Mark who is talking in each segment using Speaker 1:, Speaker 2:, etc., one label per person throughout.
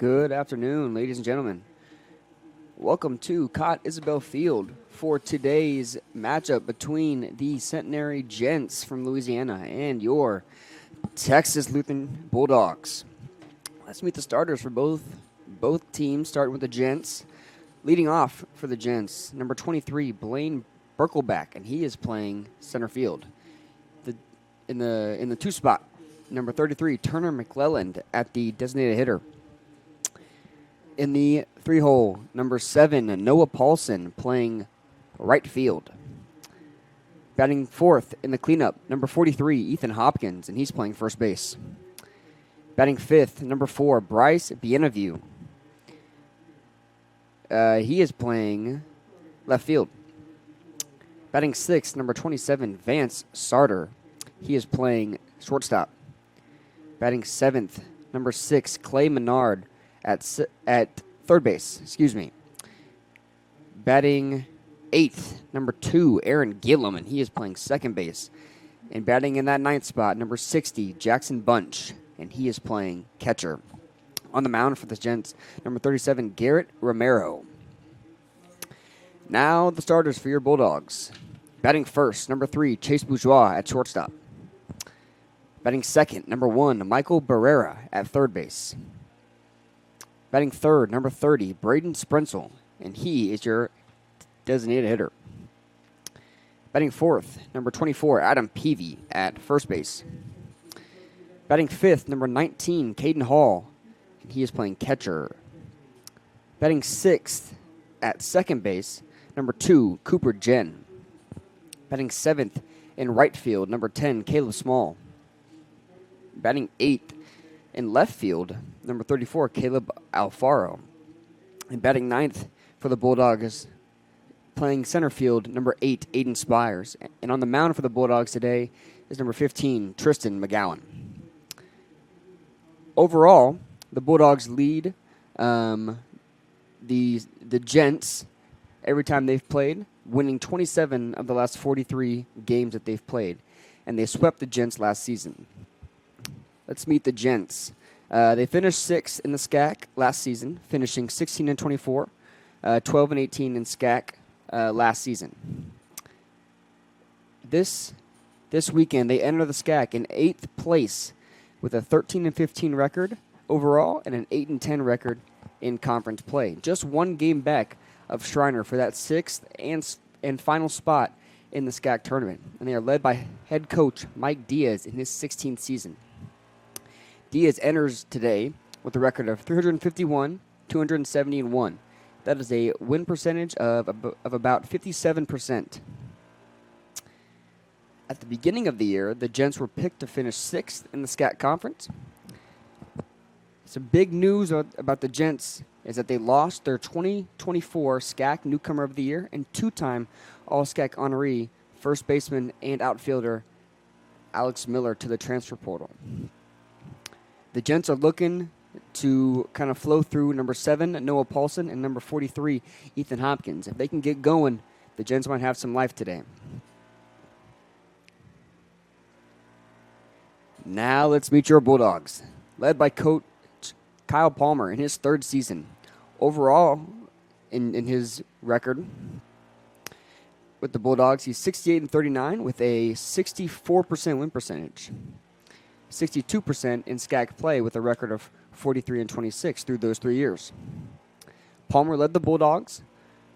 Speaker 1: Good afternoon, ladies and gentlemen. Welcome to Cott Isabel Field for today's matchup between the Centenary Gents from Louisiana and your Texas Lutheran Bulldogs. Let's meet the starters for both teams, starting with the Gents. Leading off for the Gents, number 23, Blaine Berkelback, and he is playing center field. In the two spot, number 33, Turner McClelland at the designated hitter. In the 3-hole, number 7, Noah Paulson playing right field. Batting fourth in the cleanup, number 43, Ethan Hopkins, and he's playing first base. Batting fifth, number 4, Bryce Bienaview. He is playing left field. Batting sixth, number 27, Vance Sarter. He is playing shortstop. Batting seventh, number 6, Clay Menard at third base. Batting eighth, number 2, Aaron Gillum, and he is playing second base. And batting in that ninth spot, number 60, Jackson Bunch, and he is playing catcher. On the mound for the Gents, number 37, Garrett Romero. Now the starters for your Bulldogs. Batting first, number 3, Chase Bourgeois at shortstop. Batting second, number 1, Michael Barrera at third base. Batting third, number 30, Braden Sprenzel, and he is your designated hitter. Batting fourth, number 24, Adam Peavy at first base. Batting fifth, number 19, Caden Hall, and he is playing catcher. Batting sixth at second base, number 2, Cooper Jen. Batting seventh in right field, number 10, Caleb Small. Batting eighth in left field, number 34, Caleb Alfaro. And batting ninth for the Bulldogs, playing center field, number 8, Aiden Spires. And on the mound for the Bulldogs today is number 15, Tristan McGowan. Overall, the Bulldogs lead the Gents every time they've played, winning 27 of the last 43 games that they've played. And they swept the Gents last season. Let's meet the Gents. They finished 6th in the SCAC last season, finishing 16-24, 12-18 in SCAC last season. This weekend, they enter the SCAC in 8th place with a 13-15 record overall and an 8-10 record in conference play. Just one game back of Schreiner for that 6th and final spot in the SCAC tournament. And they are led by head coach Mike Diaz in his 16th season. Diaz enters today with a record of 351, 270-1. That is a win percentage of about 57%. At the beginning of the year, the Gents were picked to finish 6th in the SCAC conference. Some big news about the Gents is that they lost their 2024 SCAC Newcomer of the Year and 2-time All-SCAC honoree first baseman and outfielder Alex Miller to the transfer portal. The Gents are looking to kind of flow through number 7, Noah Paulson, and number 43, Ethan Hopkins. If they can get going, the Gents might have some life today. Now let's meet your Bulldogs, led by Coach Kyle Palmer in his 3rd season. Overall, in his record with the Bulldogs, he's 68-39 with a 64% win percentage. 62% in SCAC play with a record of 43-26 through those 3 years. Palmer led the Bulldogs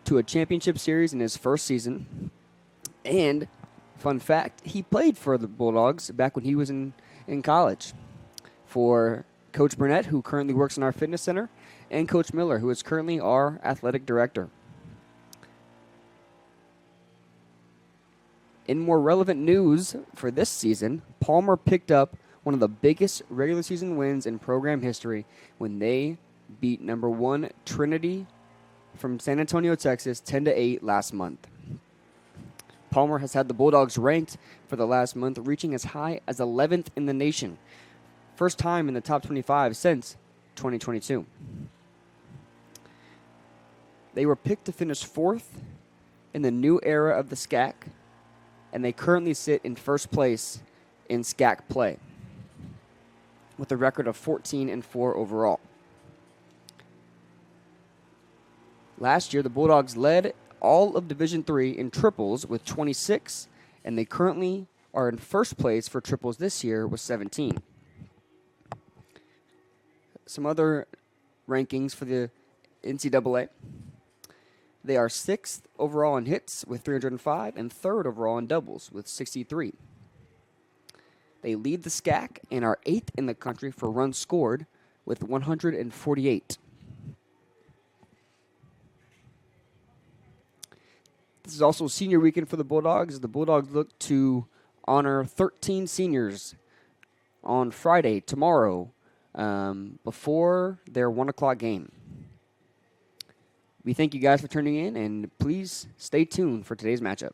Speaker 1: to a championship series in his first season. And, fun fact, he played for the Bulldogs back when he was in college for Coach Burnett, who currently works in our fitness center, and Coach Miller, who is currently our athletic director. In more relevant news for this season, Palmer picked up one of the biggest regular season wins in program history when they beat number 1 Trinity from San Antonio, Texas, 10-8 last month. Palmer has had the Bulldogs ranked for the last month, reaching as high as 11th in the nation. First time in the top 25 since 2022. They were picked to finish 4th in the new era of the SCAC, and they currently sit in first place in SCAC play with a record of 14-4 overall. Last year, the Bulldogs led all of Division III in triples with 26, and they currently are in first place for triples this year with 17. Some other rankings for the NCAA. They are 6th overall in hits with 305 and 3rd overall in doubles with 63. They lead the SCAC and are 8th in the country for runs scored with 148. This is also senior weekend for the Bulldogs. The Bulldogs look to honor 13 seniors on Friday, tomorrow, before their 1 o'clock game. We thank you guys for tuning in, and please stay tuned for today's matchup.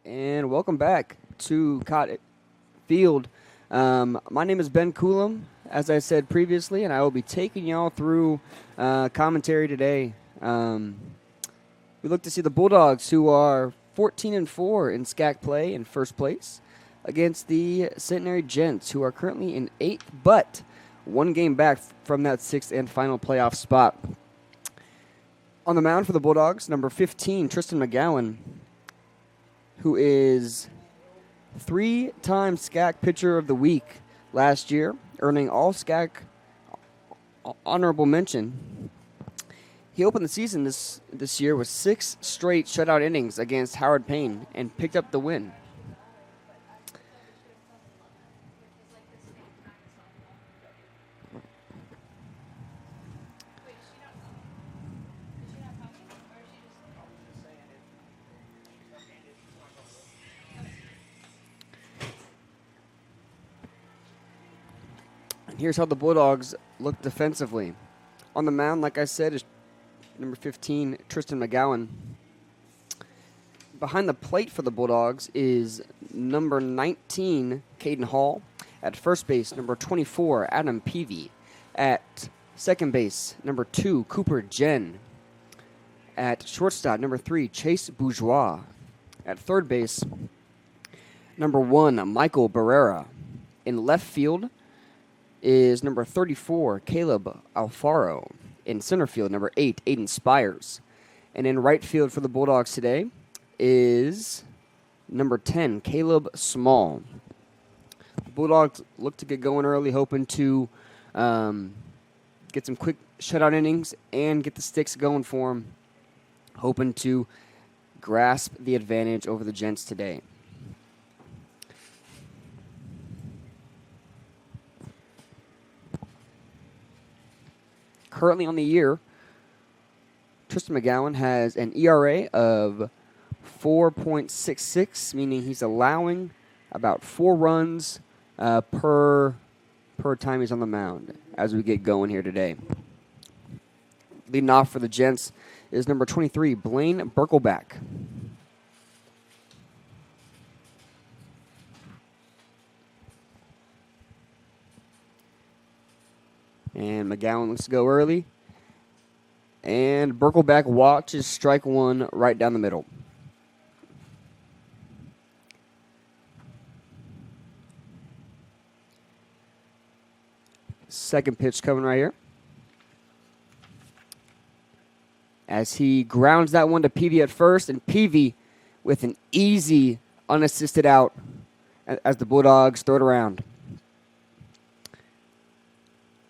Speaker 1: And welcome back to Cotton Field. My name is Ben Coulomb, as I said previously, and I will be taking y'all through commentary today. We look to see the Bulldogs, who are 14-4 in SCAC play in first place, against the Centenary Gents, who are currently in 8th, but one game back from that sixth and final playoff spot. On the mound for the Bulldogs, number 15, Tristan McGowan, who is 3-time SCAC Pitcher of the Week last year, earning all SCAC honorable mention. He opened the season this year with 6 straight shutout innings against Howard Payne and picked up the win. And here's how the Bulldogs look defensively. On the mound, like I said, is number 15, Tristan McGowan. Behind the plate for the Bulldogs is number 19, Caden Hall. At first base, number 24, Adam Peavy. At second base, number 2, Cooper Jen. At shortstop, number 3, Chase Bourgeois. At third base, number 1, Michael Barrera. In left field is number 34, Caleb Alfaro. In center field, number 8, Aiden Spires. And in right field for the Bulldogs today is number 10, Caleb Small. The Bulldogs look to get going early, hoping to get some quick shutout innings and get the sticks going for them, hoping to grasp the advantage over the Gents today. Currently on the year, Tristan McGowan has an ERA of 4.66, meaning he's allowing about 4 runs per time he's on the mound as we get going here today. Leading off for the Gents is number 23, Blaine Berkelback. And McGowan looks to go early. And Berkelback watches strike one right down the middle. Second pitch coming right here. As he grounds that one to Peavy at first, and Peavy with an easy, unassisted out as the Bulldogs throw it around.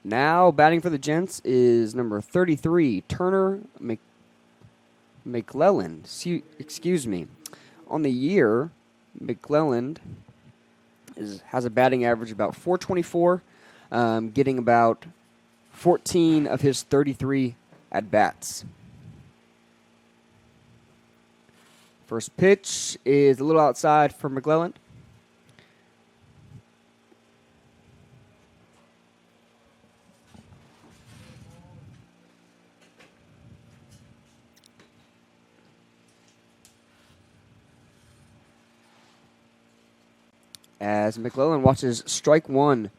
Speaker 1: Now batting for the Gents is number 33, Turner McClelland. Excuse me. On the year, McClelland has a batting average about 424, getting about 14 of his 33 at-bats. First pitch is a little outside for McClelland. As McClelland watches strike one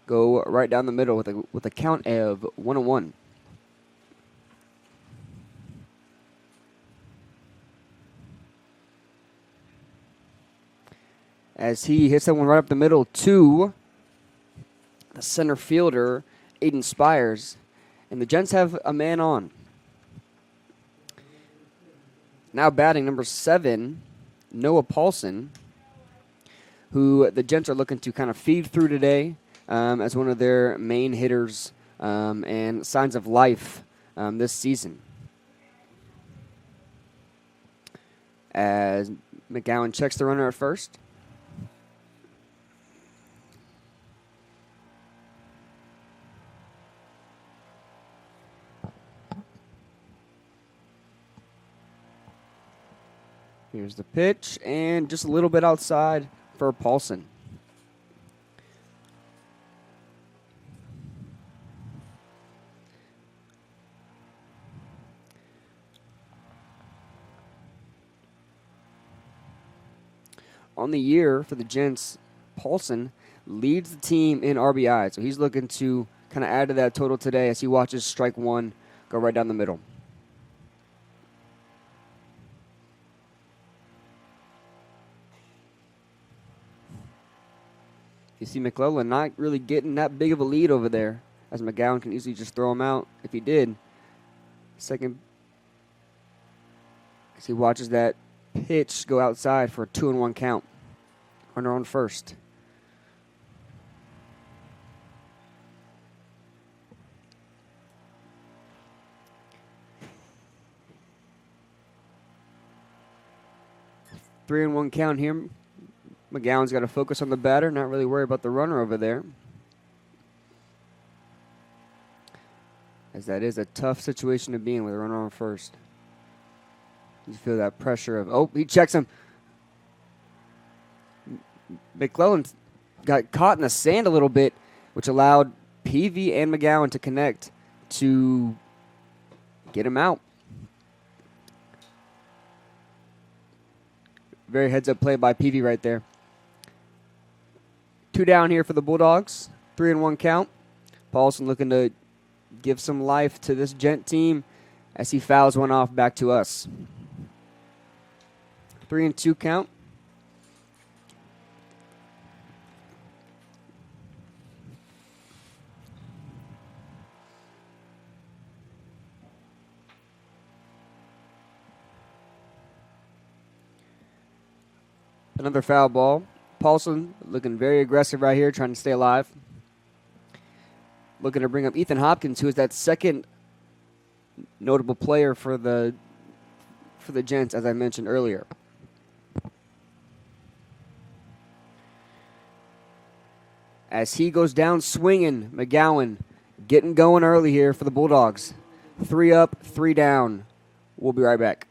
Speaker 1: go right down the middle with a count of 1-1. As he hits that one right up the middle to the center fielder, Aiden Spires. And the Gents have a man on. Now batting number 7, Noah Paulson, who the Gents are looking to kind of feed through today as one of their main hitters and signs of life this season. As McGowan checks the runner at first. Here's the pitch, and just a little bit outside for Paulson. On the year for the Gents, Paulson leads the team in RBI, so he's looking to kind of add to that total today as he watches strike one go right down the middle. You see McClellan not really getting that big of a lead over there, as McGowan can easily just throw him out if he did. Second, as he watches that pitch go outside for a 2-1 count. Runner on first. Three and 1 count here. McGowan's got to focus on the batter, not really worry about the runner over there. As that is a tough situation to be in with a runner on first. You feel that pressure of, oh, he checks him. McClellan got caught in the sand a little bit, which allowed Peavy and McGowan to connect to get him out. Very heads-up play by Peavy right there. 2 down here for the Bulldogs. 3 and 1 count. Paulson looking to give some life to this Gent team as he fouls one off back to us. 3 and 2 count. Another foul ball. Paulson looking very aggressive right here, trying to stay alive. Looking to bring up Ethan Hopkins, who is that second notable player for the Gents, as I mentioned earlier. As he goes down swinging, McGowan getting going early here for the Bulldogs. 3 up, 3 down. We'll be right back.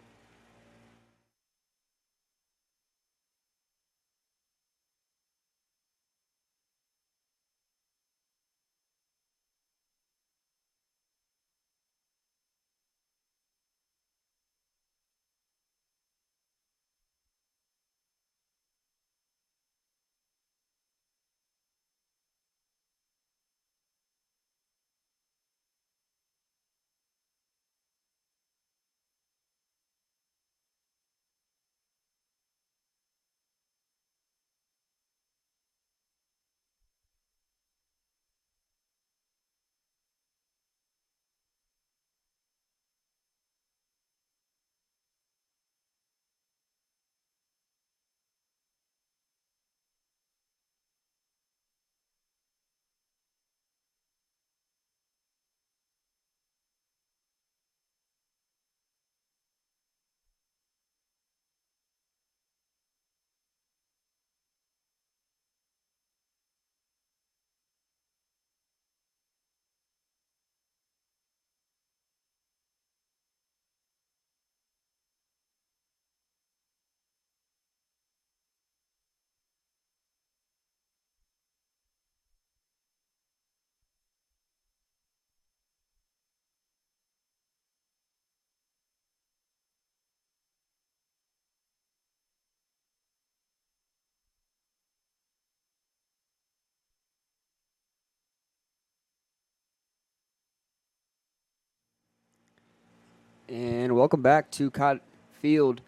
Speaker 1: And welcome back to Cott Field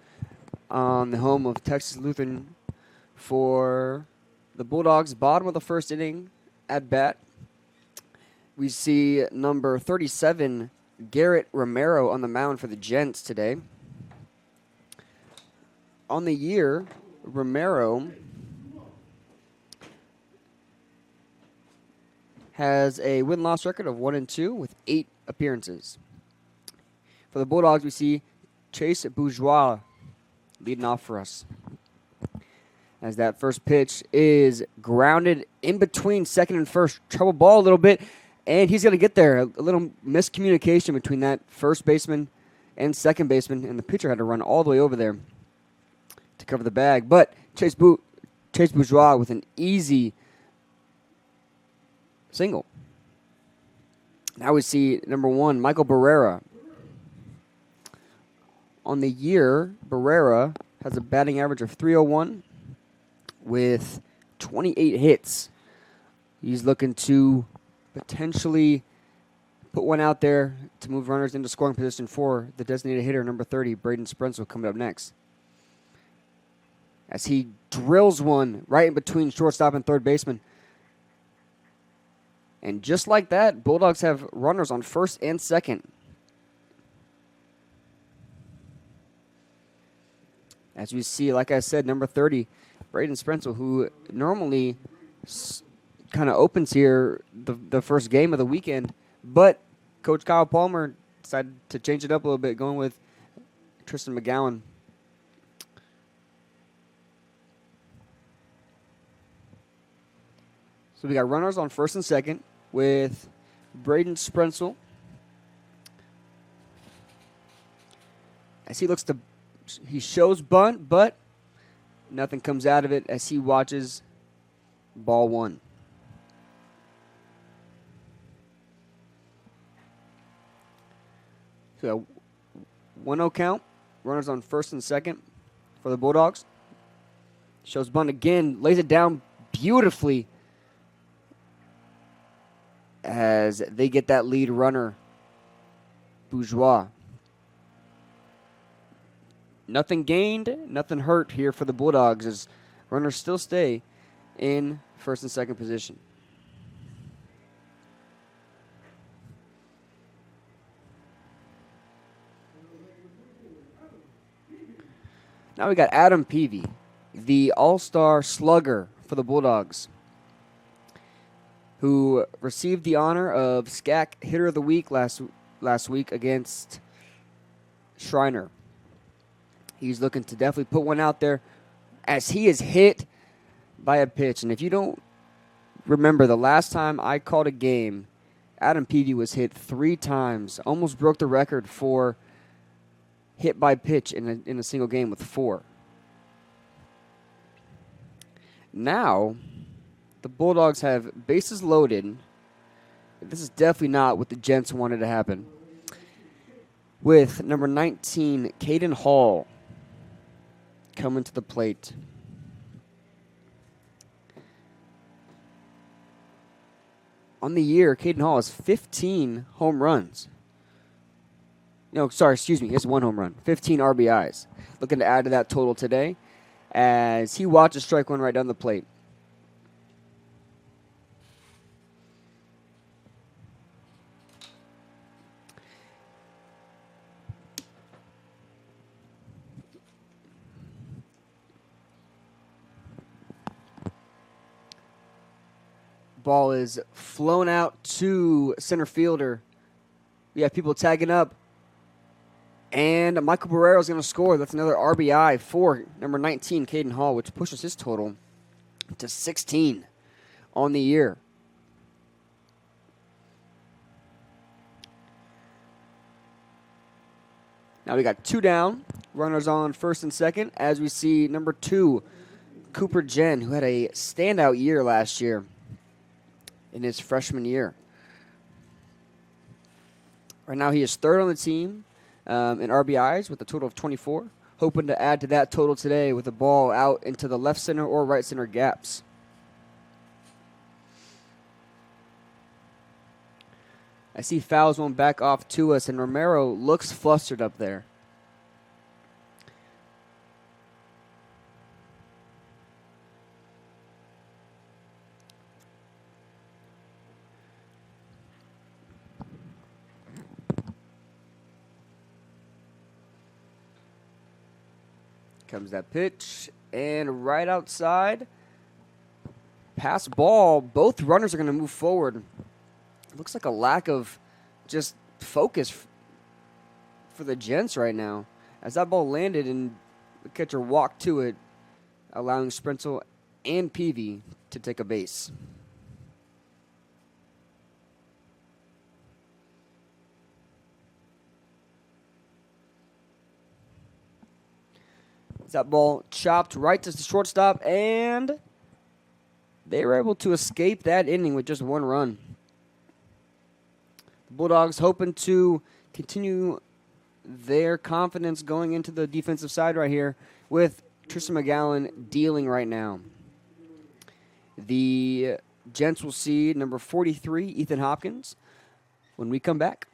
Speaker 1: on the home of Texas Lutheran for the Bulldogs. Bottom of the first inning at bat. We see number 37, Garrett Romero, on the mound for the Gents today. On the year, Romero has a win-loss record of 1-2 with 8 appearances. For the Bulldogs, we see Chase Bourgeois leading off for us. As that first pitch is grounded in between second and first. Trouble ball a little bit, and he's going to get there. A little miscommunication between that first baseman and second baseman, and the pitcher had to run all the way over there to cover the bag. But Chase Bourgeois with an easy single. Now we see number 1, Michael Barrera. On the year, Barrera has a batting average of .301 with 28 hits. He's looking to potentially put one out there to move runners into scoring position for the designated hitter, number 30, Braden Sprenzel, coming up next. As he drills one right in between shortstop and third baseman. And just like that, Bulldogs have runners on first and second. As we see, like I said, number 30, Braden Sprenzel, who normally kind of opens here the first game of the weekend, but Coach Kyle Palmer decided to change it up a little bit, going with Tristan McGowan. So we got runners on first and second with Braden Sprenzel. As he shows bunt, but nothing comes out of it as he watches ball one. So 1-0 count. Runners on first and second for the Bulldogs. Shows bunt again. Lays it down beautifully as they get that lead runner, Bourgeois. Nothing gained, nothing hurt here for the Bulldogs as runners still stay in first and second position. Now we got Adam Peavy, the all-star slugger for the Bulldogs, who received the honor of SCAC Hitter of the Week last week against Schreiner. He's looking to definitely put one out there as he is hit by a pitch. And if you don't remember, the last time I called a game, Adam Peavy was hit 3 times, almost broke the record for hit by pitch in a single game with 4. Now, the Bulldogs have bases loaded. This is definitely not what the Gents wanted to happen. With number 19, Caden Hall, coming to the plate. On the year, Caden Hall has 15 home runs. No, sorry, excuse me. He has 1 home run, 15 RBIs. Looking to add to that total today as he watches strike one right down the plate. Ball is flown out to center fielder. We have people tagging up. And Michael Barrero is going to score. That's another RBI for number 19, Caden Hall, which pushes his total to 16 on the year. Now we got 2 down. Runners on first and second as we see number 2, Cooper Jen, who had a standout year last year in his freshman year. Right now he is 3rd on the team in RBIs with a total of 24. Hoping to add to that total today with the ball out into the left center or right center gaps. I see fouls won't back off to us, and Romero looks flustered up there. Comes that pitch, and right outside, pass ball. Both runners are going to move forward. It looks like a lack of just focus for the Gents right now. As that ball landed and the catcher walked to it, allowing Sprenzel and Peavy to take a base. That ball chopped right to the shortstop, and they were able to escape that inning with just 1 run. The Bulldogs hoping to continue their confidence going into the defensive side right here with Tristan McGowan dealing right now. The Gents will see number 43, Ethan Hopkins, when we come back.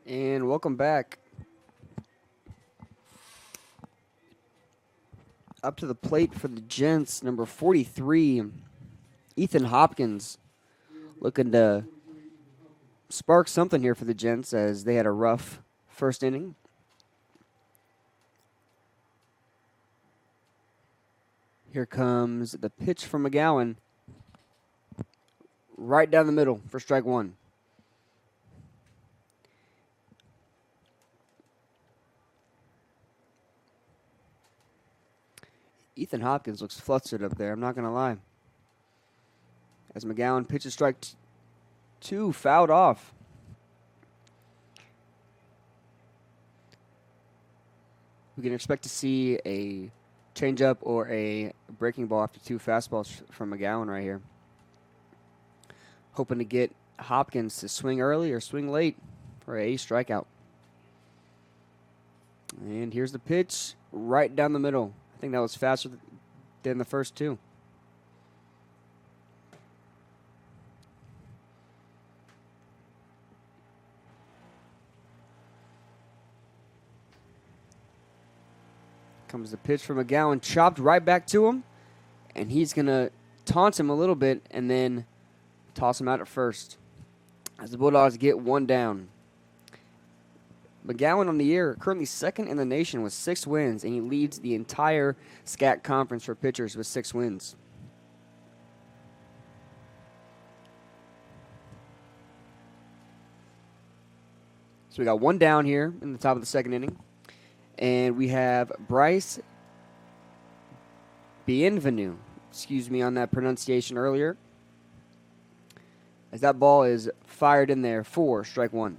Speaker 1: And welcome back. Up to the plate for the Gents, number 43, Ethan Hopkins, looking to spark something here for the Gents as they had a rough first inning. Here comes the pitch from McGowan. Right down the middle for strike one. Ethan Hopkins looks flustered up there, I'm not going to lie. As McGowan pitches strike two, fouled off. We can expect to see a changeup or a breaking ball after two fastballs from McGowan right here. Hoping to get Hopkins to swing early or swing late for a strikeout. And here's the pitch right down the middle. I think that was faster than the first two. Comes the pitch from McGowan, chopped right back to him, and he's going to taunt him a little bit and then toss him out at first as the Bulldogs get one down. McGowan on the year, currently second in the nation with 6 wins, and he leads the entire SCAC conference for pitchers with 6 wins. So we got one down here in the top of the second inning. And we have Bryce Bienvenu. Excuse me on that pronunciation earlier. As that ball is fired in there for strike one.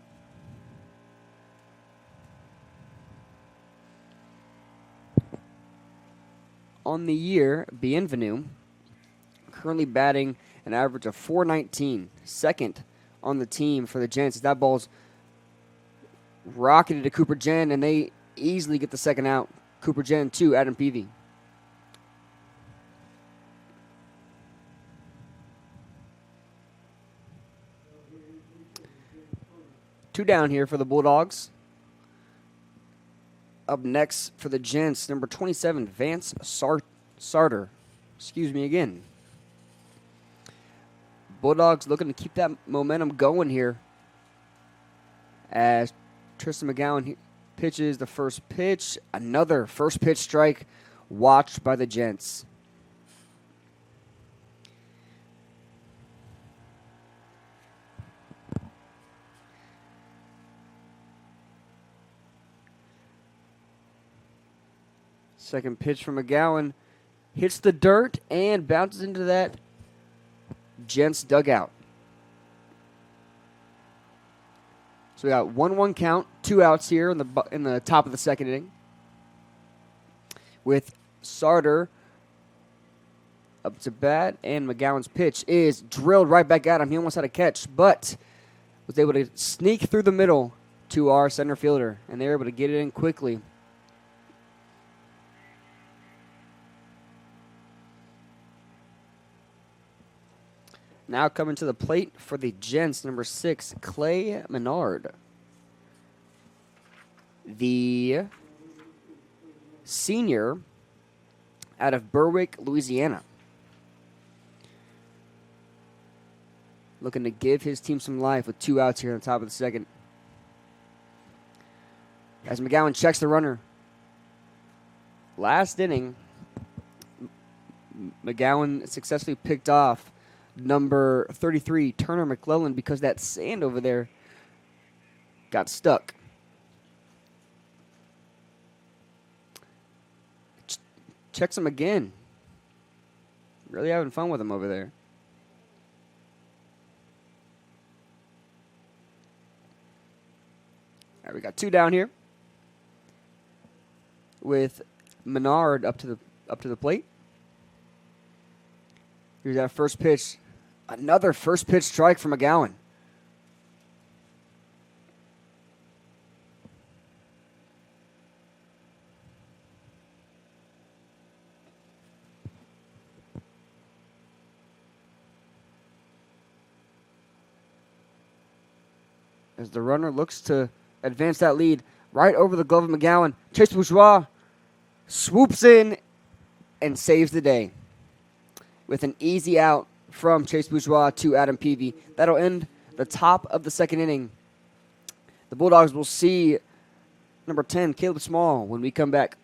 Speaker 1: On the year, Bienvenu currently batting an average of .419, second on the team for the Gents. That ball's rocketed to Cooper Jen, and they easily get the second out. Cooper Jen 2, Adam Peavy. Two down here for the Bulldogs. Up next for the Gents, number 27, Vance Sarter. Excuse me again. Bulldogs looking to keep that momentum going here as Tristan McGowan pitches the first pitch. Another first pitch strike watched by the Gents. Second pitch from McGowan hits the dirt and bounces into that Gents dugout. So we got 1-1 count, 2 outs here in the top of the second inning. With Sarter up to bat, and McGowan's pitch is drilled right back at him. He almost had a catch, but was able to sneak through the middle to our center fielder, and they were able to get it in quickly. Now coming to the plate for the Gents, number 6, Clay Menard. The senior out of Berwick, Louisiana. Looking to give his team some life with 2 outs here on the top of the second. As McGowan checks the runner. Last inning, McGowan successfully picked off number 33, Turner McClellan, because that sand over there got stuck. Checks him again. Really having fun with him over there. All right, we got 2 down here with Menard up to the plate. Here's that first pitch. Another first pitch strike from McGowan. As the runner looks to advance that lead right over the glove of McGowan. Chase Bourgeois swoops in and saves the day with an easy out from Chase Bourgeois to Adam Peavy. That'll end the top of the second inning. The Bulldogs will see number 10, Caleb Small, when we come back.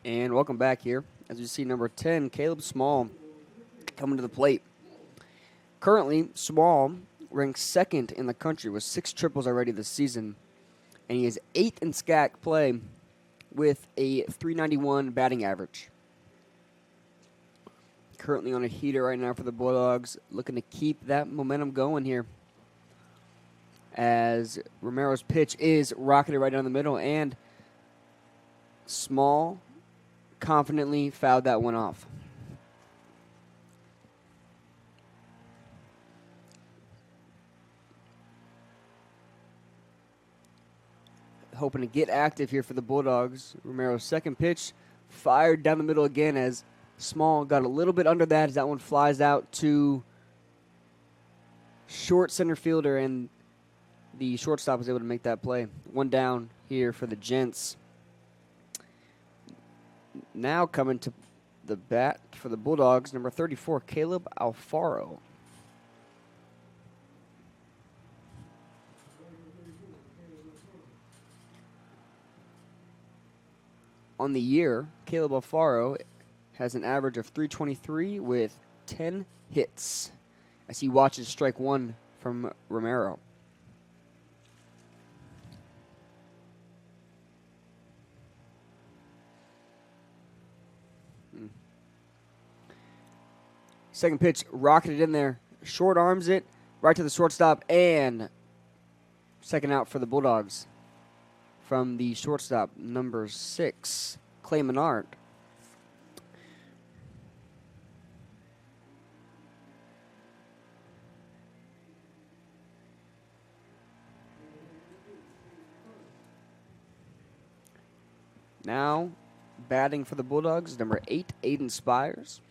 Speaker 1: And welcome back here. As you see, number 10, Caleb Small, coming to the plate. Currently, Small ranks second in the country with 6 triples already this season, and he is 8th in SCAC play with a .391 batting average. Currently on a heater right now for the Bulldogs, looking to keep that momentum going here. As Romero's pitch is rocketed right down the middle, and Small confidently fouled that one off. Hoping to get active here for the Bulldogs. Romero's second pitch fired down the middle again as Small got a little bit under that as that one flies out to short center fielder, and the shortstop was able to make that play. One down here for the Gents. Now coming to the bat for the Bulldogs, number 34, Caleb Alfaro. On the year, Caleb Alfaro has an average of .323 with 10 hits as he watches strike one from Romero. Second pitch rocketed in there, short arms it right to the shortstop, and second out for the Bulldogs from the shortstop, number 6, Clay Menard. Now, batting for the Bulldogs, number 8, Aiden Spires.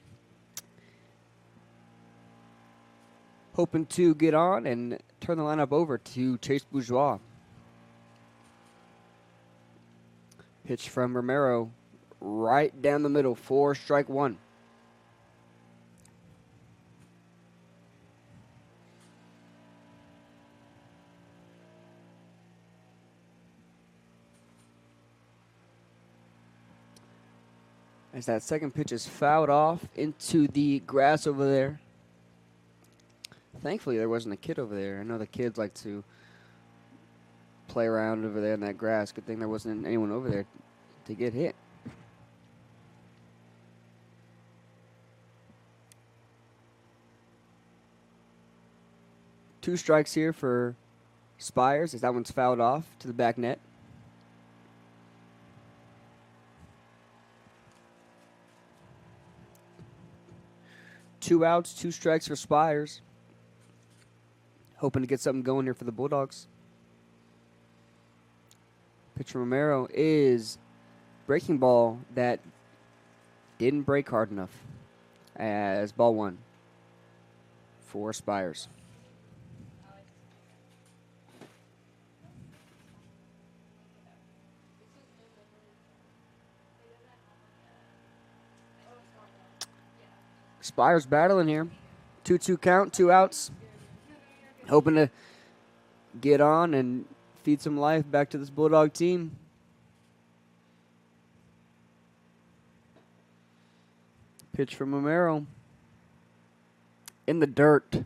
Speaker 1: Hoping to get on and turn the lineup over to Chase Bourgeois. Pitch from Romero right down the middle for strike one. As that second pitch is fouled off into the grass over there. Thankfully, there wasn't a kid over there. I know the kids like to play around over there in that grass. Good thing there wasn't anyone over there to get hit. Two strikes here for Spires as that one's fouled off to the back net. Two outs, 2 strikes for Spires. Hoping to get something going here for the Bulldogs. Pitch from Romero is breaking ball that didn't break hard enough as ball 1 for Spires. Spires battling here. 2-2 count, 2 outs. Hoping to get on and feed some life back to this Bulldog team. Pitch from Romero. In the dirt.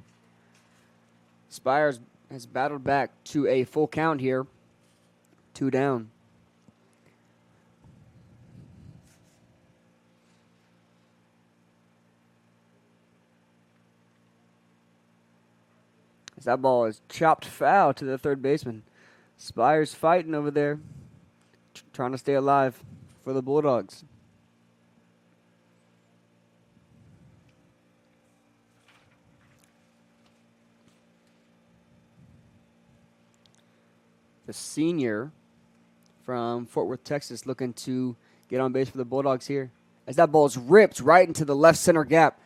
Speaker 1: Spires has battled back to a full count here. 2 down. As that ball is chopped foul to the third baseman. Spires fighting over there, trying to stay alive for the Bulldogs. The senior from Fort Worth, Texas, looking to get on base for the Bulldogs here. As that ball is ripped right into the left center gap.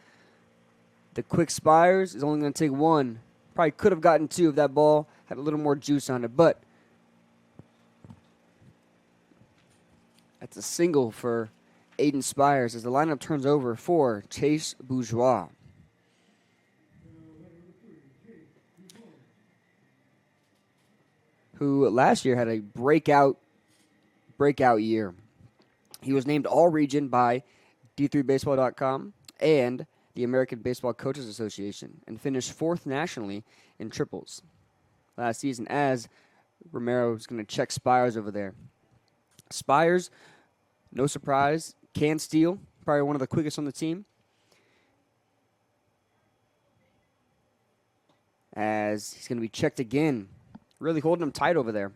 Speaker 1: The quick Spires is only going to take 1. Probably could have gotten 2 if that ball had a little more juice on it, but that's a single for Aiden Spires as the lineup turns over for Chase Bourgeois. Who last year had a breakout year. He was named All-Region by D3Baseball.com and the American Baseball Coaches Association and finished 4th nationally in triples last season as Romero is going to check Spires over there. Spires, no surprise, can steal, probably one of the quickest on the team. As he's going to be checked again, really holding him tight over there.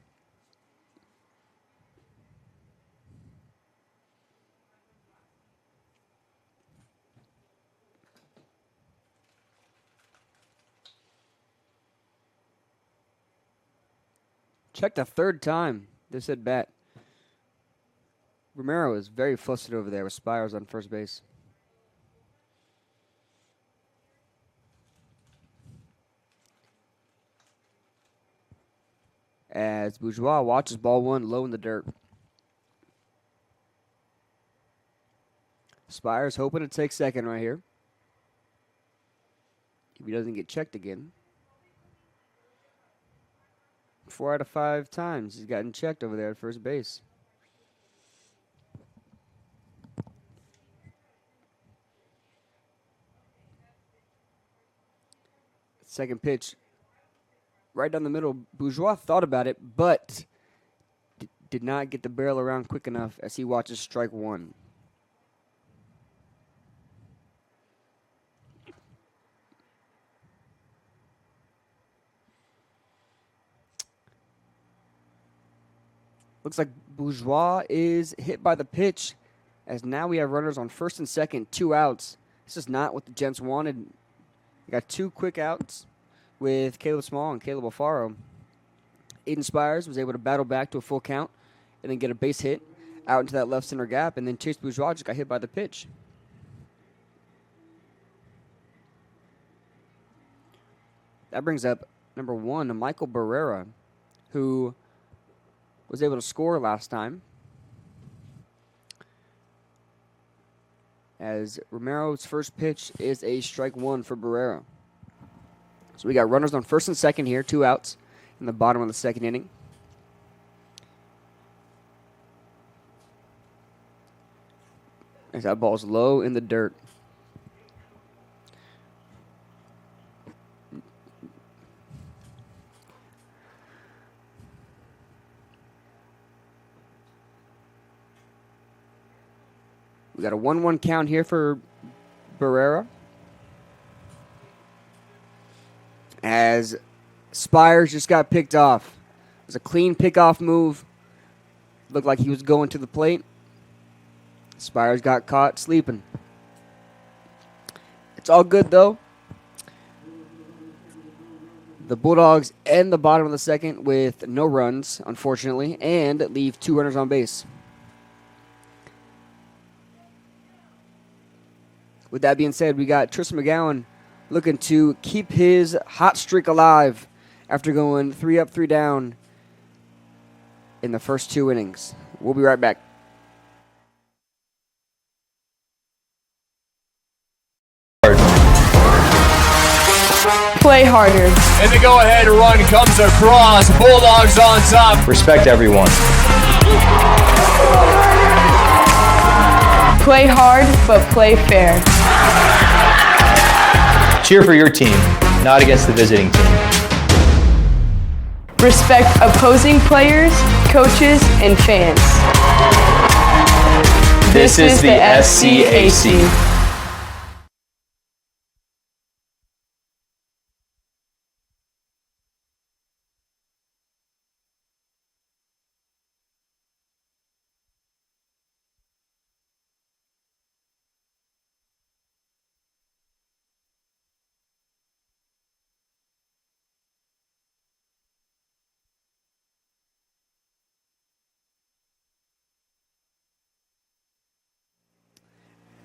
Speaker 1: Checked a third time this at bat. Romero is very flustered over there with Spires on first base. As Bourgeois watches ball 1 low in the dirt. Spires hoping to take second right here. If he doesn't get checked again. 4 out of 5 times he's gotten checked over there at first base. Second pitch, right down the middle. Bourgeois thought about it, but did not get the barrel around quick enough as he watches strike 1. Looks like Bourgeois is hit by the pitch as now we have runners on first and second, 2 outs. This is not what the Gents wanted. We got 2 quick outs with Caleb Small and Caleb Alfaro. Aiden Spires was able to battle back to a full count and then get a base hit out into that left center gap, and then Chase Bourgeois just got hit by the pitch. That brings up number 1, Michael Barrera, who was able to score last time. As Romero's first pitch is a strike 1 for Barrera. So we got runners on first and second here, 2 outs in the bottom of the second inning. As that ball's low in the dirt. We got a 1-1 count here for Barrera. As Spires just got picked off. It was a clean pickoff move. Looked like he was going to the plate. Spires got caught sleeping. It's all good, though. The Bulldogs end the bottom of the second with no runs, unfortunately, and leave 2 runners on base. With that being said, we got Tristan McGowan looking to keep his hot streak alive after going 3 up, 3 down in the first 2 innings. We'll be right back.
Speaker 2: Play harder.
Speaker 3: And the go-ahead run comes across. Bulldogs on top.
Speaker 4: Respect everyone.
Speaker 2: Play hard, but play fair.
Speaker 4: Cheer for your team, not against the visiting team.
Speaker 2: Respect opposing players, coaches, and fans.
Speaker 4: This is the SCAC.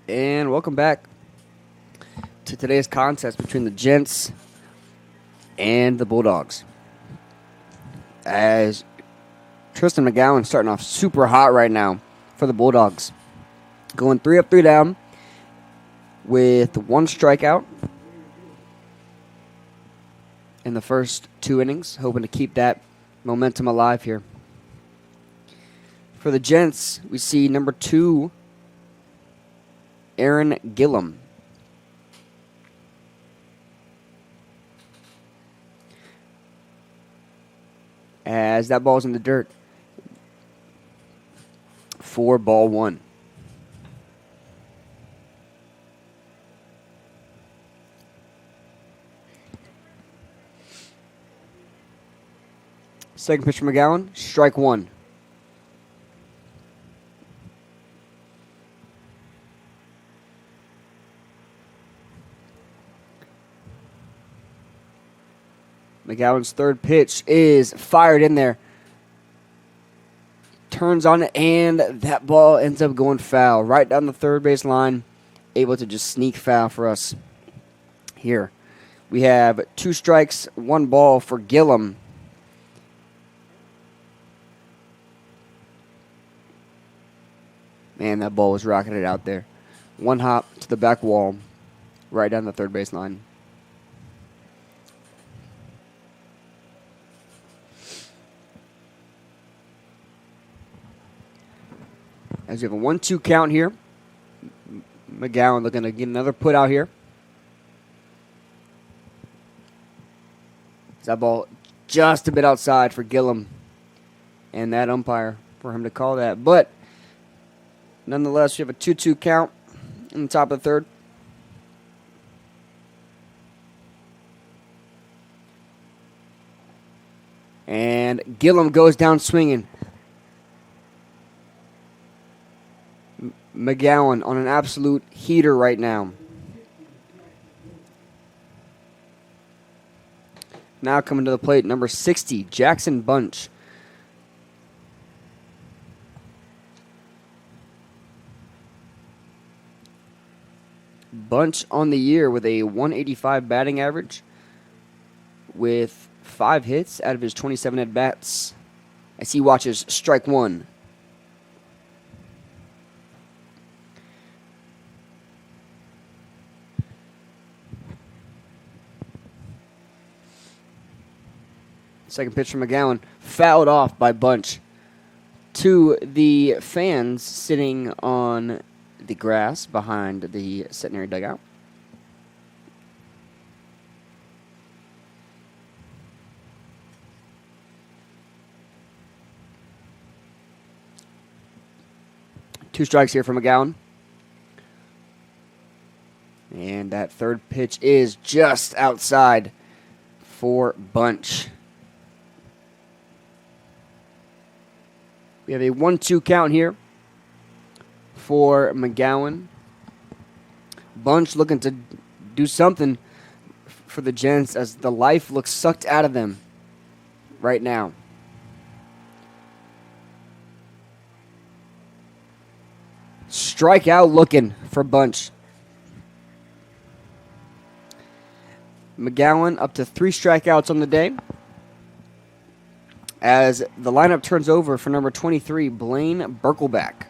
Speaker 1: And welcome back to today's contest between the Gents and the Bulldogs. As Tristan McGowan starting off super hot right now for the Bulldogs. Going 3 up, 3 down with 1 strikeout in the first 2 innings. Hoping to keep that momentum alive here. For the Gents, we see number 2, Aaron Gillum. As that ball's in the dirt for ball 1. Second pitch from McGowan, strike 1. McGowan's third pitch is fired in there. Turns on it, and that ball ends up going foul. Right down the third base line. Able to just sneak foul for us here. We have 2 strikes, 1 ball for Gillum. Man, that ball was rocketed out there. 1 hop to the back wall. Right down the third base line. As we have a 1-2 count here. McGowan looking to get another put out here. That ball just a bit outside for Gillum and that umpire for him to call that. But nonetheless, we have a 2-2 count in the top of the third. And Gillum goes down swinging. McGowan on an absolute heater right now. Now coming to the plate, number 60, Jackson Bunch. Bunch on the year with a 185 batting average with 5 hits out of his 27 at-bats as he watches strike 1. Second pitch from McGowan, fouled off by Bunch. To the fans sitting on the grass behind the Centenary dugout. Two strikes here from McGowan. And that third pitch is just outside for Bunch. We have a 1-2 count here for McGowan. Bunch looking to do something for the Gents as the life looks sucked out of them right now. Strikeout looking for Bunch. McGowan up to 3 strikeouts on the day. As the lineup turns over for number 23, Blaine Birkelback.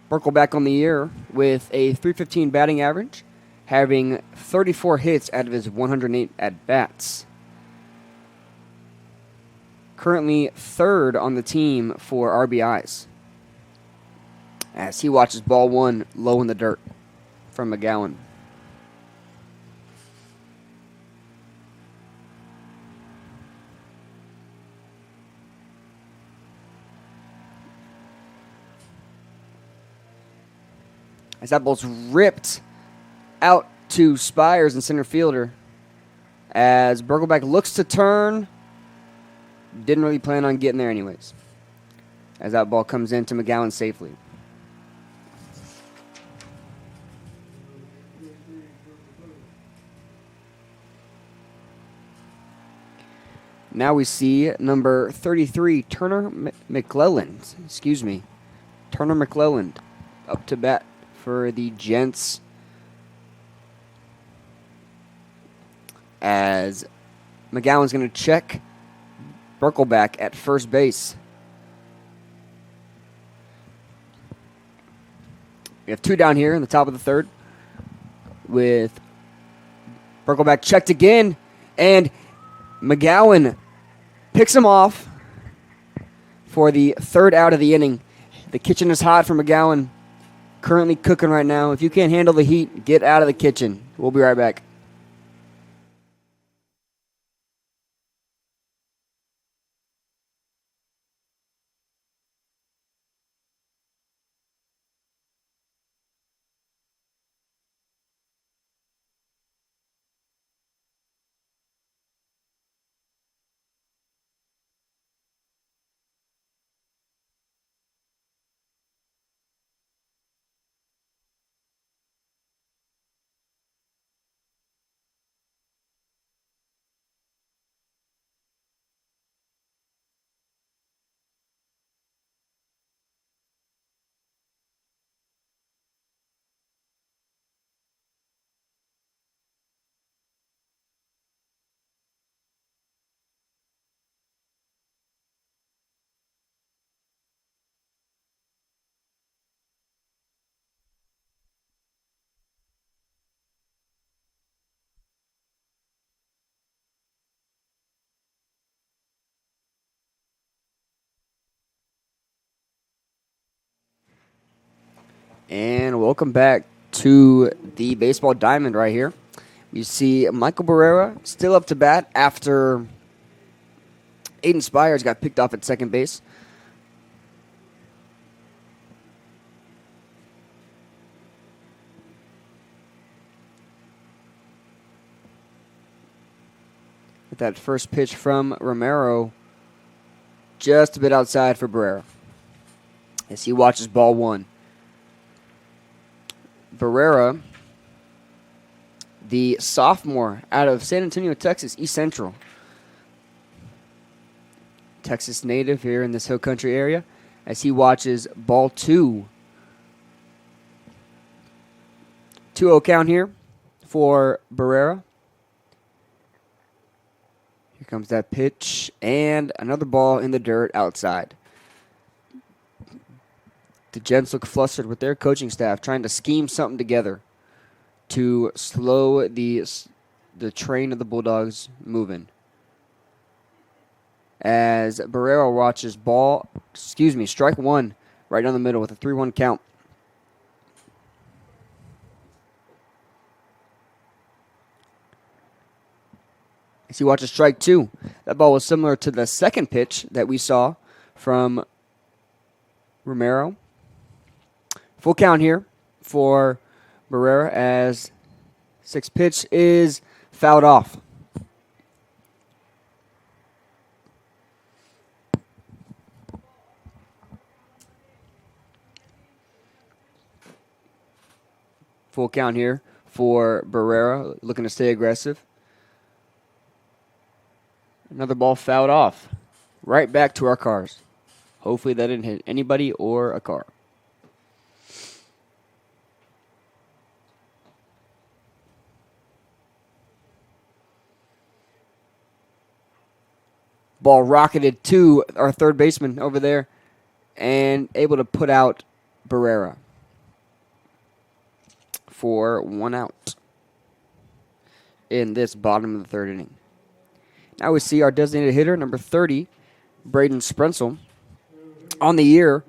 Speaker 1: Birkelback on the year with a .315 batting average, having 34 hits out of his 108 at-bats. Currently third on the team for RBIs. As he watches ball 1 low in the dirt from McGowan. As that ball's ripped out to Spires and center fielder. As Birkelback looks to turn. Didn't really plan on getting there anyways. As that ball comes into McGowan safely. Now we see number 33, Turner McClelland. Turner McClelland up to bat for the Gents. As McGowan's going to check Birkelback at first base. We have 2 down here in the top of the third. With Birkelback checked again. And McGowan picks him off for the 3rd out of the inning. The kitchen is hot for McGowan. Currently cooking right now. If you can't handle the heat, get out of the kitchen. We'll be right back. And welcome back to the baseball diamond right here. You see Michael Barrera still up to bat after Aiden Spires got picked off at second base. With that first pitch from Romero, just a bit outside for Barrera. As he watches ball 1. Barrera, the sophomore out of San Antonio, Texas, East Central. Texas native here in this Hill Country area. As he watches ball 2. 2-0 count here for Barrera. Here comes that pitch and another ball in the dirt outside. The Gents look flustered with their coaching staff trying to scheme something together to slow the train of the Bulldogs moving. As Barrera watches strike 1 right down the middle with a 3-1 count. As he watches strike 2, that ball was similar to the second pitch that we saw from Romero. Full count here for Barrera as 6th pitch is fouled off. Full count here for Barrera, looking to stay aggressive. Another ball fouled off. Right back to our cars. Hopefully that didn't hit anybody or a car. Ball rocketed to our third baseman over there and able to put out Barrera for 1 out in this bottom of the third inning. Now we see our designated hitter, number 30, Braden Sprenzel. On the year,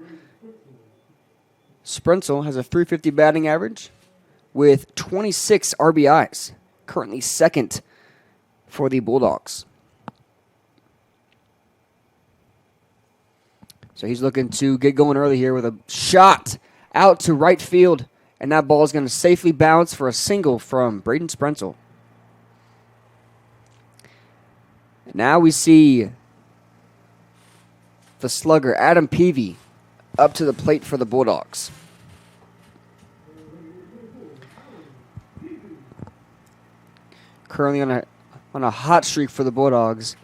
Speaker 1: Sprenzel has a .350 batting average with 26 RBIs, currently second for the Bulldogs. So he's looking to get going early here with a shot out to right field, and that ball is going to safely bounce for a single from Braden Sprenzel. Now we see the slugger, Adam Peavy, up to the plate for the Bulldogs. Currently on a hot streak for the Bulldogs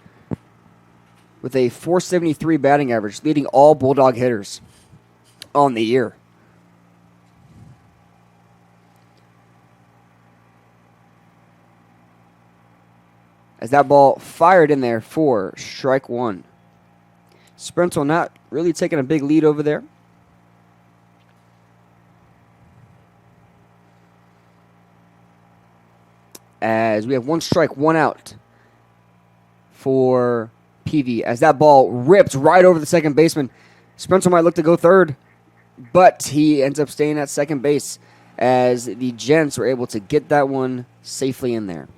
Speaker 1: with a .473 batting average, leading all Bulldog hitters on the year. As that ball fired in there for strike one. Sprenzel not really taking a big lead over there. As we have 1 strike, 1 out for Peavy. As that ball ripped right over the second baseman. Sprenzel might look to go third, but he ends up staying at second base as the Gents were able to get that one safely in there.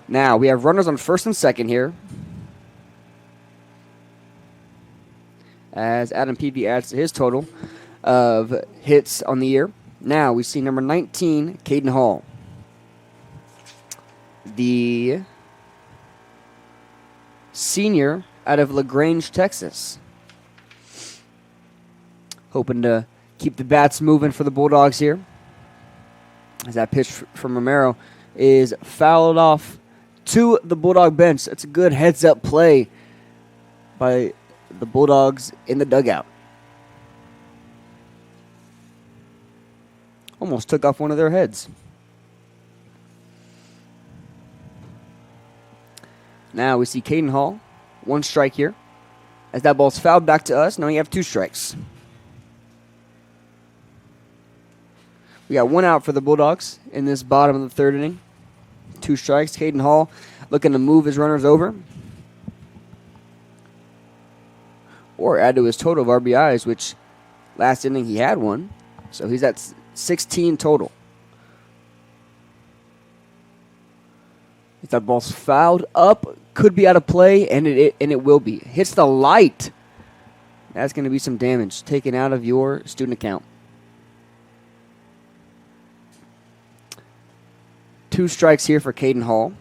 Speaker 1: Now, we have runners on first and second here, as Adam Peavy adds to his total of hits on the year. Now, we see number 19, Caden Hall. The senior out of LaGrange, Texas. Hoping to keep the bats moving for the Bulldogs here. As that pitch from Romero is fouled off to the Bulldog bench. That's a good heads-up play by the Bulldogs in the dugout. Almost took off one of their heads. Now we see Caden Hall, 1 strike here. As that ball's fouled back to us, now we have 2 strikes. We got 1 out for the Bulldogs in this bottom of the third inning. 2 strikes. Caden Hall looking to move his runners over or add to his total of RBIs, which last inning he had 1. So he's at 16 total. If that ball's fouled up, could be out of play, and it will be. Hits the light. That's going to be some damage taken out of your student account. 2 strikes here for Caden Hall.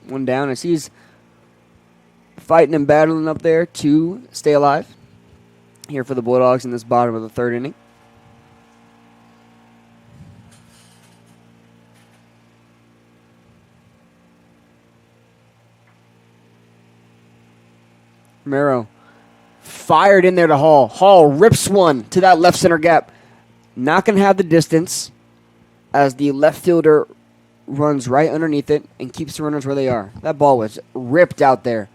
Speaker 1: One down as he's fighting and battling up there to stay alive here for the Bulldogs in this bottom of the third inning. Romero fired in there to Hall. Hall rips one to that left center gap. Not going to have the distance as the left fielder runs right underneath it and keeps the runners where they are. That ball was ripped out there.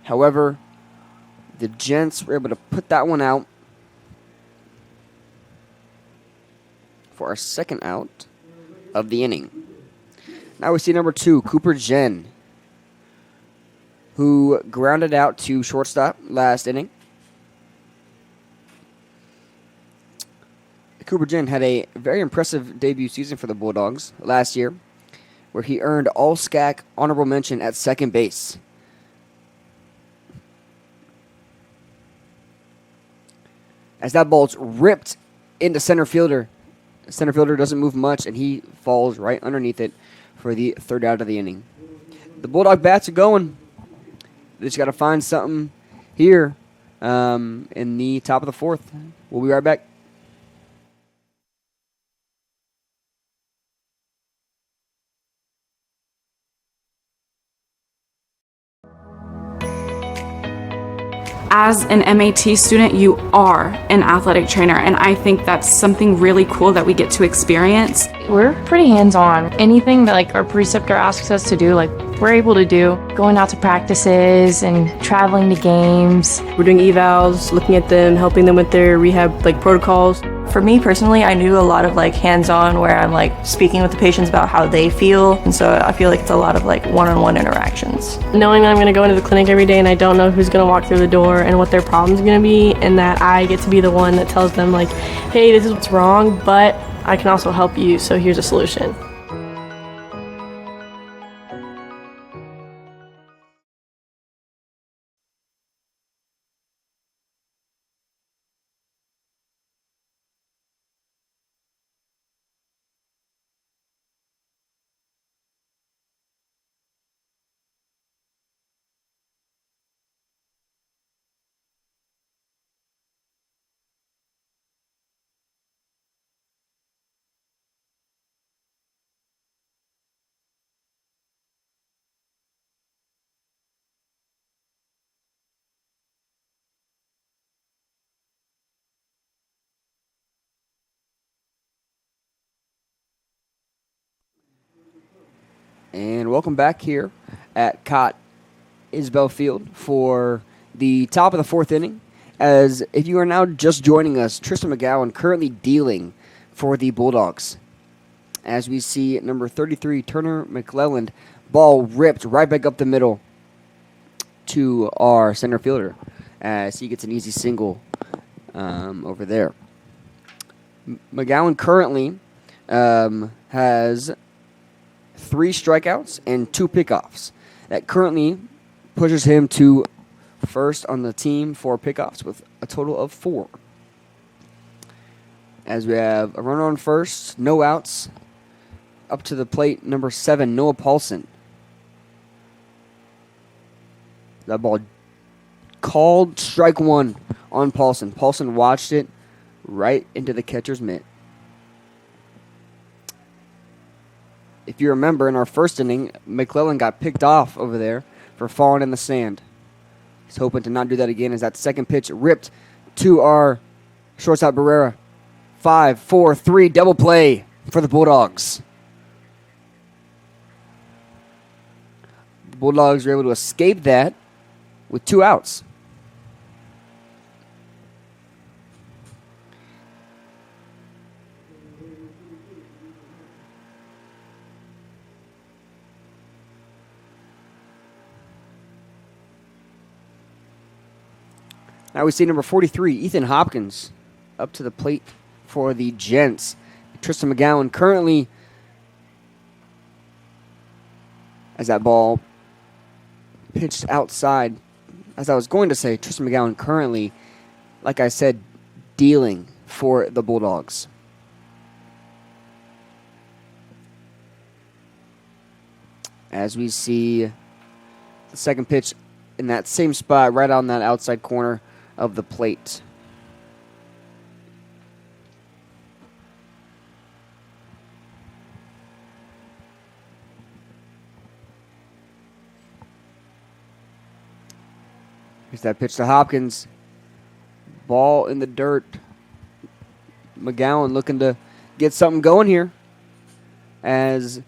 Speaker 1: However, the Gents were able to put that one out for our second out of the inning. Now we see number 2, Cooper Jen, who grounded out to shortstop last inning. Cooper Jen had a very impressive debut season for the Bulldogs last year, where he earned All-SCAC honorable mention at second base. As that ball's ripped into center fielder. The center fielder doesn't move much, and he falls right underneath it for the third out of the inning. The Bulldog bats are going. They just got to find something here in the top of the fourth. We'll be right back.
Speaker 5: As an MAT student, you are an athletic trainer, and I think that's something really cool that we get to experience.
Speaker 6: We're pretty hands-on. Anything that like our preceptor asks us to do, like we're able to do. Going out to practices and traveling to games.
Speaker 2: We're doing evals, looking at them, helping them with their rehab protocols.
Speaker 7: For me personally, I do a lot of hands-on where I'm speaking with the patients about how they feel, and so I feel like it's a lot of one-on-one interactions.
Speaker 2: Knowing that I'm going to go into the clinic every day and I don't know who's going to walk through the door and what their problem's going to be, and that I get to be the one that tells them hey, this is what's wrong, but I can also help you, so here's a solution.
Speaker 1: And welcome back here at Cott Isbell Field for the top of the fourth inning. As if you are now just joining us, Tristan McGowan currently dealing for the Bulldogs. As we see number 33, Turner McClelland, ball ripped right back up the middle to our center fielder as he gets an easy single over there. McGowan currently has 3 strikeouts and 2 pickoffs. That currently pushes him to first on the team for pickoffs with a total of 4. As we have a runner on first, no outs. Up to the plate, number 7, Noah Paulson. That ball called strike 1 on Paulson. Paulson watched it right into the catcher's mitt. If you remember, in our first inning, McClellan got picked off over there for falling in the sand. He's hoping to not do that again as that second pitch ripped to our shortstop Barrera. 5, 4, 3, double play for the Bulldogs. The Bulldogs were able to escape that with 2 outs. Now we see number 43, Ethan Hopkins, up to the plate for the Gents. Tristan McGowan currently, as that ball pitched outside, as I was going to say, Tristan McGowan currently, like I said, dealing for the Bulldogs. As we see the second pitch in that same spot, right on that outside corner of the plate. Here's that pitch to Hopkins. Ball in the dirt. McGowan looking to get something going here, as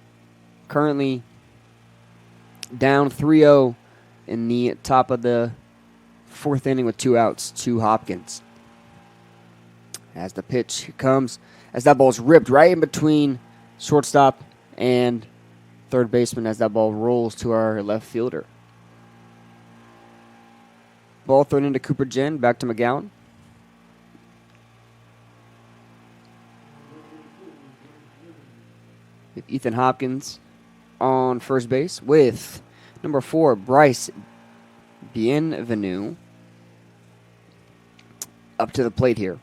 Speaker 1: currently down 3-0 in the top of the fourth inning with 2 outs to Hopkins. As the pitch comes, as that ball's ripped right in between shortstop and third baseman, as that ball rolls to our left fielder. Ball thrown into Cooper Jen, back to McGowan. With Ethan Hopkins on first base with number 4, Bryce Bienvenu, up to the plate here.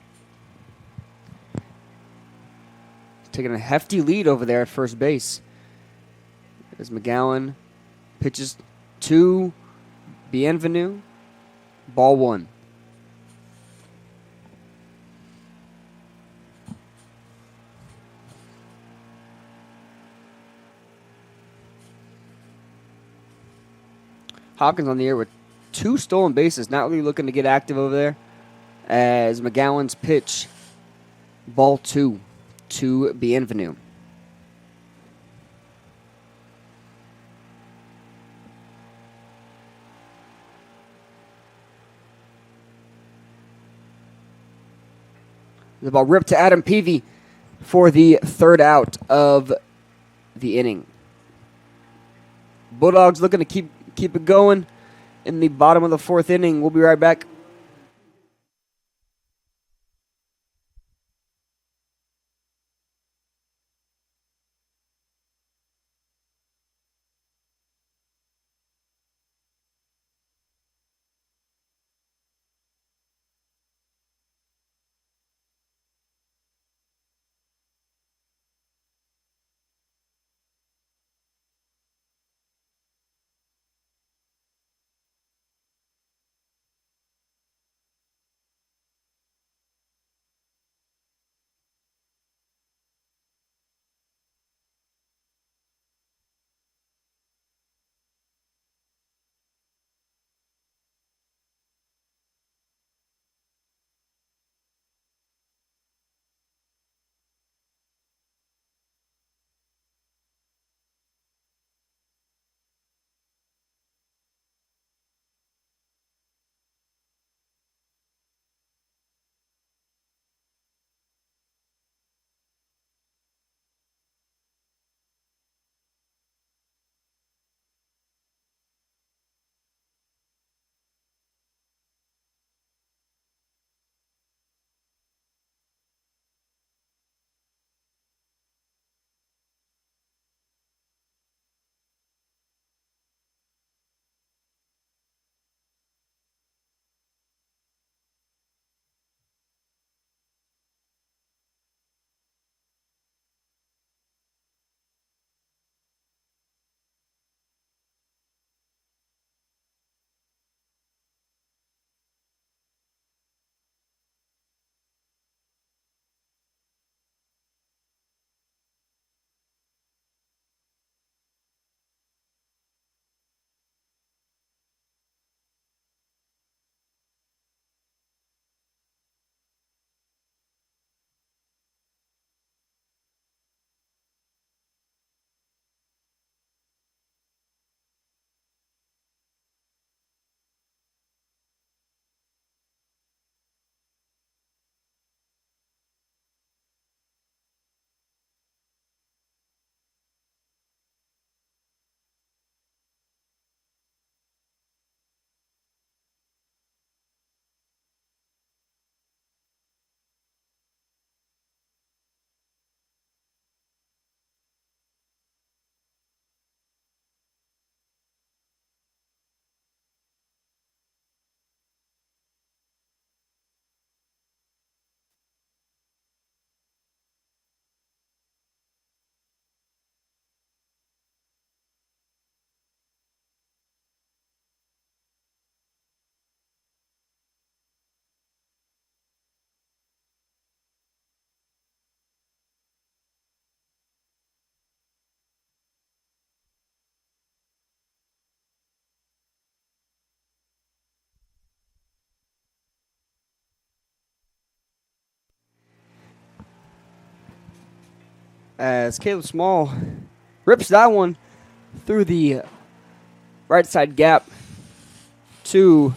Speaker 1: Taking a hefty lead over there at first base. As McGowan pitches to Bienvenu. Ball 1. Hopkins on the air with 2 stolen bases. Not really looking to get active over there. As McGowan's pitch, ball 2 to Bienvenu. The ball ripped to Adam Peavy for the 3rd out of the inning. Bulldogs looking to keep it going in the bottom of the 4th inning. We'll be right back. As Caleb Small rips that one through the right side gap to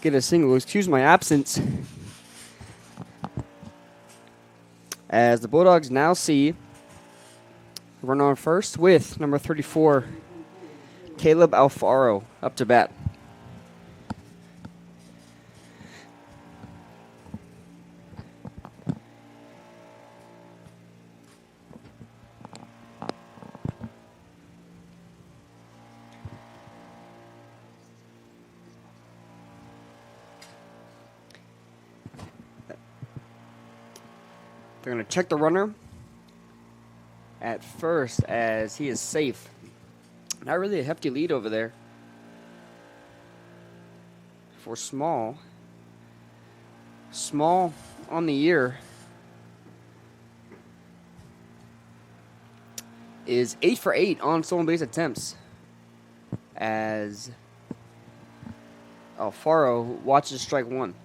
Speaker 1: get a single. Excuse my absence. As the Bulldogs now see runner on first with number 34, Caleb Alfaro, up to bat. They're going to check the runner at first as he is safe. Not really a hefty lead over there for Small. Small on the year is 8 for 8 on stolen base attempts as Alfaro watches strike one.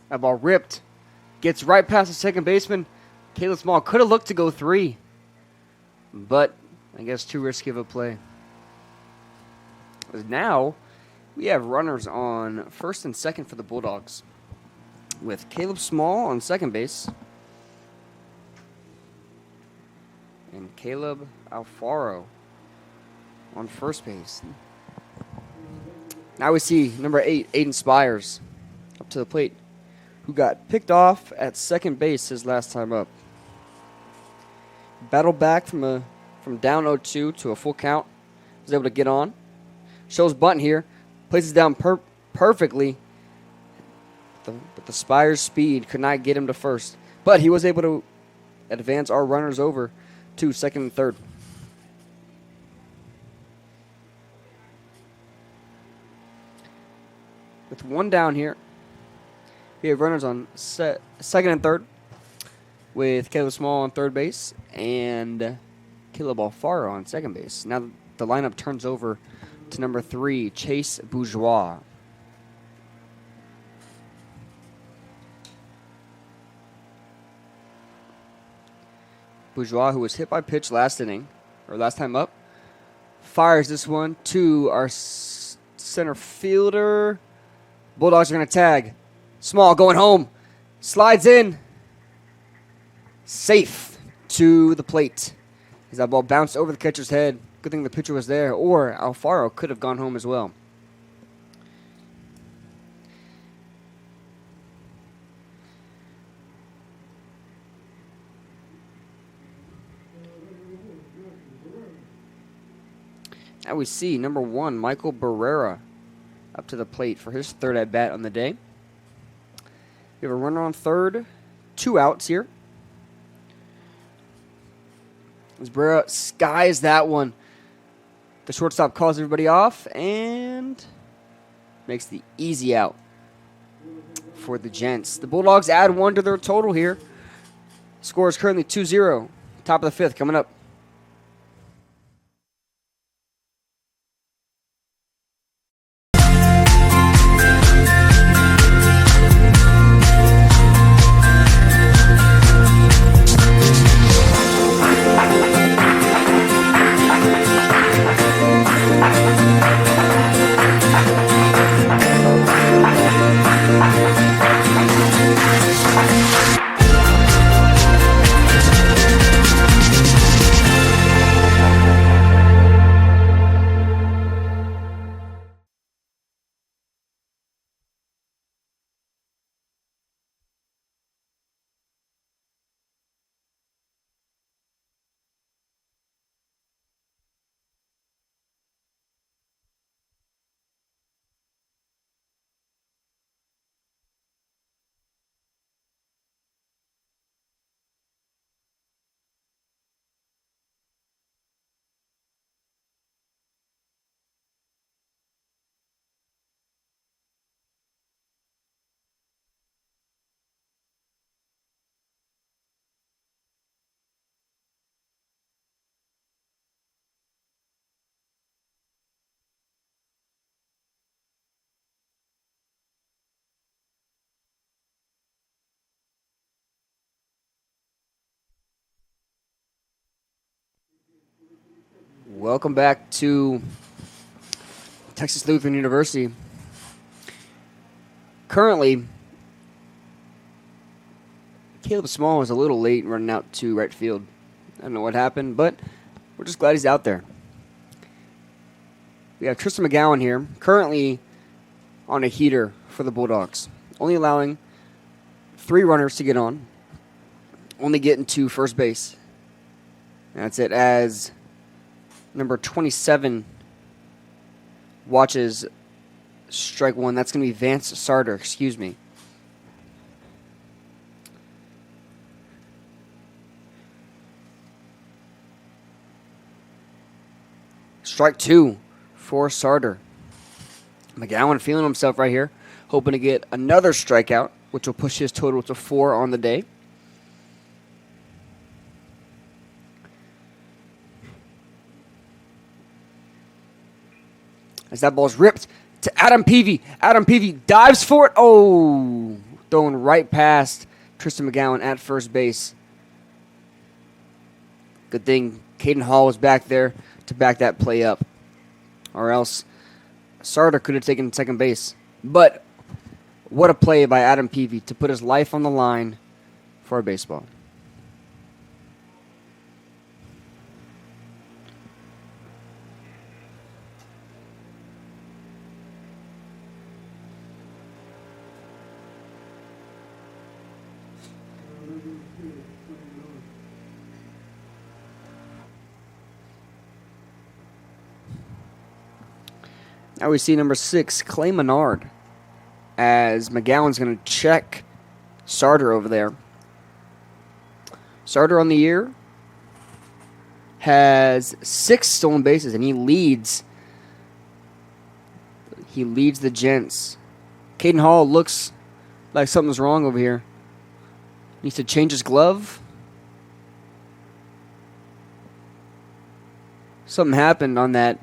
Speaker 1: That ball ripped. Gets right past the second baseman. Caleb Small could have looked to go 3. But I guess too risky of a play. Now we have runners on first and second for the Bulldogs, with Caleb Small on second base and Caleb Alfaro on first base. Now we see number 8, Aiden Spires, up to the plate, who got picked off at second base his last time up. Battled back from down 0-2 to a full count. Was able to get on. Shows bunt here. Places down perfectly. But the Spires' speed could not get him to first. But he was able to advance our runners over to second and third. With one down here, we have runners on second and third, with Caleb Small on third base and Caleb Alfaro on second base. Now the lineup turns over to number 3, Chase Bourgeois. Bourgeois, who was hit by pitch last inning, or last time up, fires this one to our center fielder. Bulldogs are going to tag. Small going home. Slides in. Safe to the plate. As that ball bounced over the catcher's head. Good thing the pitcher was there, or Alfaro could have gone home as well. Now we see number 1, Michael Barrera, up to the plate for his third at bat on the day. We have a runner on third, 2 outs here. As Barrera skies that one. The shortstop calls everybody off and makes the easy out for the Gents. The Bulldogs add 1 to their total here. Score is currently 2-0. Top of the 5th coming up. Welcome back to Texas Lutheran University. Currently, Caleb Small was a little late running out to right field. I don't know what happened, but we're just glad he's out there. We have Tristan McGowan here, currently on a heater for the Bulldogs, only allowing 3 runners to get on, only getting to first base. That's it, as number 27 watches strike 1. That's going to be Vance Sarter, excuse me. Strike 2 for Sarter. McGowan feeling himself right here, hoping to get another strikeout, which will push his total to 4 on the day. as that ball's ripped to Adam Peavy. Adam Peavy dives for it. Oh, thrown right past Tristan McGowan at first base. Good thing Caden Hall was back there to back that play up, or else Sarter could have taken second base. But what a play by Adam Peavy to put his life on the line for a baseball. Now we see number 6, Clay Menard, as McGowan's going to check Sarter over there. Sarter on the year has 6 stolen bases, and he leads the Gents. Caden Hall looks like something's wrong over here. Needs to change his glove. Something happened on that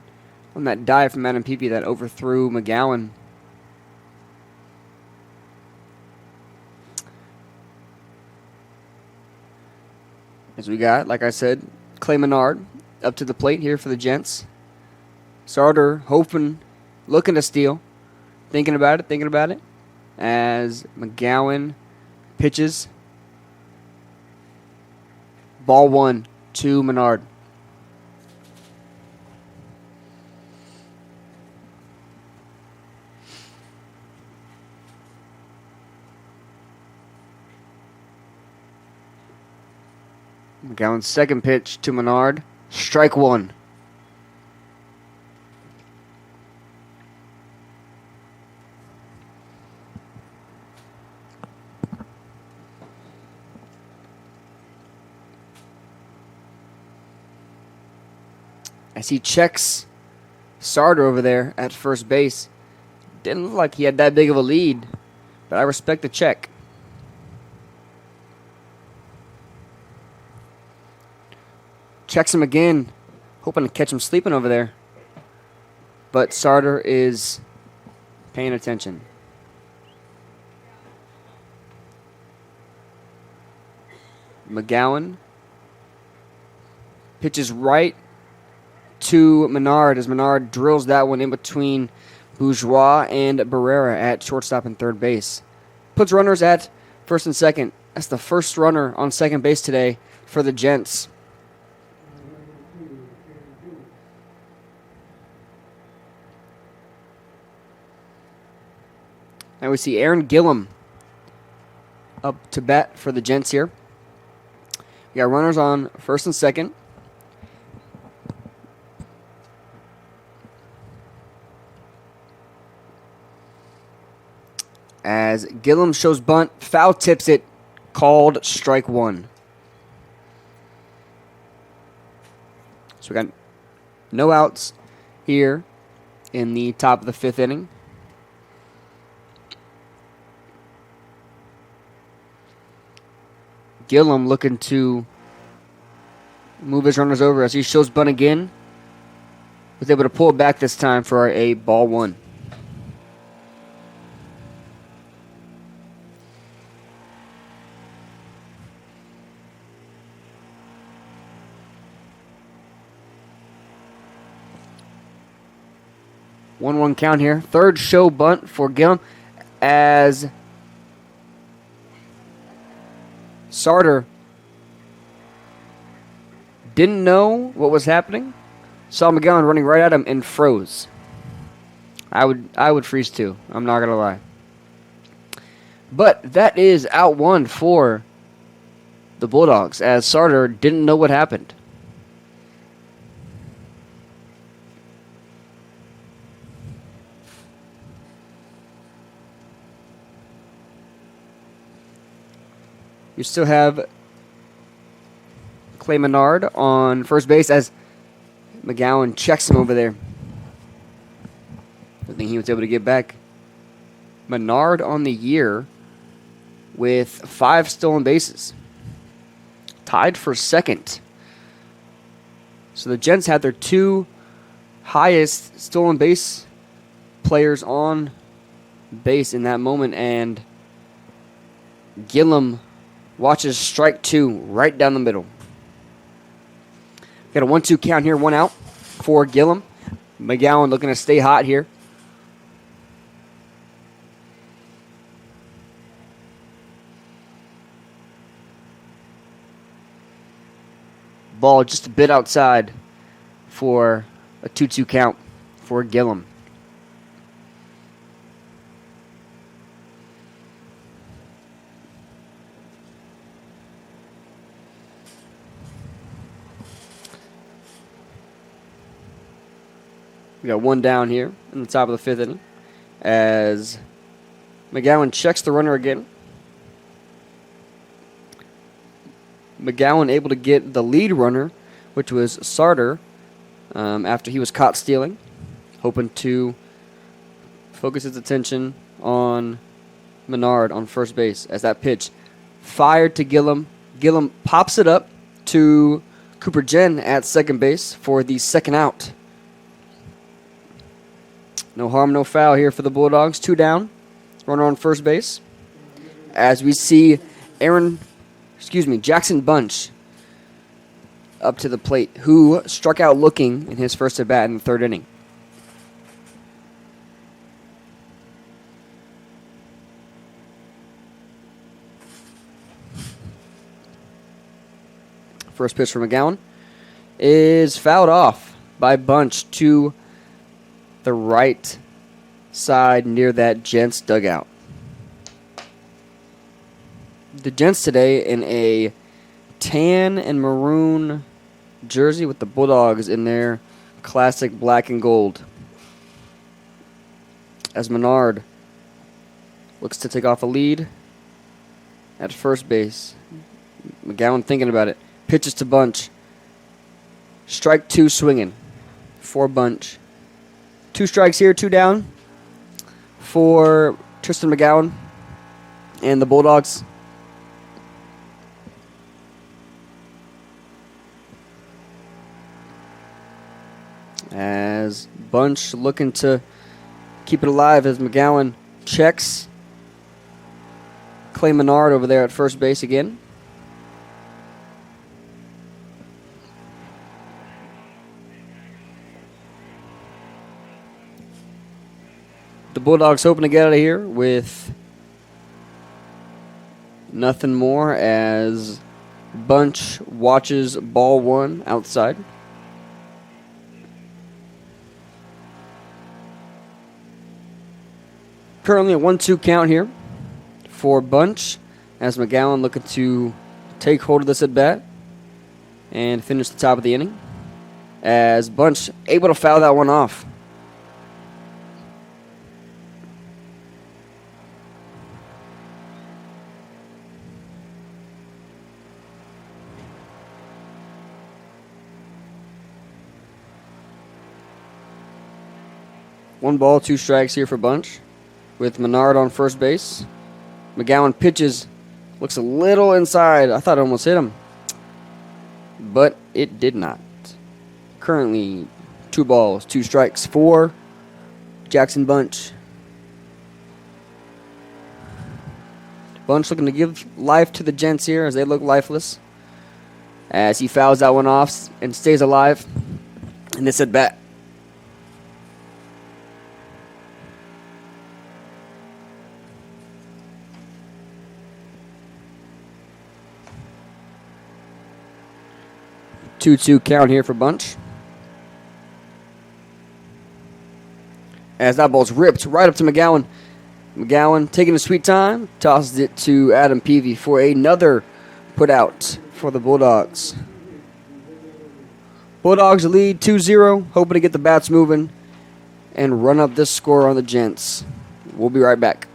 Speaker 1: dive from Adam Peavy that overthrew McGowan. As we got, like I said, Clay Menard up to the plate here for the Gents. Sarter hoping, looking to steal, thinking about it, as McGowan pitches. Ball 1 to Menard. McGowan's second pitch to Menard. Strike 1. As he checks Sarter over there at first base. Didn't look like he had that big of a lead, but I respect the check. Checks him again, hoping to catch him sleeping over there. But Sarter is paying attention. McGowan pitches right to Menard as Menard drills that one in between Bourgeois and Barrera at shortstop and third base. Puts runners at first and second. That's the first runner on second base today for the Gents. Now we see Aaron Gillum up to bat for the Gents here. We got runners on first and second. As Gillum shows bunt, foul tips it, called strike 1. So we got no outs here in the top of the 5th inning. Gillum looking to move his runners over as he shows bunt again. Was able to pull it back this time for a ball 1. One count here. Third show bunt for Gillum as Sarter didn't know what was happening. Saw McGowan running right at him and froze. I would freeze too. I'm not gonna lie. But that is out 1 for the Bulldogs as Sarter didn't know what happened. You still have Clay Menard on first base as McGowan checks him over there. I think he was able to get back. Menard on the year with 5 stolen bases. Tied for second. So the Gents had their 2 highest stolen base players on base in that moment, and Gillum watches strike 2 right down the middle. Got a 1-2 count here, 1 out for Gillum. McGowan looking to stay hot here. Ball just a bit outside for a 2-2 count for Gillum. We got 1 down here in the top of the 5th inning as McGowan checks the runner again. McGowan able to get the lead runner, which was Sarter, after he was caught stealing, hoping to focus his attention on Menard on first base as that pitch fired to Gillum. Gillum pops it up to Cooper Jen at second base for the second out. No harm, no foul here for the Bulldogs. 2 down, runner on first base. As we see Jackson Bunch up to the plate, who struck out looking in his first at bat in the 3rd inning. First pitch from McGowan is fouled off by Bunch to the right side near that Gents dugout. The Gents today in a tan and maroon jersey with the Bulldogs in their classic black and gold. As Menard looks to take off a lead at first base. McGowan thinking about it. Pitches to Bunch. Strike 2 swinging for Bunch. 2 strikes here, 2 down for Tristan McGowan and the Bulldogs. As Bunch looking to keep it alive as McGowan checks Clay Menard over there at first base again. The Bulldogs hoping to get out of here with nothing more as Bunch watches ball 1 outside. Currently a 1-2 count here for Bunch as McGowan looking to take hold of this at bat and finish the top of the inning. As Bunch able to foul that one off. One ball, 2 strikes here for Bunch with Menard on first base. McGowan pitches, looks a little inside. I thought it almost hit him, but it did not. Currently 2 balls, 2 strikes for Jackson Bunch. Bunch looking to give life to the Gents here as they look lifeless. As he fouls that one off and stays alive in this at bat. Two count here for Bunch. As that ball's ripped right up to McGowan. McGowan taking his sweet time, tosses it to Adam Peavy for another put out for the Bulldogs. Bulldogs lead 2-0, hoping to get the bats moving and run up this score on the Gents. We'll be right back.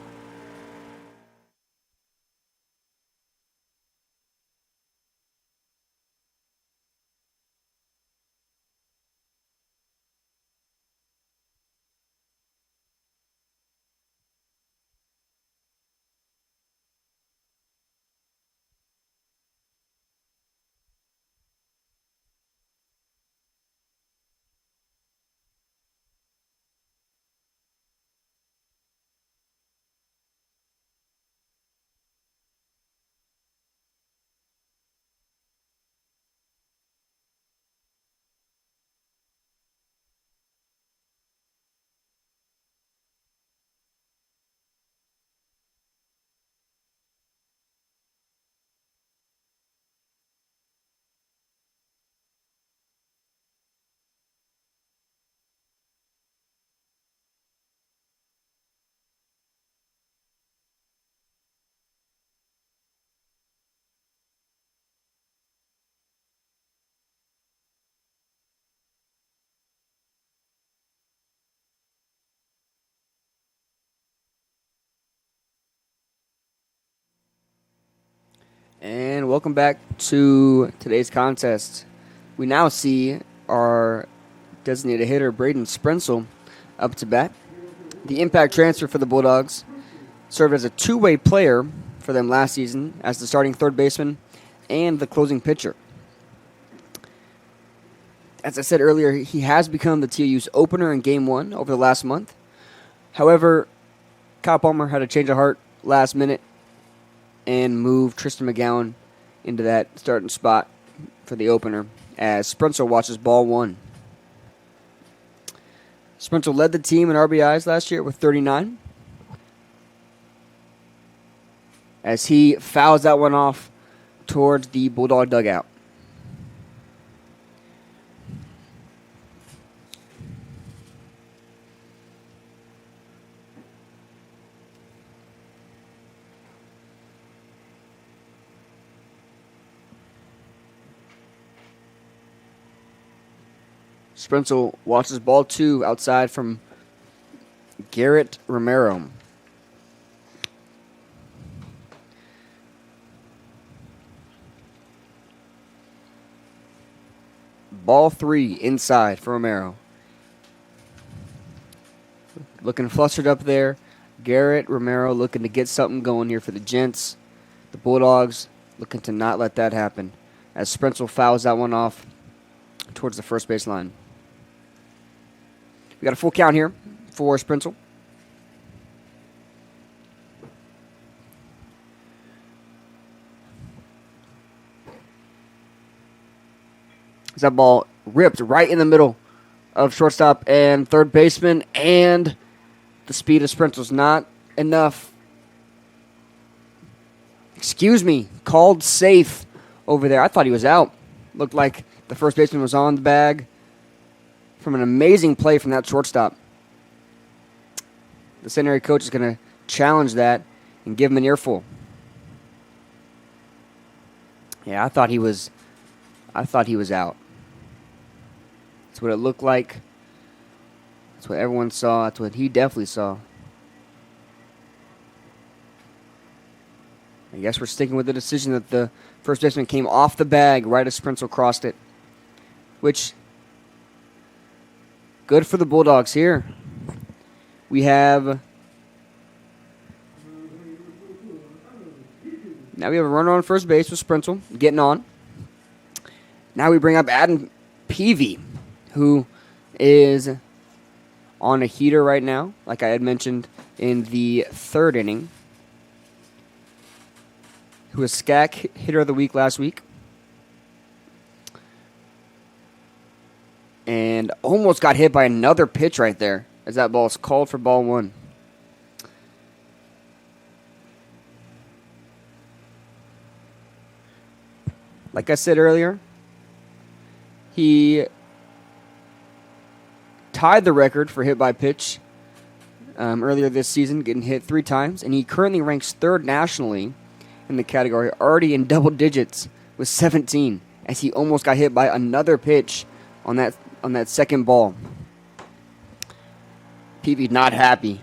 Speaker 1: And welcome back to today's contest. We now see our designated hitter, Braden Sprensel, up to bat. The impact transfer for the Bulldogs served as a two-way player for them last season as the starting third baseman and the closing pitcher. As I said earlier, he has become the TLU's opener in Game 1 over the last month. However, Kyle Palmer had a change of heart last minute and moved Tristan McGowan into that starting spot for the opener as Sprensel watches ball one. Sprensel led the team in RBIs last year with 39 as he fouls that one off towards the Bulldog dugout. Sprensel watches ball two outside from Garrett Romero. Ball three inside for Romero. Looking flustered up there. Garrett Romero looking to get something going here for the Gents. The Bulldogs looking to not let that happen as Sprensel fouls that one off towards the first base line. We got a full count here for Sprensel. That ball ripped right in the middle of shortstop and third baseman, and the speed of Sprensel's not enough. Excuse me, called safe over there. I thought he was out. Looked like the first baseman was on the bag from an amazing play from that shortstop. The Centenary coach is going to challenge that and give him an earful. Yeah, I thought he was out. That's what it looked like. That's what everyone saw. That's what he definitely saw. I guess we're sticking with the decision that the first baseman came off the bag right as Sprensel crossed it, which good for the Bulldogs here. We have a runner on first base with Sprensel getting on. Now we bring up Adam Peavy, who is on a heater right now, like I had mentioned in the third inning, who was SCAC hitter of the week last week. And almost got hit by another pitch right there as that ball is called for ball one. Like I said earlier, he tied the record for hit by pitch earlier this season, getting hit 3 times, and he currently ranks third nationally in the category, already in double digits with 17, as he almost got hit by another pitch on that second ball. Peavy not happy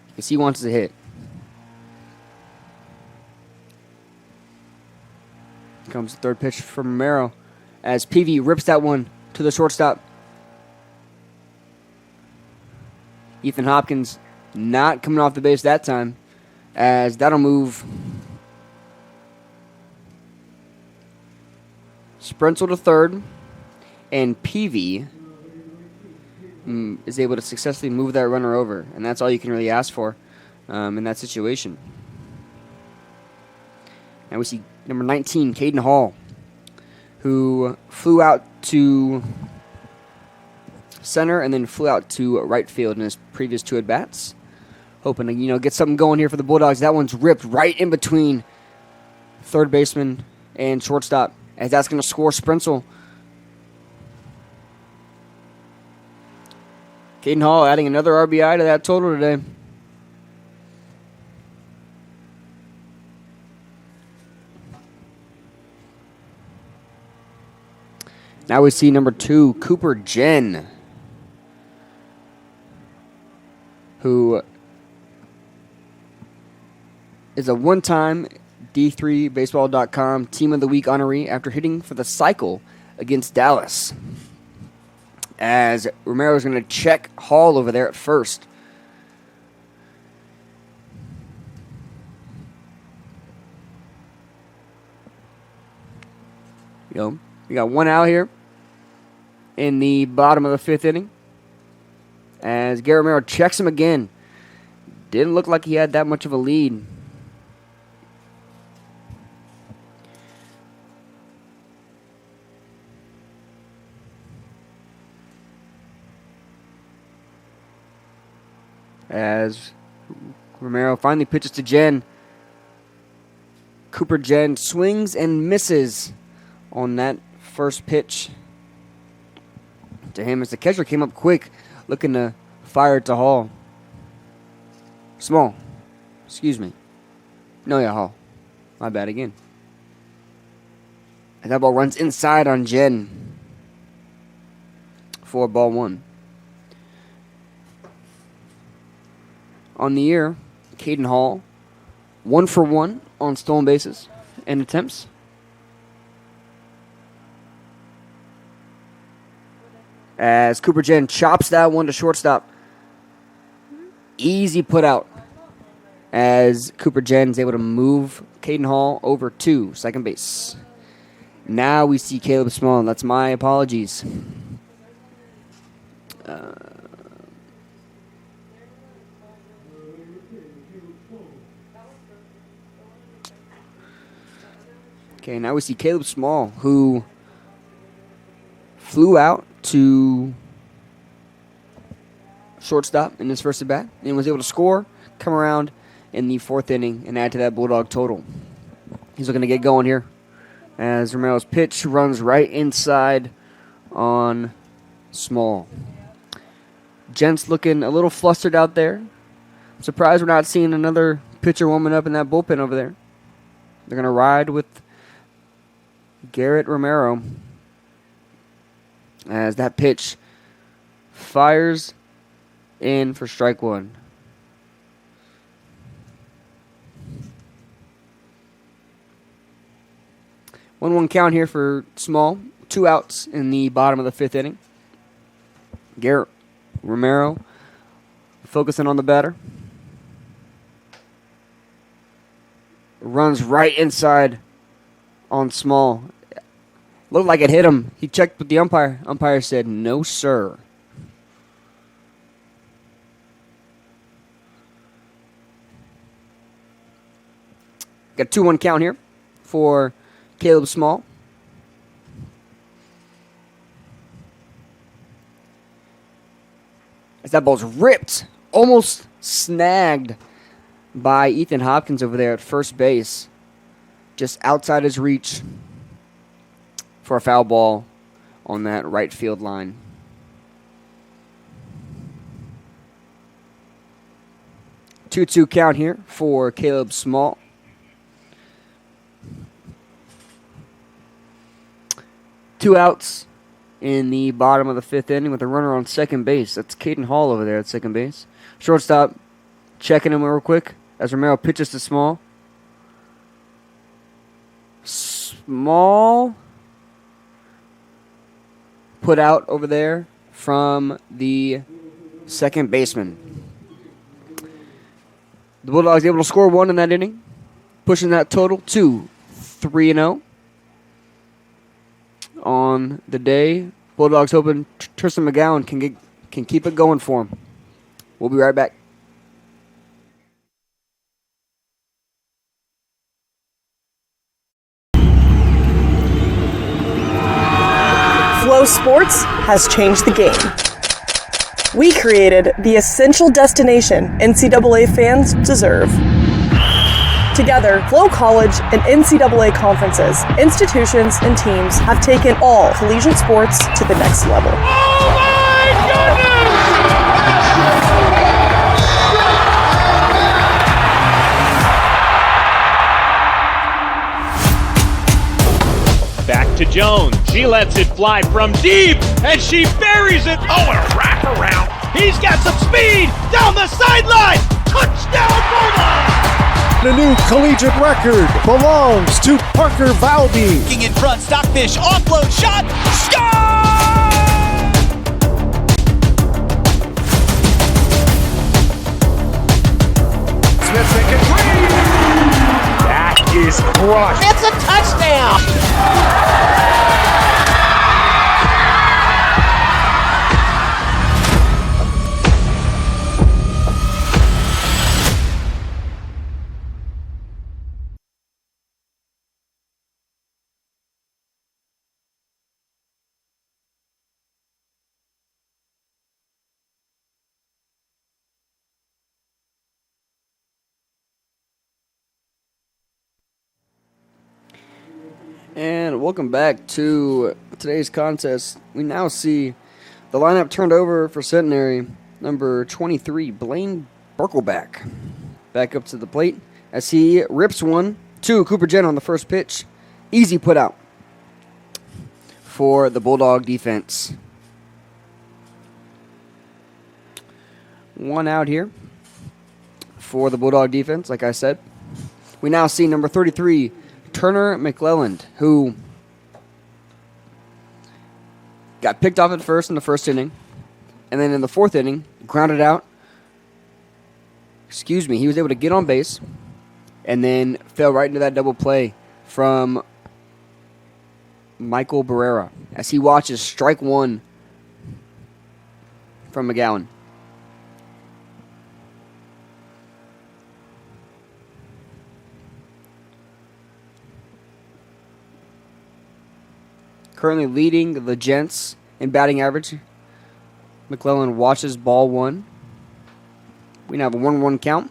Speaker 1: because he wants to hit. Comes the third pitch from Romero as Peavy rips that one to the shortstop. Ethan Hopkins not coming off the base that time, as that'll move Sprensel to third, and Peavy is able to successfully move that runner over, and that's all you can really ask for in that situation. Now we see number 19, Caden Hall, who flew out to center and then flew out to right field in his previous 2 at-bats. Hoping to, get something going here for the Bulldogs. That one's ripped right in between third baseman and shortstop, as that's going to score Sprensel. Caden Hall adding another RBI to that total today. Now we see number 2, Cooper Jen, who is a one-time D3Baseball.com Team of the Week honoree after hitting for the cycle against Dallas. As Romero's going to check Hall over there at first. We got one out here in the bottom of the fifth inning. As Garrett Romero checks him again. Didn't look like he had that much of a lead. As Romero finally pitches to Jen. Cooper Jen swings and misses on that first pitch to him as the catcher came up quick looking to fire it to Hall. Small. Excuse me. No, yeah, Hall. My bad again. And that ball runs inside on Jen for ball one. On the year, Caden Hall, 1 for 1 on stolen bases and attempts. As Cooper Jen chops that one to shortstop. Easy put out. As Cooper Jen is able to move Caden Hall over to second base. Now we see Caleb Small. That's my apologies. Okay, now we see Caleb Small, who flew out to shortstop in his first at bat and was able to score, come around in the fourth inning, and add to that Bulldog total. He's looking to get going here as Romero's pitch runs right inside on Small. Gent's looking a little flustered out there. I'm surprised we're not seeing another pitcher warming up in that bullpen over there. They're going to ride with Garrett Romero as that pitch fires in for strike one. One count here for Small. 2 outs in the bottom of the fifth inning. Garrett Romero focusing on the batter. Runs right inside on Small. Looked like it hit him. He checked with the umpire. Umpire said, no, sir. Got a 2-1 count here for Caleb Small. As that ball's ripped, almost snagged by Ethan Hopkins over there at first base. Just outside his reach for a foul ball on that right field line. Two count here for Caleb Small. Two outs in the bottom of the fifth inning with a runner on second base. That's Caden Hall over there at second base. Shortstop checking him real quick as Romero pitches to Small. Small put out over there from the second baseman. The Bulldogs able to score 1 in that inning, pushing that total to 3-0 on the day. Bulldogs hoping Tristan McGowan can keep it going for him. We'll be right back.
Speaker 8: Flow Sports has changed the game. We created the essential destination NCAA fans deserve. Together, Flow College and NCAA conferences, institutions, and teams have taken all collegiate sports to the next level.
Speaker 3: Oh my goodness! Back to Jones. She lets it fly from deep, and she buries it. Oh, and a wraparound. He's got some speed down the sideline. Touchdown, Bulldogs!
Speaker 9: a new collegiate record belongs to Parker Valby.
Speaker 10: Looking in front, Stockfish, offload, shot, score!
Speaker 9: Smith making three. That is crushed.
Speaker 10: It's a touchdown!
Speaker 1: And welcome back to today's contest. We now see the lineup turned over for Centenary. Number 23, Blaine Burkleback, back up to the plate as he rips one to Cooper Jen on the first pitch. Easy put out for the Bulldog defense. One out here for the Bulldog defense, like I said. We now see number 33, Turner McClelland, who got picked off at first in the first inning, and then in the fourth inning, grounded out. He was able to get on base, and then fell right into that double play from Michael Barrera as he watches strike one from McGowan. Currently leading the Gents in batting average. McClellan watches ball one. We now have a 1-1 count.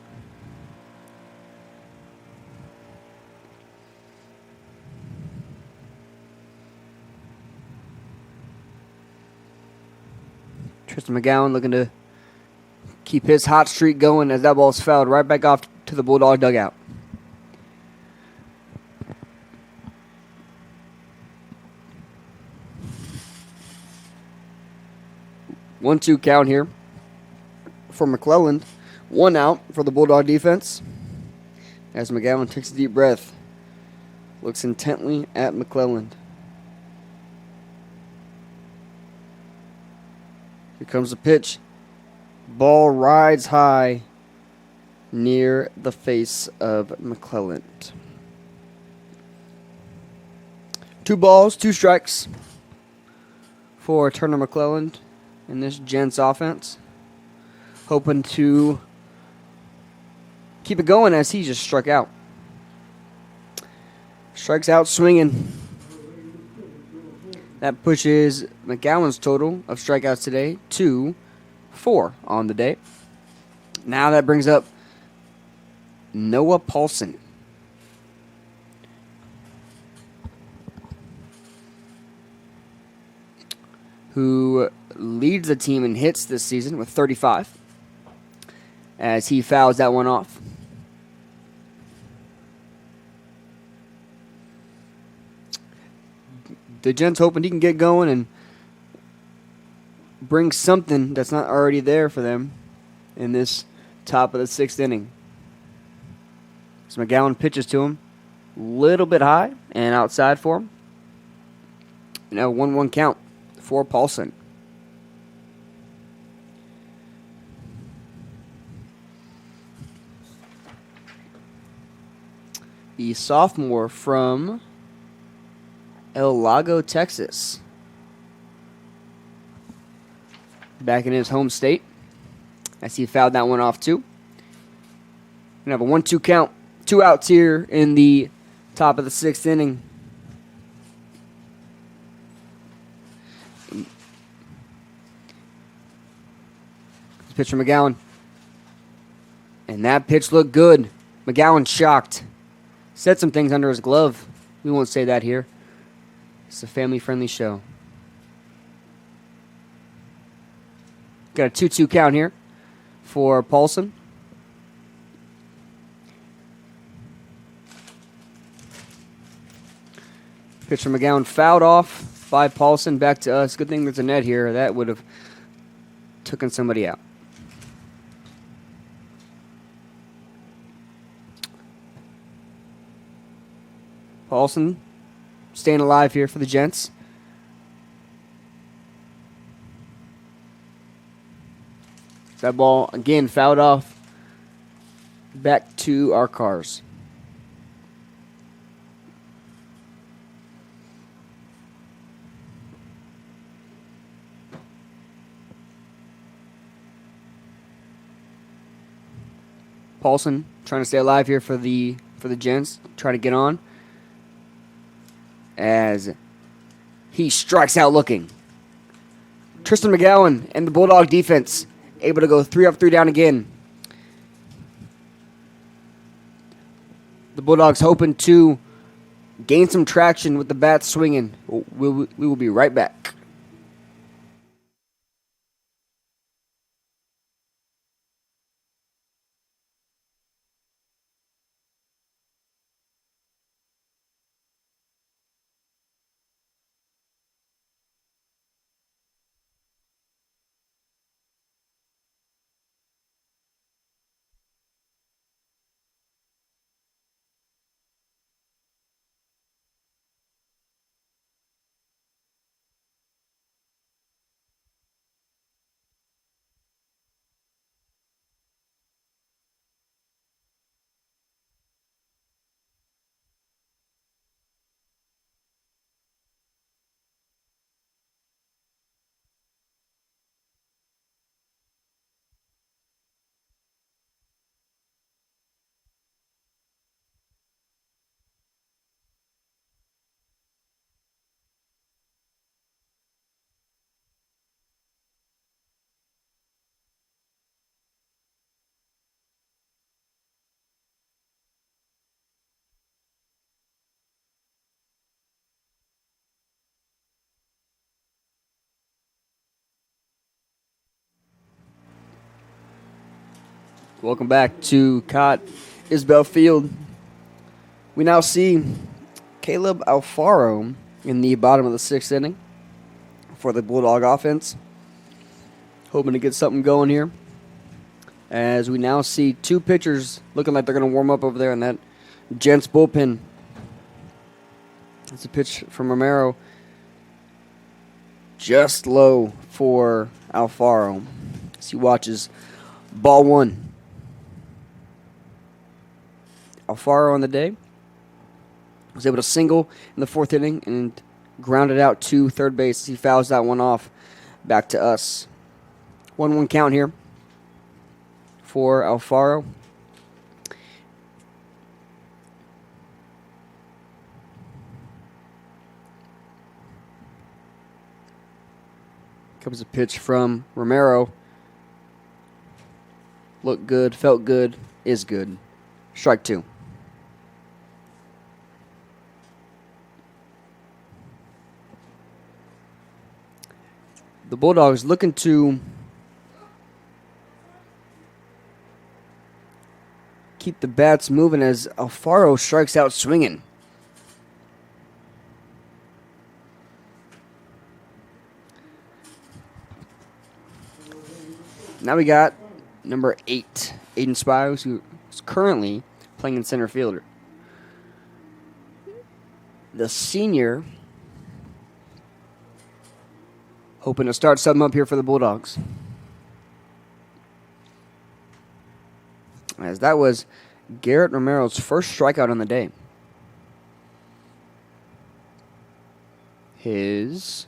Speaker 1: Tristan McGowan looking to keep his hot streak going as that ball's fouled right back off to the Bulldog dugout. One-two count here for McClelland. One out for the Bulldog defense. As McGowan takes a deep breath, looks intently at McClelland. Here comes the pitch. Ball rides high near the face of McClelland. 2 balls, 2 strikes for Turner McClelland in this Gents offense. Hoping to keep it going as he just struck out. Strikes out swinging. That pushes McGowan's total of strikeouts today to 4 on the day. Now that brings up Noah Paulson, who leads the team in hits this season with 35, as he fouls that one off. The Gents hoping he can get going and bring something that's not already there for them in this top of the 6th inning. So McGowan pitches to him, little bit high and outside for him. Now 1-1 count for Paulson. The sophomore from El Lago, Texas. Back in his home state as he fouled that one off too. We have a 1-2 count. 2 outs here in the top of the 6th inning. Pitch from McGowan. And that pitch looked good. McGowan shocked. Said some things under his glove. We won't say that here. It's a family-friendly show. Got a 2-2 count here for Paulson. Pitch from McGowan fouled off by Paulson. Back to us. Good thing there's a net here. That would have taken somebody out. Paulson staying alive here for the Gents. That ball, again, fouled off. Back to our cars. Paulson trying to stay alive here for the Gents. Trying to get on. As he strikes out looking. Tristan McGowan and the Bulldog defense able to go 3 up, 3 down again. The Bulldogs hoping to gain some traction with the bats swinging. We will be right back. Welcome back to Cott Isbell Field. We now see Caleb Alfaro in the bottom of the 6th inning for the Bulldog offense. Hoping to get something going here. As we now see 2 pitchers looking like they're going to warm up over there in that Gents bullpen. It's a pitch from Romero. Just low for Alfaro as he watches ball 1. Alfaro on the day was able to single in the 4th inning and grounded out to third base. He fouls that one off. Back to us. 1-1 count here for Alfaro. Comes a pitch from Romero. Looked good, felt good, is good. Strike 2. The Bulldogs looking to keep the bats moving as Alfaro strikes out swinging. Now we got number 8, Aiden Spiles, who is currently playing in center fielder. The senior hoping to start something up here for the Bulldogs. As that was Garrett Romero's first strikeout on the day. His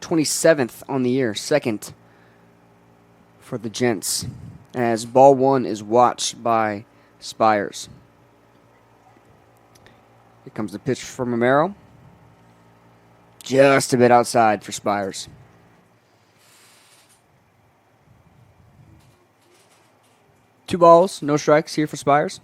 Speaker 1: 27th on the year, second for the Gents. As ball 1 is watched by Spires. Here comes the pitch from Romero. Just a bit outside for Spires. Two balls, no strikes here for Spires.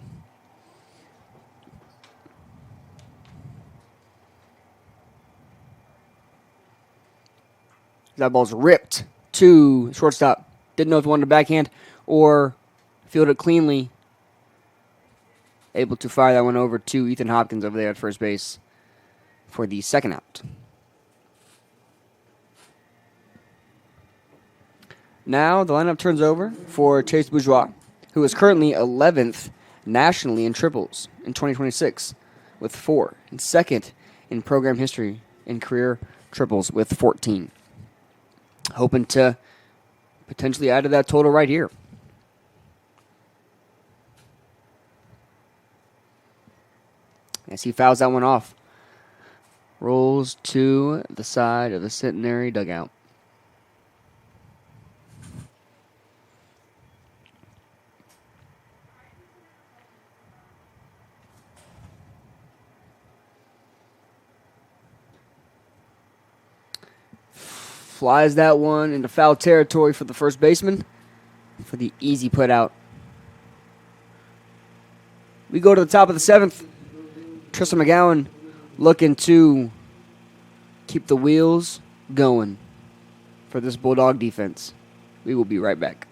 Speaker 1: That ball's ripped to shortstop. Didn't know if he wanted to backhand or field it cleanly. Able to fire that one over to Ethan Hopkins over there at first base for the second out. Now the lineup turns over for Chase Bourgeois, who is currently 11th nationally in triples in 2026. with 4, and second in program history in career triples with 14. Hoping to potentially add to that total right here. As he fouls that one off. Rolls to the side of the Centenary dugout. Flies that one into foul territory for the first baseman for the easy put out. We go to the top of the 7th. Tristan McGowan looking to keep the wheels going for this Bulldog defense. We will be right back.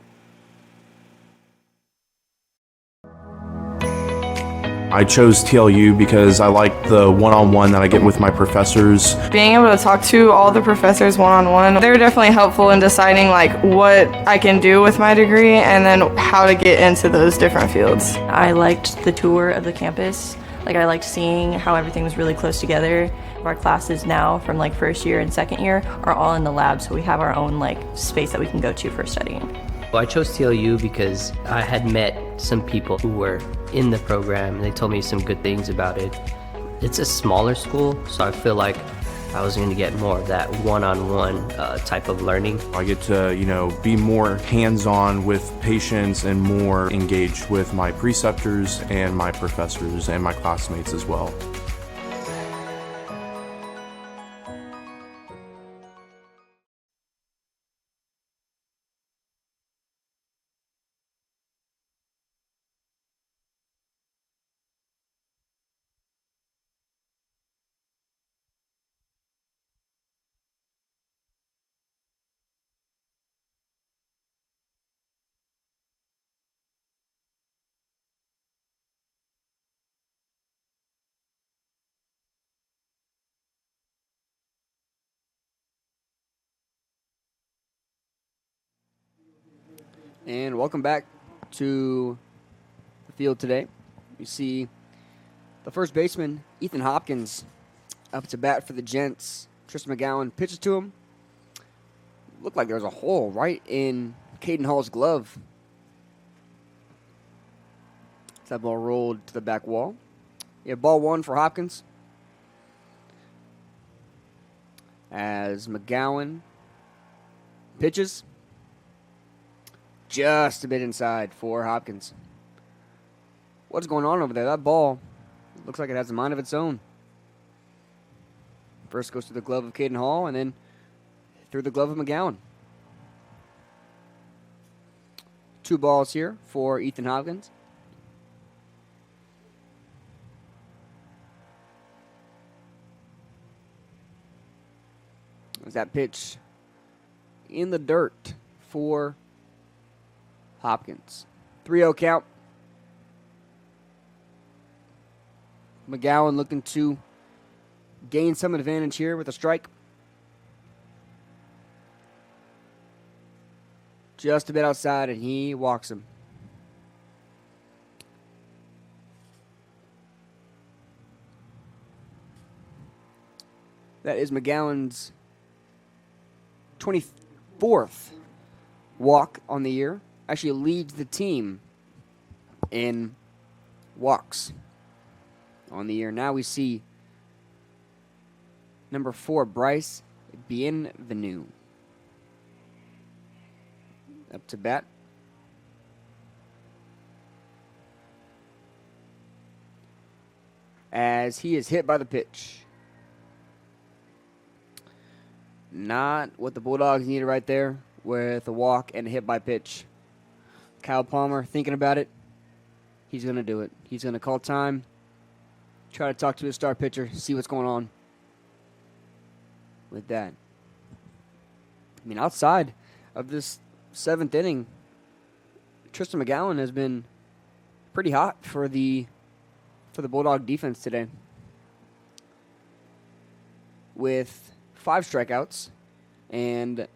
Speaker 11: I chose TLU because I like the one-on-one that I get with my professors.
Speaker 2: Being able to talk to all the professors one-on-one, they're definitely helpful in deciding like what I can do with my degree and then how to get into those different fields.
Speaker 7: I liked the tour of the campus. Like, I liked seeing how everything was really close together. Our classes now from like first year and second year are all in the lab, so we have our own like space that we can go to for studying.
Speaker 12: Well, I chose TLU because I had met some people who were in the program and they told me some good things about it. It's a smaller school, so I feel like I was going to get more of that one-on-one type of learning.
Speaker 11: I get to, be more hands-on with patients and more engaged with my preceptors and my professors and my classmates as well.
Speaker 1: And welcome back to the field today. You see the first baseman, Ethan Hopkins, up to bat for the Gents. Tristan McGowan pitches to him. Looked like there was a hole right in Caden Hall's glove. That ball rolled to the back wall. You have ball 1 for Hopkins. As McGowan pitches. Just a bit inside for Hopkins. What's going on over there? That ball looks like it has a mind of its own. First goes through the glove of Caden Hall and then through the glove of McGowan. 2 balls here for Ethan Hopkins. There's that pitch in the dirt for Hopkins. 3-0 count. McGowan looking to gain some advantage here with a strike. Just a bit outside, and he walks him. That is McGowan's 24th walk on the year. Actually leads the team in walks on the year. Now we see number 4, Bryce Bienvenu, up to bat. As he is hit by the pitch. Not what the Bulldogs needed right there with a walk and a hit by pitch. Kyle Palmer thinking about it. He's going to do it. He's going to call time, try to talk to his star pitcher, see what's going on with that. I mean, outside of this 7th inning, Tristan McGowan has been pretty hot for the Bulldog defense today. With 5 strikeouts and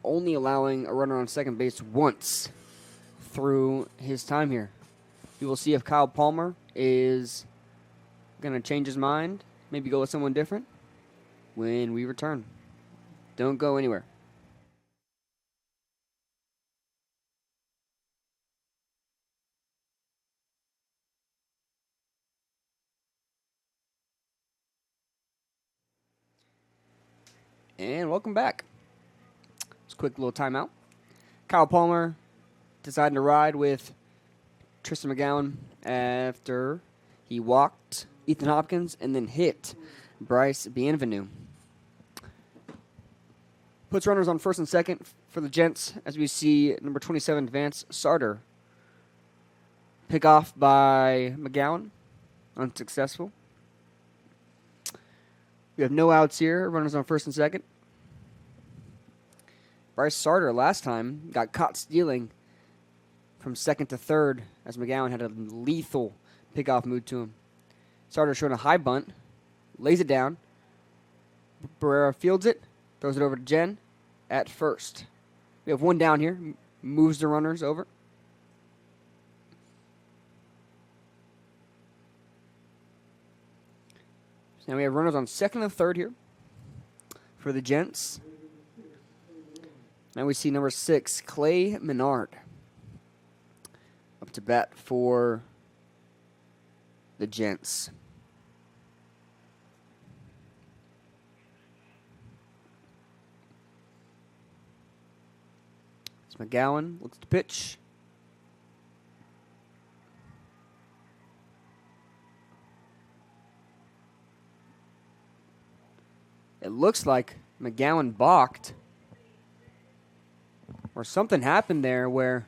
Speaker 1: only allowing a runner on second base once through his time here. We will see if Kyle Palmer is going to change his mind, maybe go with someone different when we return. Don't go anywhere. And welcome back. It's a quick little timeout. Kyle Palmer decided to ride with Tristan McGowan after he walked Ethan Hopkins and then hit Bryce Bienvenu. Puts runners on first and second for the Gents as we see number 27, Vance Sarter. Pick off by McGowan. Unsuccessful. We have no outs here. Runners on first and second. Bryce Sarter last time got caught stealing from second to third as McGowan had a lethal pickoff move to him. Sarter showing a high bunt. Lays it down. Barrera fields it. Throws it over to Jen at first. We have one down here. Moves the runners over. So now we have runners on second and third here for the Gents. Now we see number 6, Clay Menard, up to bat for the Gents. It's McGowan, looks to pitch. It looks like McGowan balked, or something happened there where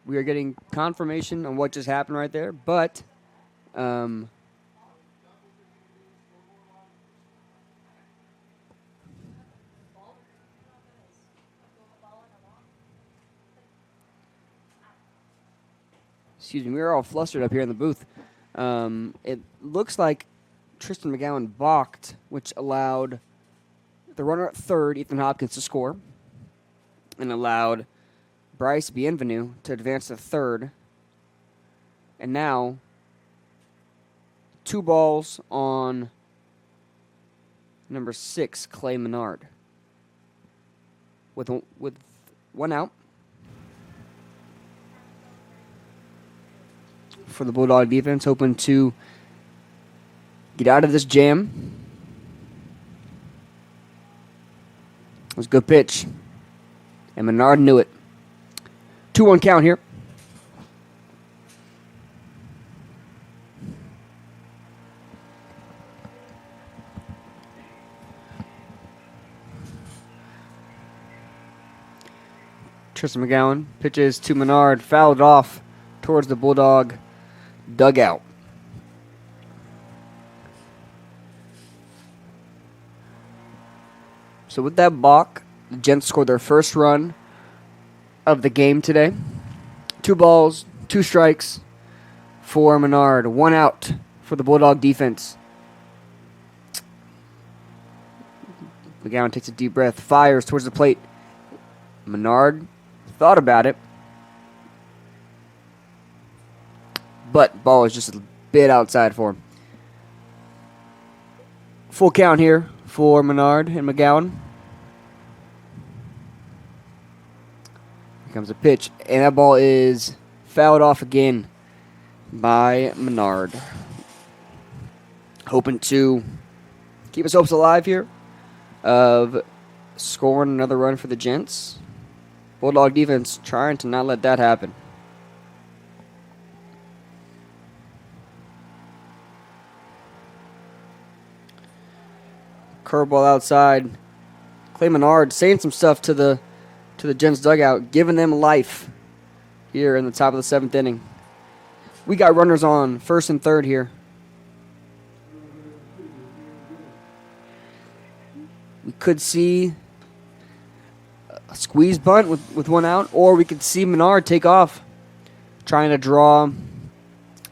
Speaker 1: we are getting confirmation on what just happened right there, but excuse me, we were all flustered up here in the booth. It looks like Tristan McGowan balked, which allowed the runner at third, Ethan Hopkins, to score, and allowed Bryce Bienvenu to advance to third. And now, 2 balls on number 6, Clay Menard. With one out for the Bulldog defense, hoping to get out of this jam. It was a good pitch, and Menard knew it. 2-1 count here. Tristan McGowan pitches to Menard, fouled off towards the Bulldog dugout. So with that balk, the Gents scored their first run of the game today. 2 balls, 2 strikes for Menard. 1 out for the Bulldog defense. McGowan takes a deep breath, fires towards the plate. Menard thought about it, but ball is just a bit outside for him. Full count here for Menard and McGowan. Here comes a pitch, and that ball is fouled off again by Menard. Hoping to keep his hopes alive here of scoring another run for the Gents. Bulldog defense trying to not let that happen. Curveball outside. Clay Menard saying some stuff to the Gents dugout, giving them life here in the top of the 7th inning. We got runners on first and third here. We could see a squeeze bunt with 1 out, or we could see Menard take off, trying to draw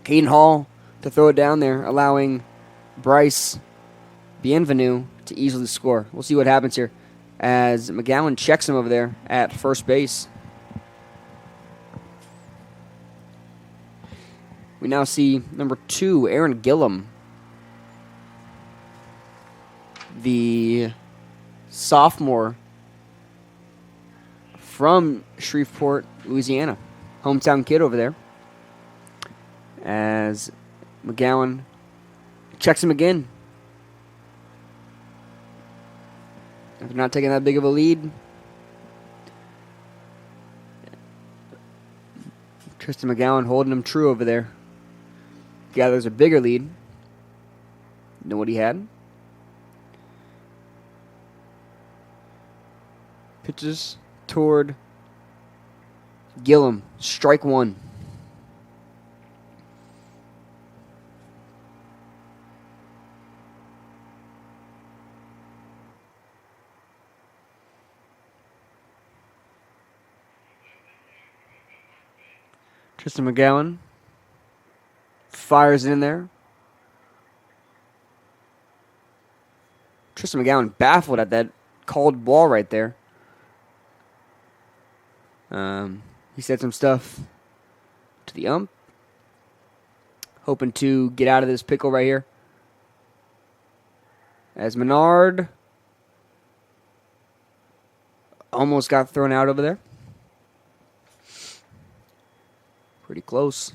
Speaker 1: Caden Hall to throw it down there, allowing Bryce Bienvenu to easily score. We'll see what happens here. as McGowan checks him over there at first base. We now see number 2, Aaron Gillum, the sophomore from Shreveport, Louisiana. Hometown kid over there. As McGowan checks him again. After not taking that big of a lead. Tristan McGowan holding him true over there. Gathers a bigger lead than what he had. Pitches toward Gillum. Strike 1. Tristan McGowan fires it in there. Tristan McGowan baffled at that called ball right there. He said some stuff to the ump. Hoping to get out of this pickle right here. As Menard almost got thrown out over there. Pretty close.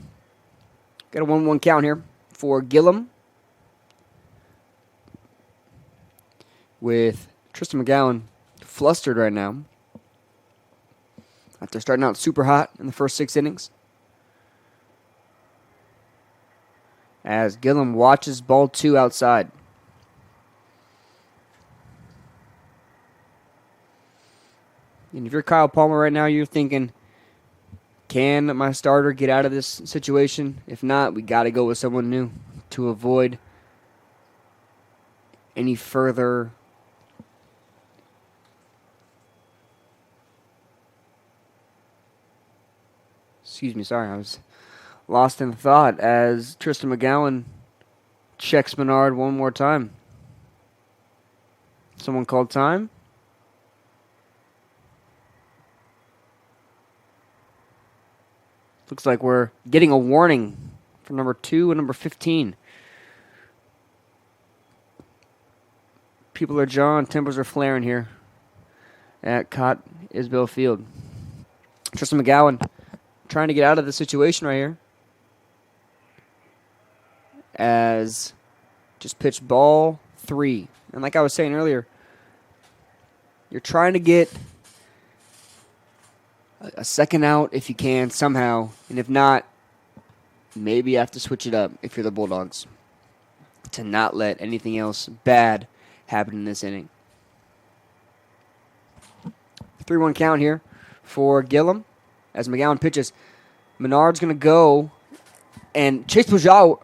Speaker 1: Got a 1-1 count here for Gillum. With Tristan McGowan flustered right now. After starting out super hot in the first 6 innings. As Gillum watches ball 2 outside. And if you're Kyle Palmer right now, you're thinking, can my starter get out of this situation? If not, we got to go with someone new to avoid any further I was lost in thought as Tristan McGowan checks Menard one more time. Someone called time. Looks like we're getting a warning for number 2 and number 15. People are jawing, tempers are flaring here at Cott Isbell Field. Tristan McGowan trying to get out of the situation right here. As just pitched ball 3. And like I was saying earlier, you're trying to get a second out if you can somehow. And if not, maybe you have to switch it up if you're the Bulldogs to not let anything else bad happen in this inning. 3-1 count here for Gillum. As McGowan pitches, Menard's going to go, and Chase Bourgeois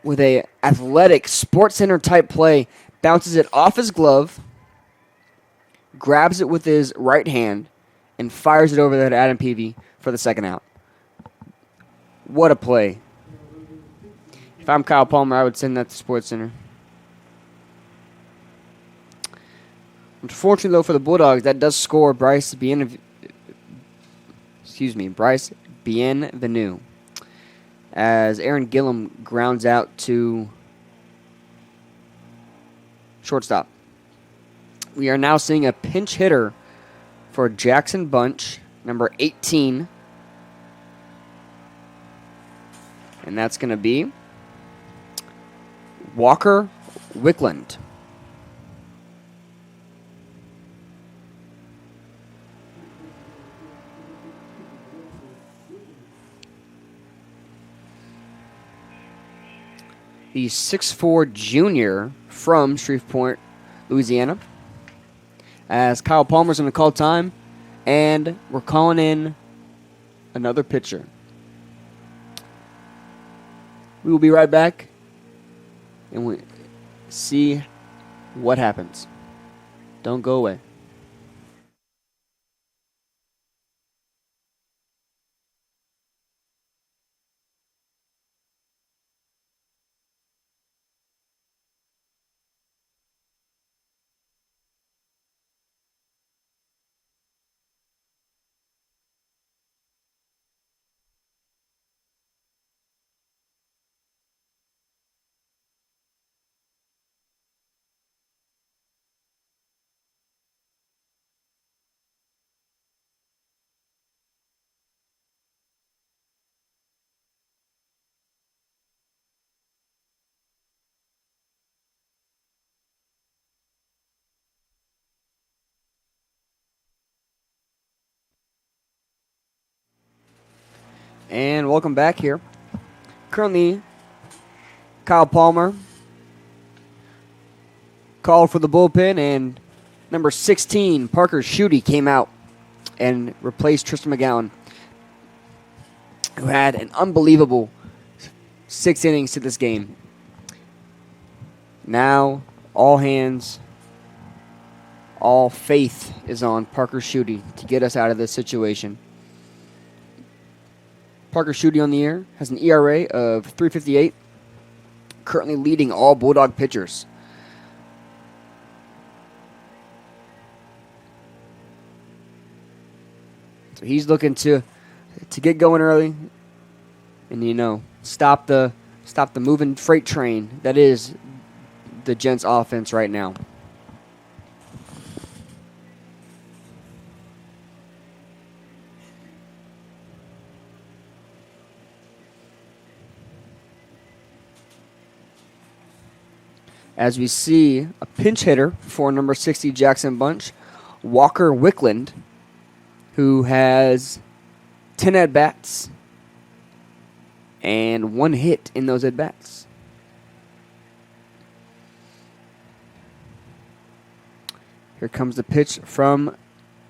Speaker 1: with a athletic Sports Center type play bounces it off his glove, grabs it with his right hand, and fires it over there to Adam Peavy for the second out. What a play. If I'm Kyle Palmer, I would send that to Sports Center. Unfortunately, though, for the Bulldogs, that does score Bryce Bienvenu, as Aaron Gillum grounds out to shortstop. We are now seeing a pinch hitter for Jackson Bunch, number 18. And that's going to be Walker Wickland. The 6'4" junior from Shreveport, Louisiana. As Kyle Palmer's going to call time, and we're calling in another pitcher. We will be right back, and we see what happens. Don't go away. And welcome back here. Currently, Kyle Palmer called for the bullpen, and number 16, Parker Schutte, came out and replaced Tristan McGowan, who had an unbelievable 6 innings to this game. Now, all hands, all faith is on Parker Schutte to get us out of this situation. Parker Schutte on the year has an ERA of 3.58, currently leading all Bulldog pitchers. So he's looking to get going early, and stop the moving freight train that is the Gents offense right now. As we see a pinch hitter for number 60 Jackson Bunch, Walker Wickland, who has 10 at-bats and 1 hit in those at-bats. Here comes the pitch from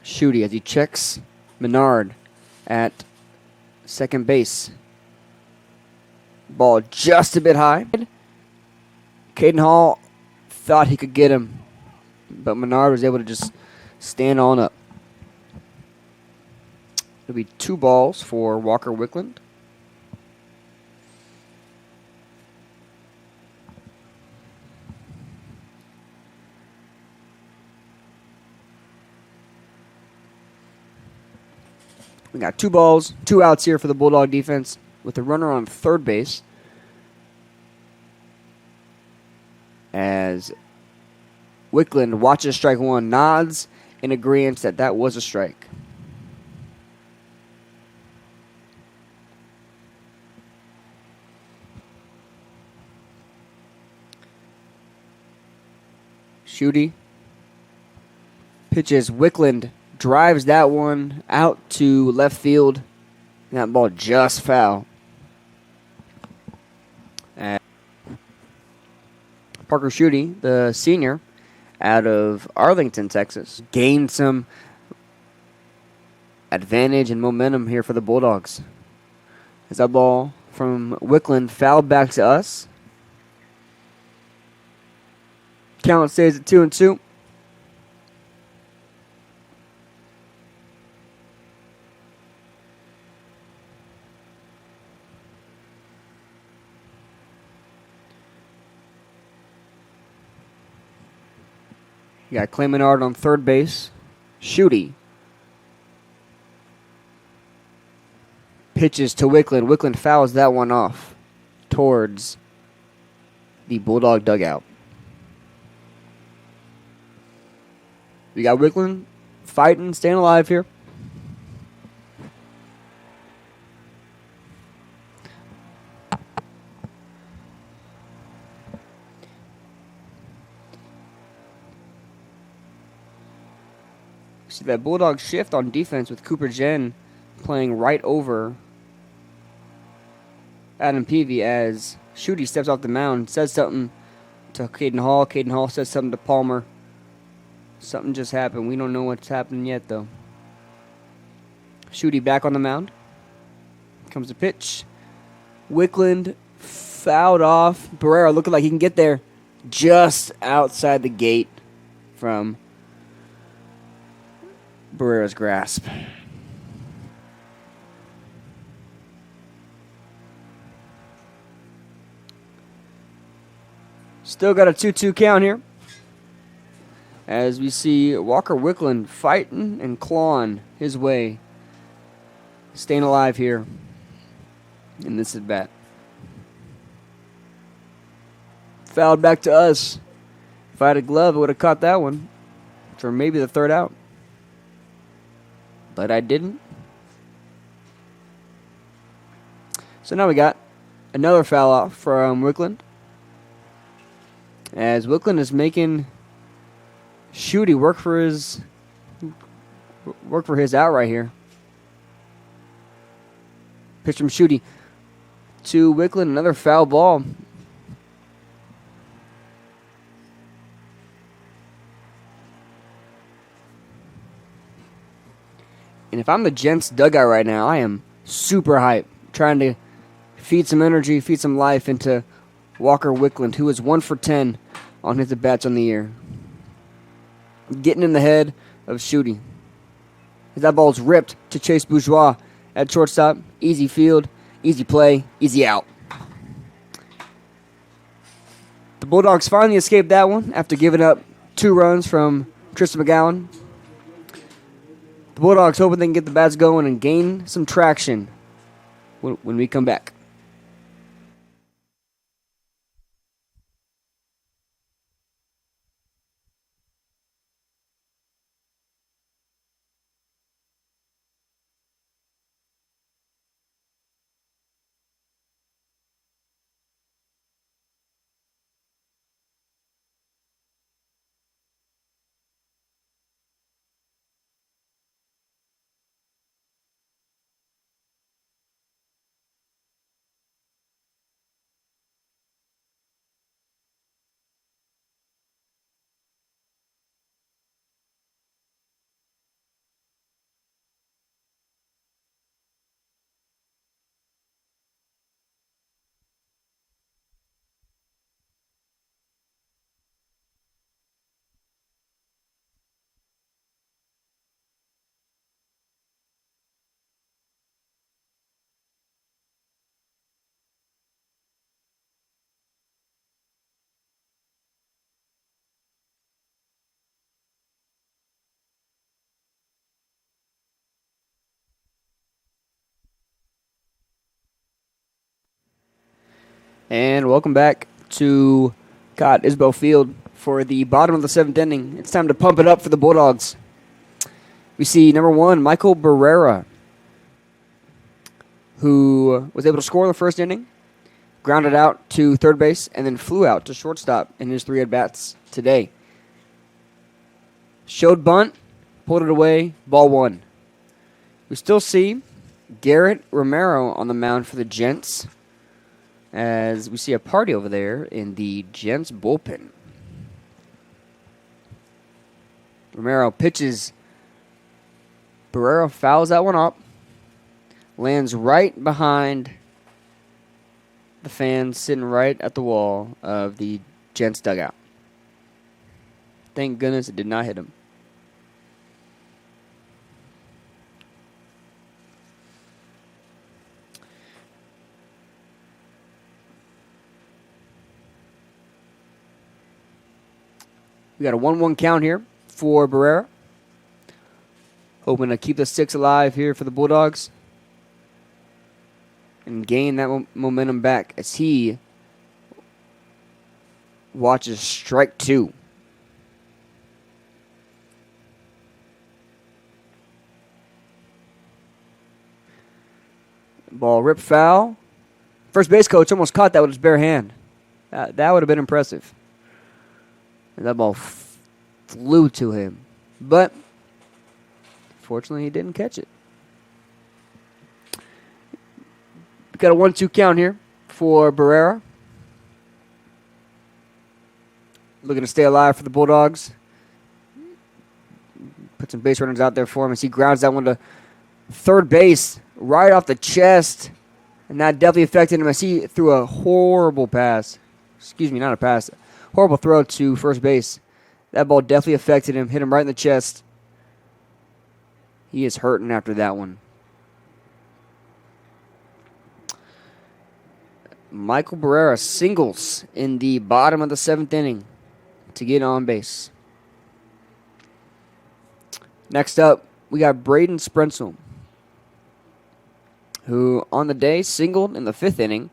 Speaker 1: Schutte as he checks Menard at second base. Ball just a bit high. Caden Hall thought he could get him, but Menard was able to just stand on up. It'll be 2 balls for Walker Wickland. We got 2 balls, 2 outs here for the Bulldog defense with a runner on third base. As Wickland watches strike 1, nods in agreement that was a strike. Schutte pitches. Wickland drives that one out to left field. And that ball just foul. And Parker Schutte, the senior out of Arlington, Texas, gained some advantage and momentum here for the Bulldogs. As that ball from Wickland fouled back to us. Count stays at 2-2. You got Clay Menard on third base. Schutte pitches to Wickland. Wickland fouls that one off towards the Bulldog dugout. We got Wickland fighting, staying alive here. See that Bulldog shift on defense with Cooper Jen playing right over Adam Peavy as Schutte steps off the mound, says something to Caden Hall. Caden Hall says something to Palmer. Something just happened. We don't know what's happening yet, though. Schutte back on the mound. Comes the pitch. Wickland fouled off. Barrera looking like he can get there just outside the gate from Barrera's grasp. Still got a 2-2 count here. As we see Walker Wickland fighting and clawing his way, staying alive here in this at bat. Fouled back to us. If I had a glove, I would have caught that one for maybe the third out. But I didn't. So now we got another foul off from Wickland. As Wickland is making Schutte work for his out right here. Pitch from Schutte to Wickland. Another foul ball. And if I'm the Gents dugout right now, I am super hyped, trying to feed some energy, feed some life into Walker Wickland, who is 1 for 10 on his at-bats on the year. Getting in the head of Schutte. That ball's ripped to Chase Bourgeois at shortstop. Easy field, easy play, easy out. The Bulldogs finally escaped that one after giving up 2 runs from Tristan McGowan. The Bulldogs hoping they can get the bats going and gain some traction when we come back. And welcome back to Isbell Field for the bottom of the 7th inning. It's time to pump it up for the Bulldogs. We see number 1, Michael Barrera, who was able to score in the first inning, grounded out to third base, and then flew out to shortstop in his 3 at-bats today. Showed bunt, pulled it away, ball 1. We still see Garrett Romero on the mound for the Gents, as we see a party over there in the Gents bullpen. Romero pitches. Barrera fouls that one up. Lands right behind the fans sitting right at the wall of the Gents dugout. Thank goodness it did not hit him. We got a 1-1 count here for Barrera. Hoping to keep the 6 alive here for the Bulldogs and gain that momentum back as he watches strike 2. Ball ripped foul. First base coach almost caught that with his bare hand. That would have been impressive. And that ball flew to him. But fortunately, he didn't catch it. We got a 1-2 count here for Barrera. Looking to stay alive for the Bulldogs. Put some base runners out there for him as he grounds that one to third base right off the chest. And that definitely affected him as he threw a horrible pass. Excuse me, not a pass. Horrible throw to first base. That ball definitely affected him. Hit him right in the chest. He is hurting after that one. Michael Barrera singles in the bottom of the 7th inning to get on base. Next up, we got Braden Sprenzel, who on the day singled in the 5th inning,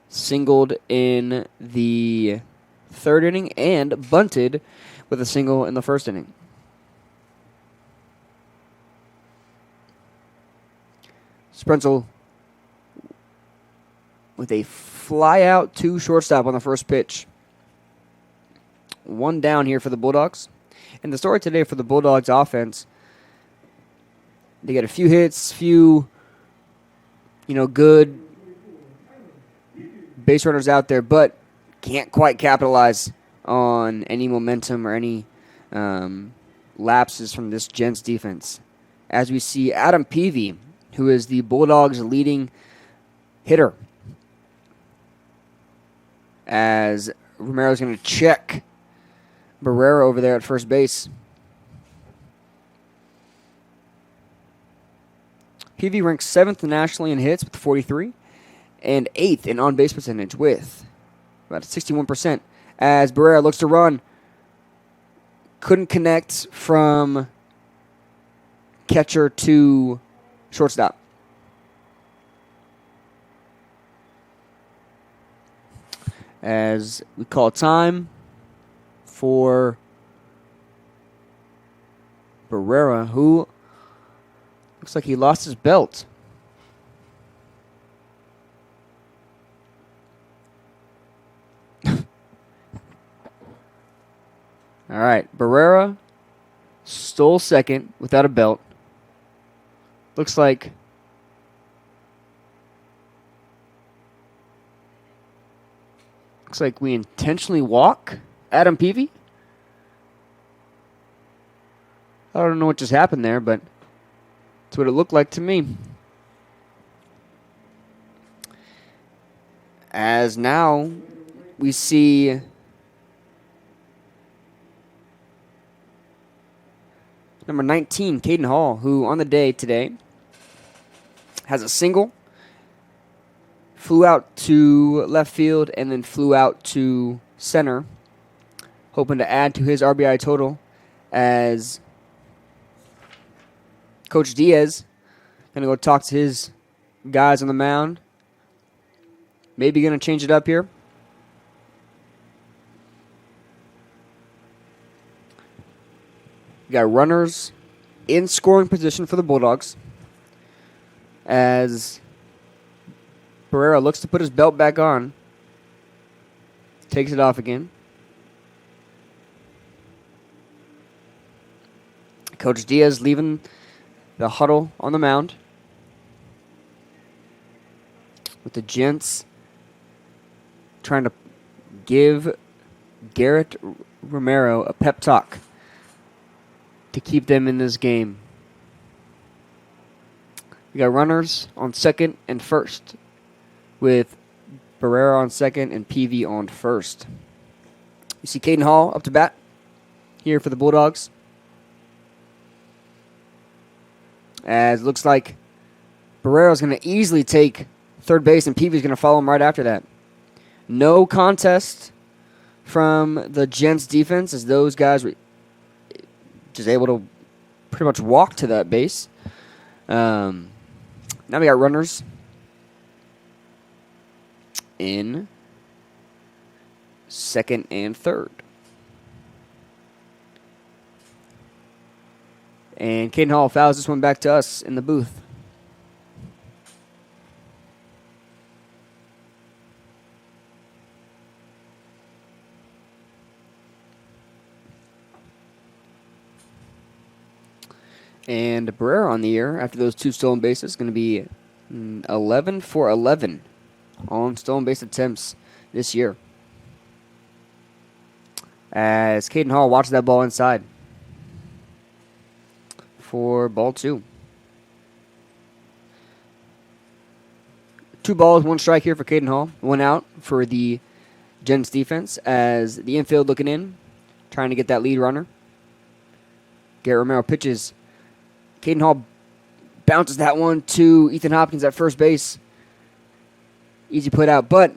Speaker 1: singled in the 3rd inning, and bunted with a single in the 1st inning. Sprenzel with a fly out to shortstop on the first pitch. 1 down here for the Bulldogs. And the story today for the Bulldogs offense They get a few hits, few, good base runners out there, but can't quite capitalize on any momentum or any lapses from this Gents defense. As we see Adam Peavy, who is the Bulldogs' leading hitter, as Romero's going to check Barrera over there at first base. Peavy ranks 7th nationally in hits with 43 and 8th in on-base percentage with about 61%. As Barrera looks to run, couldn't connect from catcher to shortstop. As we call time for Barrera, who looks like he lost his belt. All right, Barrera stole second without a belt. Looks like we intentionally walk Adam Peavy. I don't know what just happened there, but that's what it looked like to me. As now we see number 19, Caden Hall, who on the day today has a single, flew out to left field, and then flew out to center, hoping to add to his RBI total as Coach Diaz going to go talk to his guys on the mound. Maybe going to change it up here. We got runners in scoring position for the Bulldogs as Barrera looks to put his belt back on. Takes it off again. Coach Diaz leaving the huddle on the mound with the Gents trying to give Garrett Romero a pep talk to keep them in this game. We got runners on second and first, with Barrera on second and Peavy on first. You see Caden Hall up to bat here for the Bulldogs. As it looks like Barrera's going to easily take third base, and Peavy's going to follow him right after that. No contest from the Gents defense, as those guys were just able to pretty much walk to that base. Now we got runners in second and third. And Caden Hall fouls this one back to us in the booth. And Barrera on the year, after those 2 stolen bases, going to be 11 for 11 on stolen base attempts this year. As Caden Hall watches that ball inside for ball 2. 2 balls, 1 strike here for Caden Hall. 1 out for the Gents defense as the infield looking in, trying to get that lead runner. Garrett Romero pitches. Caden Hall bounces that one to Ethan Hopkins at first base. Easy put out, but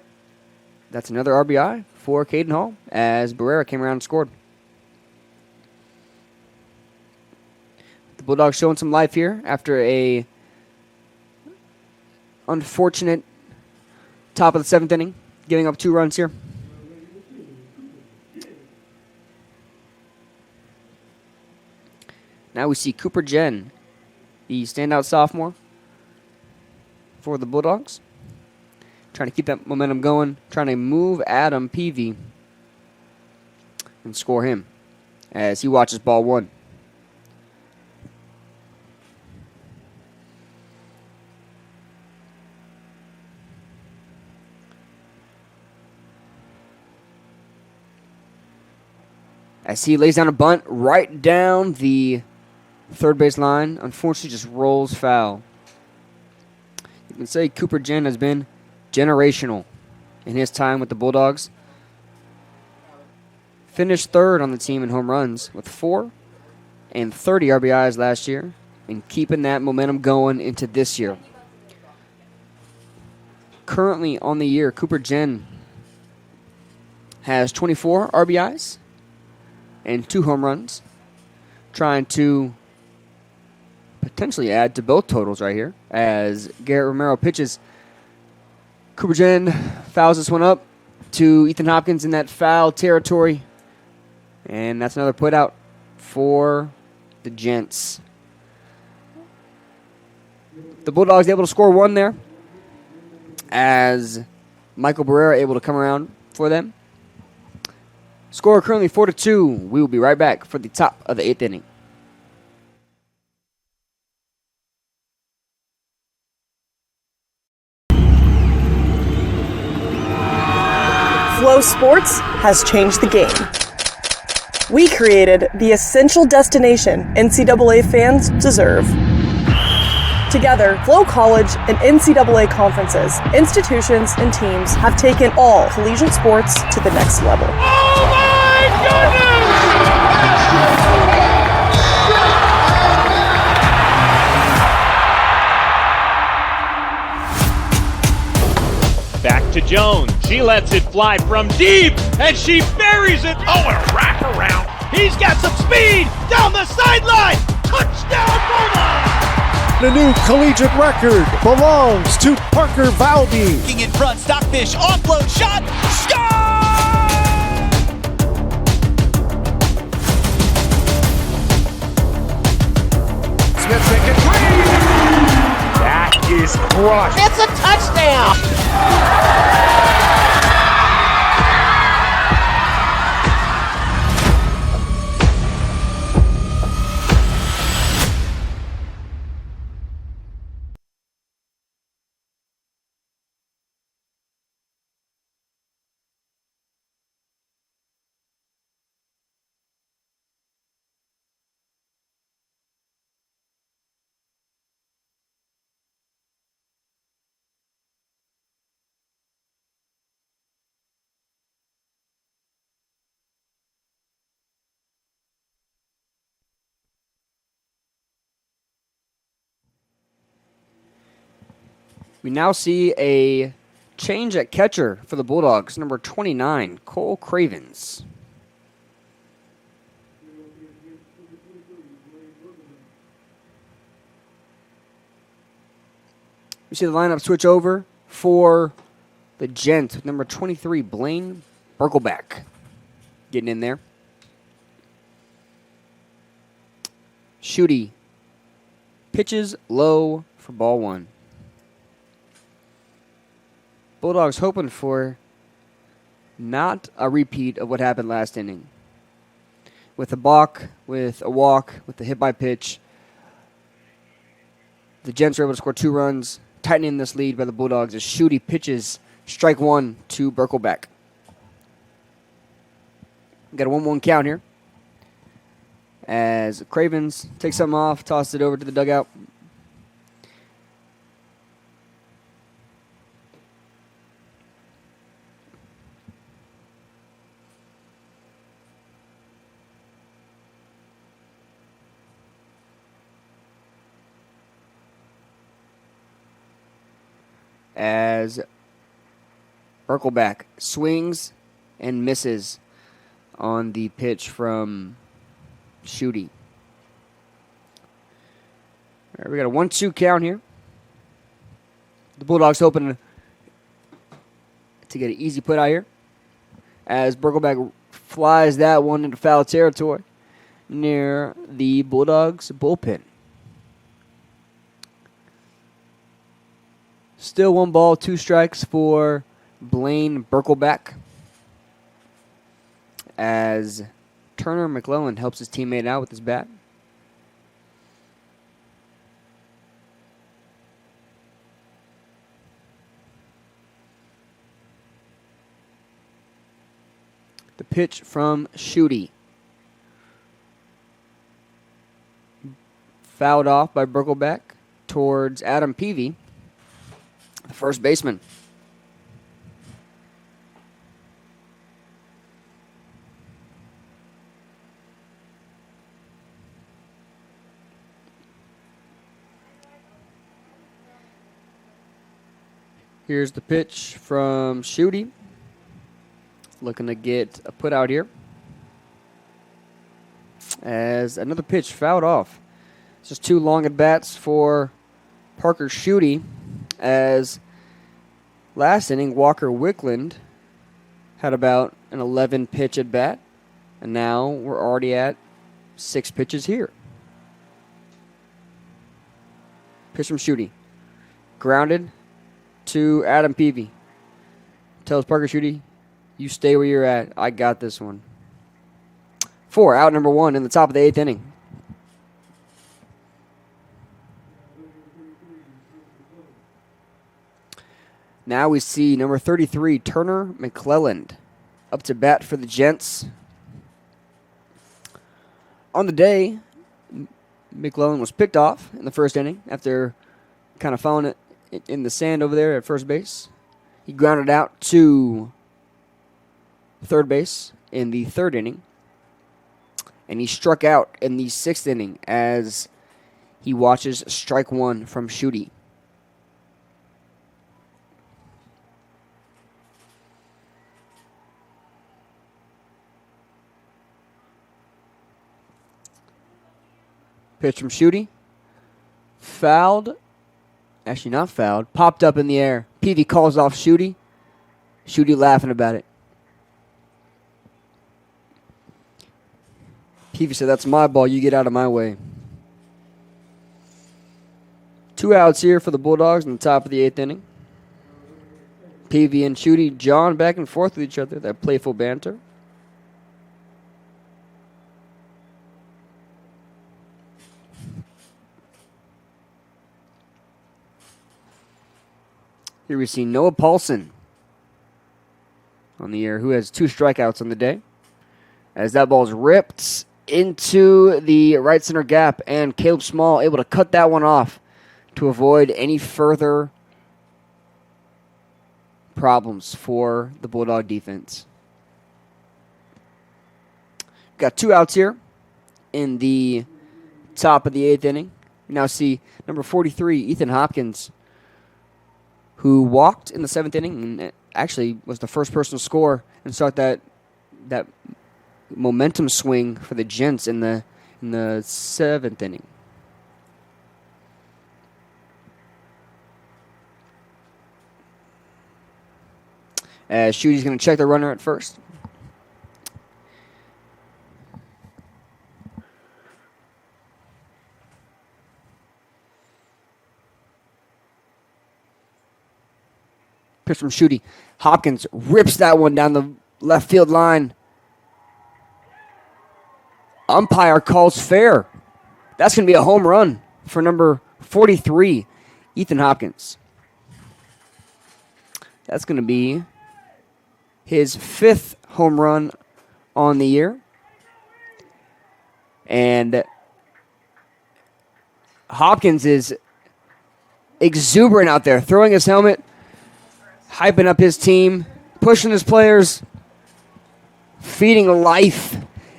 Speaker 1: that's another RBI for Caden Hall as Barrera came around and scored. The Bulldogs showing some life here after a unfortunate top of the 7th inning, giving up 2 runs here. Now we see Cooper Jen, the standout sophomore for the Bulldogs, trying to keep that momentum going, trying to move Adam Peavy and score him as he watches ball 1. as he lays down a bunt right down the third base line. Unfortunately, just rolls foul. You can say Cooper Jen has been generational in his time with the Bulldogs. Finished third on the team in home runs with 4 and 30 RBIs last year, and keeping that momentum going into this year. Currently on the year, Cooper Jen has 24 RBIs and 2 home runs, trying to potentially add to both totals right here as Garrett Romero pitches. Cooper Jen fouls this one up to Ethan Hopkins in that foul territory, and that's another put out for the Gents. The Bulldogs able to score 1 there as Michael Barrera able to come around for them. Score currently 4-2. We will be right back for the top of the 8th inning.
Speaker 8: Flow Sports has changed the game. We created the essential destination NCAA fans deserve. Together, Flow College and NCAA conferences, institutions, and teams have taken all collegiate sports to the next level.
Speaker 10: Oh my
Speaker 3: goodness! Back to Jones. She lets it fly from deep, and she buries it. Oh, and a wraparound. He's got some speed down the sideline. Touchdown, Bulldogs!
Speaker 9: The new collegiate record belongs to Parker Valby.
Speaker 10: King in front, Stockfish, offload shot, score!
Speaker 9: Smith making 3. That is crushed.
Speaker 10: It's a touchdown!
Speaker 1: We now see a change at catcher for the Bulldogs, number 29, Cole Cravens. We see the lineup switch over for the Gent with number 23, Blaine Berkelback, getting in there. Shooty pitches low for ball 1. Bulldogs hoping for not a repeat of what happened last inning. With a balk, with a walk, with the hit by pitch, the Gents were able to score 2 runs, tightening this lead by the Bulldogs as Shooty pitches strike 1 to Berkelback. Got a 1-1 count here as Cravens takes something off, tosses it over to the dugout. As Berkelback swings and misses on the pitch from Shooty. All right, we got a 1-2 count here. The Bulldogs hoping to get an easy put out here as Berkelback flies that one into foul territory near the Bulldogs bullpen. Still 1 ball, 2 strikes for Blaine Berkelback as Turner McClellan helps his teammate out with his bat. The pitch from Shooty Fouled off by Berkelbeck towards Adam Peavy, the first baseman. Here's the pitch from Schutte. Looking to get a put out here. As another pitch fouled off. It's just 2 long at bats for Parker Schutte. As last inning, Walker Wickland had about an 11 pitch at bat. And now we're already at 6 pitches here. Pitch from Schutte. Grounded to Adam Peavy. Tells Parker Schutte, you stay where you're at. I got this one. 4, out number 1 in the top of the 8th inning. Now we see number 33, Turner McClelland, up to bat for the Gents. On the day, McClelland was picked off in the first inning after kind of found it in the sand over there at first base. He grounded out to third base in the 3rd inning. And he struck out in the 6th inning as he watches strike 1 from Schutte. Pitch from Schutte. Fouled. Actually not fouled. Popped up in the air. Peavy calls off Schutte. Schutte laughing about it. Peavy said, that's my ball. You get out of my way. 2 outs here for the Bulldogs in the top of the 8th inning. Peavy and Schutte jawing back and forth with each other. That playful banter. Here we see Noah Paulson on the air, who has 2 strikeouts on the day. As that ball is ripped into the right center gap, and Caleb Small able to cut that one off to avoid any further problems for the Bulldog defense. Got 2 outs here in the top of the 8th inning. We now see number 43, Ethan Hopkins, who walked in the 7th inning and actually was the first person to score and start that momentum swing for the Gents in the 7th inning. As Schutte's going to check the runner at first. Pitch from Schutte. Hopkins rips that one down the left field line. Umpire calls fair. That's going to be a home run for number 43, Ethan Hopkins. That's going to be his 5th home run on the year. And Hopkins is exuberant out there, throwing his helmet, hyping up his team, pushing his players, feeding life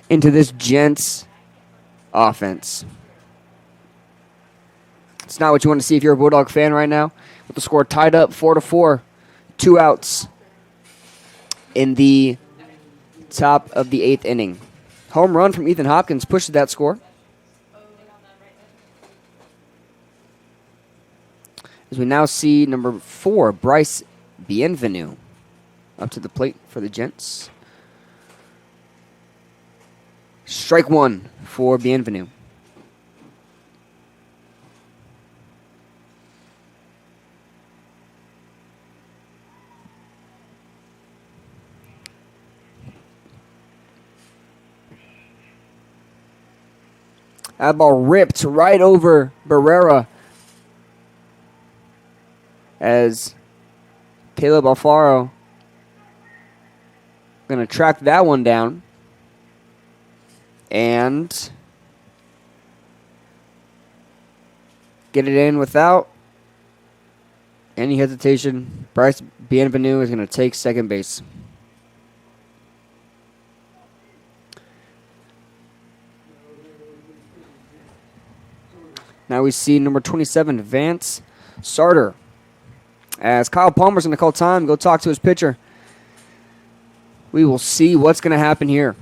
Speaker 1: into this Gents offense. It's not what you want to see if you're a Bulldog fan right now. With the score tied up 4-4, 2 outs in the top of the 8th inning. Home run from Ethan Hopkins pushes that score. As we now see number 4, Bryce Bienvenu, up to the plate for the Gents. Strike 1 for Bienvenu. That ball ripped right over Barrera as Caleb Alfaro going to track that one down. And get it in without any hesitation. Bryce Bienvenu is going to take second base. Now we see number 27, Vance Sarter. As Kyle Palmer's going to call time, go talk to his pitcher. We will see what's going to happen here.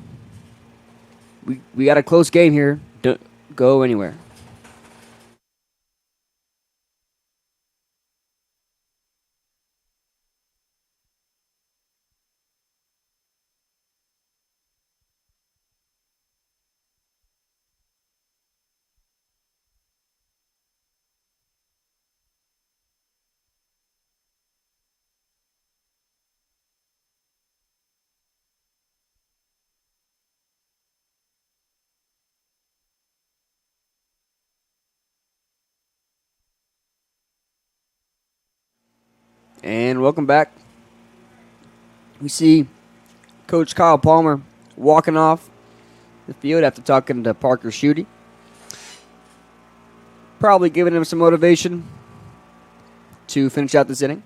Speaker 1: We got a close game here. Don't go anywhere. And welcome back. We see Coach Kyle Palmer walking off the field after talking to Parker Schutte. Probably giving him some motivation to finish out this inning.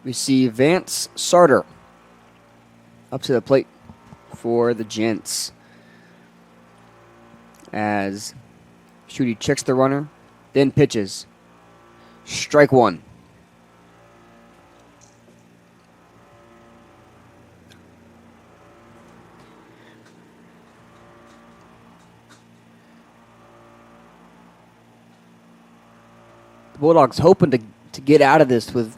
Speaker 1: We see Vance Sarter up to the plate for the Gents. As Schutte checks the runner, then pitches. Strike one. The Bulldogs hoping to get out of this with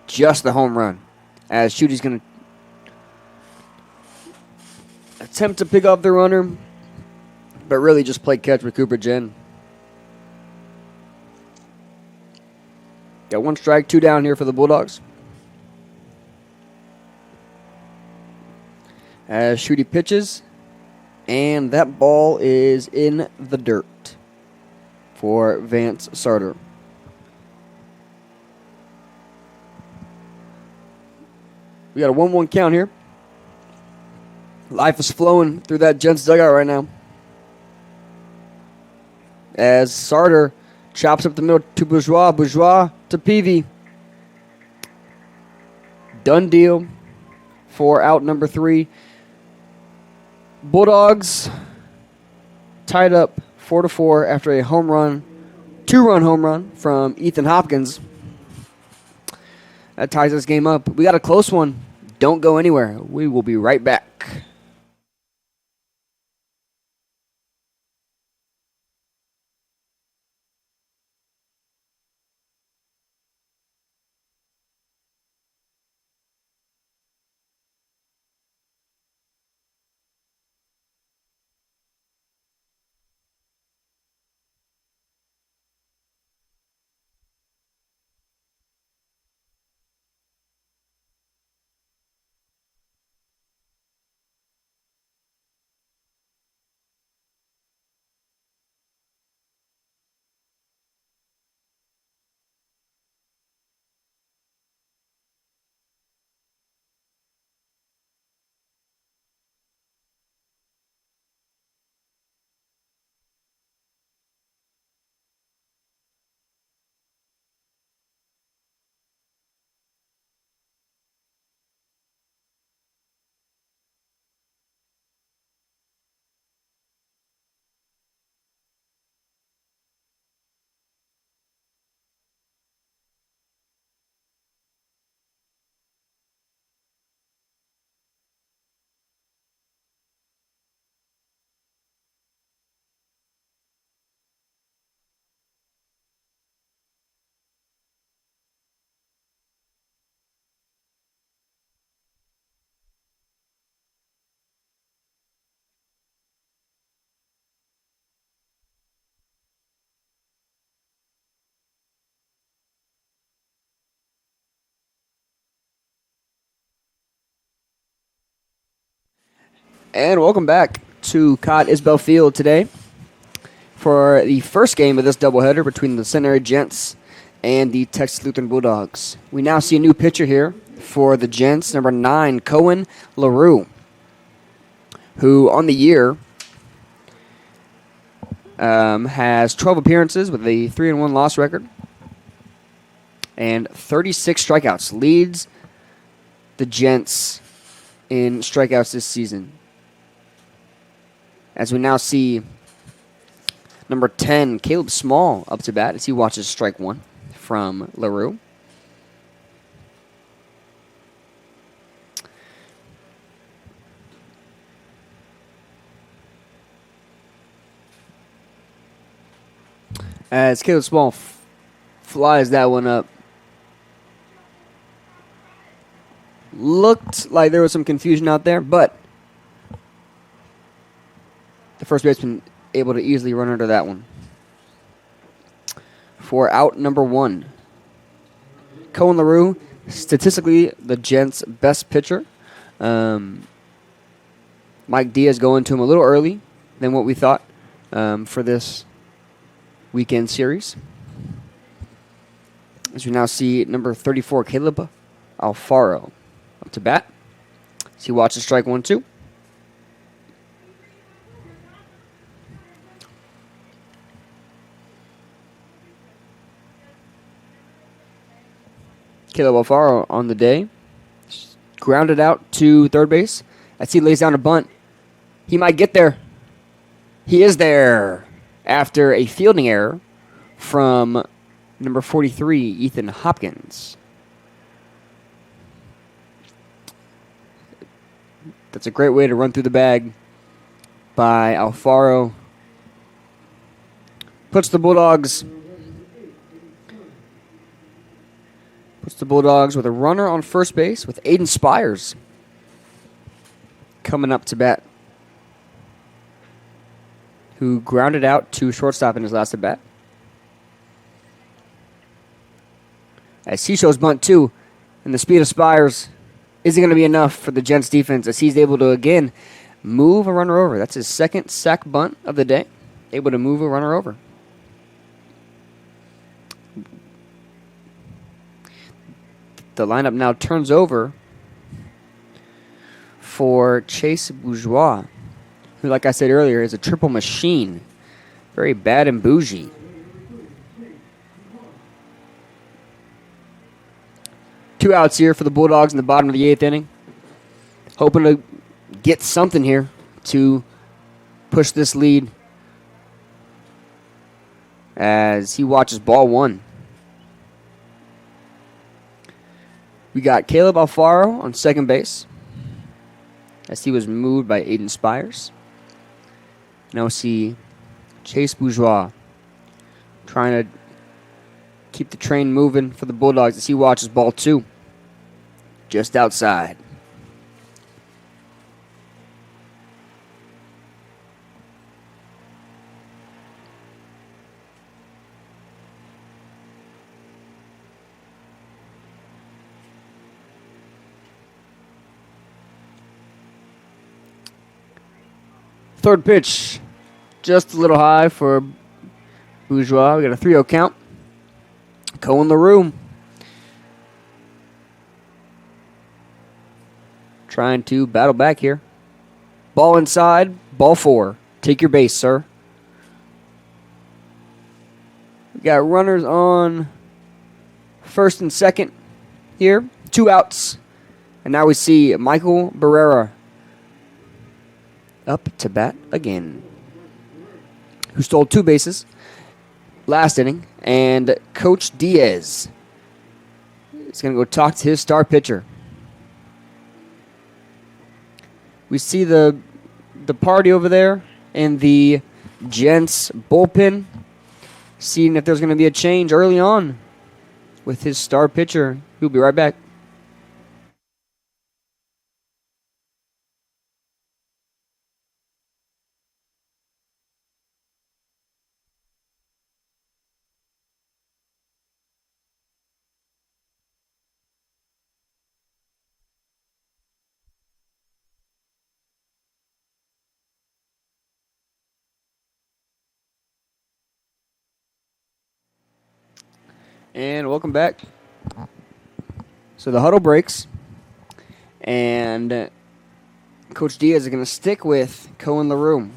Speaker 1: just the home run. As Schutte's going to attempt to pick up the runner, but really just play catch with Cooper Jen. Got one strike, two down here for the Bulldogs. As Schutte pitches, and that ball is in the dirt for Vance Sarter. We got a 1-1 count here. Life is flowing through that Gents dugout right now. As Sarter chops up the middle to Bourgeois. Bourgeois to Peavy. Done deal for out number 3. Bulldogs tied up 4-4 after a home run, 2-run home run from Ethan Hopkins. That ties this game up. We got a close one. Don't go anywhere. We will be right back. And welcome back to Cod Isbell Field today for the first game of this doubleheader between the Centenary Gents and the Texas Lutheran Bulldogs. We now see a new pitcher here for the Gents, number 9, Cohen LaRue, who on the year has 12 appearances with a 3-1 loss record and 36 strikeouts. Leads the Gents in strikeouts this season. As we now see number 10, Caleb Small, up to bat as he watches strike one from LaRue. As Caleb Small flies that one up. Looked like there was some confusion out there, but the first baseman able to easily run under that one. For out number 1. Cohen LaRue, statistically the Gents' best pitcher. Mike Diaz going to him a little early than what we thought for this weekend series. As we now see number 34, Caleb Alfaro, up to bat. As he watches strike 1-2. Caleb Alfaro on the day. Grounded out to third base. As he lays down a bunt. He might get there. He is there. After a fielding error from number 43, Ethan Hopkins. That's a great way to run through the bag by Alfaro. Puts the Bulldogs with a runner on first base with Aiden Spires coming up to bat, who grounded out to shortstop in his last at bat. As he shows bunt 2, and the speed of Spires isn't going to be enough for the Gents defense as he's able to again move a runner over. That's his second sack bunt of the day. Able to move a runner over. The lineup now turns over for Chase Bourgeois, who, like I said earlier, is a triple machine. Very bad and bougie. Two outs here for the Bulldogs in the bottom of the 8th inning. Hoping to get something here to push this lead as he watches ball 1. We got Caleb Alfaro on second base as he was moved by Aiden Spires. Now we see Chase Bourgeois trying to keep the train moving for the Bulldogs as he watches ball 2 just outside. Third pitch, just a little high for Bourgeois. We got a 3-0 count. Cohen LaRue trying to battle back here. Ball inside, ball 4. Take your base, sir. We got runners on first and second here. 2 outs. And now we see Michael Barrera up to bat again, who stole 2 bases last inning. And Coach Diaz is going to go talk to his star pitcher. We see the party over there in the Gents bullpen, seeing if there's going to be a change early on with his star pitcher. He'll be right back. And welcome back. So the huddle breaks, and Coach Diaz is going to stick with Cohen LaRue,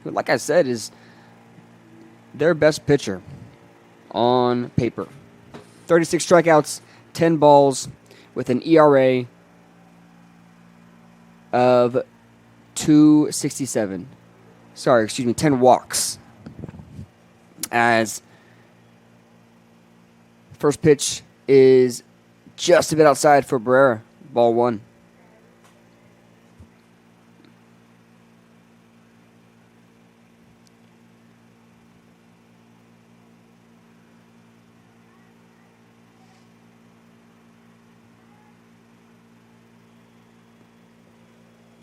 Speaker 1: who, like I said, is their best pitcher on paper. 36 strikeouts, 10 balls, with an ERA of 2.67. 10 walks. As first pitch is just a bit outside for Barrera. Ball 1.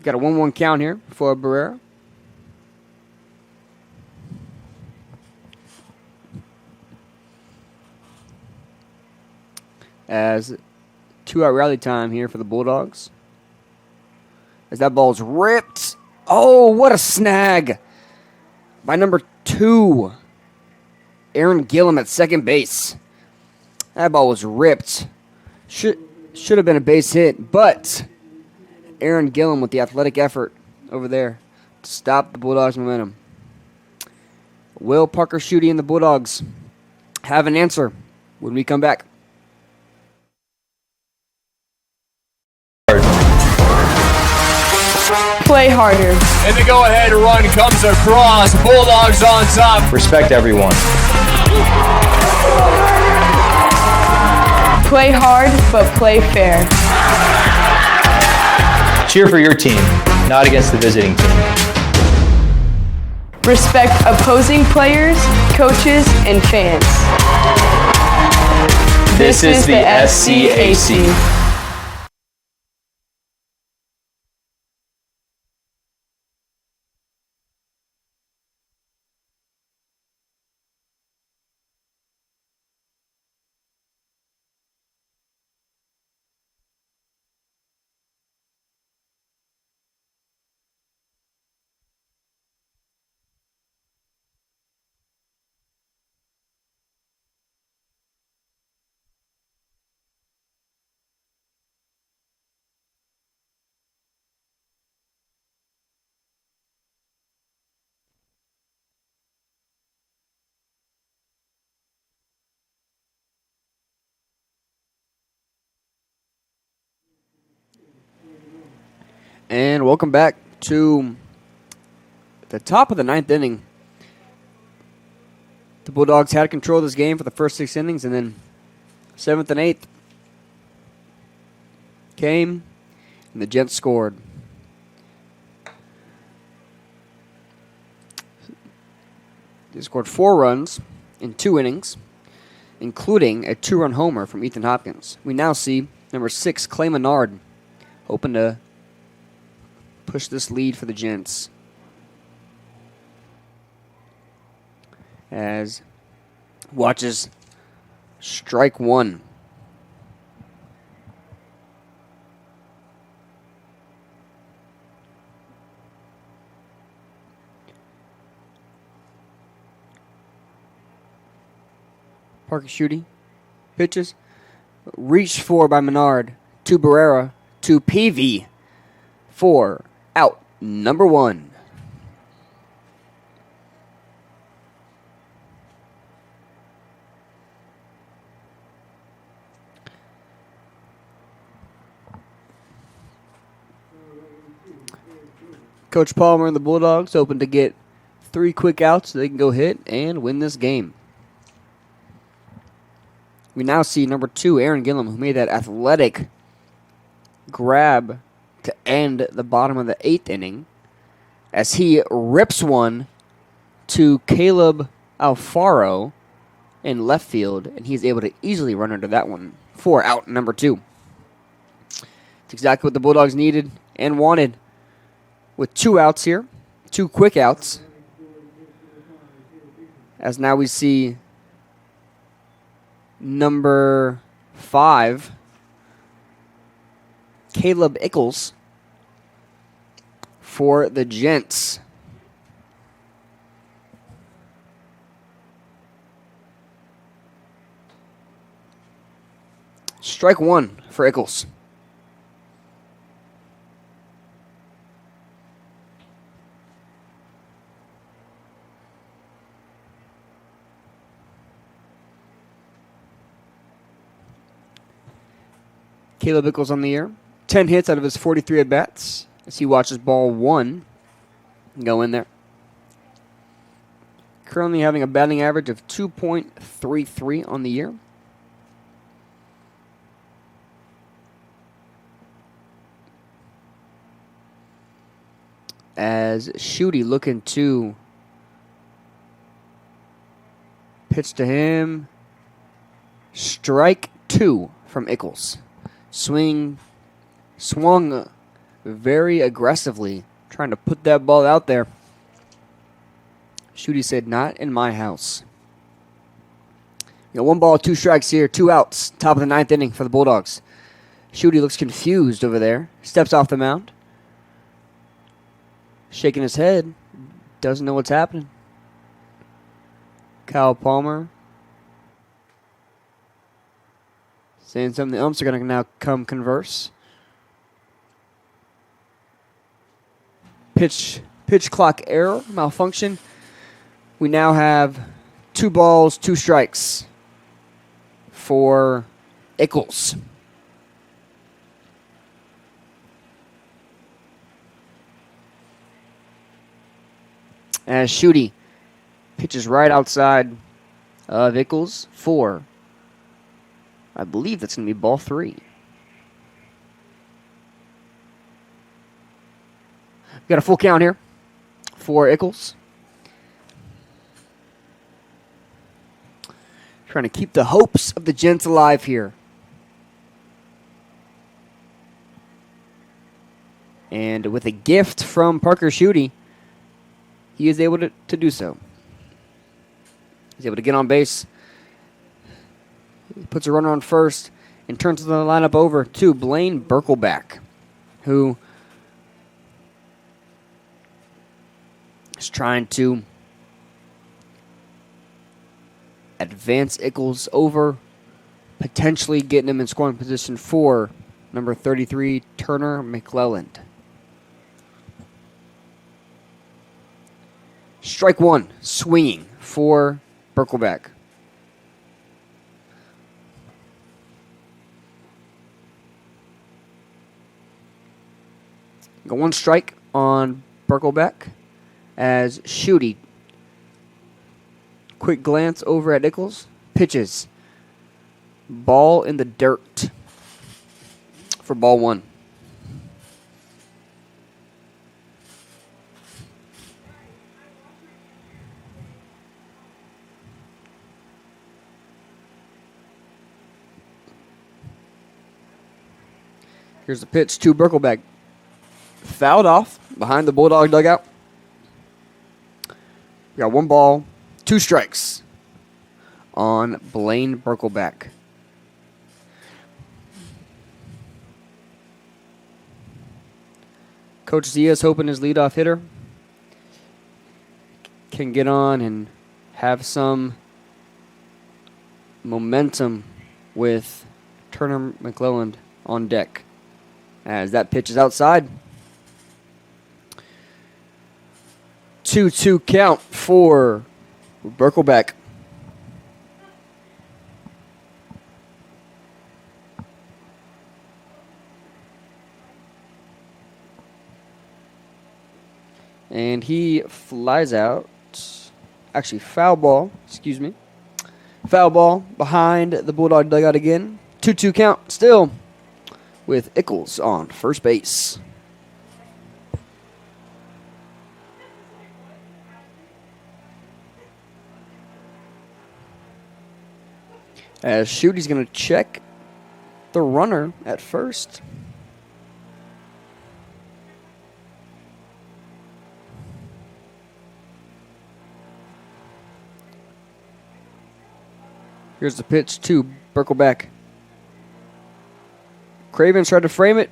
Speaker 1: Got a 1-1 count here for Barrera. As 2-out rally time here for the Bulldogs. As that ball's ripped. Oh, what a snag by number 2, Aaron Gillum at second base. That ball was ripped. Should have been a base hit, but Aaron Gillum with the athletic effort over there to stop the Bulldogs' momentum. Will Parker Schutte and the Bulldogs have an answer when we come back?
Speaker 2: Play harder.
Speaker 10: And the go-ahead run comes across. Bulldogs on top.
Speaker 4: Respect everyone.
Speaker 2: Play hard, but play fair.
Speaker 4: Cheer for your team, not against the visiting team.
Speaker 2: Respect opposing players, coaches, and fans.
Speaker 4: This is the SCAC.
Speaker 1: And welcome back to the top of the 9th inning. The Bulldogs had control of this game for the first 6 innings, and then 7th and 8th came, and the Gents scored. They scored 4 runs in 2 innings, including a 2-run homer from Ethan Hopkins. We now see number 6, Clay Menard, hoping to push this lead for the Gents. As watches strike 1. Parker Schutte pitches. Reached for by Menard. To Barrera. To Peavy. For out number 1. Coach Palmer and the Bulldogs hoping to get 3 quick outs so they can go hit and win this game. We now see number 2, Aaron Gillum, who made that athletic grab to end the bottom of the 8th inning as he rips one to Caleb Alfaro in left field, and he's able to easily run under that one for out number 2. It's exactly what the Bulldogs needed and wanted with 2 outs here, 2 quick outs, as now we see number 5, Caleb Ickles, for the Gents. Strike 1 for Ickles. Caleb Ickles on the year. 10 hits out of his 43 at-bats as he watches ball 1 go in there. Currently having a batting average of 2.33 on the year. As Shooty looking to pitch to him. Strike 2 from Ickles. Swung very aggressively, trying to put that ball out there. Shooty said, "Not in my house." 1 ball, 2 strikes here, 2 outs. Top of the 9th inning for the Bulldogs. Shooty looks confused over there. Steps off the mound. Shaking his head. Doesn't know what's happening. Kyle Palmer saying something. The umps are going to now come converse. Pitch clock error, malfunction. We now have 2 balls, 2 strikes for Ickles. As Shooty pitches right outside of Ickles for, I believe that's going to be ball 3. Got a full count here for Ickles. Trying to keep the hopes of the Gents alive here. And with a gift from Parker Shooty, he is able to do so. He's able to get on base. He puts a runner on first and turns the lineup over to Blaine Berkelback, who is trying to advance Ickles over, potentially getting him in scoring position for number 33, Turner McClelland. Strike 1, swinging for Berkelback. Got 1 strike on Berkelback as Shooty. Quick glance over at Ickles. Pitches. Ball in the dirt for ball 1. Here's the pitch to Berkelback. Fouled off behind the Bulldog dugout. We got 1 ball, 2 strikes on Blaine Berkelback. Coach Zia's hoping his leadoff hitter can get on and have some momentum with Turner McClelland on deck. As that pitch is outside. 2-2 count for Berkelback. And he flies out. Actually, foul ball. Excuse me. Foul ball behind the Bulldog dugout again. 2-2 count still, with Ickles on first base. As Shooty's going to check the runner at first. Here's the pitch to Berkelback. Cravens tried to frame it.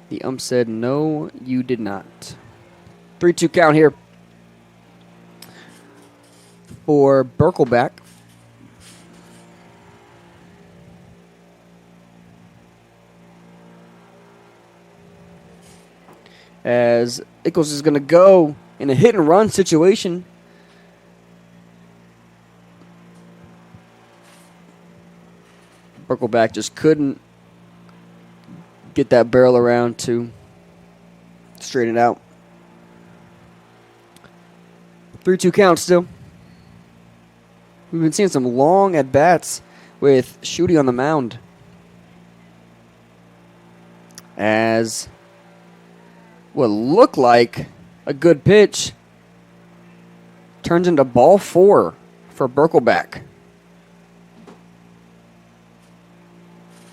Speaker 1: The ump said, "No, you did not." 3-2 count here for Berkelback. As Ickles is going to go in a hit and run situation. Berkelback just couldn't get that barrel around to straighten it out. 3-2 count still. We've been seeing some long at-bats with Schutte on the mound. As what looked like a good pitch turns into ball 4 for Berkelback.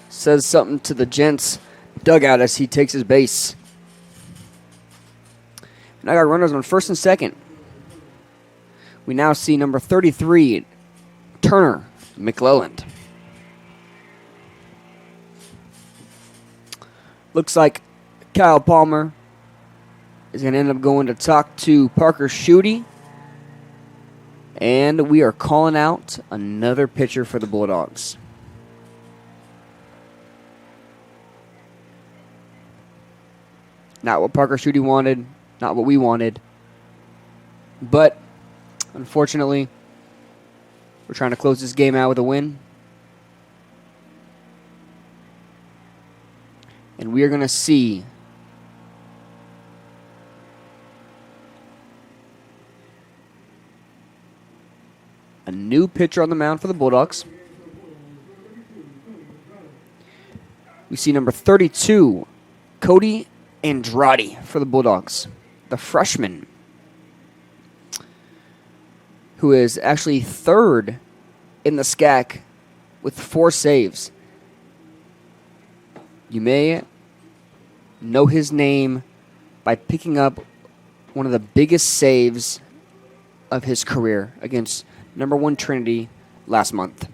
Speaker 1: Says something to the Gents dugout as he takes his base. And I got runners on first and second. We now see number 33, Turner McClelland. Looks like Kyle Palmer is going to end up going to talk to Parker Schutte. And we are calling out another pitcher for the Bulldogs. Not what Parker Schutte wanted, not what we wanted. But, unfortunately, we're trying to close this game out with a win. And we are going to see a new pitcher on the mound for the Bulldogs. We see number 32, Cody Andrade for the Bulldogs, the freshman, who is actually third in the SCAC with 4 saves. You may know his name by picking up one of the biggest saves of his career against number 1 Trinity last month.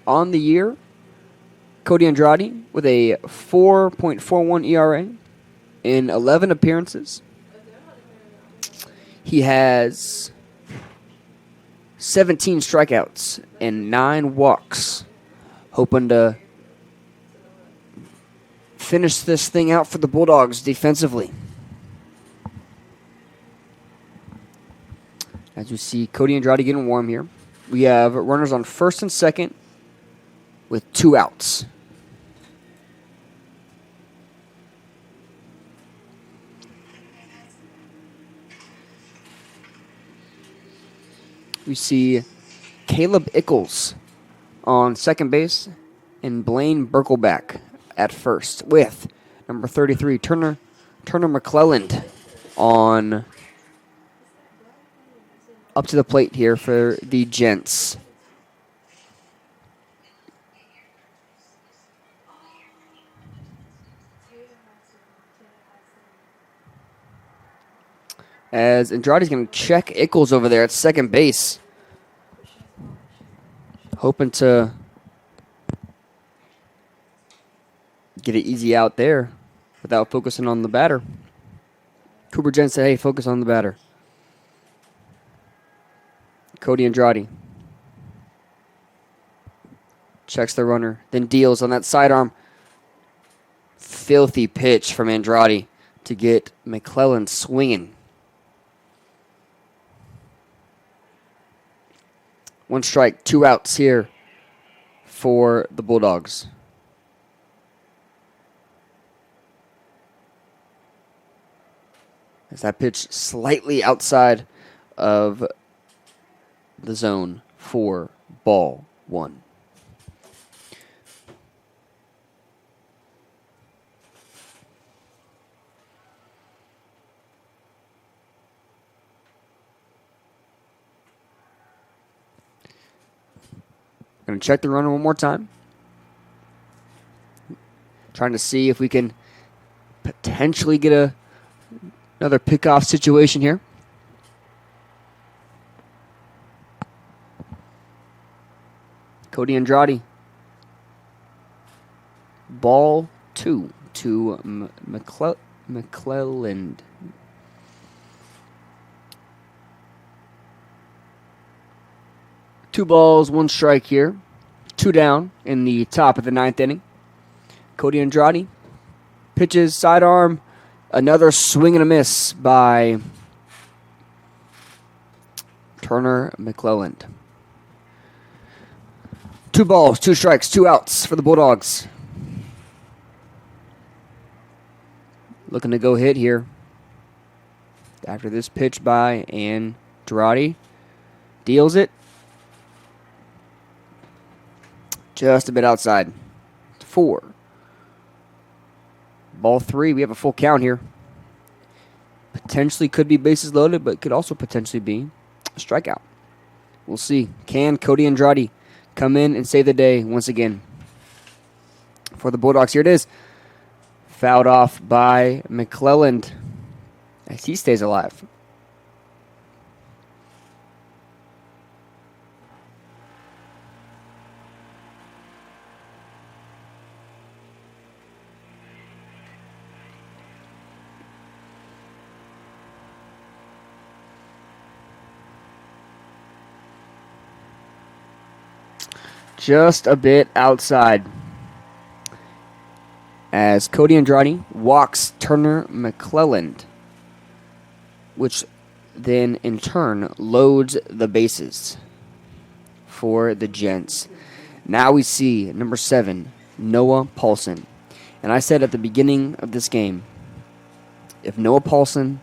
Speaker 1: On the year, Cody Andrade with a 4.41 ERA in 11 appearances. He has 17 strikeouts and 9 walks. Hoping to finish this thing out for the Bulldogs defensively. As you see Cody Andrade getting warm here. We have runners on first and second with 2 outs. We see Caleb Ickles on second base and Blaine Berkelback at first with number 33, Turner McClelland on up to the plate here for the Gents. As Andrade's going to check Ickles over there at second base. Hoping to get it easy out there without focusing on the batter. Cooper Jen said, hey, focus on the batter. Cody Andrade checks the runner, then deals on that sidearm. Filthy pitch from Andrade to get McClelland swinging. 1 strike, 2 outs here for the Bulldogs. As that pitch slightly outside of the zone for ball 1. Going to check the runner one more time. Trying to see if we can potentially get another pickoff situation here. Cody Andrade. Ball 2 to McClelland. Two balls, 1 strike here. 2 down in the top of the 9th inning. Cody Andrade pitches sidearm. Another swing and a miss by Turner McClelland. 2 balls, 2 strikes, 2 outs for the Bulldogs. Looking to go hit here. After this pitch by Andrade. Deals it. Just a bit outside. 4. Ball 3. We have a full count here. Potentially could be bases loaded, but could also potentially be a strikeout. We'll see. Can Cody Andrade come in and save the day once again for the Bulldogs? Here it is. Fouled off by McClelland as he stays alive. Just a bit outside as Cody Andrade walks Turner McClelland, which then in turn loads the bases for the Gents. Now we see number 7, Noah Paulson. And I said at the beginning of this game, if Noah Paulson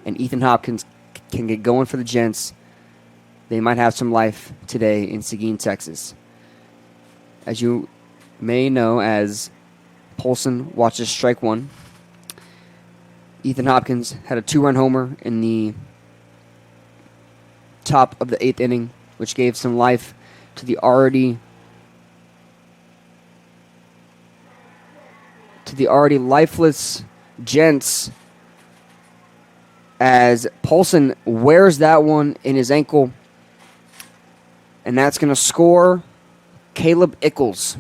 Speaker 1: and Ethan Hopkins can get going for the Gents, they might have some life today in Seguin, Texas. As you may know, as Paulson watches strike 1, Ethan Hopkins had a 2-run homer in the top of the 8th inning, which gave some life to the already lifeless Gents, as Paulson wears that one in his ankle, and that's going to score Caleb Ickles.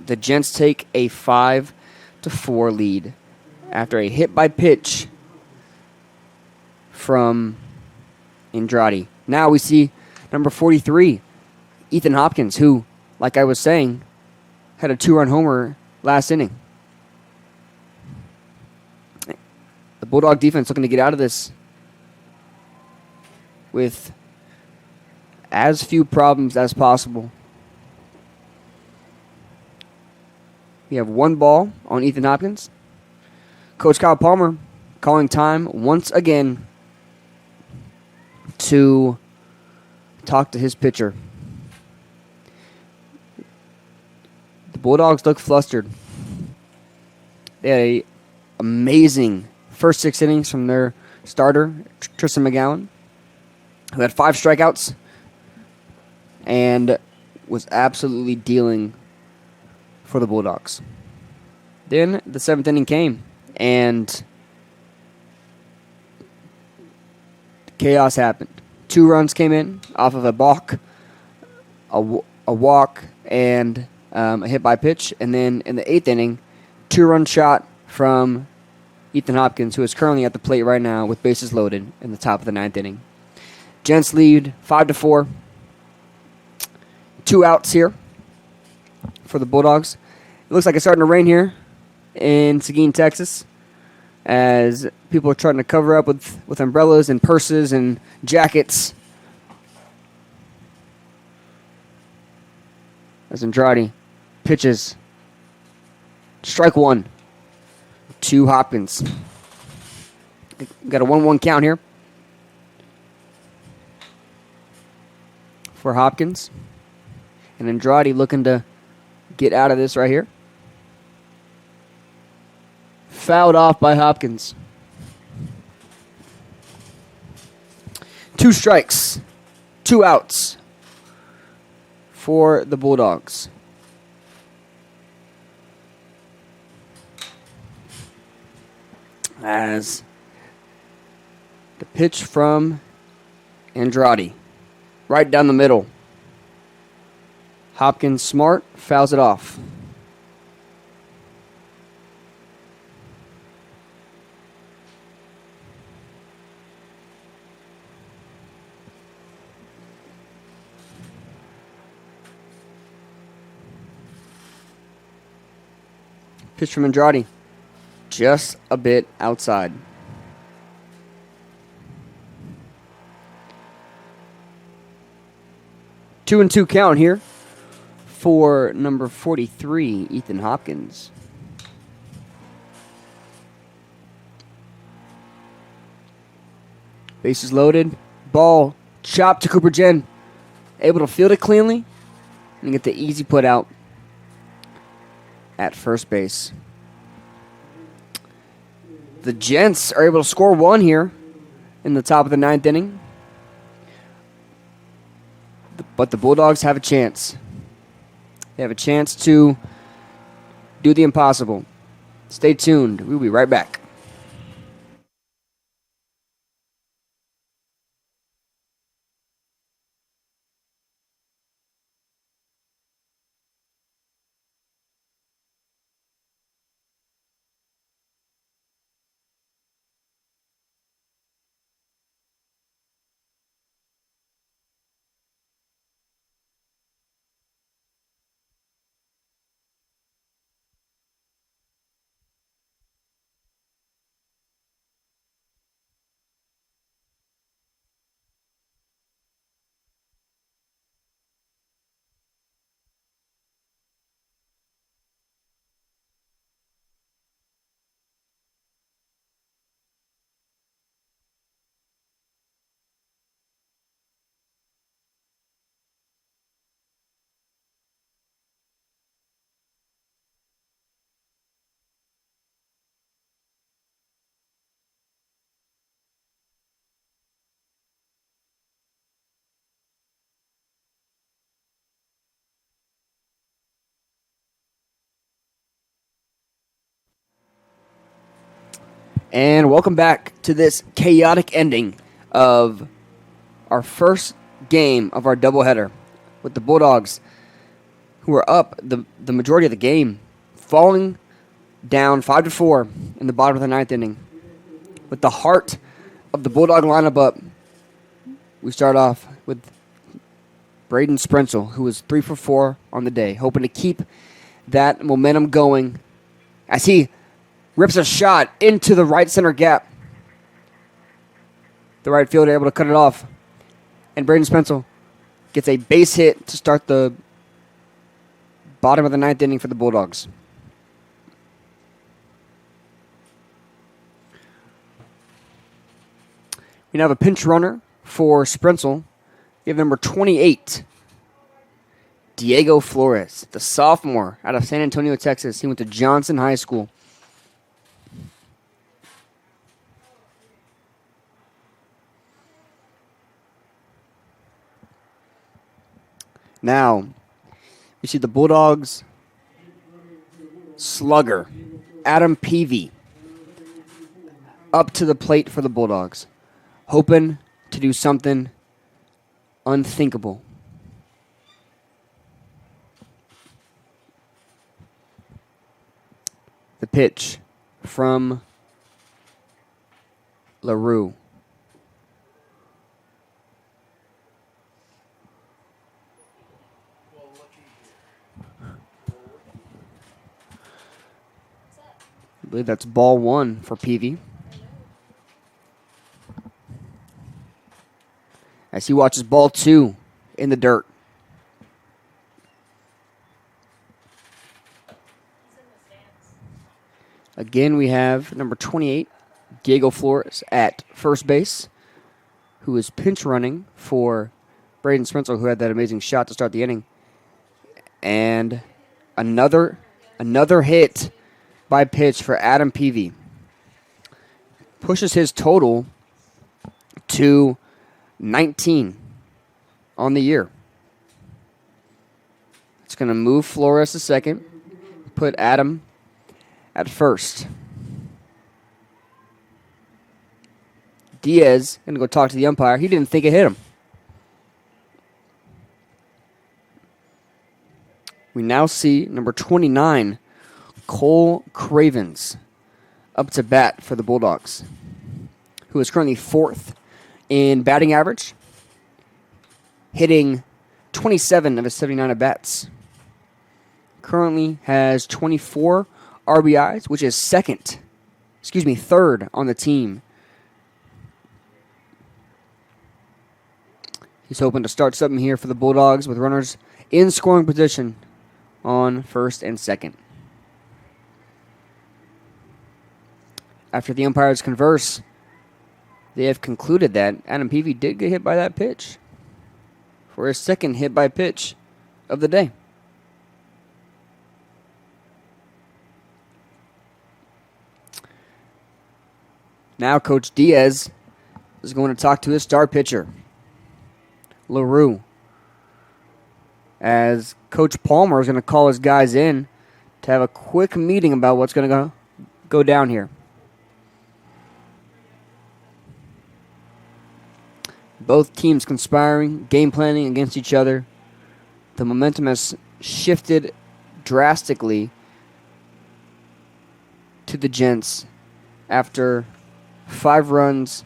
Speaker 1: The Gents take a 5-4 lead after a hit by pitch from Andrade. Now we see number 43, Ethan Hopkins, who, like I was saying, had a 2-run homer last inning. The Bulldog defense looking to get out of this with as few problems as possible. We have 1 ball on Ethan Hopkins. Coach Kyle Palmer calling time once again to talk to his pitcher. The Bulldogs look flustered. They had an amazing first 6 innings from their starter, Tristan McGowan, who had 5 strikeouts and was absolutely dealing for the Bulldogs. Then the 7th inning came, and chaos happened. 2 runs came in off of a balk, a walk, and a hit by pitch. And then in the 8th inning, 2-run shot from Ethan Hopkins, who is currently at the plate right now with bases loaded in the top of the 9th inning. Gents lead 5-4. 2 outs here for the Bulldogs. It looks like it's starting to rain here in Seguin, Texas, as people are trying to cover up with umbrellas and purses and jackets. As Andrade pitches. Strike 1 to Hopkins. Got a 1-1 count here for Hopkins. And Andrade looking to get out of this right here. Fouled off by Hopkins. 2 strikes, 2 outs for the Bulldogs. As the pitch from Andrade, right down the middle. Hopkins smart, fouls it off. Pitch from Andrade, just a bit outside. 2-2 count here for number 43, Ethan Hopkins. Bases loaded. Ball chopped to Cooper Jen. Able to field it cleanly and get the easy put out at first base. The Gents are able to score one here in the top of the 9th inning. But the Bulldogs have a chance. They have a chance to do the impossible. Stay tuned. We'll be right back. And welcome back to this chaotic ending of our first game of our doubleheader with the Bulldogs, who are up the majority of the game, falling down 5-4 in the bottom of the 9th inning. With the heart of the Bulldog lineup up, we start off with Braden Sprensel, who was 3 for 4 on the day, hoping to keep that momentum going as he rips a shot into the right center gap. The right fielder able to cut it off. And Braden Sprensel gets a base hit to start the bottom of the 9th inning for the Bulldogs. We now have a pinch runner for Sprensel. We have number 28, Diego Flores, the sophomore out of San Antonio, Texas. He went to Johnson High School. Now, we see the Bulldogs slugger, Adam Peavy, up to the plate for the Bulldogs, hoping to do something unthinkable. The pitch from LaRue. I believe that's ball 1 for Peavy. As he watches ball 2 in the dirt. Again, we have number 28, Diego Flores, at first base, who is pinch running for Braden Sprensel, who had that amazing shot to start the inning. And another hit by pitch for Adam Peavy. Pushes his total to 19 on the year. It's going to move Flores to second, put Adam at first. Diaz going to go talk to the umpire. He didn't think it hit him. We now see number 29, Cole Cravens, up to bat for the Bulldogs, who is currently 4th in batting average, hitting 27 of his 79 at-bats. Currently has 24 RBIs, which is third on the team. He's hoping to start something here for the Bulldogs with runners in scoring position on first and second. After the umpires converse, they have concluded that Adam Peavy did get hit by that pitch for his second hit by pitch of the day. Now Coach Diaz is going to talk to his star pitcher, LaRue, as Coach Palmer is going to call his guys in to have a quick meeting about what's going to go down here. Both teams conspiring, game planning against each other. The momentum has shifted drastically to the Gents after 5 runs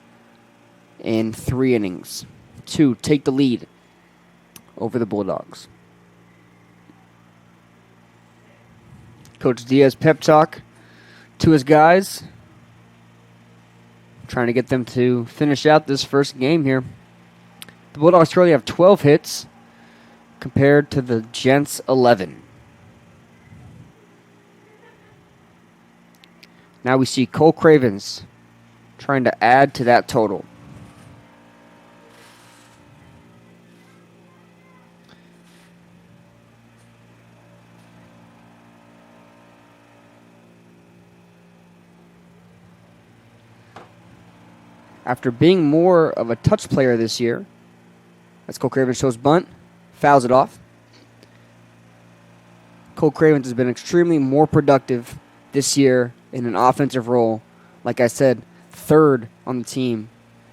Speaker 1: in 3 innings to take the lead over the Bulldogs. Coach Diaz pep talk to his guys, trying to get them to finish out this first game here. The Bulldogs currently have 12 hits compared to the Gents' 11. Now we see Cole Cravens trying to add to that total. After being more of a touch player this year, as Cole Cravens shows bunt, fouls it off. Cole Cravens has been extremely more productive this year in an offensive role. Like I said, 3rd on the team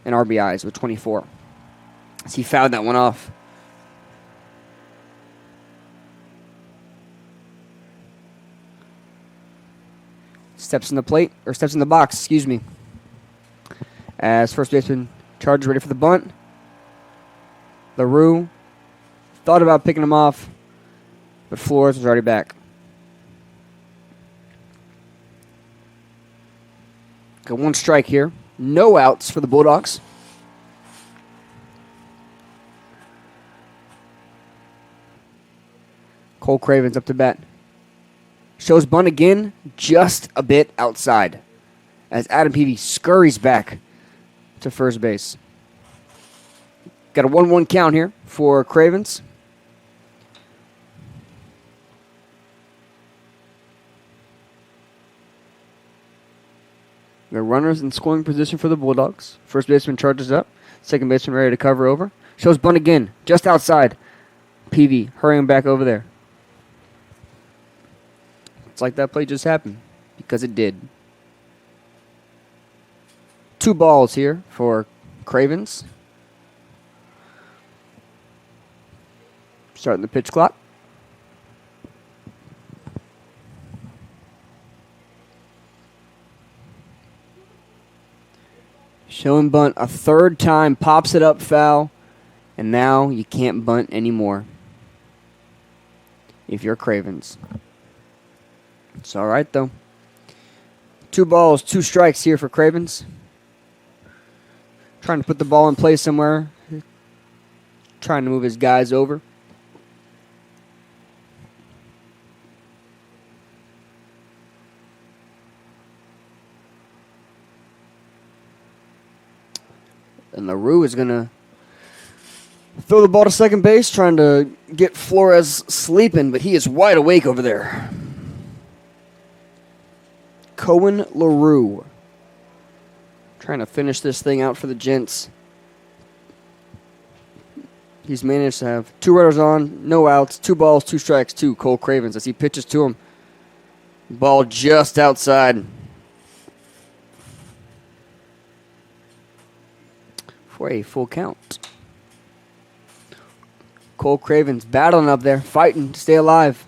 Speaker 1: in RBIs with 24. As he fouled that one off. Steps in the box, excuse me. As first baseman Chargers ready for the bunt. LaRue thought about picking him off, but Flores was already back. Got 1 strike here. No outs for the Bulldogs. Cole Cravens up to bat. Shows bunt again, just a bit outside, as Adam Peavy scurries back to first base. Got a 1-1 count here for Cravens. The runners in scoring position for the Bulldogs. First baseman charges up. Second baseman ready to cover over. Shows bunt again, just outside. Peavy hurrying back over there. It's like that play just happened, because it did. 2 balls here for Cravens. Starting the pitch clock. Showing bunt a 3rd time, pops it up foul, and now you can't bunt anymore if you're Cravens. It's all right, though. 2 balls, 2 strikes here for Cravens. Trying to put the ball in play somewhere. Trying to move his guys over. And LaRue is going to throw the ball to second base, trying to get Flores sleeping, but he is wide awake over there. Cohen LaRue trying to finish this thing out for the Gents. He's managed to have 2 runners on, no outs, 2 balls, 2 strikes to Cole Cravens as he pitches to him. Ball just outside. For a full count. Cole Cravens battling up there, fighting to stay alive.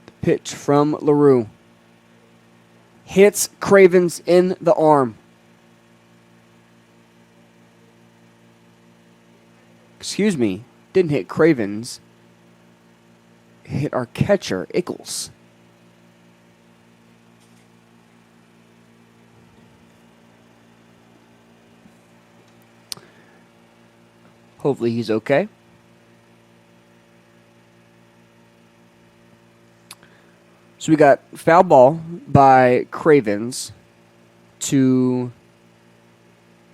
Speaker 1: The pitch from LaRue. Hits Cravens in the arm. Excuse me, didn't hit Cravens. Hit our catcher, Ickles. Hopefully he's okay. So we got foul ball by Cravens to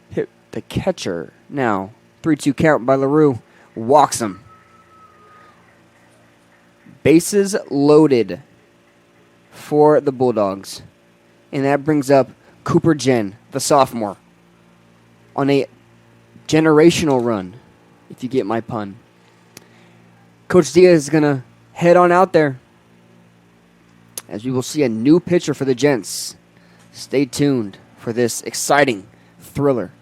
Speaker 1: hit the catcher. Now, 3-2 count by LaRue. Walks him. Bases loaded for the Bulldogs. And that brings up Cooper Jen, the sophomore, on a generational run, if you get my pun. Coach Diaz is going to head on out there, as we will see a new pitcher for the Gents. Stay tuned for this exciting thriller.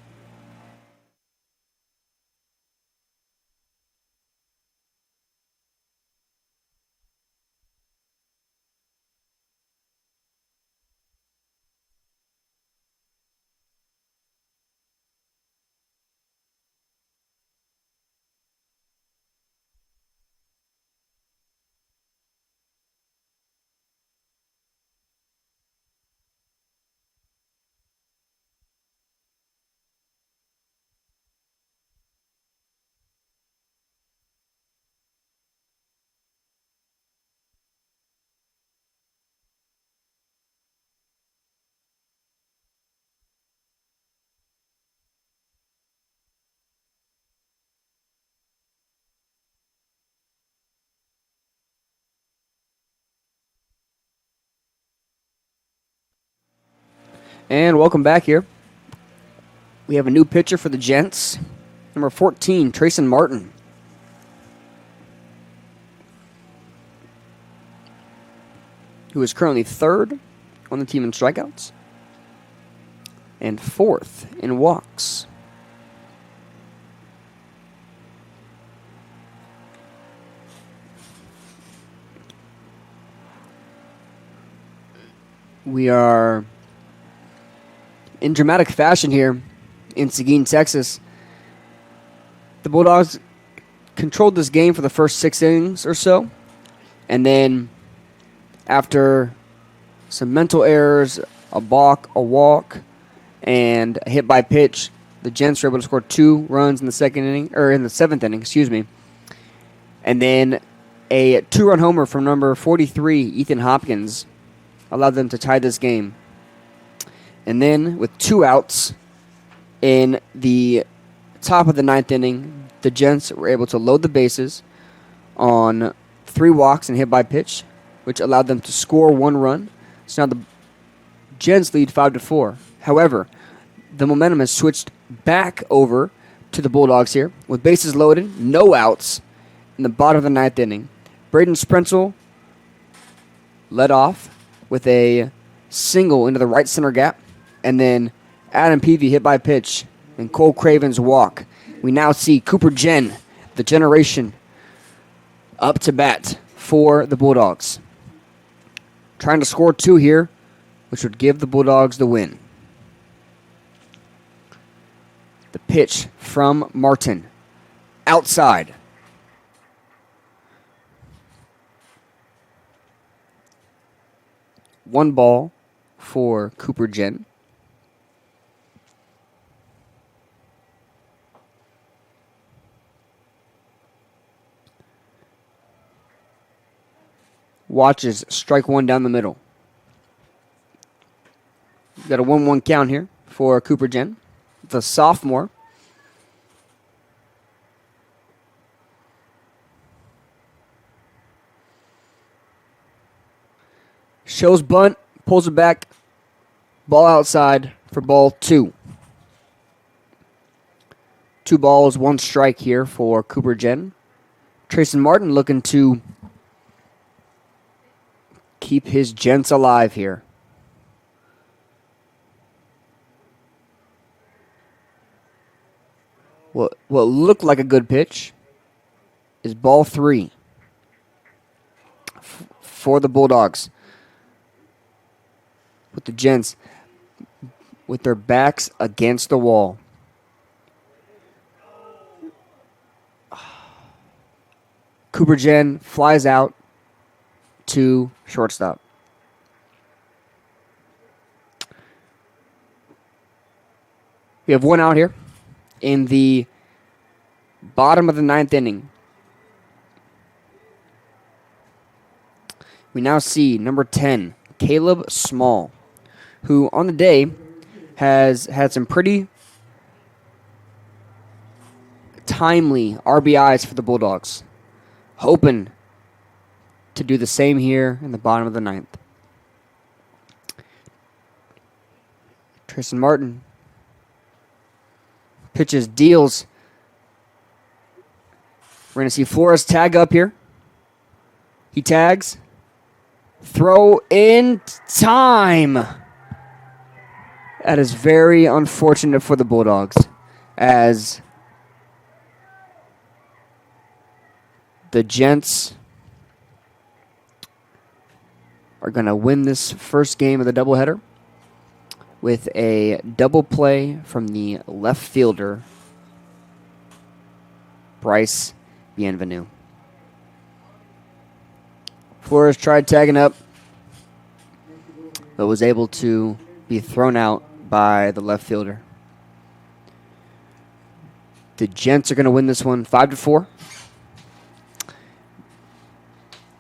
Speaker 1: And welcome back here. We have a new pitcher for the Gents. Number 14, Trayson Martin. Who is currently third on the team in strikeouts and fourth in walks. We are in dramatic fashion here in Seguin, Texas. The Bulldogs controlled this game for the first 6 innings or so. And then after some mental errors, a balk, a walk, and a hit by pitch, the Gents were able to score 2 runs in the second inning, or in the 7th inning, excuse me. And then a 2-run homer from number 43, Ethan Hopkins, allowed them to tie this game. And then, with 2 outs in the top of the 9th inning, the Gents were able to load the bases on 3 walks and hit by pitch, which allowed them to score 1 run. So now the Gents lead 5-4. However, the momentum has switched back over to the Bulldogs here, with bases loaded, no outs in the bottom of the 9th inning. Braden Sprenzel led off with a single into the right center gap. And then Adam Peavy hit by pitch and Cole Cravens walk. We now see Cooper Jen, the generation, up to bat for the Bulldogs. Trying to score 2 here, which would give the Bulldogs the win. The pitch from Martin. Outside. One ball for Cooper Jen. Watches strike 1 down the middle. Got a 1-1 count here for Cooper Jen, the sophomore. Shows bunt, pulls it back, ball outside for ball 2. 2 balls, 1 strike here for Cooper Jen. Trayson Martin looking to keep his Gents alive here. What looked like a good pitch is ball 3 for the Bulldogs. With the Gents with their backs against the wall. Cooper Jen flies out to shortstop. We have 1 out here in the Bottom of the 9th inning. We now see number 10, Caleb Small, who on the day has had some pretty timely RBIs for the Bulldogs. Hoping to do the same here in the bottom of the 9th. Tristan Martin pitches, deals. We're going to see Flores tag up here. He tags. Throw in time. That is very unfortunate for the Bulldogs, as the Gents are going to win this first game of the doubleheader with a double play from the left fielder, Bryce Bienvenu. Flores tried tagging up, but was able to be thrown out by the left fielder. The Gents are going to win this one 5-4.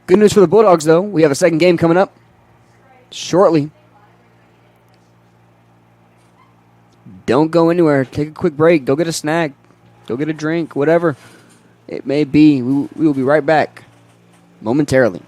Speaker 1: Good news for the Bulldogs, though. We have a second game coming up shortly. Don't go anywhere. Take a quick break. Go get a snack. Go get a drink. Whatever it may be. We will be right back momentarily.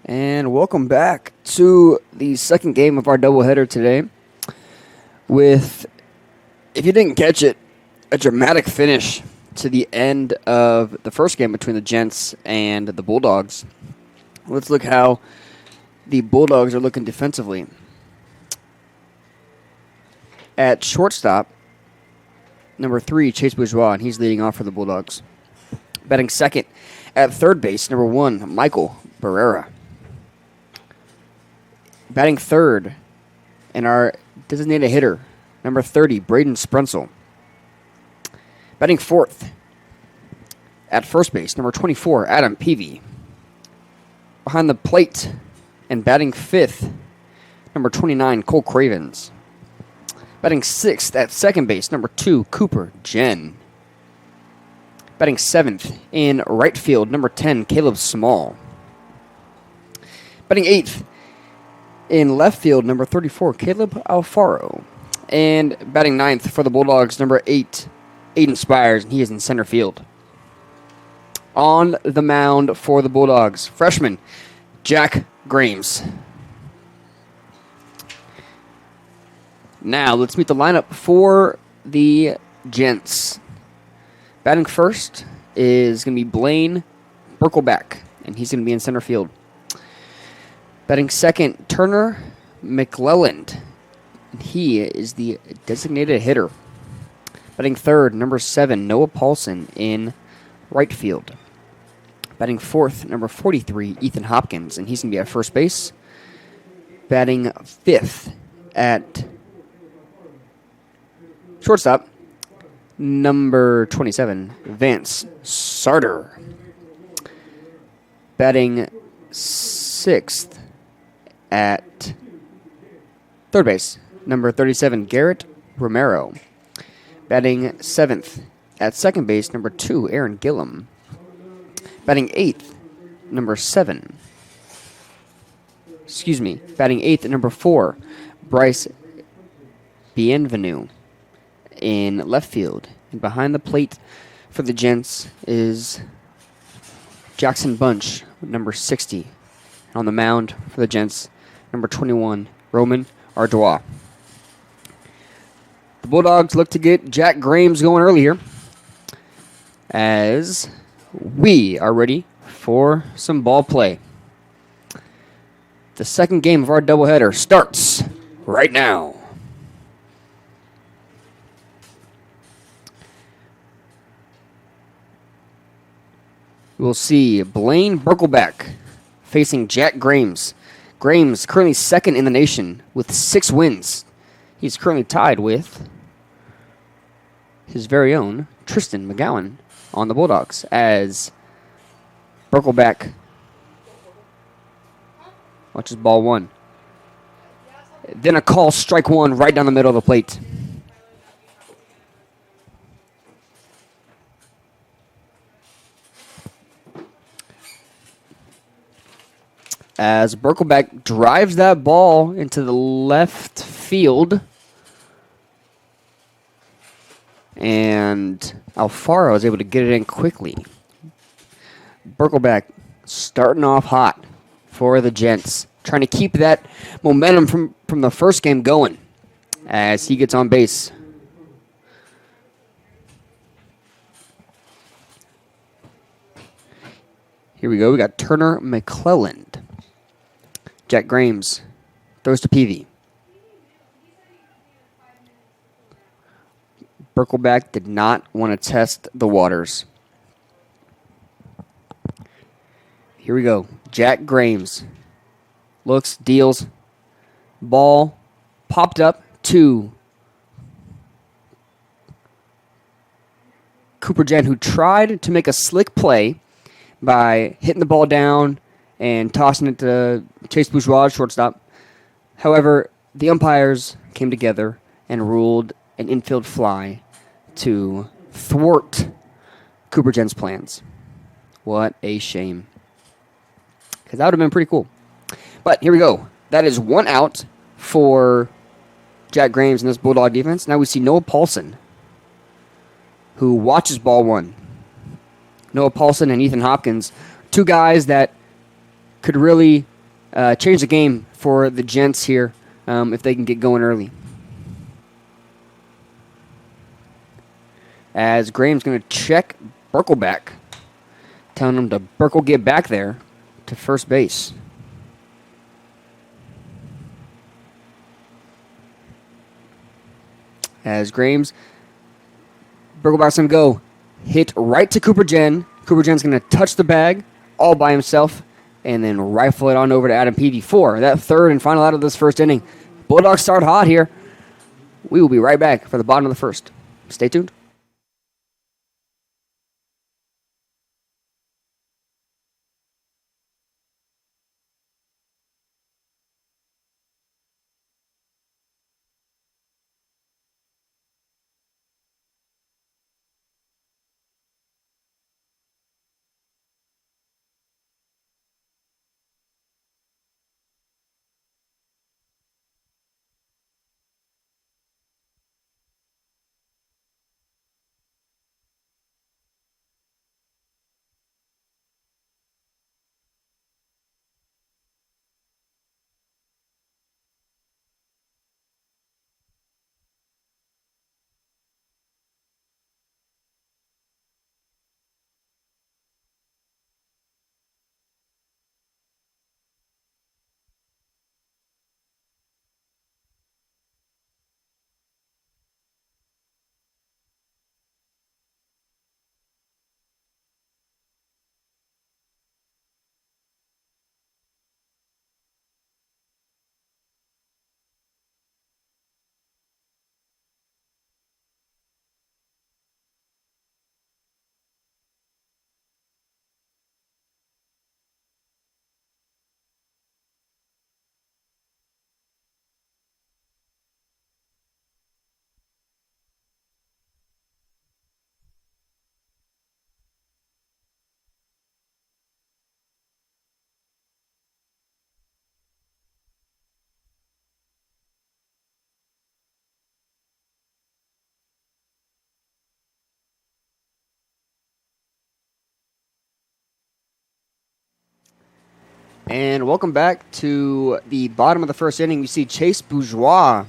Speaker 1: And welcome back to the second game of our doubleheader today with, if you didn't catch it, a dramatic finish to the end of the first game between the Gents and the Bulldogs. Let's look how the Bulldogs are looking defensively. At shortstop, number 3, Chase Bourgeois, and he's leading off for the Bulldogs. Batting second at third base, number 1, Michael Barrera. Batting third, and our designated hitter, number 30, Braden Sprensel. Batting fourth, at first base, number 24, Adam Peavy. Behind the plate, and batting fifth, number 29, Cole Cravens. Batting sixth at second base, number 2, Cooper Jen. Batting seventh in right field, number 10, Caleb Small. Batting eighth in left field, number 34, Caleb Alfaro. And batting ninth for the Bulldogs, number 8, Aiden Spires, and he is in center field. On the mound for the Bulldogs, freshman Jack Grames. Now, let's meet the lineup for the Gents. Batting first is going to be Blaine Berkelback, and he's going to be in center field. Batting second, Turner McClelland, and he is the designated hitter. Batting third, number 7, Noah Paulson in right field. Batting fourth, number 43, Ethan Hopkins, and he's going to be at first base. Batting fifth at shortstop, number 27, Vance Sarter. Batting sixth at third base, number 37, Garrett Romero. Batting seventh at second base, number 2, Aaron Gillum. Batting eighth, number 7. Batting eighth at number 4, Bryce Bienvenu in left field. And behind the plate for the Gents is Jackson Bunch, number 60. On the mound for the Gents, number 21, Roman Ardois. The Bulldogs look to get Jack Grames going earlier as we are ready for some ball play. The second game of our doubleheader starts right now. We'll see Blaine Berkelback facing Jack Grames. Grames currently second in the nation with 6 wins. He's currently tied with his very own Tristan McGowan on the Bulldogs as Berkelback watches ball 1. Then a call, strike 1 right down the middle of the plate. As Berkelback drives that ball into the left field. And Alfaro is able to get it in quickly. Berkelback starting off hot for the Gents. Trying to keep that momentum from the first game going as he gets on base. Here we go. We got Turner McClelland. Jack Grames throws to Peavy. Berkelback did not want to test the waters. Here we go. Jack Grames looks, deals. Ball popped up to Cooper Jen, who tried to make a slick play by hitting the ball down and tossing it to Chase Bourgeois, shortstop. However, the umpires came together and ruled an infield fly to thwart Cooper Jen's plans. What a shame. Because that would have been pretty cool. But here we go. That is 1 out for Jack Grames in this Bulldog defense. Now we see Noah Paulson, who watches ball 1. Noah Paulson and Ethan Hopkins, 2 guys that could really change the game for the Gents here if they can get going early. As Graham's going to check Burkle back, telling him to Burkle get back there to first base. As Graham's Burkle back's going to go hit right to Cooper Jen. Cooper Jen's going to touch the bag all by himself and then rifle it on over to Adam Peavy for that third and final out of this first inning. Bulldogs start hot here. We will be right back for the bottom of the first. Stay tuned. And welcome back to the bottom of the first inning. We see Chase Bourgeois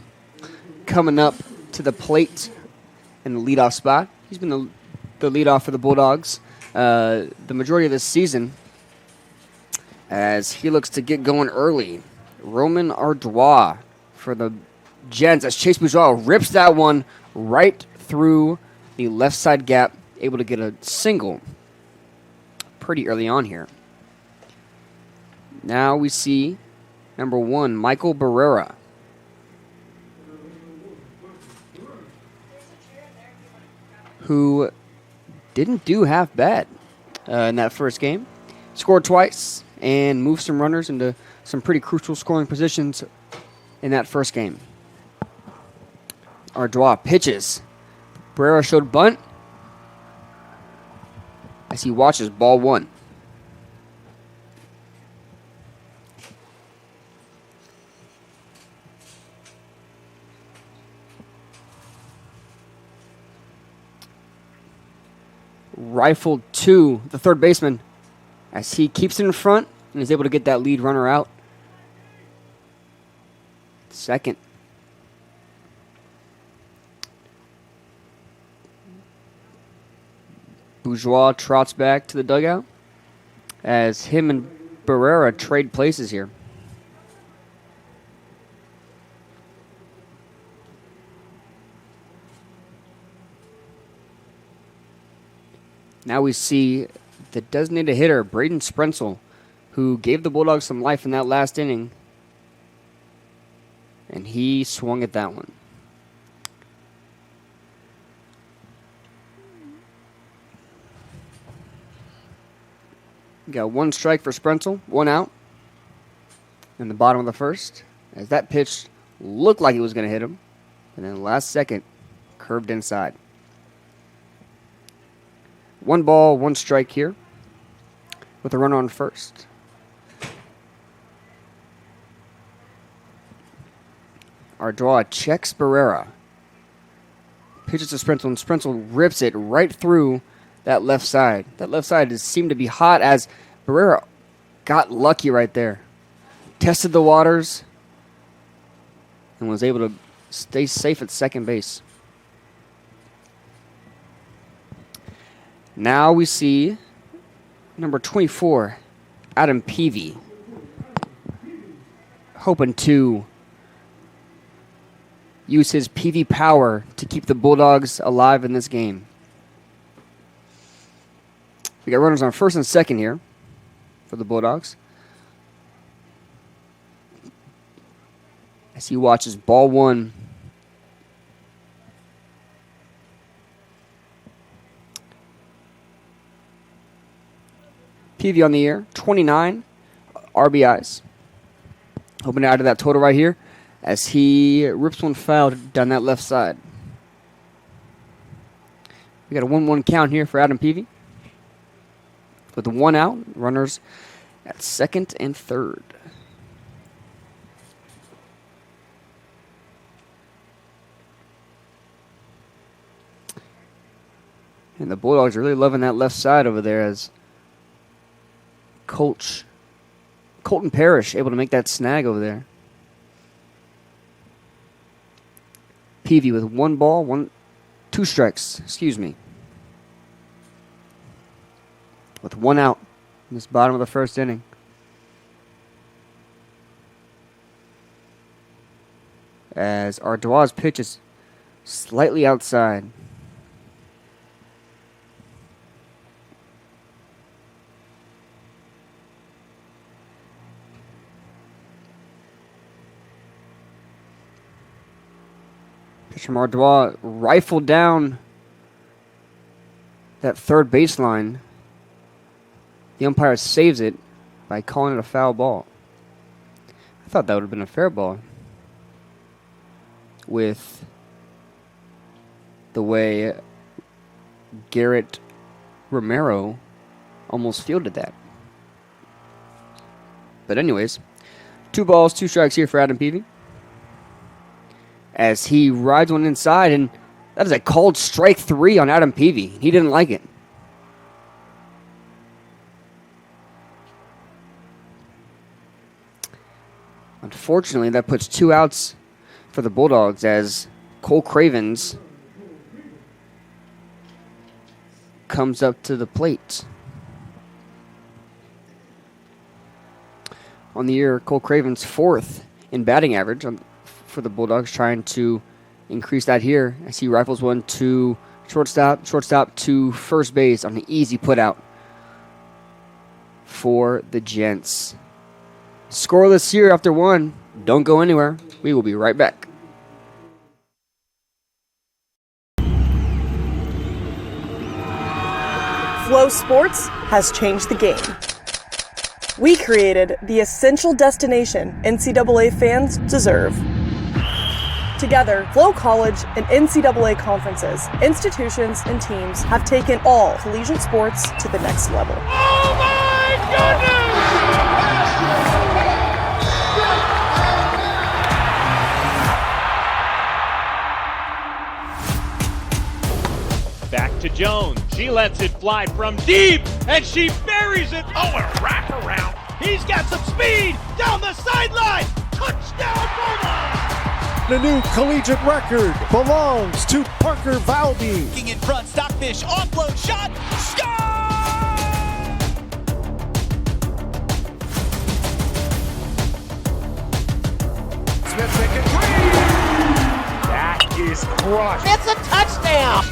Speaker 1: coming up to the plate in the leadoff spot. He's been the leadoff for the Bulldogs the majority of this season as he looks to get going early. Roman Ardois for the Gents as Chase Bourgeois rips that one right through the left side gap, able to get a single pretty early on here. Now we see number 1, Michael Barrera. Who didn't do half bad in that first game. Scored twice and moved some runners into some pretty crucial scoring positions in that first game. Ardois pitches. Barrera showed bunt as he watches ball 1. Rifled to the third baseman as he keeps it in front and is able to get that lead runner out. Second. Bourgeois trots back to the dugout as him and Barrera trade places here. Now we see the designated hitter, Braden Sprenzel, who gave the Bulldogs some life in that last inning. And he swung at that one. Got 1 strike for Sprenzel, 1 out in the bottom of the first. As that pitch looked like it was going to hit him. And then last second, curved inside. 1 ball, 1 strike here with a runner on first. Ardois checks Barrera. Pitches to Sprenzel, and Sprenzel rips it right through that left side. That left side seemed to be hot as Barrera got lucky right there. tested the waters and was able to stay safe at second base. Now we see number 24, Adam Peavy, hoping to use his PV power to keep the Bulldogs alive in this game. We got runners on first and second here for the Bulldogs. As he watches ball one. Peavy on the air, 29 RBIs. Hoping to add to that total right here as he rips one foul down that left side. We got a 1-1 count here for Adam Peavy. With one out, runners at second and third. And the Bulldogs are really loving that left side over there as Colton Parrish able to make that snag over there. Peavy with two strikes, with one out in this bottom of the first inning. As Ardois' pitch is slightly outside. Pitch from Ardois rifled down that third baseline. The umpire saves it by calling it a foul ball. I thought that would have been a fair ball with the way Garrett Romero almost fielded that. But anyways, 2 balls, 2 strikes here for Adam Peavy. As he rides one inside, and that is a called strike 3 on Adam Peavy. He didn't like it. Unfortunately, that puts 2 outs for the Bulldogs as Cole Cravens comes up to the plate. On the year, Cole Cravens 4th in batting average for the Bulldogs, trying to increase that here as he rifles one to shortstop to first base on an easy put out for the Gents. Scoreless here after 1. Don't go anywhere. We will be right back.
Speaker 8: Flow Sports has changed the game. We created the essential destination NCAA fans deserve. Together, Flow College and NCAA conferences, institutions, and teams have taken all collegiate sports to the next level.
Speaker 3: Oh my goodness! Back to Jones. She lets it fly from deep, and she buries it. Oh, a wraparound. He's got some speed down the sideline. Touchdown, Bulldogs!
Speaker 9: The new collegiate record belongs to Parker Valby.
Speaker 10: In front, Stockfish, offload shot, score!
Speaker 9: Smith making 3. That is crushed.
Speaker 10: It's a touchdown!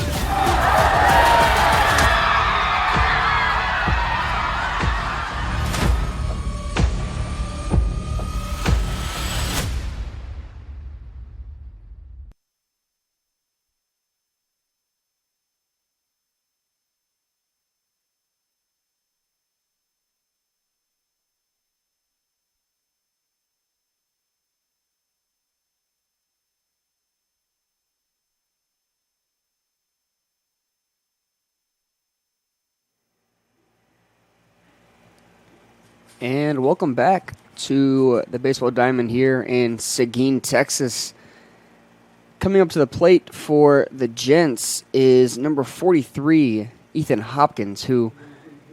Speaker 1: And welcome back to the Baseball Diamond here in Seguin, Texas. Coming up to the plate for the Gents is number 43, Ethan Hopkins, who,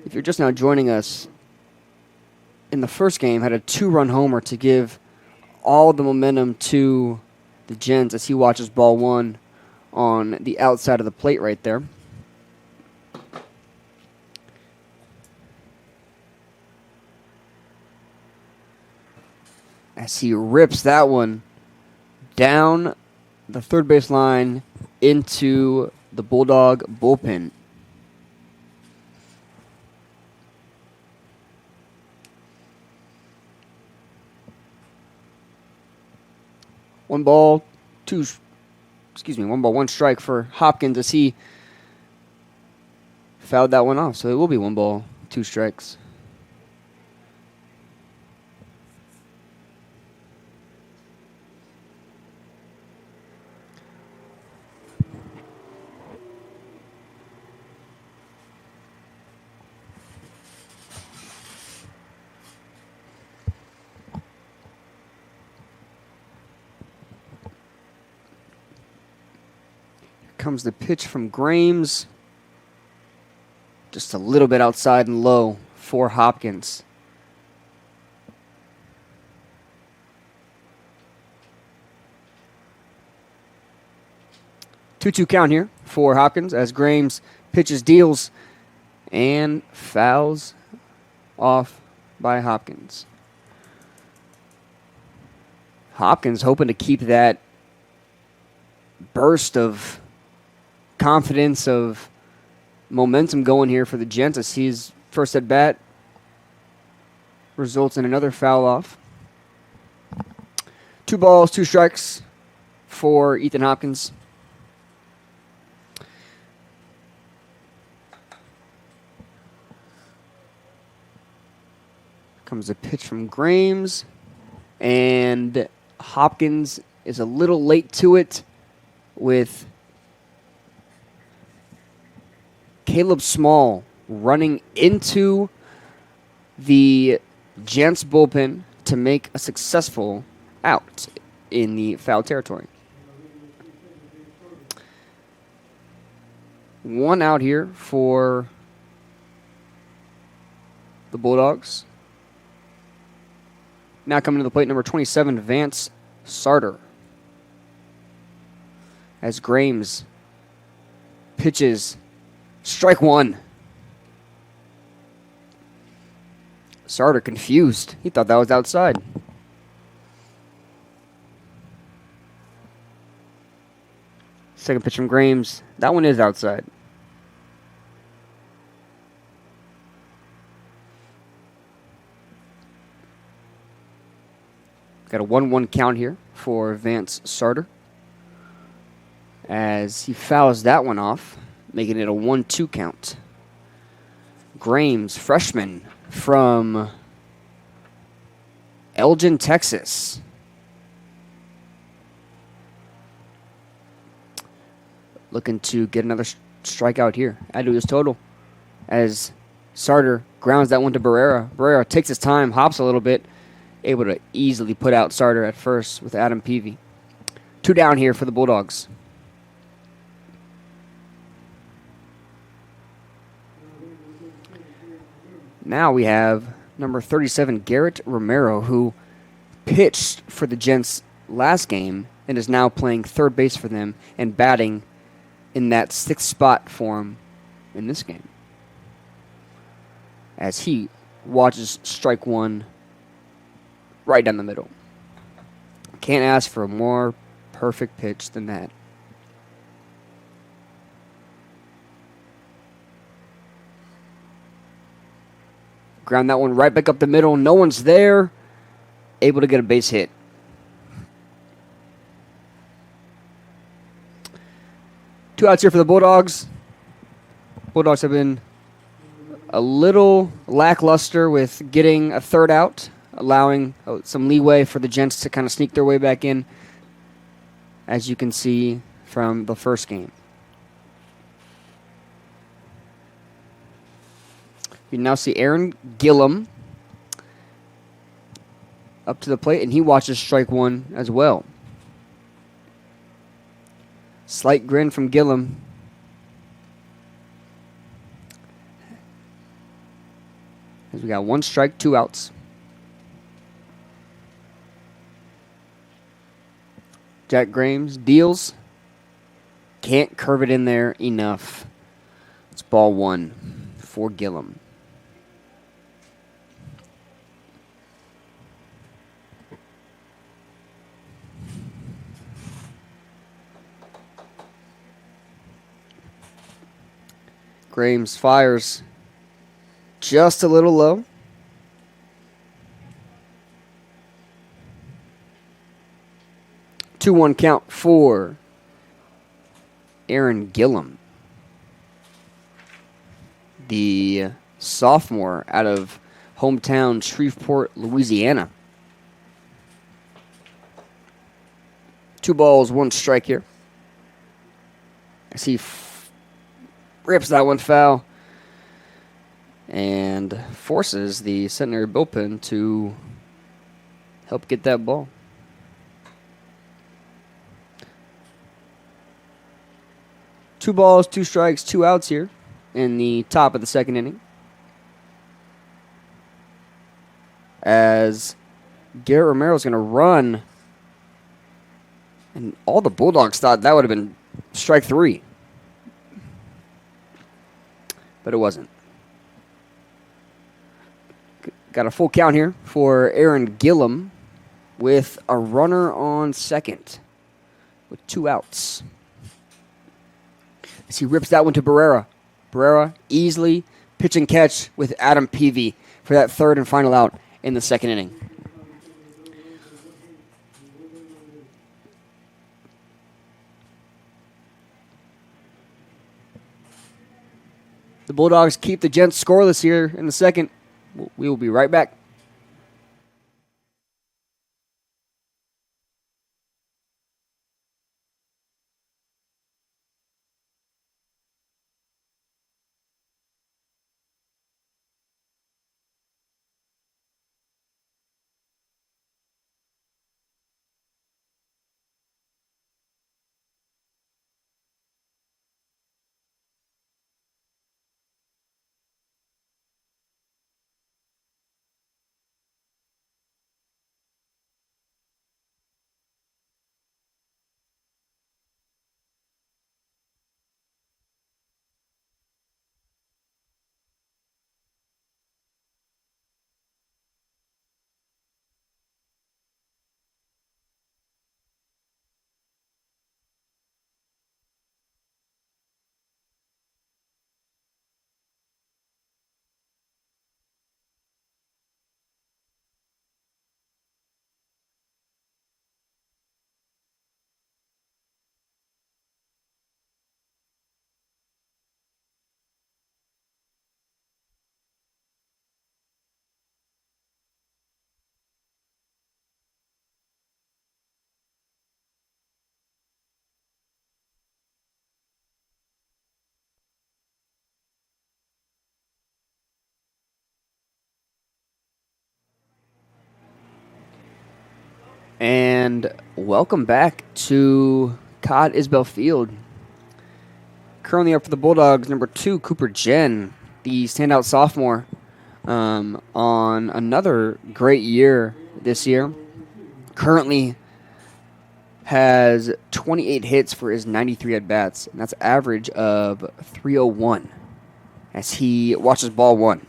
Speaker 1: if you're just now joining us, in the first game had a 2-run homer to give all the momentum to the Gents as he watches ball 1 on the outside of the plate right there. As he rips that one down the third base line into the Bulldog bullpen. One ball, one strike for Hopkins as he fouled that one off. So it will be 1 ball, 2 strikes. Comes the pitch from Grames. Just a little bit outside and low for Hopkins. Two-two count here for Hopkins as Grames pitches, deals, and fouls off by Hopkins. Hopkins hoping to keep that burst of confidence, of momentum going here for the Gents as his first at bat results in another foul off. 2 balls, 2 strikes for Ethan Hopkins. Comes a pitch from Grames, and Hopkins is a little late to it with Caleb Small running into the Gents bullpen to make a successful out in the foul territory. 1 out here for the Bulldogs. Now coming to the plate, number 27, Vance Sarter. As Grames pitches, strike 1. Sarter confused. He thought that was outside. Second pitch from Grames. That one is outside. Got a 1-1 count here for Vance Sarter as he fouls that one off, making it a 1-2 count. Grames, freshman from Elgin, Texas. Looking to get another strikeout here. Add to his total as Sarter grounds that one to Barrera. Barrera takes his time, hops a little bit, able to easily put out Sarter at first with Adam Peavy. 2 down here for the Bulldogs. Now we have number 37, Garrett Romero, who pitched for the Gents last game and is now playing third base for them and batting in that 6th spot for him in this game. As he watches strike 1 right down the middle. Can't ask for a more perfect pitch than that. Ground that one right back up the middle. No one's there. Able to get a base hit. Two outs here for the Bulldogs. Bulldogs have been a little lackluster with getting a third out, allowing some leeway for the Gents to kind of sneak their way back in, as you can see from the first game. You now see Aaron Gillum up to the plate, and he watches strike 1 as well. Slight grin from Gillum. As we got 1 strike, 2 outs. Jack Grames deals. Can't curve it in there enough. It's ball 1 for Gillum. Grames fires just a little low. Two one count for Aaron Gillum, the sophomore out of hometown Shreveport, Louisiana. 2 balls, 1 strike here. As he rips that one foul and forces the Centenary bullpen to help get that ball. Two balls, 2 strikes, 2 outs here in the top of the second inning. As Garrett Romero's going to run, and all the Bulldogs thought that would have been strike 3. But it wasn't. Got a full count here for Aaron Gillum with a runner on second with 2 outs. As he rips that one to Barrera. Barrera easily pitch and catch with Adam Peavy for that third and final out in the second inning. The Bulldogs keep the Gents scoreless here in the second. We will be right back. And welcome back to Cod Isbell Field. Currently up for the Bulldogs, number 2, Cooper Jen, the standout sophomore, on another great year this year. Currently has 28 hits for his 93 at-bats, and that's average of 301 as he watches ball 1.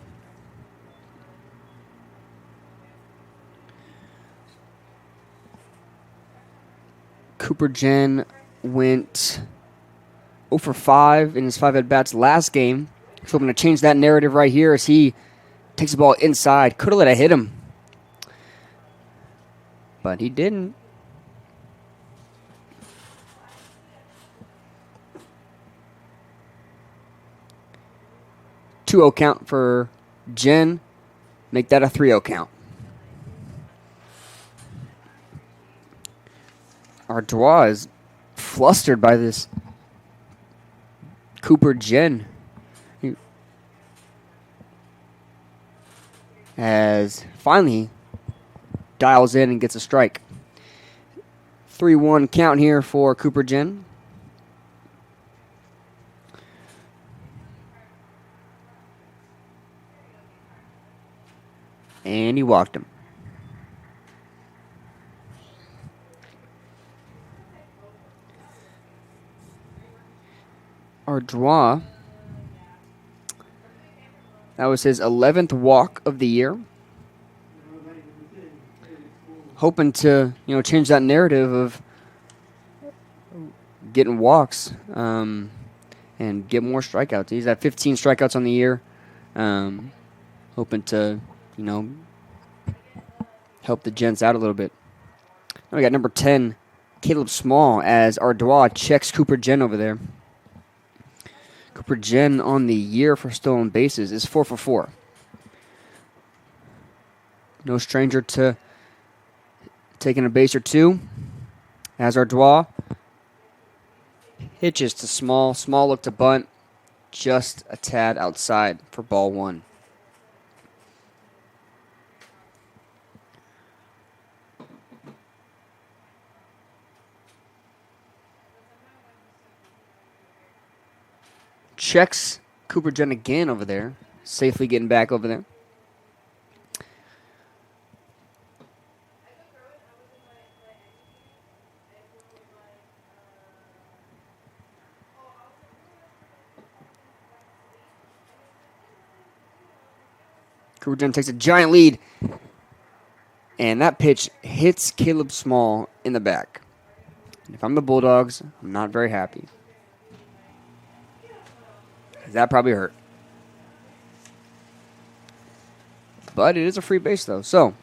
Speaker 1: Cooper Jen went 0 for 5 in his 5 at-bats last game. So I'm going to change that narrative right here as he takes the ball inside. Could have let it hit him, but he didn't. Two-0 count for Jen. Make that a 3-0 count. Ardois is flustered by this Cooper Jen. As finally dials in and gets a strike. 3-1 count here for Cooper Jen. And he walked him. Ardois. That was his 11th walk of the year. Hoping to, change that narrative of getting walks and get more strikeouts. He's at 15 strikeouts on the year. Hoping to, help the Gents out a little bit. Now we got number 10, Caleb Small, as Ardois checks Cooper Jen over there. Cooper Jen on the year for stolen bases is 4 for 4. No stranger to taking a base or two. As Ardois hitches to Small. Small looked to bunt, just a tad outside for ball 1. Checks Cooper Jen again over there. Safely getting back over there. Cooper Jen takes a giant lead. And that pitch hits Caleb Small in the back. And if I'm the Bulldogs, I'm not very happy. That probably hurt. But it is a free base, though. So,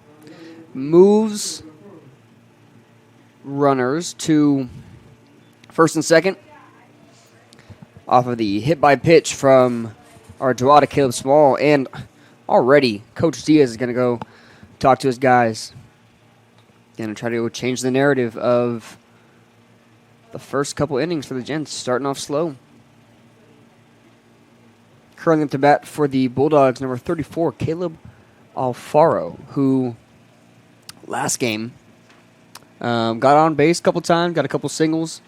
Speaker 1: moves runners to first and second off of the hit by pitch from Ardois to Caleb Small. And already, Coach Diaz is going to go talk to his guys. Going to try to change the narrative of the first couple innings for the Gents, starting off slow. Curling up to bat for the Bulldogs, number 34, Caleb Alfaro, who last game got on base a couple times, got a couple singles,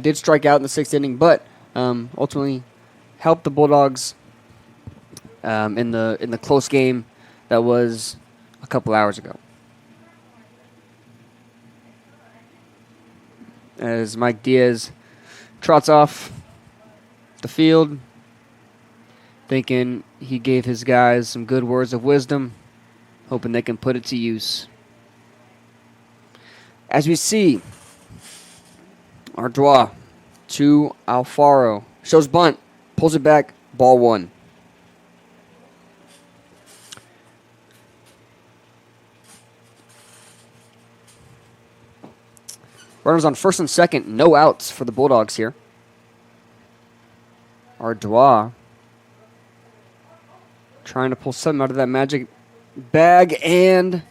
Speaker 1: did strike out in the 6th inning, but ultimately helped the Bulldogs in the close game that was a couple hours ago. As Mike Diaz trots off the field, thinking he gave his guys some good words of wisdom, hoping they can put it to use. As we see, Ardois to Alfaro. Shows bunt, pulls it back, ball 1. Runners on first and second, no outs for the Bulldogs here. Ardois trying to pull something out of that magic bag, and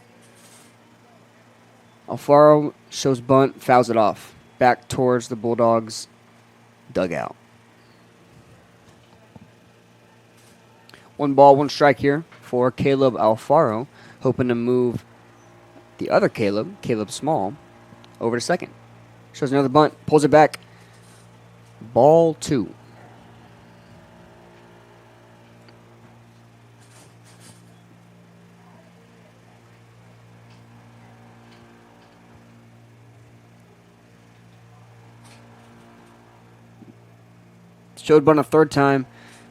Speaker 1: Alfaro shows bunt, fouls it off. Back towards the Bulldogs' dugout. 1 ball, 1 strike here for Caleb Alfaro, hoping to move the other Caleb Small, over to second. Shows another bunt, pulls it back. Ball 2. Showed bunt a third time.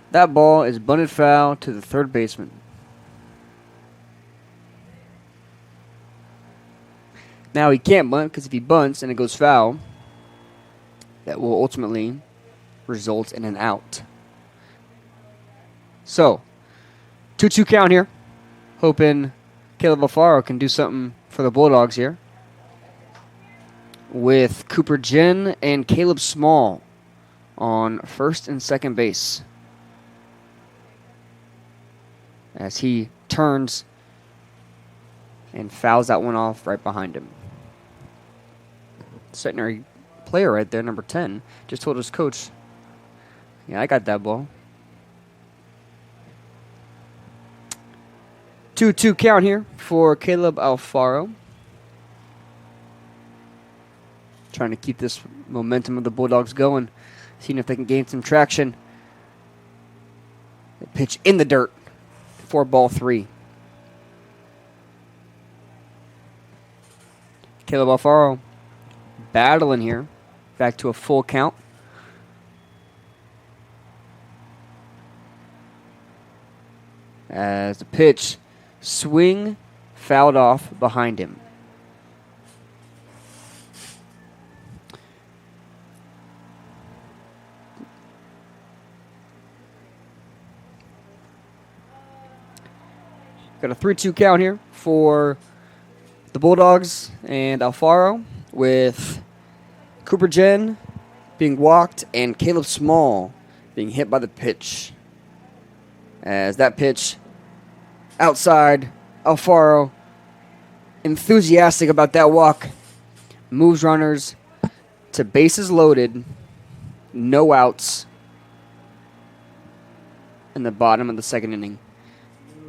Speaker 1: That ball is bunted foul to the third baseman. Now he can't bunt because if he bunts and it goes foul, that will ultimately result in an out. So, 2-2 count here. Hoping Caleb Alfaro can do something for the Bulldogs here. With Cooper Jen and Caleb Small on first and second base. As he turns and fouls that one off right behind him. Centenary player right there, number 10, just told his coach, yeah, I got that ball. 2-2 count here for Caleb Alfaro. Trying to keep this momentum of the Bulldogs going. Seeing if they can gain some traction. The pitch in the dirt for ball 3. Caleb Alfaro battling here. Back to a full count. as the pitch swing fouled off behind him. Got a 3-2 count here for the Bulldogs and Alfaro, with Cooper Jen being walked and Caleb Small being hit by the pitch. As that pitch outside, Alfaro, enthusiastic about that walk, moves runners to bases loaded, no outs in the bottom of the second inning.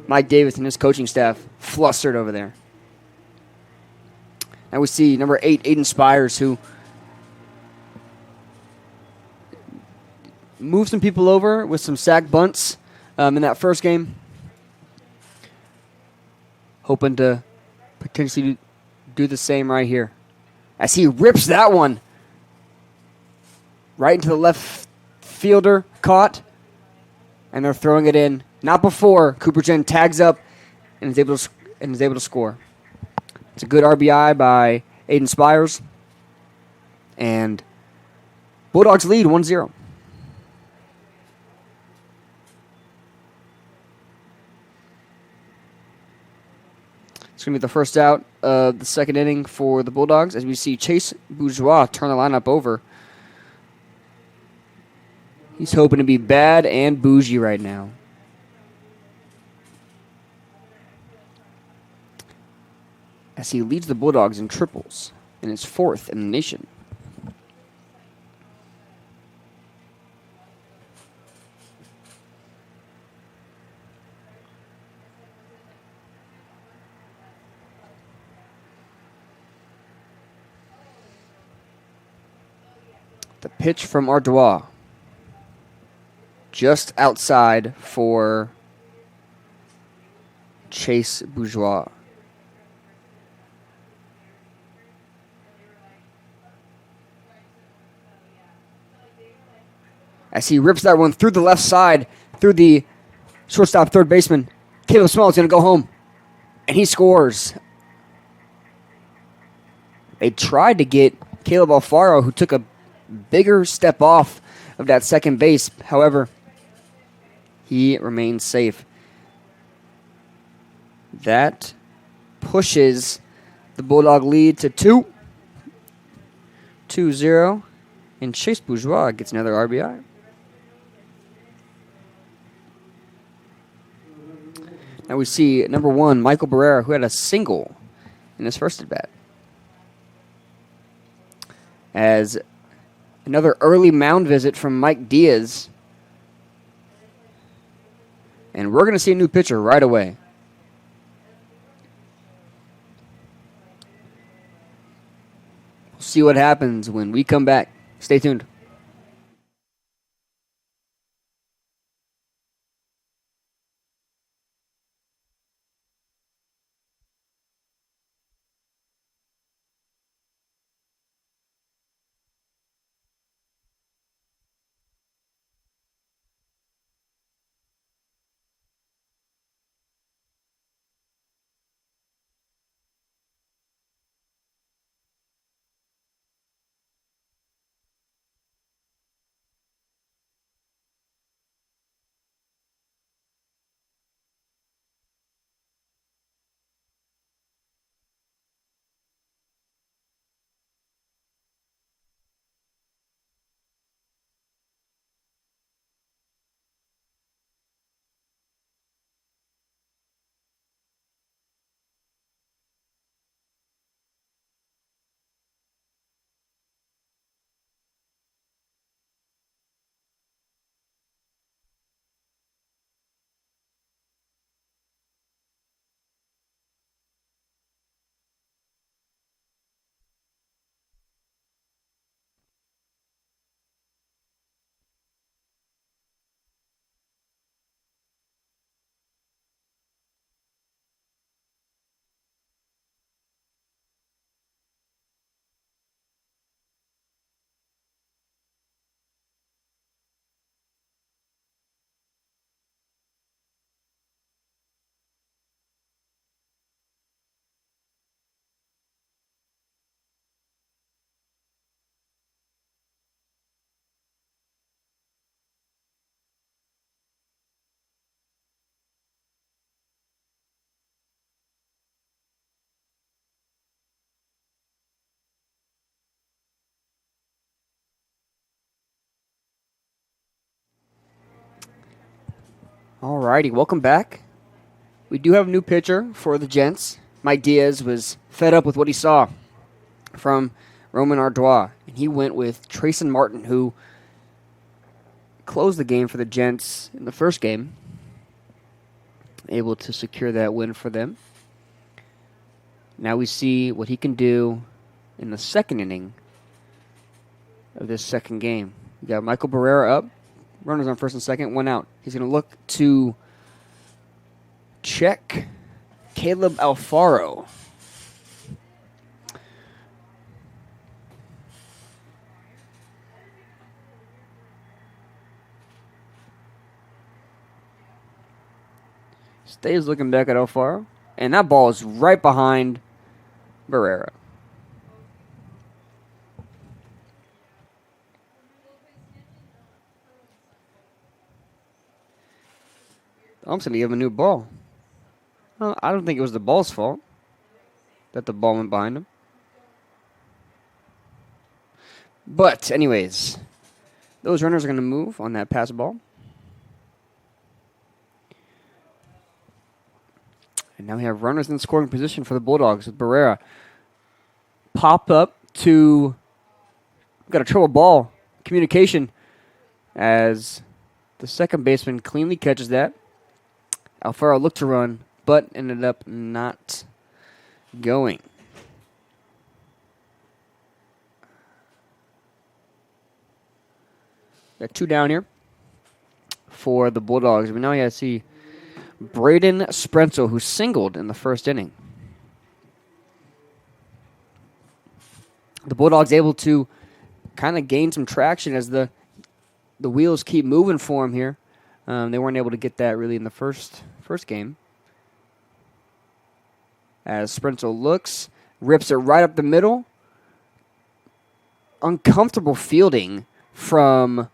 Speaker 1: Mike Davis and his coaching staff flustered over there. And we see number 8, Aiden Spires, who moved some people over with some sack bunts in that first game. Hoping to potentially do the same right here. As he rips that one right into the left fielder, caught. And they're throwing it in. Not before Cooper Jen tags up and is able to score. It's a good RBI by Aiden Spires. And Bulldogs lead 1-0. It's going to be the first out of the second inning for the Bulldogs as we see Chase Bourgeois turn the lineup over. He's hoping to be bad and bougie right now. As he leads the Bulldogs in triples and is 4th in the nation. The pitch from Ardois. Just outside for Chase Bourgeois. As he rips that one through the left side, through the shortstop third baseman, Caleb Small is going to go home. And he scores. They tried to get Caleb Alfaro, who took a bigger step off of that second base. However, he remains safe. That pushes the Bulldog lead to 2-0. And Chase Bourgeois gets another RBI. Now we see number 1, Michael Barrera, who had a single in his first at-bat. As another early mound visit from Mike Diaz. And we're going to see a new pitcher right away. We'll see what happens when we come back. Stay tuned. Alrighty, welcome back. We do have a new pitcher for the Gents. Mike Diaz was fed up with what he saw from Roman Ardois, and he went with Trayson Martin, who closed the game for the Gents in the first game, able to secure that win for them. Now we see what he can do in the second inning of this second game. We got Michael Barrera up. Runners on first and second, 1 out. He's going to look to check Caleb Alfaro. Stays looking back at Alfaro. And that ball is right behind Barrera. I'm going to give him a new ball. Well, I don't think it was the ball's fault that the ball went behind him. But, anyways, those runners are going to move on that pass ball. And now we have runners in scoring position for the Bulldogs with Barrera. Pop up to, got a trouble ball communication as the second baseman cleanly catches that. Alfaro looked to run, but ended up not going. Got 2 down here for the Bulldogs. We now got to see Braden Sprenzel, who singled in the first inning. The Bulldogs able to kind of gain some traction as the wheels keep moving for him here. They weren't able to get that really in the first game. As Sprenzel looks, rips it right up the middle. Uncomfortable fielding from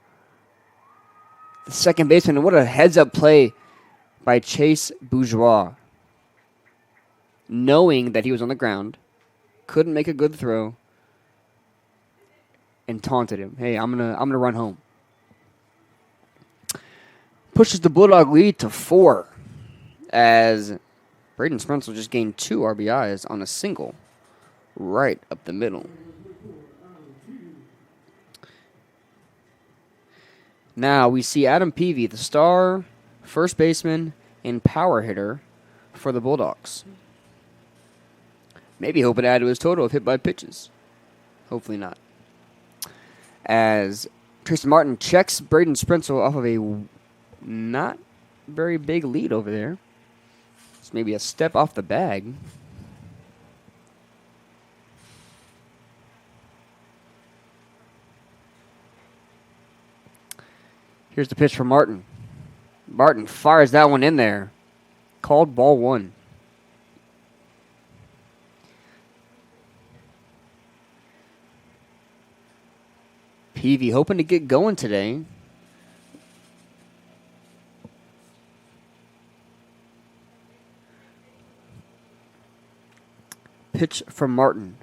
Speaker 1: the second baseman. And what a heads-up play by Chase Bourgeois. Knowing that he was on the ground, couldn't make a good throw, and taunted him. Hey, I'm gonna run home. Pushes the Bulldog lead to 4 as Braden Sprenzel just gained 2 RBIs on a single right up the middle. Now we see Adam Peavy, the star first baseman and power hitter for the Bulldogs. Maybe hoping to add to his total of hit by pitches. Hopefully not. As Trayson Martin checks Braden Sprenzel off of a not very big lead over there. It's maybe a step off the bag. Here's the pitch for Martin. Martin fires that one in there. Called ball 1. Peavy hoping to get going today. Pitch from Martin.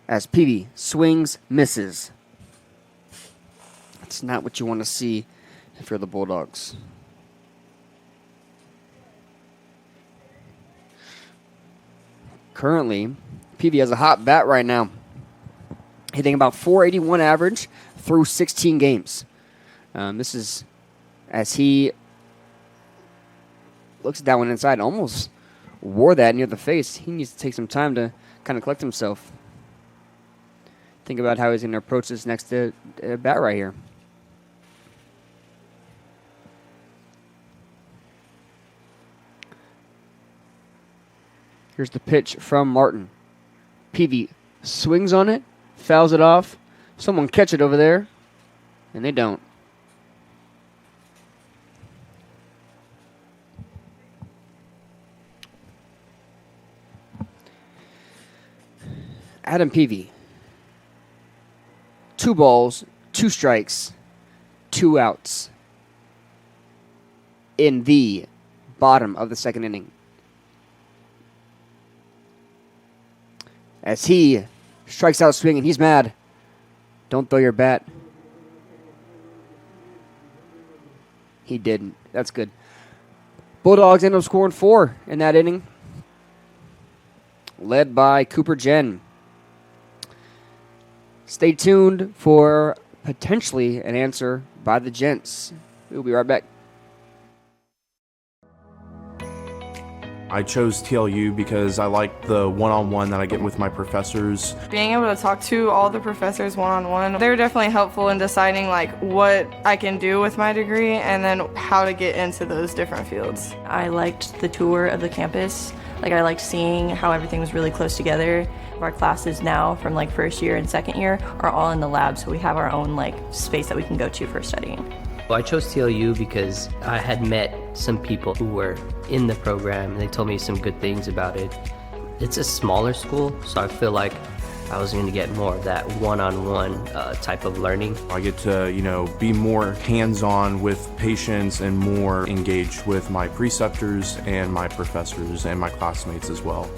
Speaker 1: As Peavy swings, misses. That's not what you want to see if you're the Bulldogs. Currently, Peavy has a hot bat right now. Hitting about .481 average through 16 games. This is as he looks at that one inside, almost wore that near the face. He needs to take some time to kind of collect himself. Think about how he's going to approach this next bat right here. Here's the pitch from Martin. Peavy swings on it, fouls it off. Someone catch it over there, and they don't. Adam Peavy. 2 balls, 2 strikes, 2 outs in the bottom of the second inning. As he strikes out swinging, he's mad. Don't throw your bat. He didn't. That's good. Bulldogs end up scoring 4 in that inning, led by Cooper Jen. Stay tuned for potentially an answer by the Gents. We'll be right back.
Speaker 11: I chose TLU because I like the one-on-one that I get with my professors.
Speaker 13: Being able to talk to all the professors one-on-one, they were definitely helpful in deciding like what I can do with my degree and then how to get into those different fields.
Speaker 7: I liked the tour of the campus. Like I liked seeing how everything was really close together. Our classes now from like first year and second year are all in the lab, so we have our own like space that we can go to for studying.
Speaker 12: Well, I chose TLU because I had met some people who were in the program and they told me some good things about it. It's a smaller school, so I feel like I was going to get more of that one-on-one type of learning.
Speaker 11: I get to, be more hands-on with patients and more engaged with my preceptors and my professors and my classmates as well.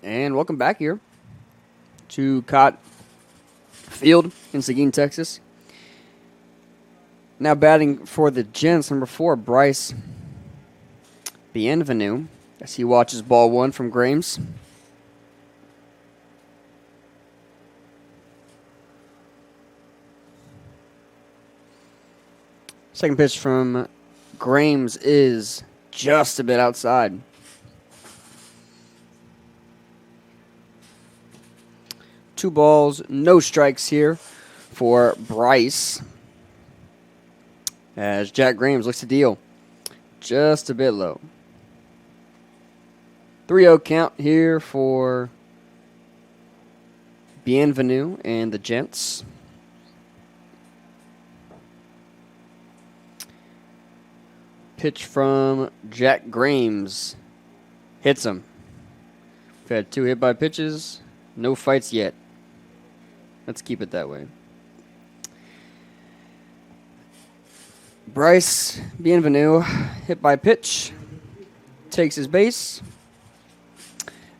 Speaker 1: And welcome back here to Cott Field in Seguin, Texas. Now batting for the Gents, number 4, Bryce Bienvenu, as he watches ball 1 from Grames. Second pitch from Grames is just a bit outside. Two balls, no strikes here for Bryce, as Jack Grames looks to deal just a bit low. 3-0 count here for Bienvenu and the Gents. Pitch from Jack Grames hits him. We've had 2 hit-by pitches, no fights yet. Let's keep it that way. Bryce Bienvenu, hit by pitch, takes his base.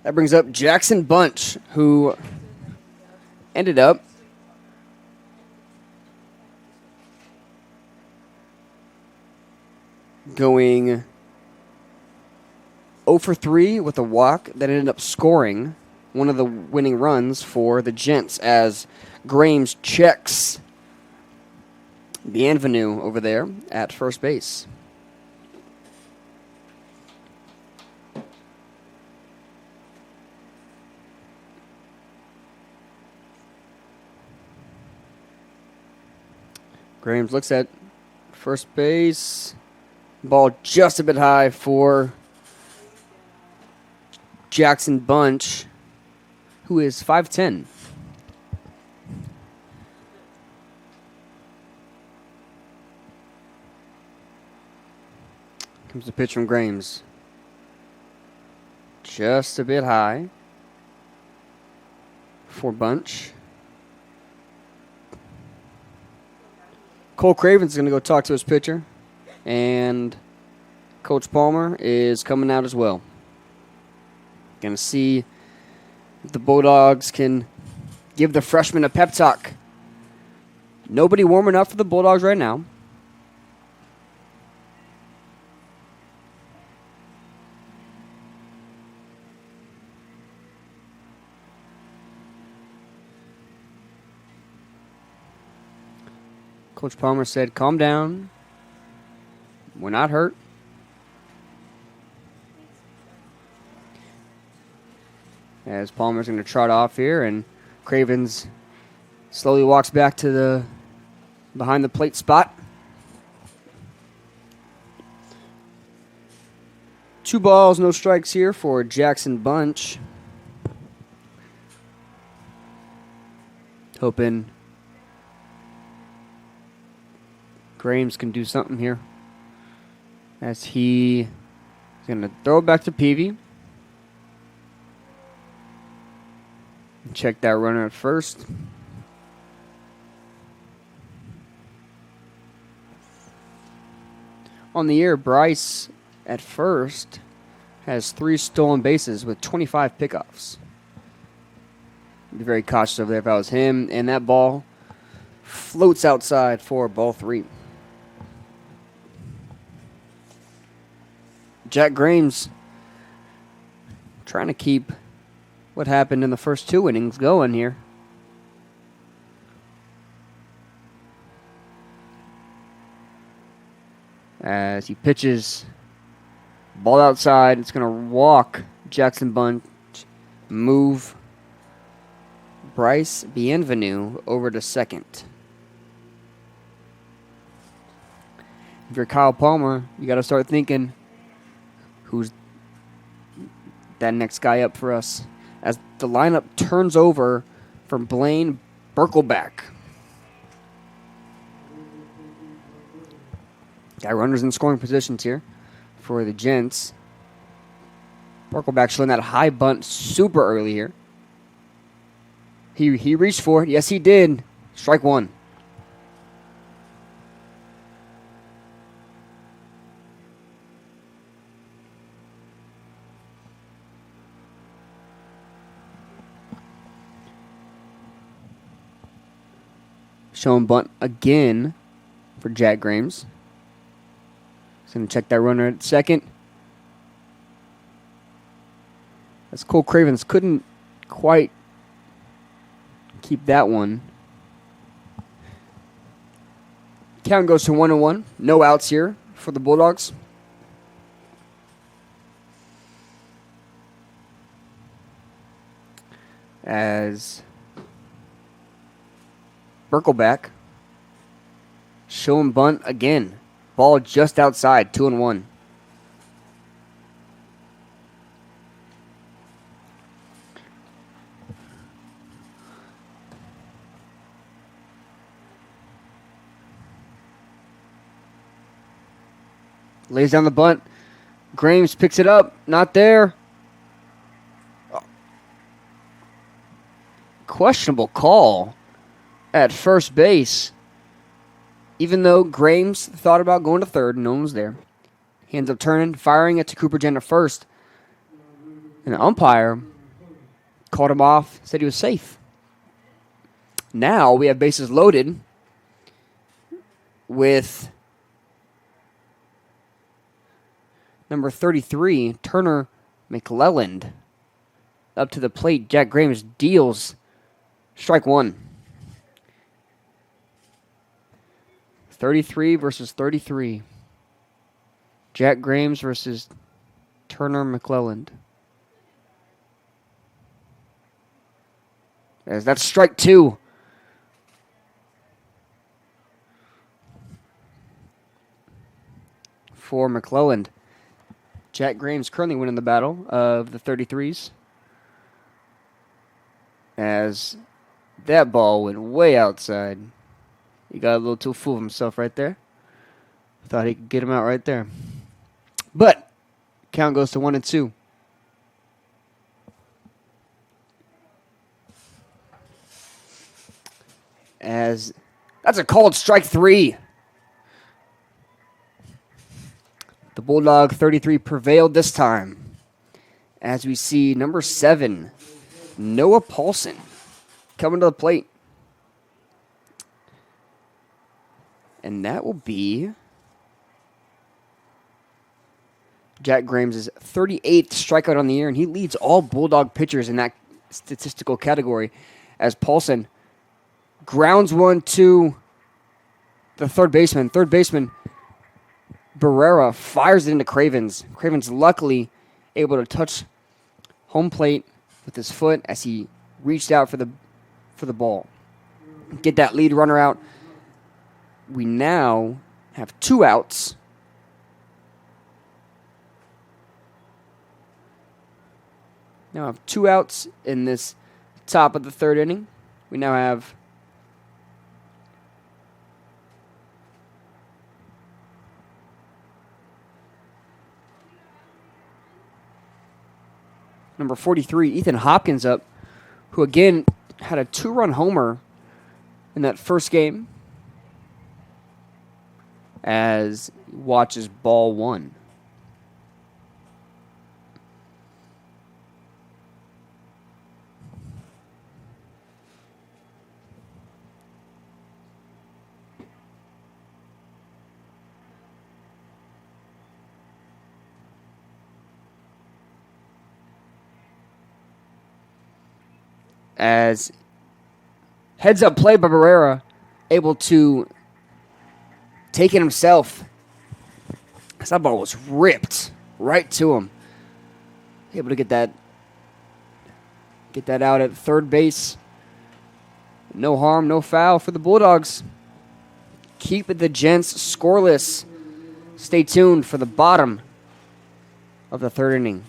Speaker 1: That brings up Jackson Bunch, who ended up going 0 for 3 with a walk that ended up scoring one of the winning runs for the Gents, as Grames checks Bienvenu over there at first base. Grames looks at first base. Ball just a bit high for Jackson Bunch, who is 5'10". Comes the pitch from Grames. Just a bit high for Bunch. Cole Craven's going to go talk to his pitcher, and Coach Palmer is coming out as well. Going to see if the Bulldogs can give the freshman a pep talk. Nobody warming up for the Bulldogs right now. Coach Palmer said, calm down. We're not hurt. As Palmer's going to trot off here, and Cravens slowly walks back to the behind the plate spot. 2 balls, no strikes here for Jackson Bunch. Hoping Graves can do something here. As he is going to throw it back to Peavy. Check that runner at first. On the year, Bryce at first has 3 stolen bases with 25 pickoffs. Be very cautious over there if I was him. And that ball floats outside for ball 3. Jack Graves trying to keep what happened in the first 2 innings going here. As he pitches, ball outside, it's going to walk Jackson Bunch, move Bryce Bienvenu over to second. If you're Kyle Palmer, you got to start thinking, who's that next guy up for us? As the lineup turns over from Blaine Berkelback. Got runners in scoring positions here for the Gents. Berkelback showing that high bunt super early here. He reached for it. Yes, he did. Strike 1. Showing bunt again for Jack Graves. He's going to check that runner at second. As Cole Cravens couldn't quite keep that one. Count goes to 1-1. No outs here for the Bulldogs. As Berkelback showing bunt again. Ball just outside, 2-1. Lays down the bunt. Graves picks it up. Not there. Questionable call at first base. Even though Graves thought about going to third, no one was there. He ends up turning, firing it to Cooper Jen at first. And the umpire called him off, said he was safe. Now we have bases loaded with number 33, Turner McClelland. Up to the plate, Jack Graves deals strike 1. 33 versus 33. Jack Graves versus Turner McClelland. As that's strike 2. For McClelland. Jack Graves currently winning the battle of the 33s. As that ball went way outside. He got a little too full of himself right there. Thought he could get him out right there. But count goes to 1-2. As that's a called strike 3. The Bulldog 33 prevailed this time. As we see number 7, Noah Paulson, coming to the plate. And that will be Jack Graves' 38th strikeout on the year, and he leads all Bulldog pitchers in that statistical category as Paulson grounds one to the third baseman. Third baseman Barrera fires it into Cravens. Cravens luckily able to touch home plate with his foot as he reached out for the ball. Get that lead runner out. We now have 2 outs. Now have 2 outs in this top of the third inning. We now have number 43, Ethan Hopkins up, who again had a 2-run homer in that first game, as he watches ball 1. As heads up play by Barrera, able to take it himself. That ball was ripped right to him. Able to get that out at third base. No harm, no foul for the Bulldogs. Keep the Gents scoreless. Stay tuned for the bottom of the third inning.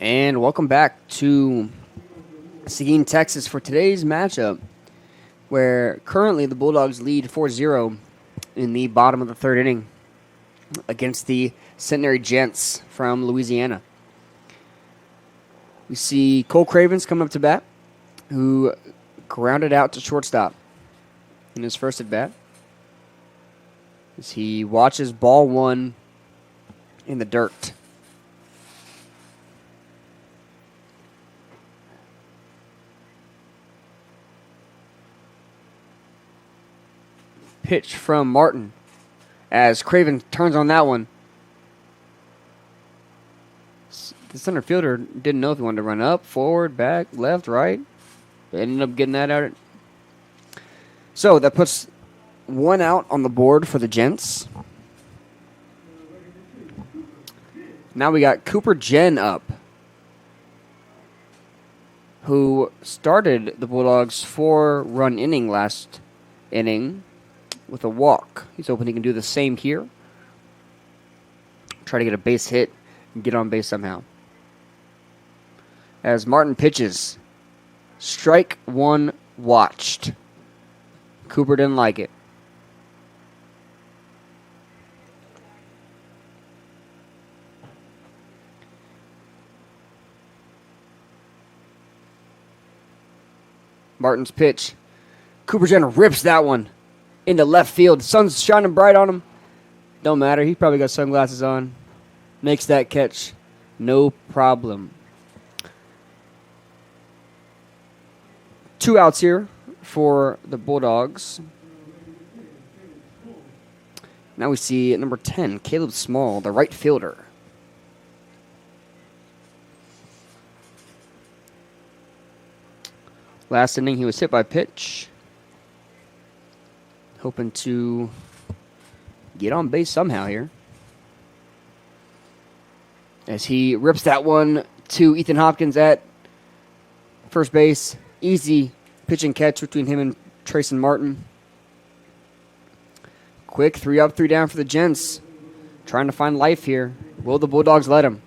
Speaker 1: And welcome back to Seguin, Texas for today's matchup, where currently the Bulldogs lead 4-0 in the bottom of the third inning against the Centenary Gents from Louisiana. We see Cole Cravens coming up to bat, who grounded out to shortstop in his first at bat, as he watches ball 1 in the dirt. Pitch from Martin as Craven turns on that one. The center fielder didn't know if he wanted to run up, forward, back, left, right. They ended up getting that out. So that puts 1 out on the board for the Gents. Now we got Cooper Jen up, who started the Bulldogs' 4-run inning last inning with a walk. He's hoping he can do the same here. Try to get a base hit and get on base somehow. As Martin pitches, strike 1 watched. Cooper didn't like it. Martin's pitch. Cooper Jenner rips that one into left field. The sun's shining bright on him. Don't matter. He probably got sunglasses on. Makes that catch. No problem. 2 outs here for the Bulldogs. Now we see number 10, Caleb Small, the right fielder. Last inning, he was hit by pitch. Hoping to get on base somehow here, as he rips that one to Ethan Hopkins at first base. Easy pitch and catch between him and Trayson Martin. Quick 3 up, 3 down for the Gents. Trying to find life here. Will the Bulldogs let him?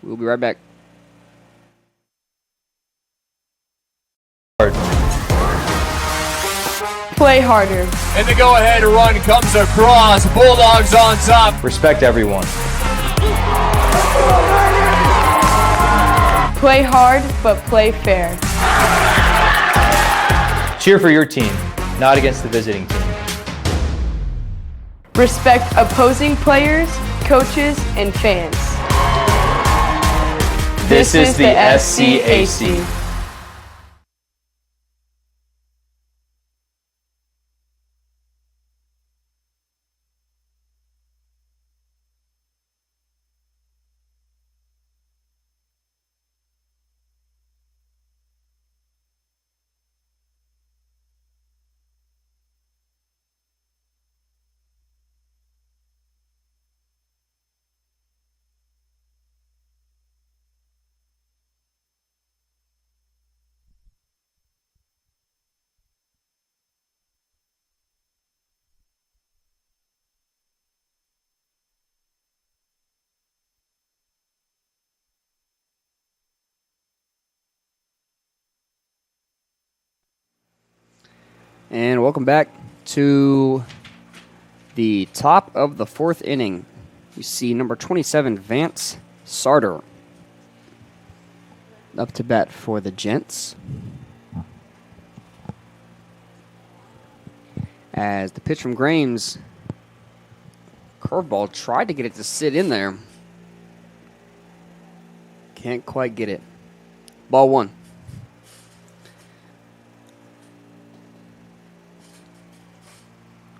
Speaker 1: We'll be right back.
Speaker 13: Play harder.
Speaker 10: And the go-ahead run comes across. Bulldogs on top.
Speaker 4: Respect everyone.
Speaker 13: Play hard, but play fair.
Speaker 4: Cheer for your team, not against the visiting team.
Speaker 13: Respect opposing players, coaches, and fans.
Speaker 4: This is the SCAC.
Speaker 1: And welcome back to the top of the 4th inning. You see number 27, Vance Sarter, up to bat for the Gents. As the pitch from Grames, curveball, tried to get it to sit in there. Can't quite get it. Ball 1.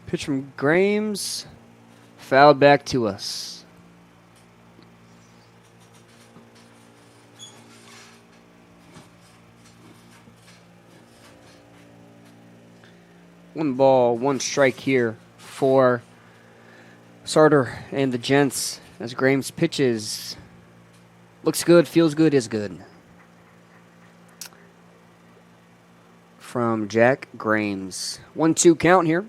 Speaker 1: Pitch from Grames, fouled back to us. One ball, one strike here for Sarter and the Gents as Grames pitches. Looks good, feels good, is good. From Jack Grames. 1-2 count here.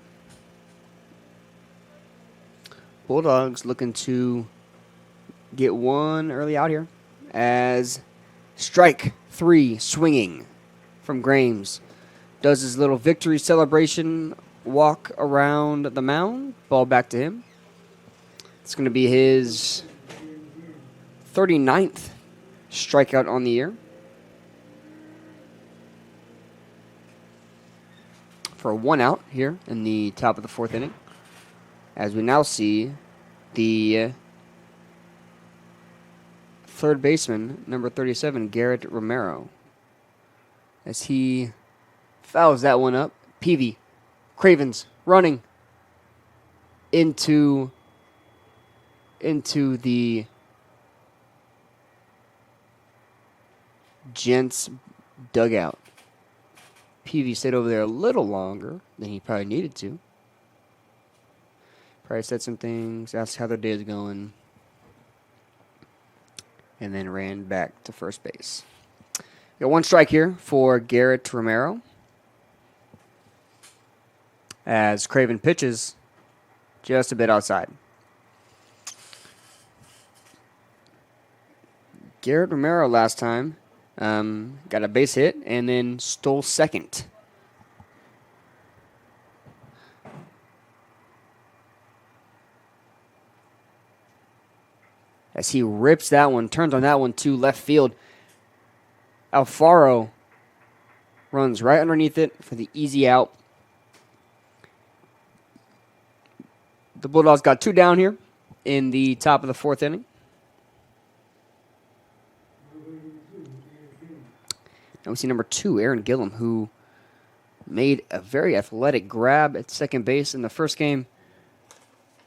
Speaker 1: Bulldogs looking to get one early out here as strike 3 swinging from Grames. Does his little victory celebration walk around the mound. Ball back to him. It's going to be his 39th strikeout on the year. For 1 out here in the top of the 4th inning. As we now see the third baseman, number 37, Garrett Romero. As he fouls that one up. Peavy, Cravens running into the Gents dugout. Peavy stayed over there a little longer than he probably needed to. Probably said some things, asked how their day is going, and then ran back to first base. Got 1 strike here for Garrett Romero. As Craven pitches just a bit outside. Garrett Romero last time got a base hit and then stole second. As he rips that one, turns on that one to left field. Alfaro runs right underneath it for the easy out. The Bulldogs got 2 down here in the top of the 4th inning. Now we see number 2, Aaron Gillum, who made a very athletic grab at second base in the first game.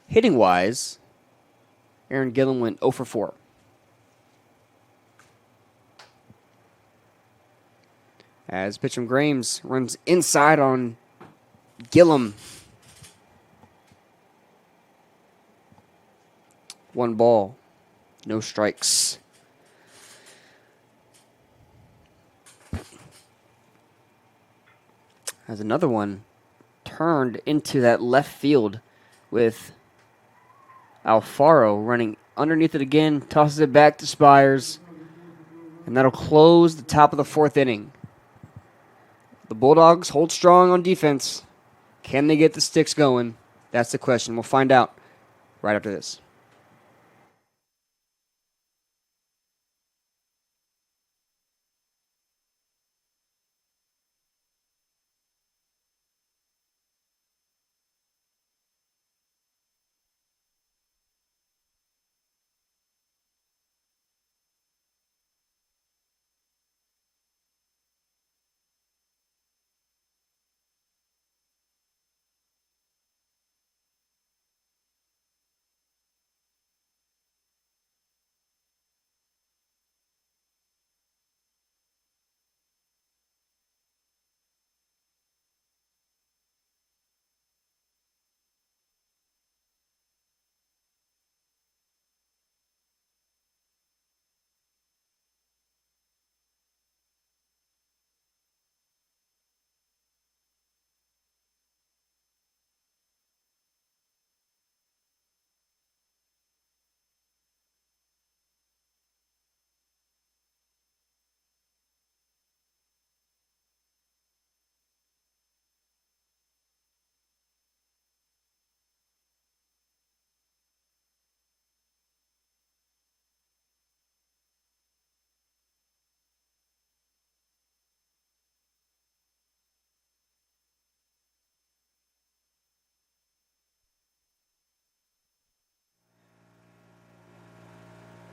Speaker 1: Hitting-wise, Aaron Gillum went 0 for 4. As pitch from Grames runs inside on Gillum. 1 ball, no strikes. As another one turned into that left field with Alfaro running underneath it again, tosses it back to Spires, and that'll close the top of the 4th inning. The Bulldogs hold strong on defense. Can they get the sticks going? That's the question. We'll find out right after this.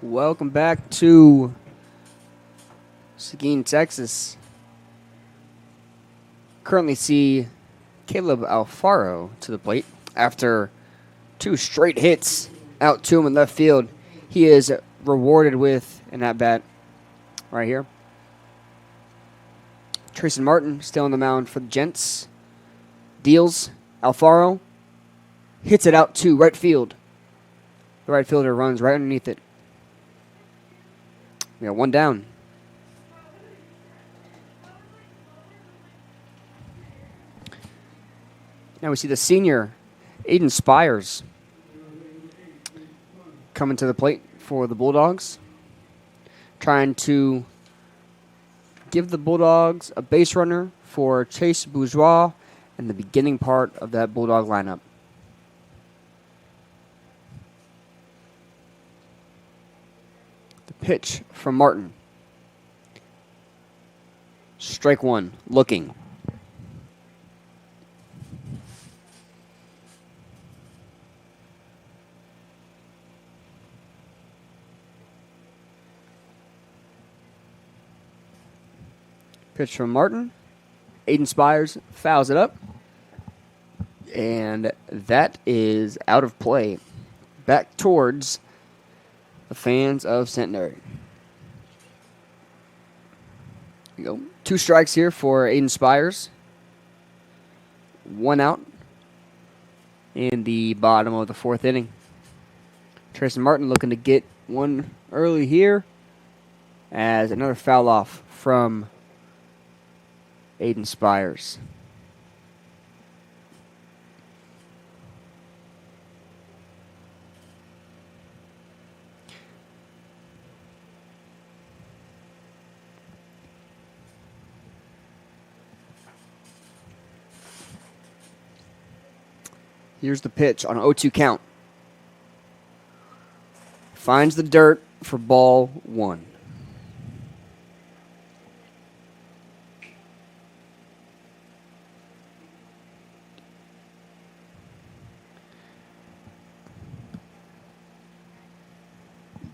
Speaker 1: Welcome back to Seguin, Texas. Currently see Caleb Alfaro to the plate after 2 straight hits out to him in left field. He is rewarded with an at-bat right here. Trayson Martin still on the mound for the Gents. Deals. Alfaro hits it out to right field. The right fielder runs right underneath it. We got 1 down. Now we see the senior, Aiden Spires, coming to the plate for the Bulldogs. Trying to give the Bulldogs a base runner for Chase Bourgeois in the beginning part of that Bulldog lineup. Pitch from Martin. Strike 1, looking. Pitch from Martin. Aiden Spires fouls it up. And that is out of play. Back towards the fans of Centenary. Here we go. 2 strikes here for Aiden Spires. 1 out in the bottom of the 4th inning. Trayson Martin looking to get one early here as another foul off from Aiden Spires. Here's the pitch on an 0-2 count. Finds the dirt for ball 1.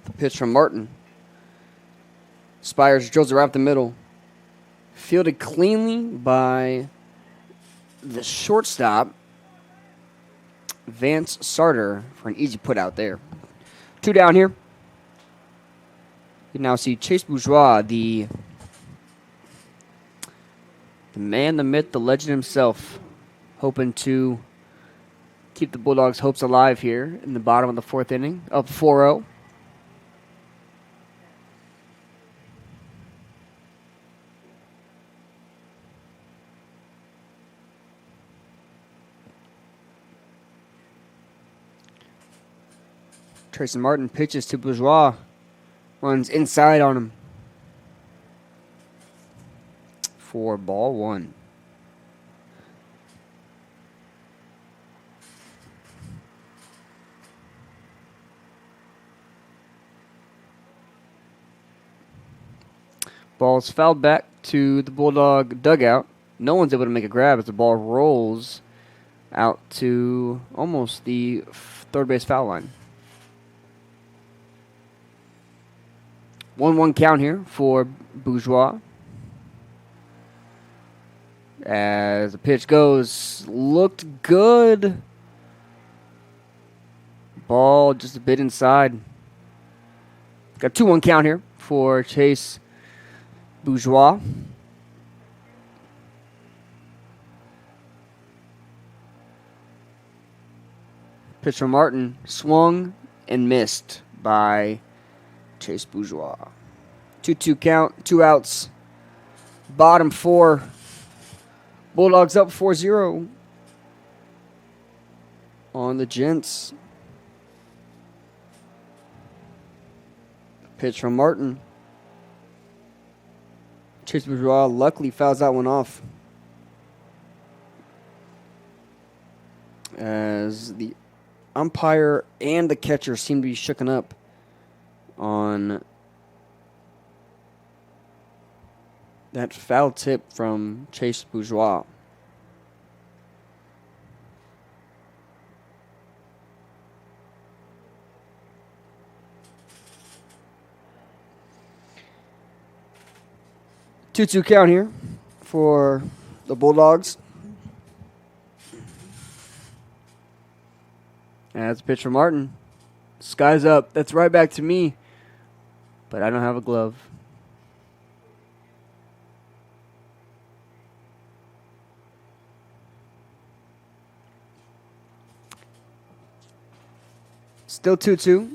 Speaker 1: The pitch from Martin. Spires drills it right up the middle. Fielded cleanly by the shortstop, Vance Sarter, for an easy put out there. 2 down here. You now see Chase Bourgeois, the man, the myth, the legend himself, hoping to keep the Bulldogs' hopes alive here in the bottom of the 4th inning, up 4-0. Tracy Martin pitches to Bourgeois. Runs inside on him. For ball one. Ball's fouled back to the Bulldog dugout. No one's able to make a grab as the ball rolls out to almost the third base foul line. 1-1 count here for Bourgeois. As the pitch goes, looked good. Ball just a bit inside. Got 2-1 count here for Chase Bourgeois. Pitch from Martin, swung and missed by Chase Bourgeois. 2-2 count, 2 outs. Bottom 4. Bulldogs up 4-0 on the Gents. Pitch from Martin. Chase Bourgeois luckily fouls that one off. As the umpire and the catcher seem to be shooken up on that foul tip from Chase Bourgeois. Two-two count here for the Bulldogs. As a pitch from Martin. Sky's up. That's right back to me. But I don't have a glove. Still 2-2.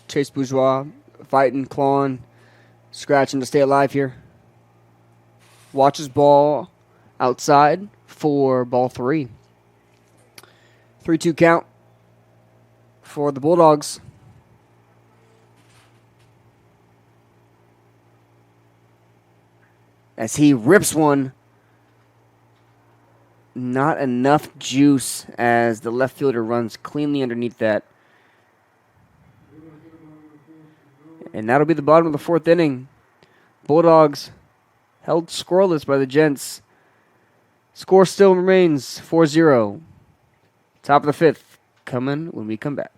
Speaker 1: Chase Bourgeois fighting, clawing, scratching to stay alive here. Watches ball outside for ball 3. 3-2 count for the Bulldogs. As he rips one. Not enough juice as the left fielder runs cleanly underneath that. And that'll be the bottom of the 4th inning. Bulldogs held scoreless by the Gents. Score still remains 4-0. Top of the 5th coming when we come back.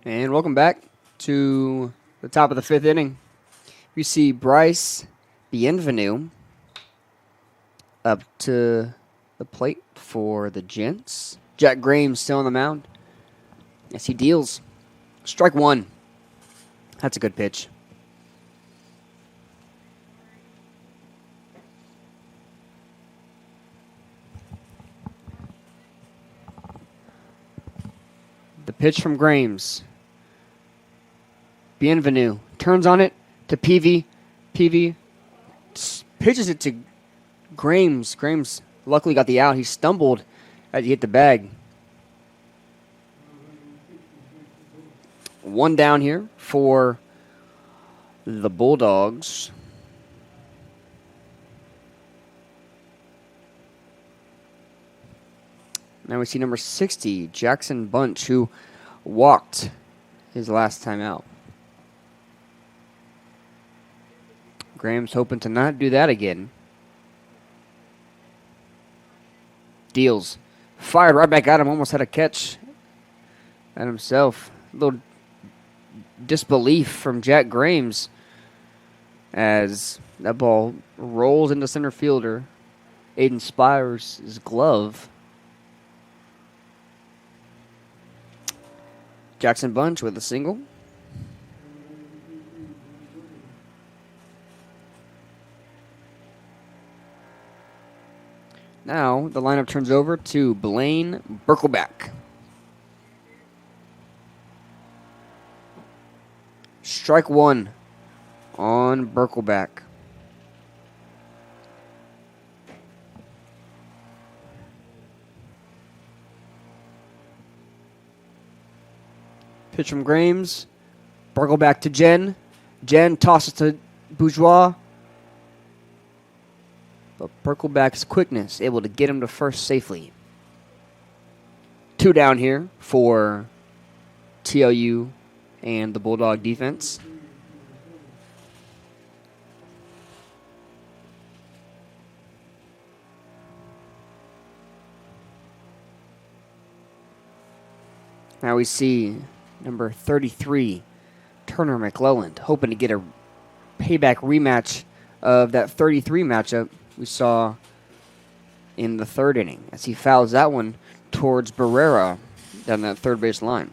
Speaker 1: And welcome back to the top of the 5th inning. We see Bryce Bienvenu up to the plate for the Gents. Jack Graham still on the mound as he deals. Strike 1. That's a good pitch. The pitch from Grames. Bienvenu turns on it to Peavy. Peavy pitches it to Grames. Grames luckily got the out. He stumbled as he hit the bag. One down here for the Bulldogs. Now we see number 60, Jackson Bunch, who walked his last time out. Graham's hoping to not do that again. Deals. Fired right back at him. Almost had a catch at himself. A little disbelief from Jack Graham's as that ball rolls into center fielder Aiden Spires' glove. Jackson Bunch with a single. Now the lineup turns over to Blaine Berkelback. Strike one on Berkelback. Pitch from Grames. Berkelback to Jen. Jen tosses to Bourgeois. But Berkelback's quickness able to get him to first safely. Two down here for TLU and the Bulldog defense. Now we see number 33, Turner McClelland, hoping to get a payback rematch of that 33 matchup we saw in the third inning as he fouls that one towards Barrera down that third base line.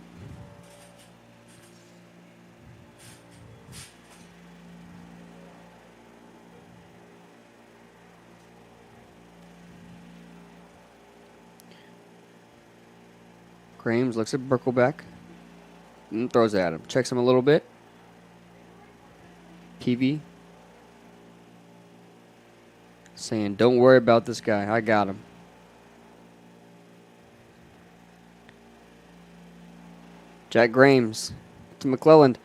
Speaker 1: Grames looks at Berkelback and throws it at him. Checks him a little bit. Peavy saying, don't worry about this guy. I got him. Jack Grames to McClelland.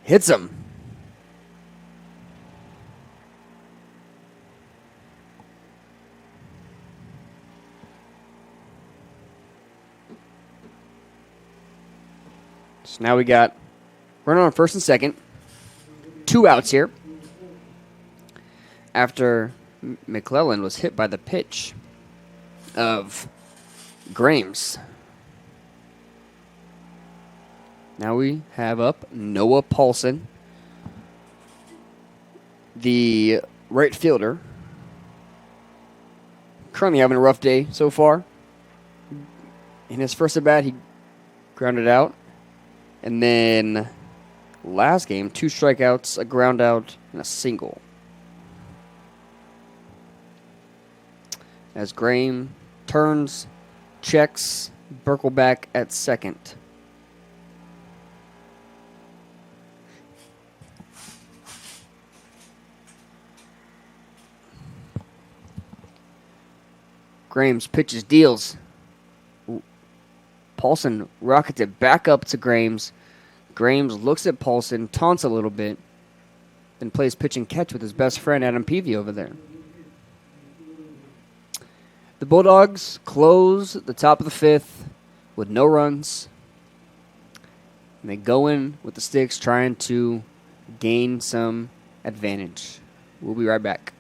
Speaker 1: Hits him. So now we got runner on first and second. 2 outs here. After McClelland was hit by the pitch of Grames. Now we have up Noah Paulson, the right fielder. Currently having a rough day so far. In his first at bat, he grounded out. And then last game, 2 strikeouts, a ground out, and a single. As Graham turns, checks, Berkelback at second. Graham's pitches, deals. Paulson rockets it back up to Grames. Grames looks at Paulson, taunts a little bit, then plays pitch and catch with his best friend Adam Peavy over there. The Bulldogs close the top of the 5th with no runs. And they go in with the sticks trying to gain some advantage. We'll be right back.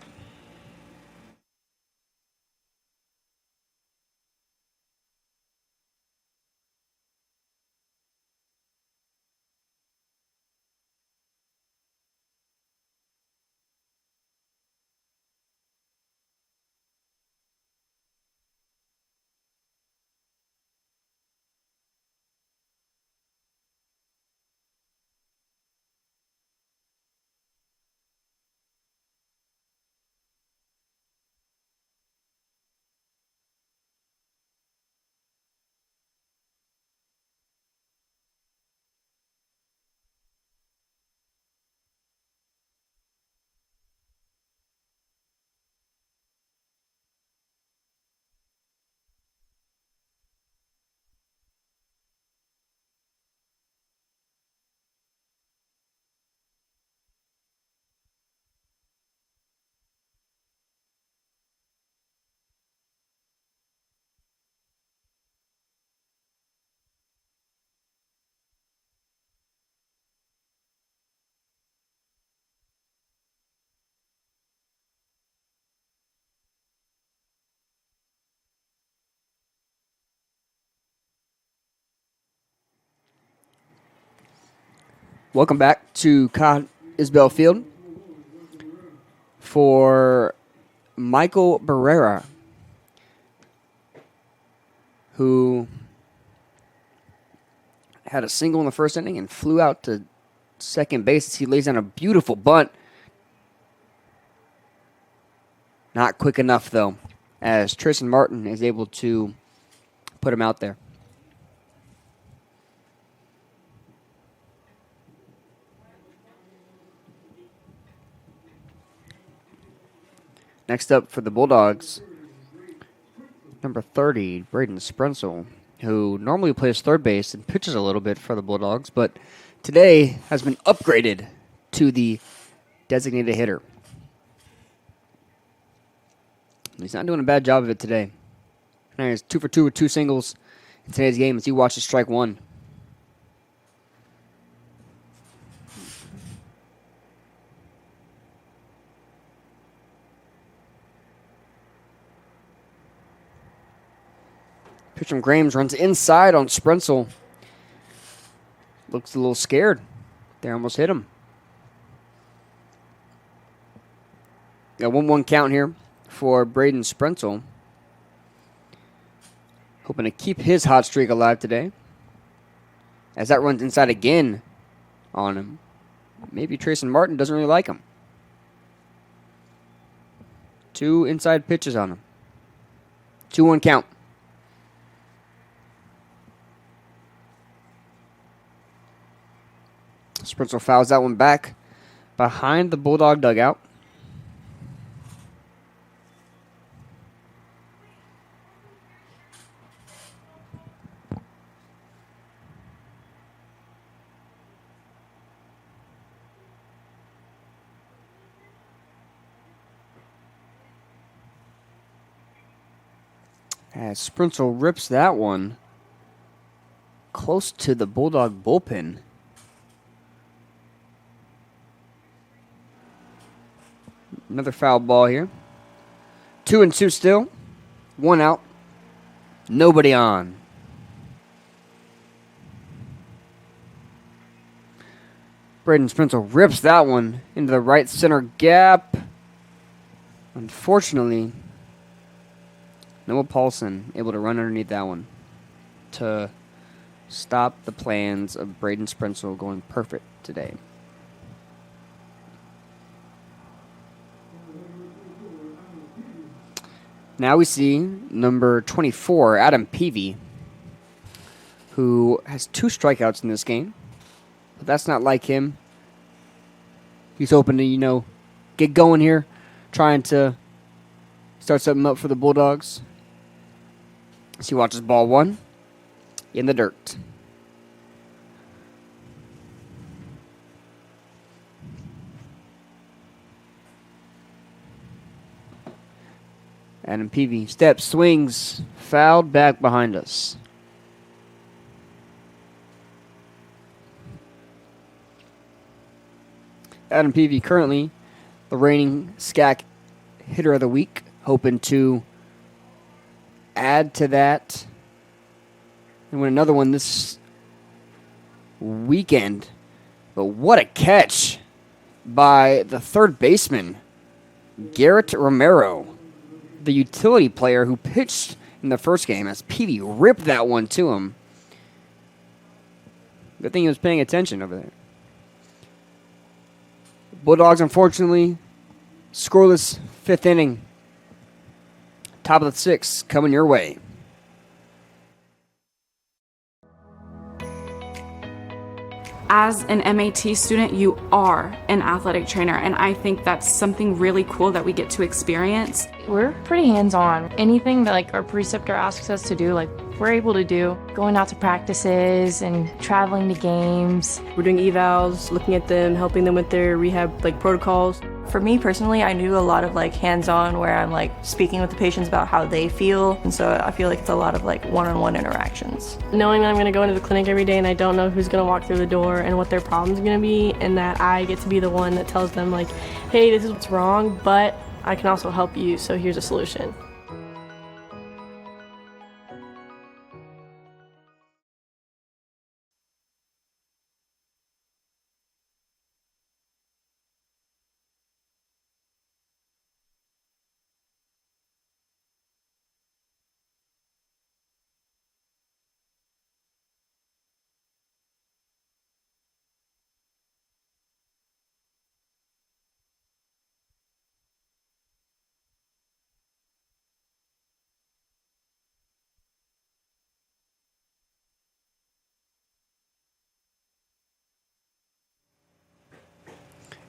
Speaker 1: Welcome back to Isbell Field for Michael Barrera, who had a single in the first inning and flew out to second base as he lays down a beautiful bunt. Not quick enough, though, as Tristan Martin is able to put him out there. Next up for the Bulldogs, number 30, Braden Sprenzel, who normally plays third base and pitches a little bit for the Bulldogs, but today has been upgraded to the designated hitter. He's not doing a bad job of it today. He's 2 for 2 with 2 singles in today's game as he watches strike one. Pitch from Grames runs inside on Sprenzel. Looks a little scared. They almost hit him. Got 1-1 count here for Braden Sprenzel. Hoping to keep his hot streak alive today. As that runs inside again on him. Maybe Tristan Martin doesn't really like him. 2 inside pitches on him. 2-1 count. Sprenzel fouls that one back behind the Bulldog dugout. As Sprenzel rips that one close to the Bulldog bullpen. Another foul ball here. 2-2 still. 1 out. Nobody on. Braden Sprenzel rips that one into the right center gap. Unfortunately, Noah Paulson able to run underneath that one to stop the plans of Braden Sprenzel going perfect today. Now we see number 24, Adam Peavy, who has 2 strikeouts in this game. But that's not like him. He's hoping to, get going here, trying to start something up for the Bulldogs. As he watches ball 1 in the dirt. Adam Peavy steps, swings, fouled back behind us. Adam Peavy currently the reigning SCAC hitter of the week, hoping to add to that and win another one this weekend. But what a catch by the third baseman, Garrett Romero, the utility player who pitched in the first game, as Peavy ripped that one to him. Good thing he was paying attention over there. Bulldogs, unfortunately, scoreless 5th inning. Top of the 6th coming your way.
Speaker 5: As an MAT student, you are an athletic trainer, and I think that's something really cool that we get to experience.
Speaker 6: We're pretty hands-on. Anything that our preceptor asks us to do, we're able to do. Going out to practices and traveling to games.
Speaker 2: We're doing evals, looking at them, helping them with their rehab protocols.
Speaker 7: For me personally, I knew a lot of hands-on where I'm speaking with the patients about how they feel, and so I feel like it's a lot of one-on-one interactions.
Speaker 2: Knowing that I'm going to go into the clinic every day and I don't know who's going to walk through the door and what their problem's going to be, and that I get to be the one that tells them hey, this is what's wrong, but I can also help you, so here's a solution.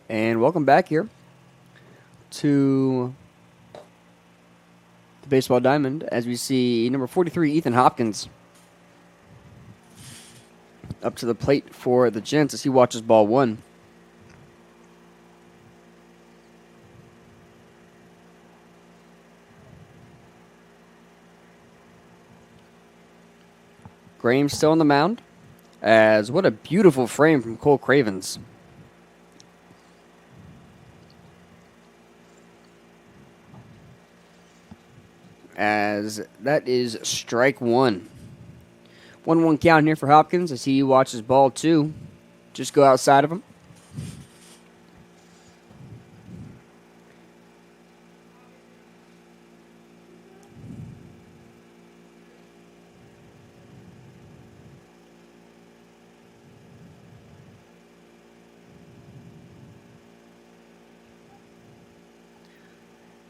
Speaker 1: And welcome back here to the Baseball Diamond as we see number 43, Ethan Hopkins, up to the plate for the Gents as he watches ball one. Graham still on the mound. As what a beautiful frame from Cole Cravens. As that is strike one. 1-1 count here for Hopkins as he watches ball two just go outside of him.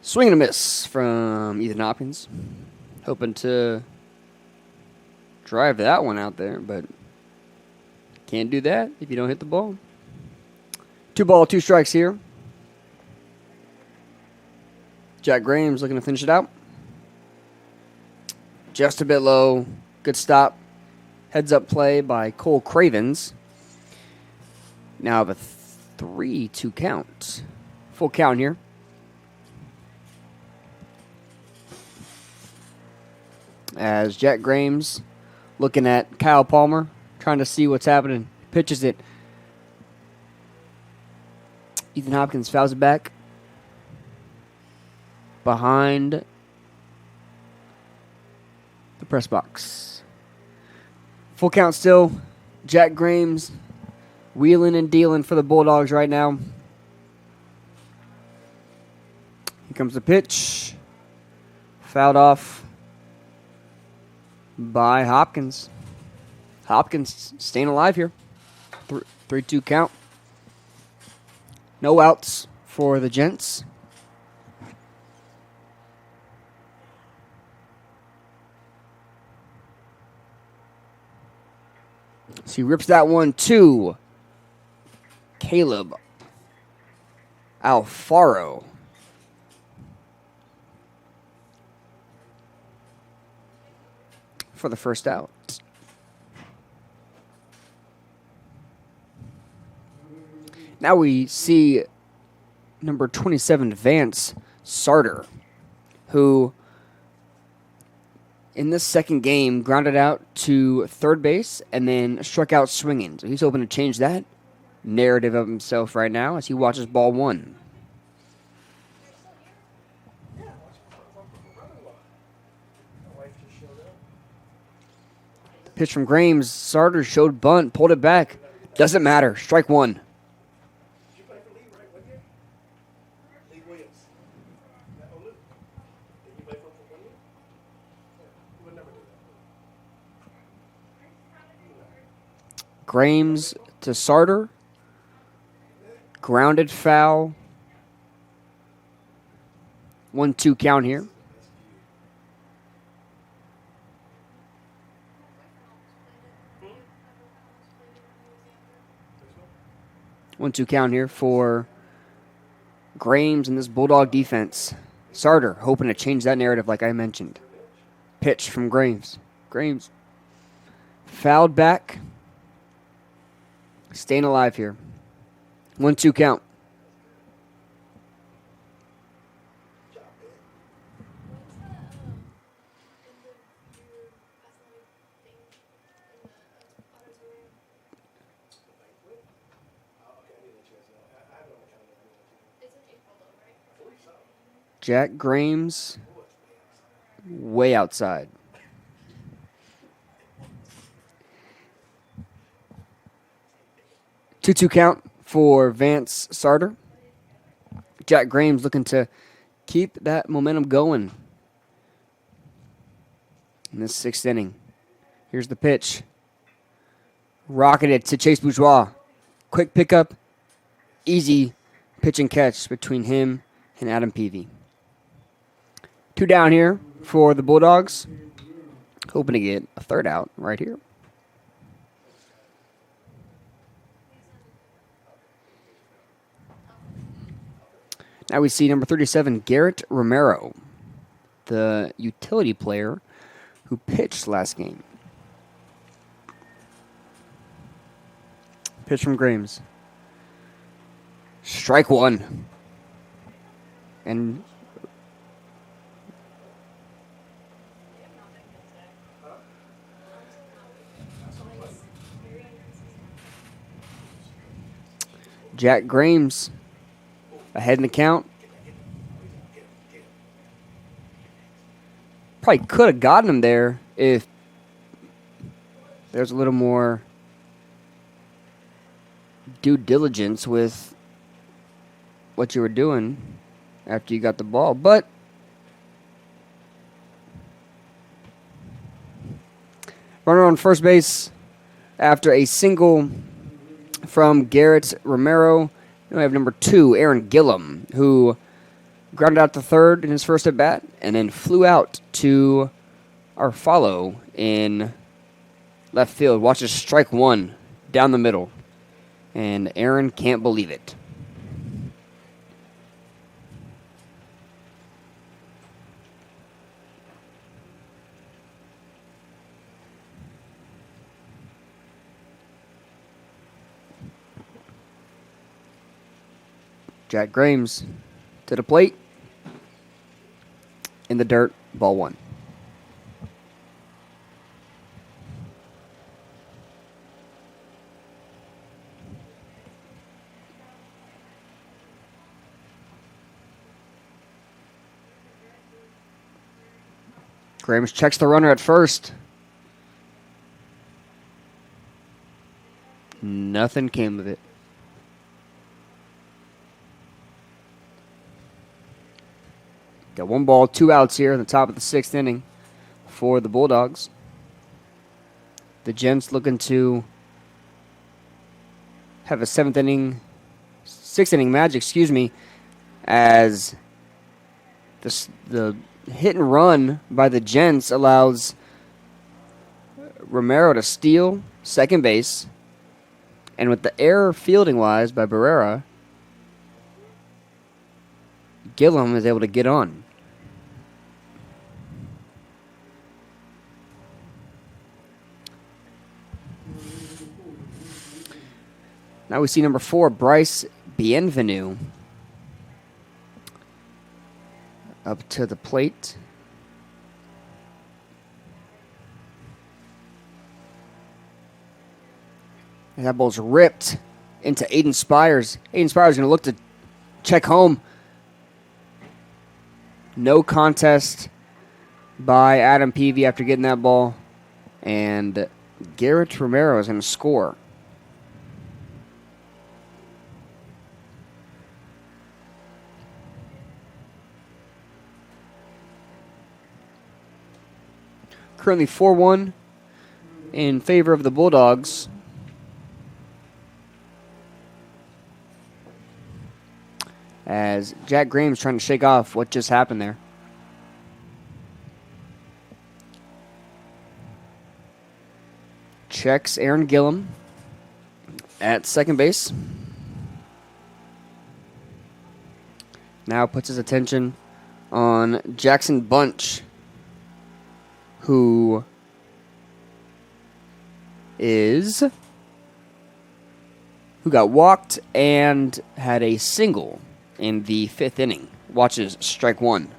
Speaker 1: Swing and a miss from Ethan Hopkins. Hoping to drive that one out there, but can't do that if you don't hit the ball. 2 ball, 2 strikes here. Jack Graham's looking to finish it out. Just a bit low. Good stop. Heads up play by Cole Cravens. Now the 3-2 count. Full count here. As Jack Graham's looking at Kyle Palmer, trying to see what's happening. Pitches it. Ethan Hopkins fouls it back. Behind the press box. Full count still. Jack Graham's wheeling and dealing for the Bulldogs right now. Here comes the pitch. Fouled off by Hopkins. Hopkins staying alive here. 3-2 count. No outs for the Gents. So he rips that one to Caleb Alfaro. For the first out. Now we see number 27, Vance Sarter, who in this second game grounded out to third base and then struck out swinging. So he's hoping to change that narrative of himself right now as he watches ball one. Pitch from Graham's. Sarter showed bunt, pulled it back. Doesn't matter. Strike one. Graham's to Sarter. Grounded foul. 1-2 count here. One-two count here for Graham's and this Bulldog defense. Sarter hoping to change that narrative like I mentioned. Pitch from Graham's. Graham's fouled back. Staying alive here. 1-2 count. Jack Graham's way outside. Two count for Vance Sarter. Jack Graham's looking to keep that momentum going in this sixth inning. Here's the pitch. Rocketed to Chase Bourgeois. Quick pickup. Easy pitch and catch between him and Adam Peavy. 2 down here for the Bulldogs. Hoping to get a third out right here. Now we see number 37, Garrett Romero, the utility player who pitched last game. Pitch from Grames. Strike one. And Jack Grames ahead in the count. Probably could have gotten him there if there's a little more due diligence with what you were doing after you got the ball. But runner on first base after a single from Garrett Romero. We have number 2, Aaron Gillum, who grounded out to third in his first at bat and then flew out to our follow in left field. Watches strike one down the middle. And Aaron can't believe it. Jack Grames to the plate. In the dirt, ball one. Grames checks the runner at first. Nothing came of it. Got 1 ball, 2 outs here in the top of the 6th inning for the Bulldogs. The Gents looking to have a 6th inning magic, as the hit and run by the Gents allows Romero to steal second base. And with the error fielding-wise by Barrera, Gillum is able to get on. Now we see number 4, Bryce Bienvenu, up to the plate. And that ball's ripped into Aiden Spires. Aiden Spires going to look to check home. No contest by Adam Peavy after getting that ball. And Garrett Romero is going to score. Currently 4-1 in favor of the Bulldogs. As Jack Graham's trying to shake off what just happened there. Checks Aaron Gillum at second base. Now puts his attention on Jackson Bunch, who got walked and had a single in the 5th inning. Watches strike one.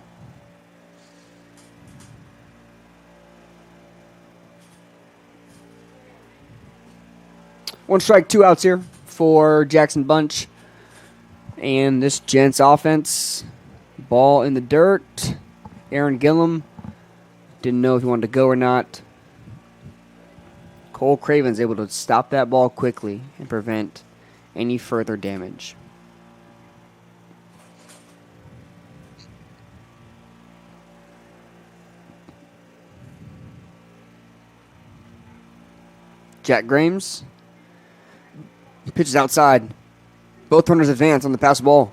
Speaker 1: One strike, 2 outs here for Jackson Bunch. And this Gents offense, ball in the dirt. Aaron Gillum didn't know if he wanted to go or not. Cole Craven's able to stop that ball quickly and prevent any further damage. Jack Grames pitches outside. Both runners advance on the pass ball.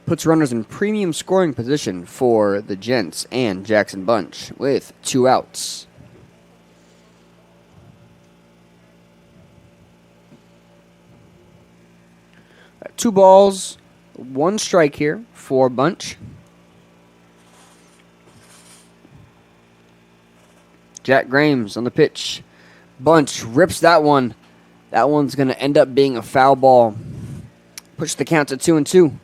Speaker 1: Puts runners in premium scoring position for the Gents and Jackson Bunch with 2 outs. 2 balls, 1 strike here for Bunch. Jack Grames on the pitch. Bunch rips that one. That one's going to end up being a foul ball. Push the count to 2-2.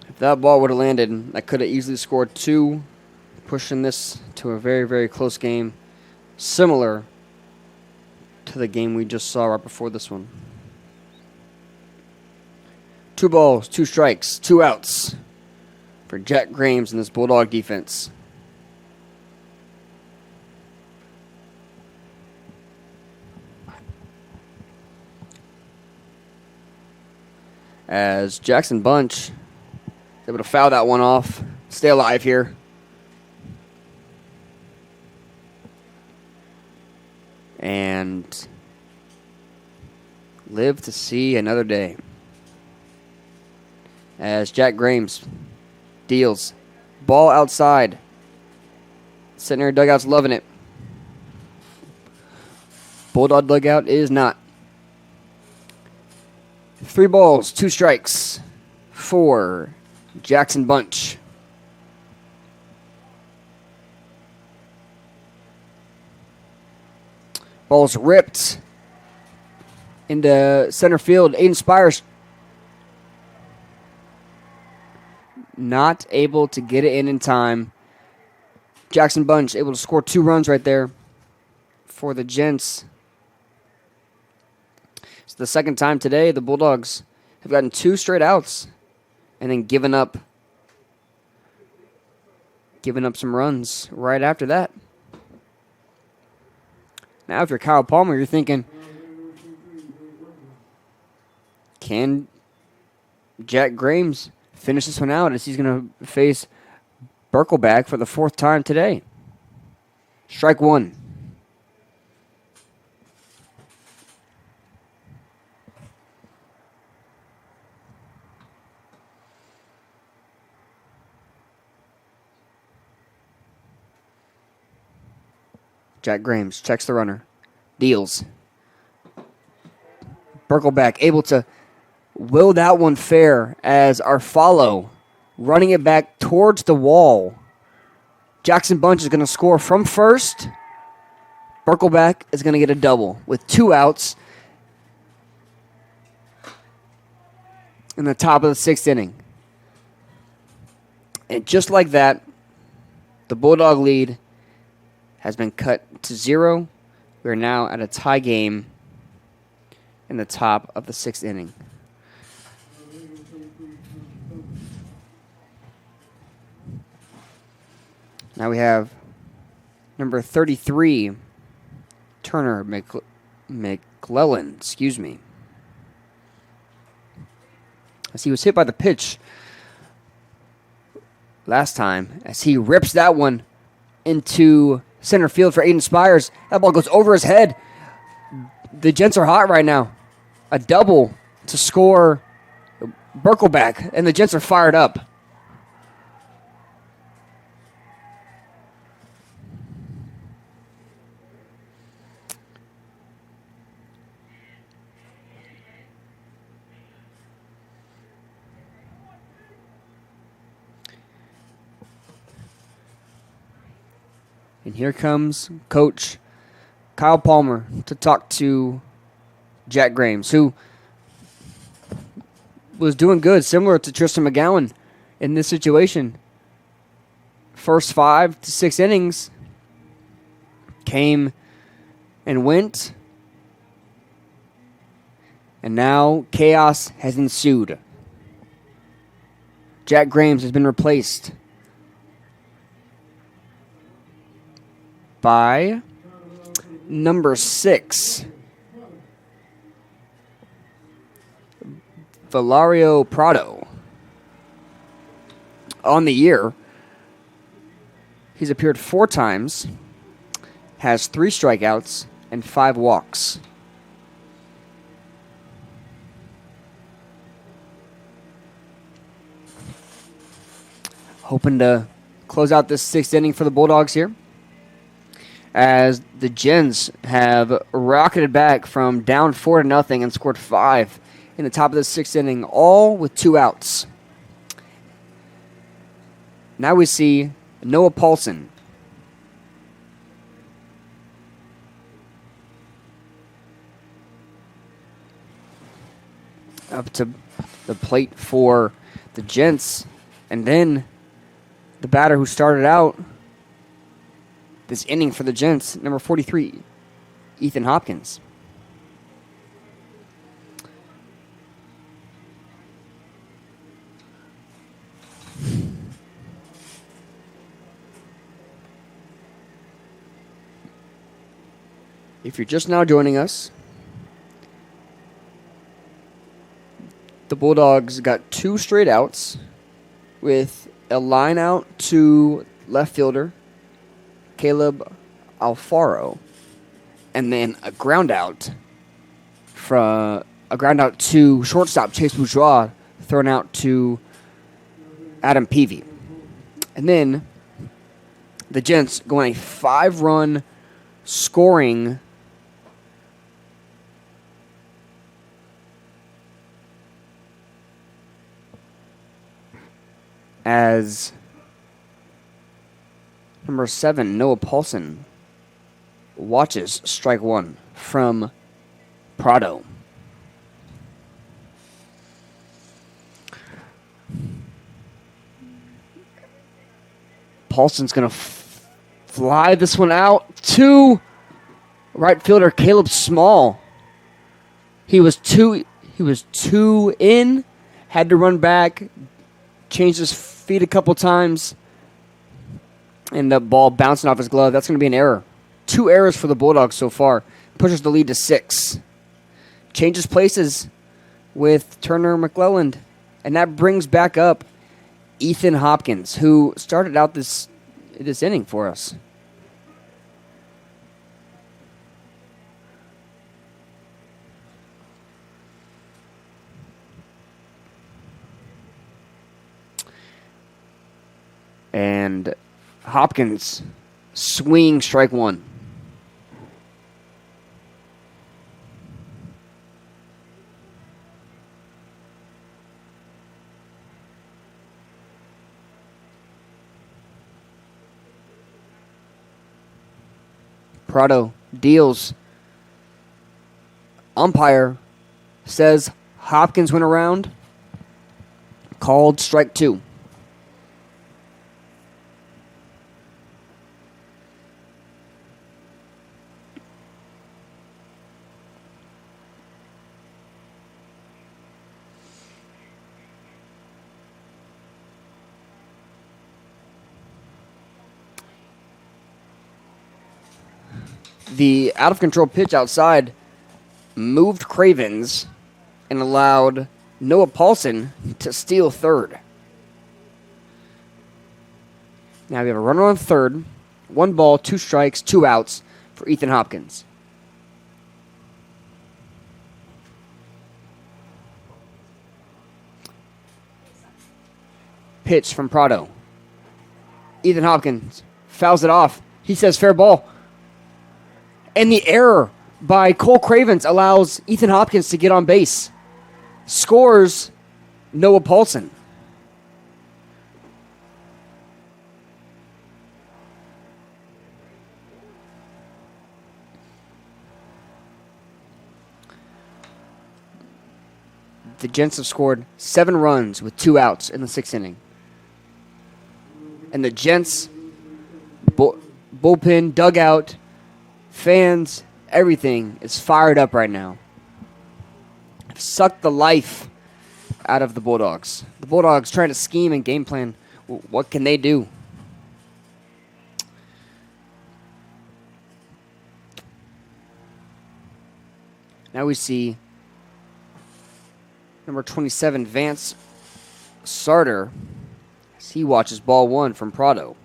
Speaker 1: If that ball would have landed, I could have easily scored 2, pushing this to a very, very close game, similar to the game we just saw right before this one. 2 balls, 2 strikes, 2 outs for Jack Grames and this Bulldog defense. As Jackson Bunch is able to foul that one off, stay alive here. And live to see another day. As Jack Grames deals. Ball outside. Centenary dugout's loving it. Bulldog dugout is not. 3 balls, 2 strikes for Jackson Bunch. Ball's ripped into center field. Aiden Spires not able to get it in time. Jackson Bunch able to score 2 runs right there for the Gents. It's the second time today the Bulldogs have gotten 2 straight outs and then given up some runs right after that. Now, if you're Kyle Palmer, you're thinking, can Jack Grames finish this one out as he's going to face Berkelback for the 4th time today? Strike 1. Jack Grames checks the runner. Deals. Berkelback able to will that one fair as our follow running it back towards the wall. Jackson Bunch is going to score from first. Berkelback is going to get a double with 2 outs in the top of the 6th inning. And just like that, the Bulldog lead has been cut to 0. We are now at a tie game in the top of the 6th inning. Now we have number 33, Turner McClellan, as he was hit by the pitch last time, as he rips that one into center field for Aiden Spires. That ball goes over his head. The Gents are hot right now. A double to score Berkelback, and the Gents are fired up. And here comes Coach Kyle Palmer to talk to Jack Grames, who was doing good, similar to Tristan McGowan in this situation. First 5 to 6 innings came and went, and now chaos has ensued. Jack Grames has been replaced by number 6, Valerio Prado. On the year, he's appeared 4 times, has 3 strikeouts and 5 walks. Hoping to close out this 6th inning for the Bulldogs here. as the Gens have rocketed back from down 4-0 and scored 5 in the top of the 6th inning, all with 2 outs. Now we see Noah Paulson. Up to the plate for the Gents. And then the batter who started out this inning for the Gents, number 43, Ethan Hopkins. If you're just now joining us, the Bulldogs got 2 straight outs with a line out to left fielder Caleb Alfaro, and then a ground out to shortstop Chase Bourgeois, thrown out to Adam Peavy. And then the Gents going a 5-run scoring as number 7, Noah Paulson, watches strike 1 from Prado. Paulson's going to fly this one out to right fielder Caleb Small. He was two in, had to run back, changed his feet a couple times, and the ball bouncing off his glove. That's going to be an error. 2 errors for the Bulldogs so far. Pushes the lead to 6. Changes places with Turner McClelland, and that brings back up Ethan Hopkins, who started out this inning for us. And Hopkins swing strike 1. Prado deals. Umpire says Hopkins went around. Called strike 2. The out-of-control pitch outside moved Cravens and allowed Noah Paulson to steal third. Now we have a runner on third. 1 ball, 2 strikes, 2 outs for Ethan Hopkins. Pitch from Prado. Ethan Hopkins fouls it off. He says fair ball. And the error by Cole Cravens allows Ethan Hopkins to get on base. Scores Noah Paulson. The Gents have scored 7 runs with 2 outs in the 6th inning. And the Gents bullpen, dugout, fans, everything is fired up right now. Sucked the life out of the Bulldogs. The Bulldogs trying to scheme and game plan. What can they do? Now we see number 27, Vance Sarter, as he watches ball 1 from Prado.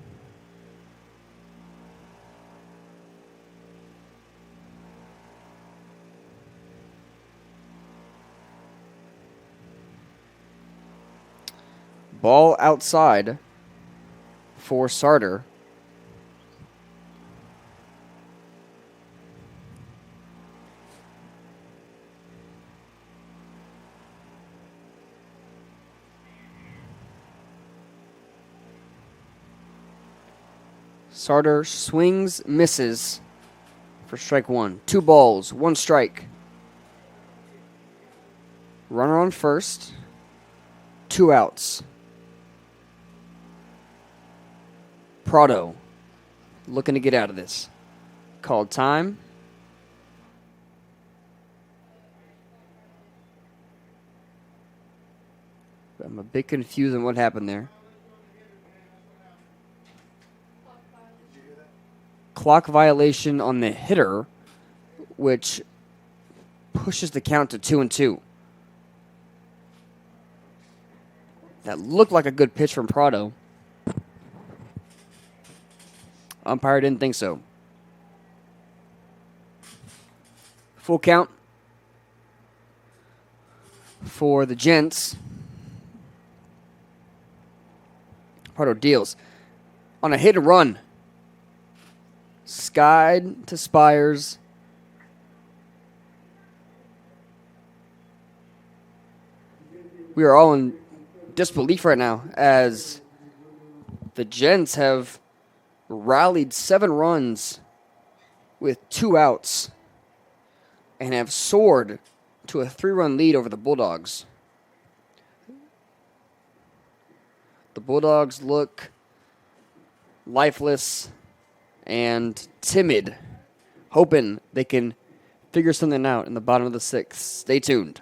Speaker 1: Ball outside for Sarter. Sarter swings, misses for strike one. 2 balls, 1 strike. Runner on first. 2 outs. Prado looking to get out of this. Called time. I'm a bit confused on what happened there. Clock violation on the hitter, which pushes the count to 2-2. That looked like a good pitch from Prado. Umpire didn't think so. Full count for the Gents. Prado deals on a hit and run. Skied to Spires. We are all in disbelief right now as the Gents have rallied 7 runs with 2 outs and have soared to a 3-run lead over the Bulldogs. The Bulldogs look lifeless and timid, hoping they can figure something out in the bottom of the 6th. Stay tuned.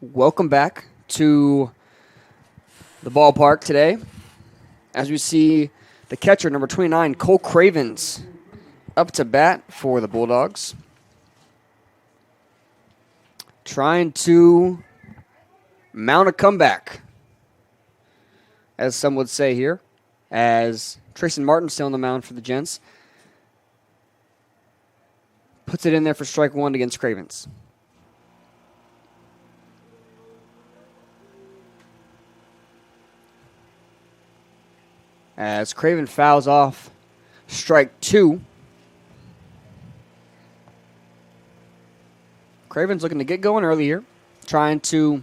Speaker 1: Welcome back to the ballpark today as we see the catcher, number 29, Cole Cravens, up to bat for the Bulldogs. Trying to mount a comeback, as some would say here, as Trayson Martin still on the mound for the Gents. Puts it in there for strike 1 against Cravens. As Craven fouls off strike 2. Craven's looking to get going early here, trying to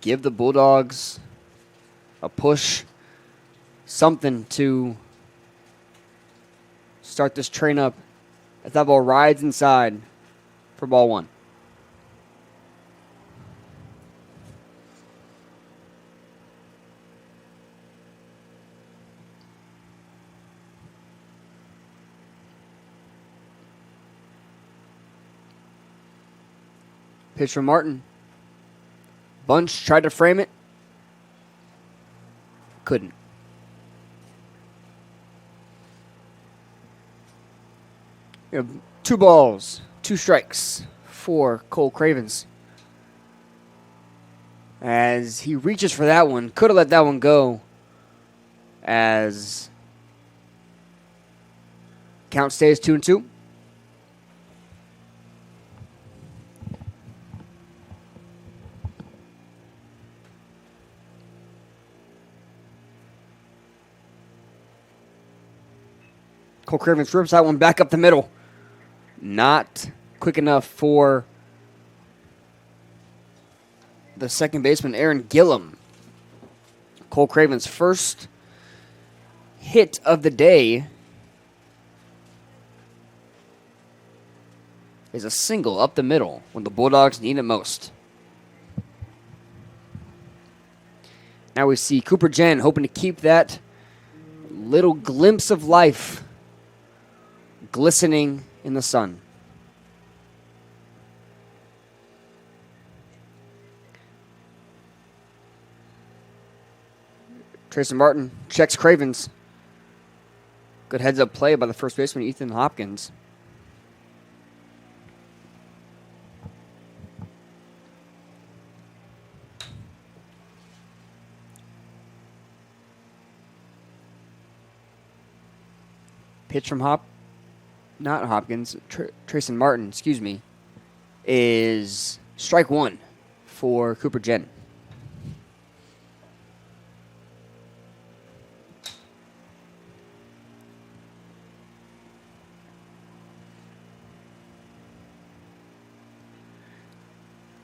Speaker 1: give the Bulldogs a push, something to start this train up as that ball rides inside for ball 1. Pitch from Martin. Bunch tried to frame it. Couldn't. We have 2 balls, 2 strikes for Cole Cravens. As he reaches for that one. Could have let that one go. As count stays 2-2. Cole Cravens rips that one back up the middle. Not quick enough for the second baseman, Aaron Gillum. Cole Cravens' first hit of the day is a single up the middle when the Bulldogs need it most. Now we see Cooper Jen hoping to keep that little glimpse of life glistening in the sun. Tracy Martin checks Cravens. Good heads-up play by the first baseman, Ethan Hopkins. Pitch from Tracy Martin, is strike one for Cooper Jen.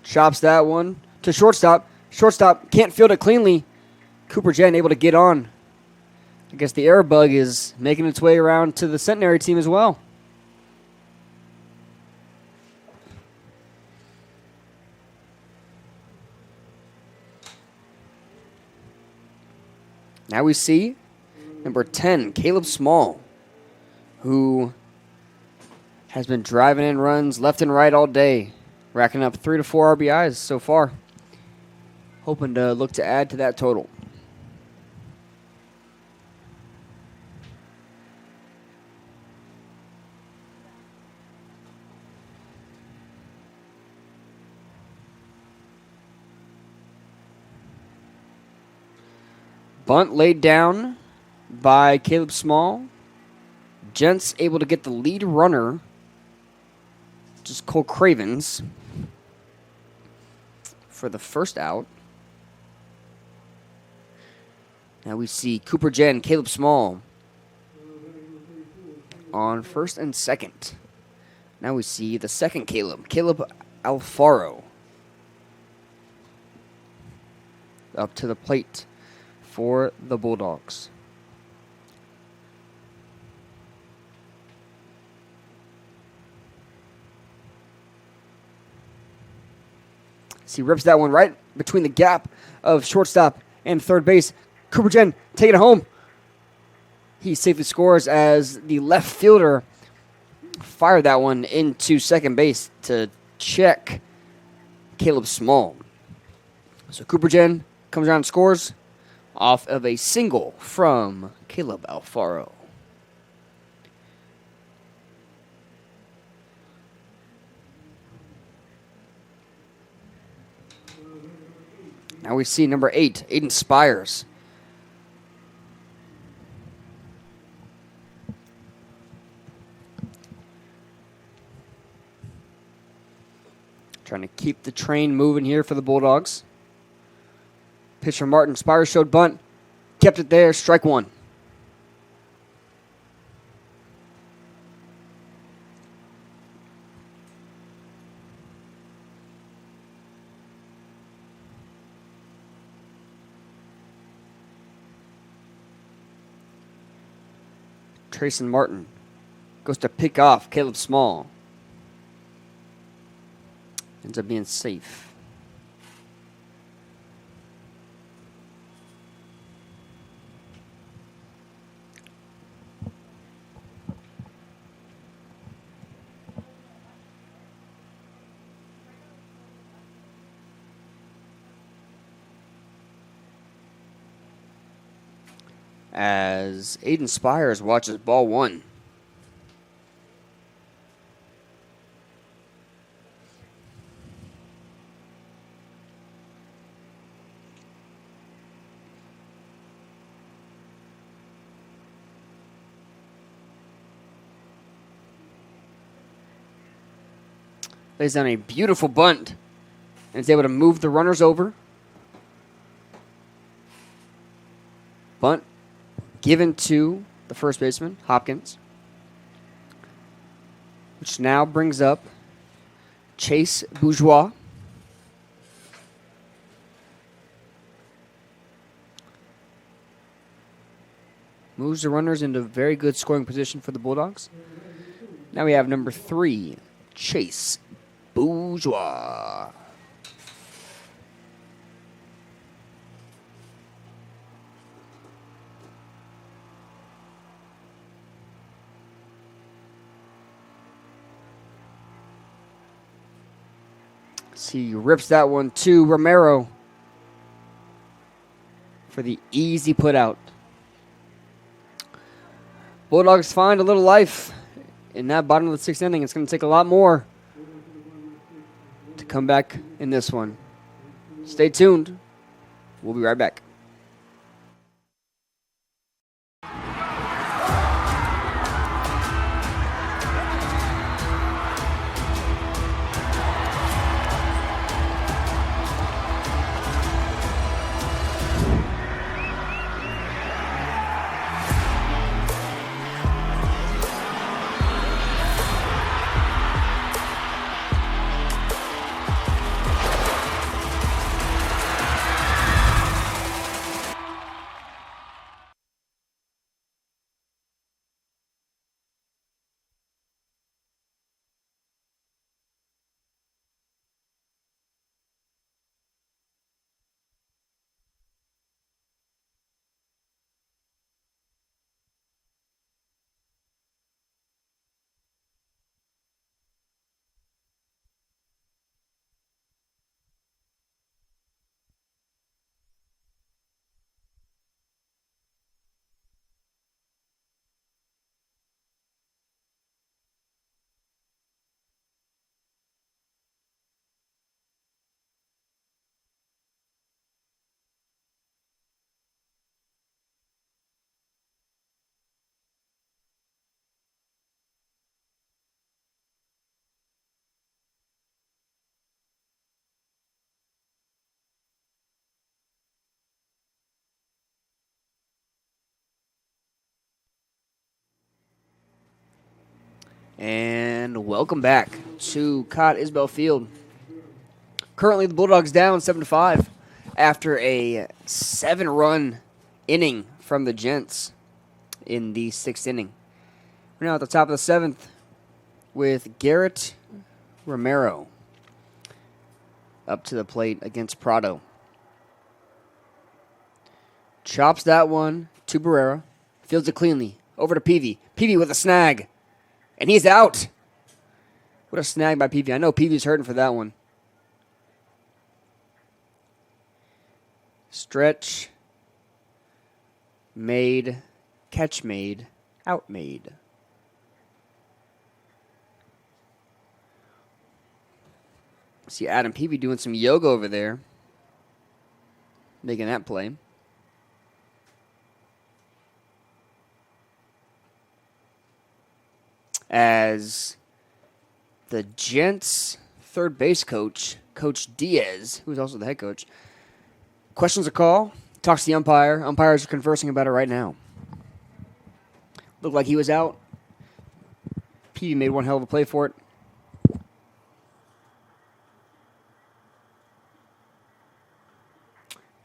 Speaker 1: Chops that one to shortstop. Shortstop can't field it cleanly. Cooper Jen able to get on. I guess the air bug is making its way around to the Centenary team as well. Now we see number 10, Caleb Small, who has been driving in runs left and right all day, racking up 3 to 4 RBIs so far. Hoping to look to add to that total. Bunt laid down by Caleb Small. Gents able to get the lead runner, which is Cole Cravens, for the first out. Now we see Cooper Jen, Caleb Small on first and second. Now we see the second Caleb Alfaro, up to the plate for the Bulldogs. He rips that one right between the gap of shortstop and third base. Cooper Jen taking it home. He safely scores as the left fielder fired that one into second base to check Caleb Small. So Cooper Jen comes around and scores off of a single from Caleb Alfaro. Now we see number 8, Aiden Spires. Trying to keep the train moving here for the Bulldogs. Pitcher Martin, Spires showed bunt, kept it there, strike one. Trayson Martin goes to pick off Caleb Small. Ends up being safe. As Aiden Spires watches ball one. Lays down a beautiful bunt and is able to move the runners over. Bunt given to the first baseman, Hopkins, which now brings up Chase Bourgeois. Moves the runners into very good scoring position for the Bulldogs. Now we have number 3, Chase Bourgeois. He rips that one to Romero for the easy put out. Bulldogs find a little life in that bottom of the sixth inning. It's going to take a lot more to come back in this one. Stay tuned. We'll be right back. And welcome back to Cott Isbell Field. Currently, the Bulldogs down 7-5 after a 7-run inning from the Gents in the sixth inning. We're now at the top of the seventh with Garrett Romero up to the plate against Prado. Chops that one to Barrera. Fields it cleanly. Over to Peavy. Peavy with a snag. And he's out. What a snag by Peavy. I know Peavy's hurting for that one. Stretch. Made. Catch made. Out made. See Adam Peavy doing some yoga over there. Making that play. As the Gents third base coach, Coach Diaz, who's also the head coach, questions a call, talks to the umpire. Umpires are conversing about it right now. Looked like he was out. Peavy made one hell of a play for it.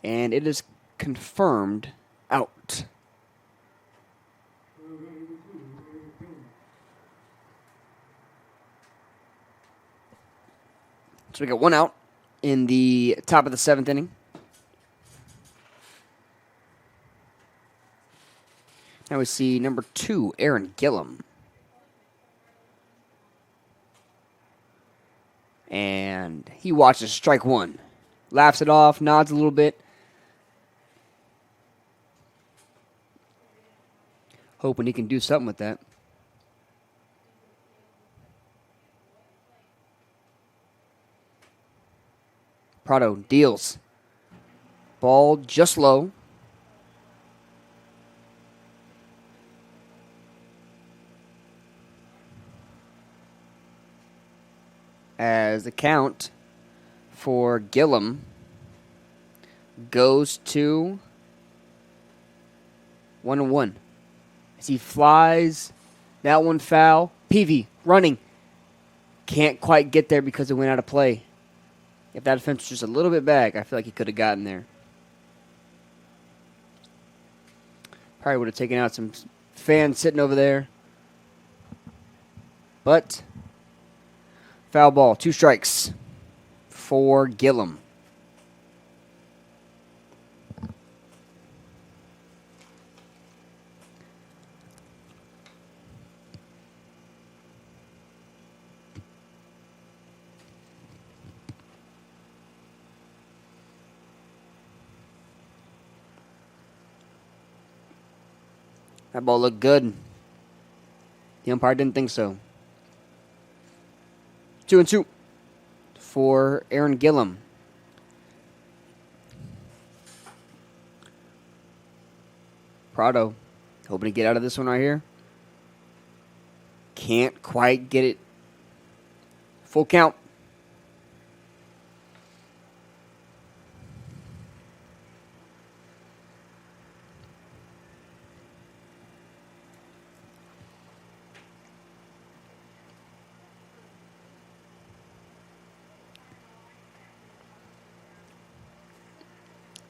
Speaker 1: And it is confirmed out. So we got one out in the top of the seventh inning. Now we see number 2, Aaron Gillum. And he watches strike one. Laughs it off, nods a little bit. Hoping he can do something with that. Prado deals. Ball just low. As the count for Gillum goes to 1-1. As he flies, that one foul. Peavy running. Can't quite get there because it went out of play. If that fence was just a little bit back, I feel like he could have gotten there. Probably would have taken out some fans sitting over there. But Foul ball, 2 strikes for Gillum. That ball looked good. The umpire didn't think so. 2-2 for Aaron Gillum. Prado hoping to get out of this one right here. Can't quite get it. Full count.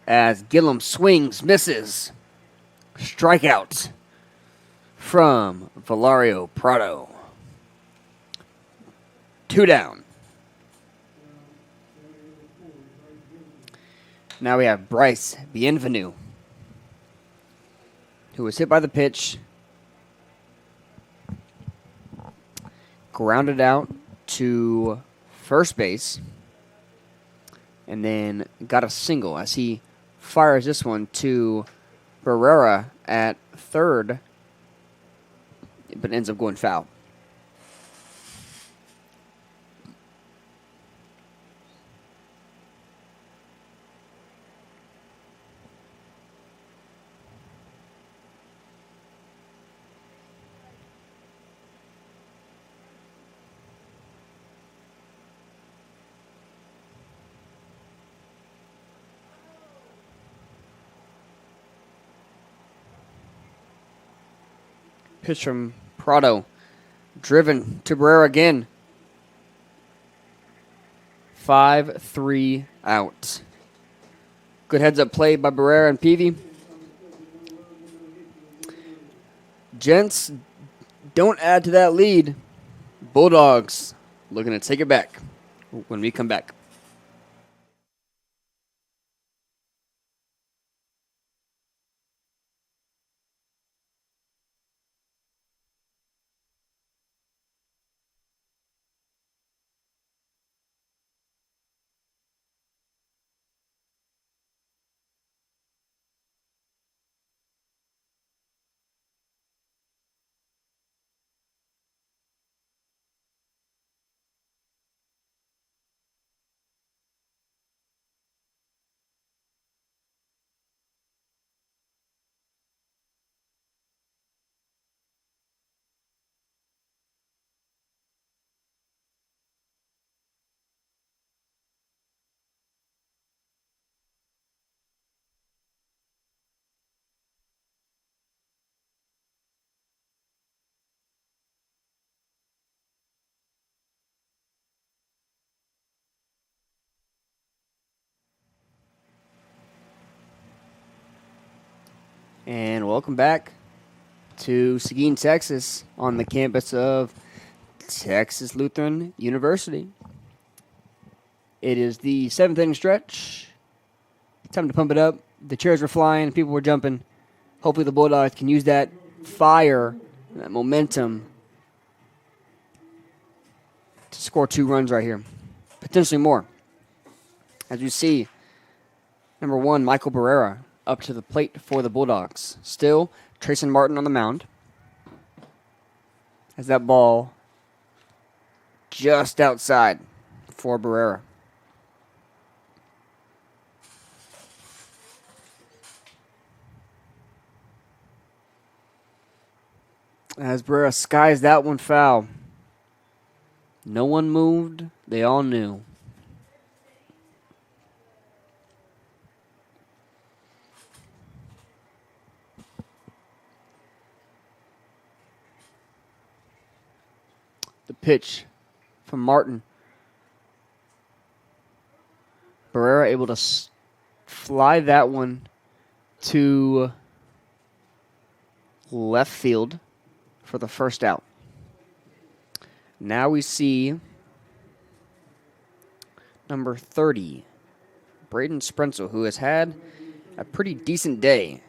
Speaker 1: As Gillum swings, misses. Strikeout from Valario Prado. 2 down. Now we have Bryce Bienvenu, who was hit by the pitch, grounded out to first base, and then got a single as he fires this one to Barrera at third, but ends up going foul. Pitch from Prado. Driven to Barrera again. 5-3 out. Good heads-up play by Barrera and Peavy. Gents, don't add to that lead. Bulldogs looking to take it back when we come back. And welcome back to Seguin, Texas, on the campus of Texas Lutheran University. It is the 7th inning stretch. Time to pump it up. The chairs were flying, people were jumping. Hopefully the Bulldogs can use that fire, that momentum, to score 2 runs right here. Potentially more. As you see, number 1, Michael Barrera, up to the plate for the Bulldogs. Still, Trayson Martin on the mound. As that ball just outside for Barrera. As Barrera skies that one foul. No one moved. They all knew. The pitch from Martin. Barrera able to fly that one to left field for the first out. Now we see number 30, Braden Sprenzel, who has had a pretty decent day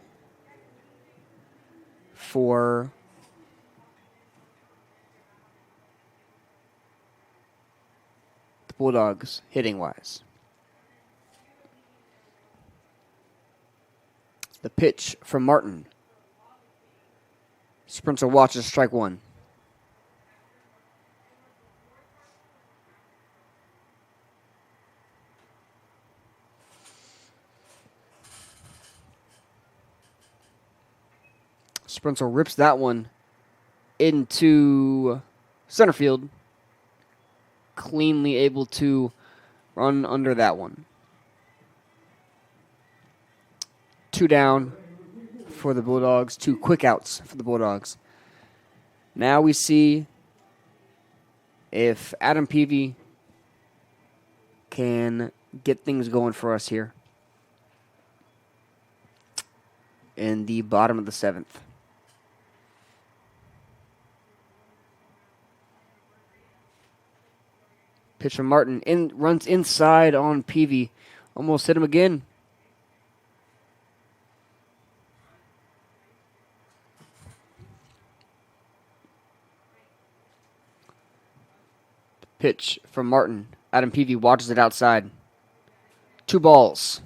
Speaker 1: for the Bulldogs hitting-wise. The pitch from Martin. Sprenzel watches strike one. Sprenzel rips that one into center field. Cleanly able to run under that one. 2 down for the Bulldogs. 2 quick outs for the Bulldogs. Now we see if Adam Peavy can get things going for us here in the bottom of the 7th. Pitch from Martin. Runs inside on Peavy. Almost hit him again. Pitch from Martin. Adam Peavy watches it outside. 2 balls.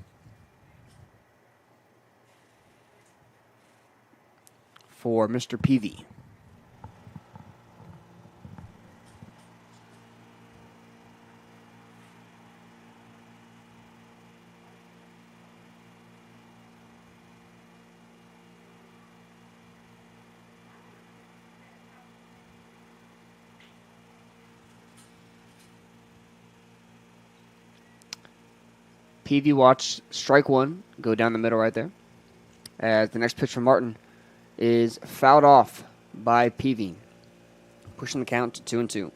Speaker 1: For Mr. Peavy. Peavy watch strike one go down the middle right there. As the next pitch from Martin is fouled off by Peavy, pushing the count to 2-2.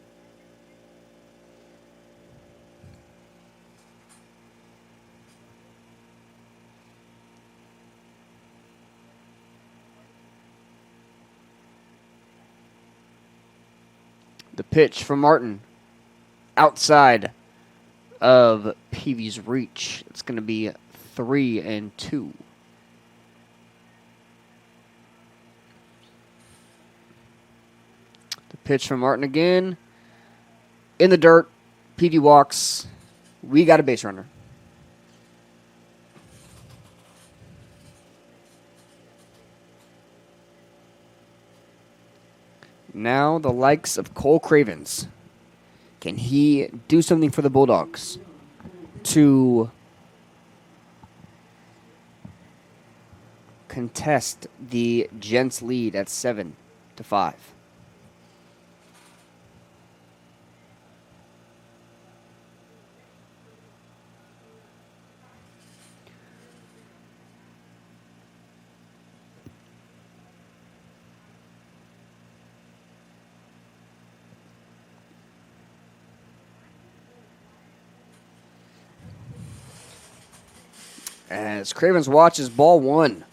Speaker 1: The pitch from Martin outside of Peavy's reach. It's going to be 3-2. The pitch from Martin again. In the dirt. Peavy walks. We got a base runner. Now the likes of Cole Cravens. Can he do something for the Bulldogs to contest the Gents lead at 7-5? As Cravens watches ball one.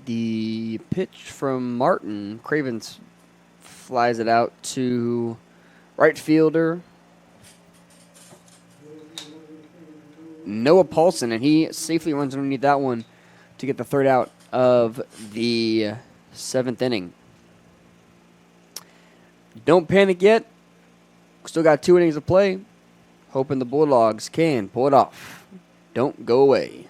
Speaker 1: The pitch from Martin. Cravens flies it out to right fielder Noah Paulson, and he safely runs underneath that one to get the third out of the 7th inning. Don't panic yet. Still got 2 innings to play. Hoping the Bulldogs can pull it off. Don't go away.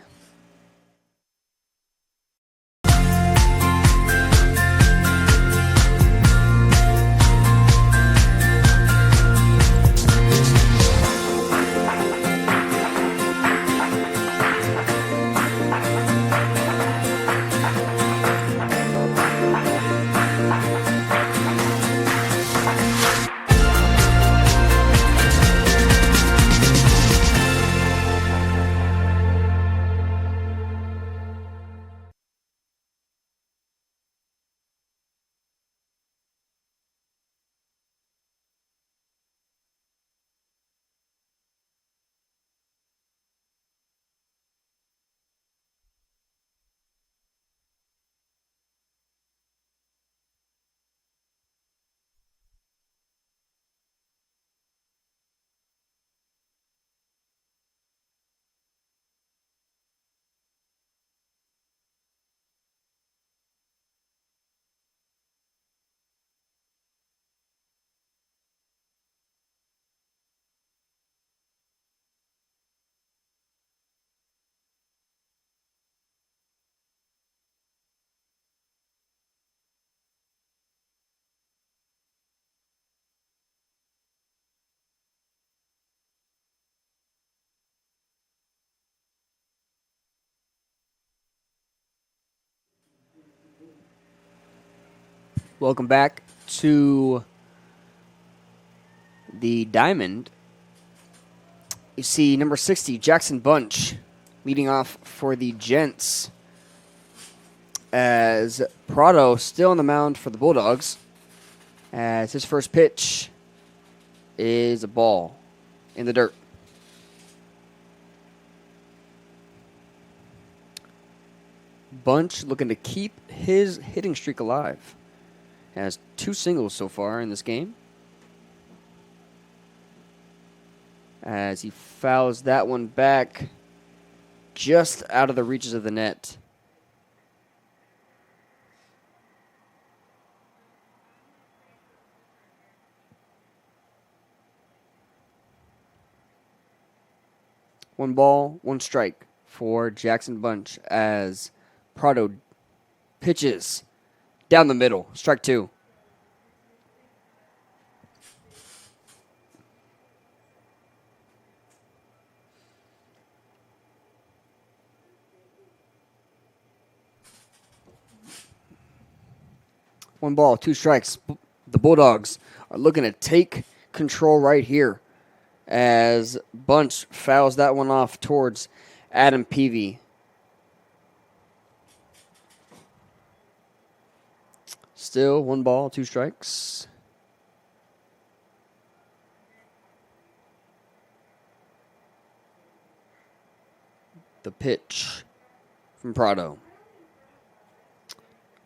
Speaker 1: Welcome back to the diamond. You see number 60, Jackson Bunch, leading off for the Gents. As Prado still on the mound for the Bulldogs. As his first pitch is a ball in the dirt. Bunch looking to keep his hitting streak alive. Has 2 singles so far in this game. As he fouls that one back just out of the reaches of the net. One ball, 1 strike for Jackson Bunch as Prado pitches down the middle. Strike 2. One ball, 2 strikes. The Bulldogs are looking to take control right here as Bunch fouls that one off towards Adam Peavy. Still 1 ball, 2 strikes. The pitch from Prado.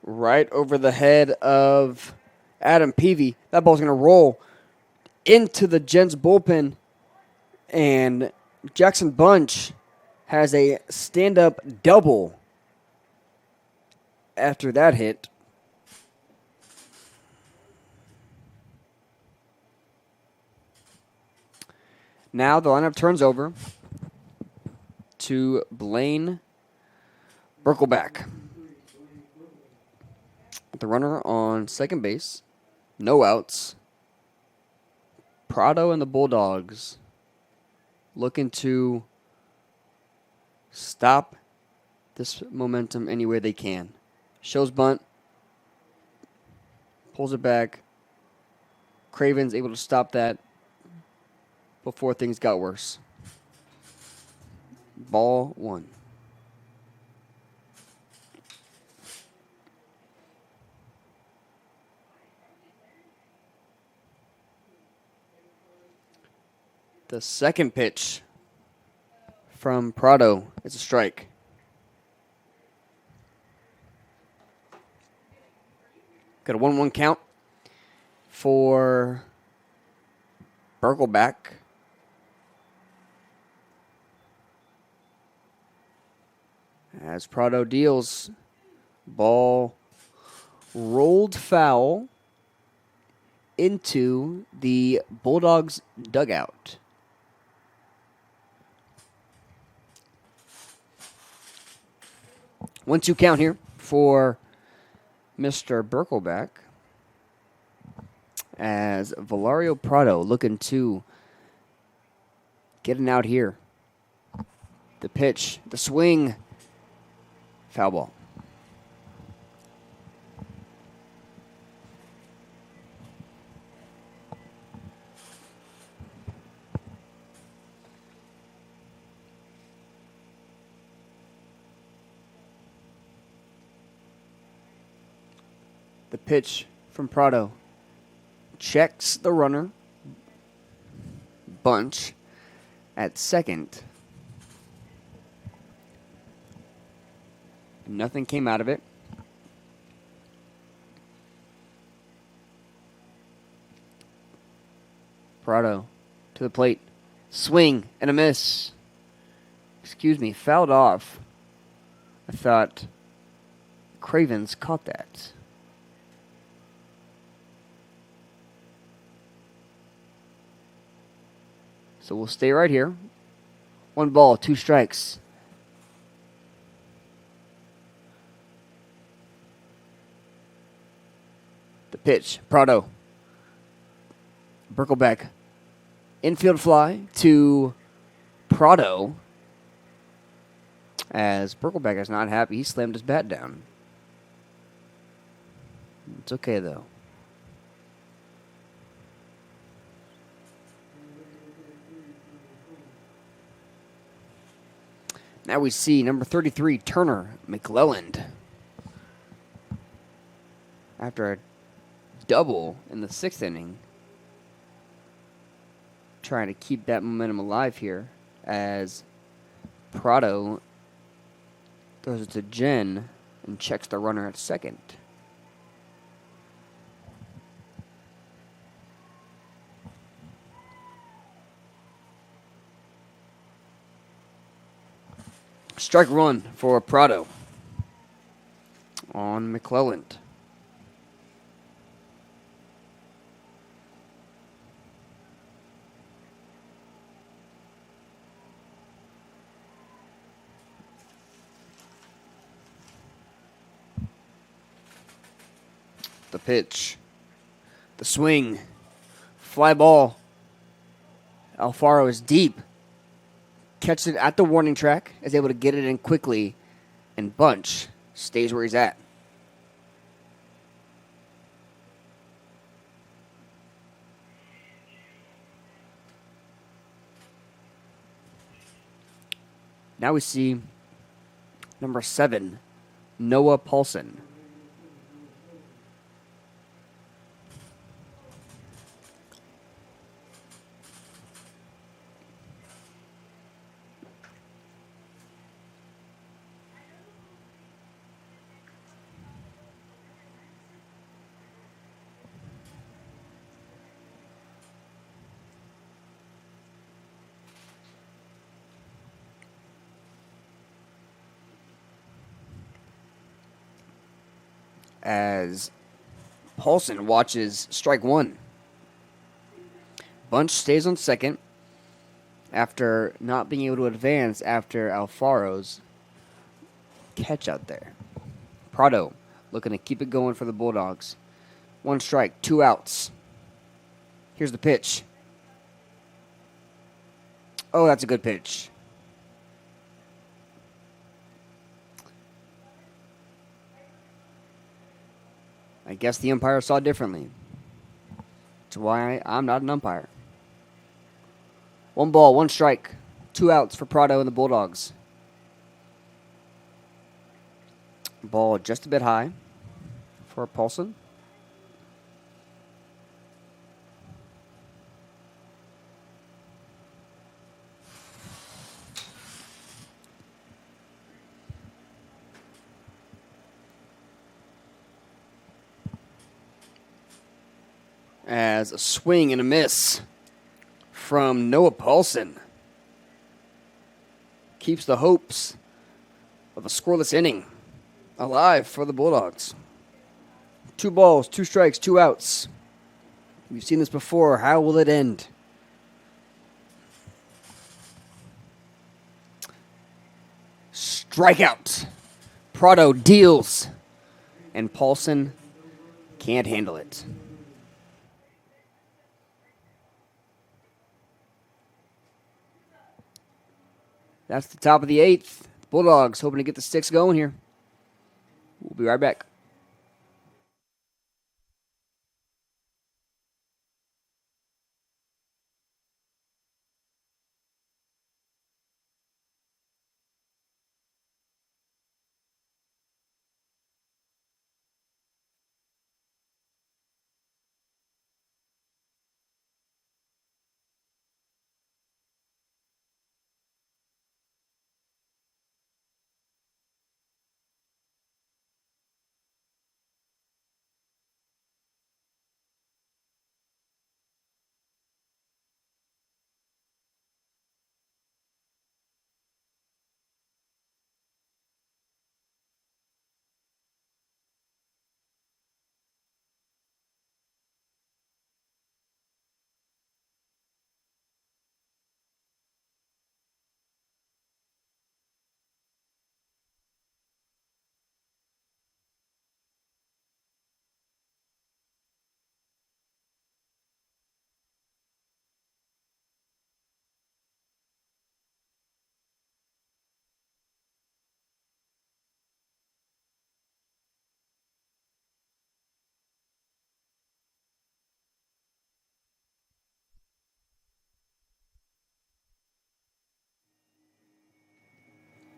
Speaker 1: Right over the head of Adam Peavy. That ball's going to roll into the Gents bullpen. And Jackson Bunch has a stand-up double after that hit. Now the lineup turns over to Blaine Berkelback. The runner on second base. No outs. Prado and the Bulldogs looking to stop this momentum any way they can. Shows bunt. Pulls it back. Craven's able to stop that before things got worse. Ball 1. The second pitch from Prado is a strike. Got a 1-1 count for Berkelback. As Prado deals, ball rolled foul into the Bulldogs dugout. One, 2 count here for Mr. Berkelback. As Valerio Prado looking to get an out here. The pitch, the swing, foul ball. The pitch from Prado checks the runner. Bunch at second. Nothing came out of it. Prado to the plate. Swing and a miss. Excuse me, fouled off. I thought Cravens caught that. So we'll stay right here. 1 ball, 2 strikes. The pitch, Prado. Berkelback. Infield fly to Prado. As Berkelback is not happy, he slammed his bat down. It's okay, though. Now we see number 33, Turner McClelland. After a double in the 6th inning, trying to keep that momentum alive here as Prado throws it to Jen and checks the runner at second. Strike one for Prado on McClelland. The pitch. The swing. Fly ball. Alfaro is deep. Catches it at the warning track. Is able to get it in quickly. And Bunch stays where he's at. Now we see number 7, Noah Paulson. As Paulson watches strike one. Bunch stays on second after not being able to advance after Alfaro's catch out there. Prado looking to keep it going for the Bulldogs. 1 strike, 2 outs. Here's the pitch. Oh, that's a good pitch. I guess the umpire saw differently. That's why I'm not an umpire. 1 ball, 1 strike, 2 outs for Prado and the Bulldogs. Ball just a bit high for Paulson. As a swing and a miss from Noah Paulson keeps the hopes of a scoreless inning alive for the Bulldogs. 2 balls, 2 strikes, 2 outs. We've seen this before. How will it end? Strikeout. Prado deals, and Paulson can't handle it. That's the top of the 8th. Bulldogs hoping to get the sticks going here. We'll be right back.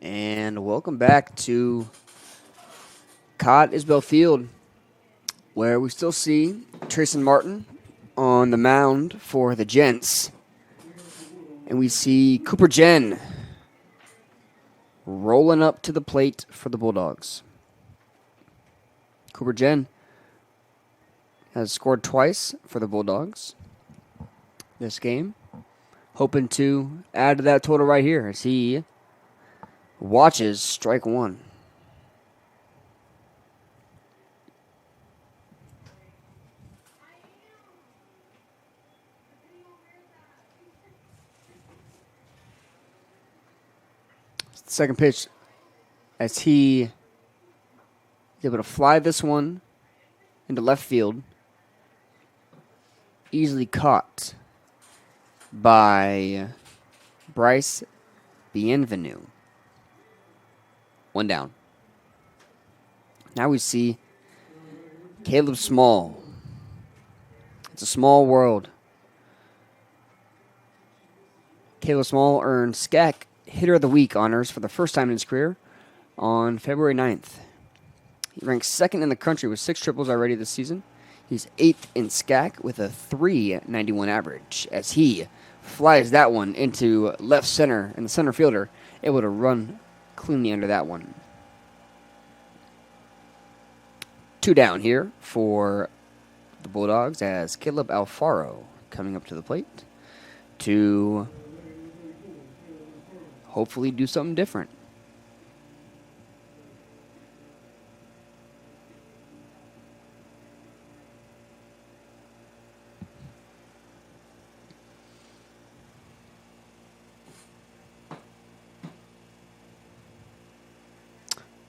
Speaker 1: And welcome back to Cott Isbell Field, where we still see Trayson Martin on the mound for the Gents. And we see Cooper Jen rolling up to the plate for the Bulldogs. Cooper Jen has scored twice for the Bulldogs this game. Hoping to add to that total right here as he watches strike one. Second pitch as he is able to fly this one into left field. Easily caught by Bryce Bienvenu. One down. Now we see Caleb Small. It's a small world. Caleb Small earned SCAC Hitter of the Week honors for the first time in his career on February 9th. He ranks second in the country with 6 triples already this season. He's 8th in SCAC with a .391 average as he flies that one into left center, and the center fielder able to run cleanly under that one. 2 down here for the Bulldogs as Caleb Alfaro coming up to the plate to hopefully do something different.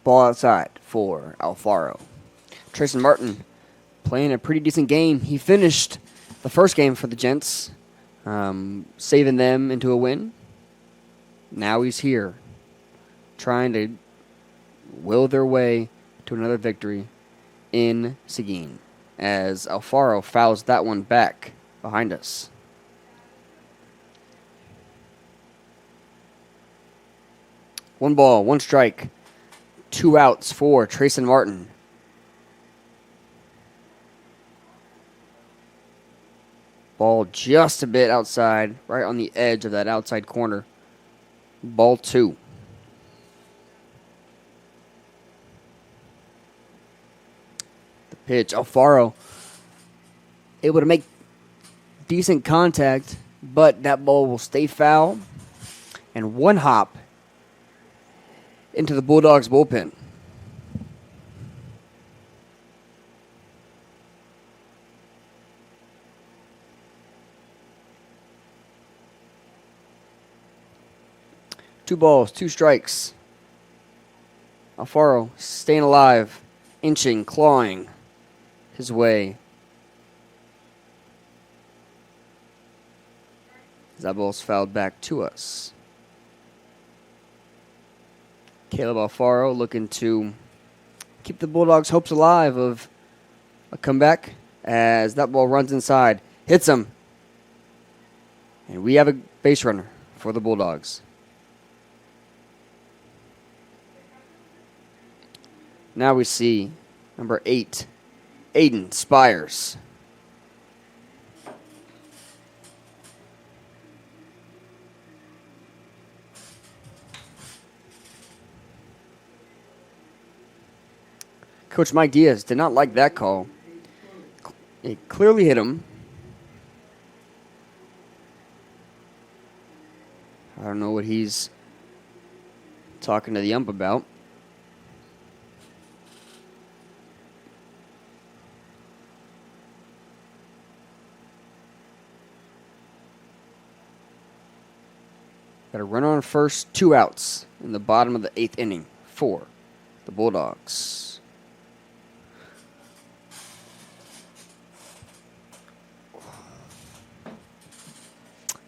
Speaker 1: Ball outside for Alfaro. Trayson Martin playing a pretty decent game. He finished the first game for the Gents, saving them into a win. Now he's here, trying to will their way to another victory in Seguin, as Alfaro fouls that one back behind us. One ball, one strike, 2 outs for Trayson Martin. Ball just a bit outside, right on the edge of that outside corner. Ball 2. The pitch, Alfaro able to make decent contact, but that ball will stay foul. And one hop into the Bulldogs bullpen. Two balls, 2 strikes. Alfaro staying alive, inching, clawing his way. That ball's fouled back to us. Caleb Alfaro looking to keep the Bulldogs' hopes alive of a comeback as that ball runs inside, hits him. And we have a base runner for the Bulldogs. Now we see number 8, Aiden Spires. Coach Mike Diaz did not like that call. It clearly hit him. I don't know what he's talking to the ump about. Got a runner on first, 2 outs in the bottom of the 8th inning for the Bulldogs.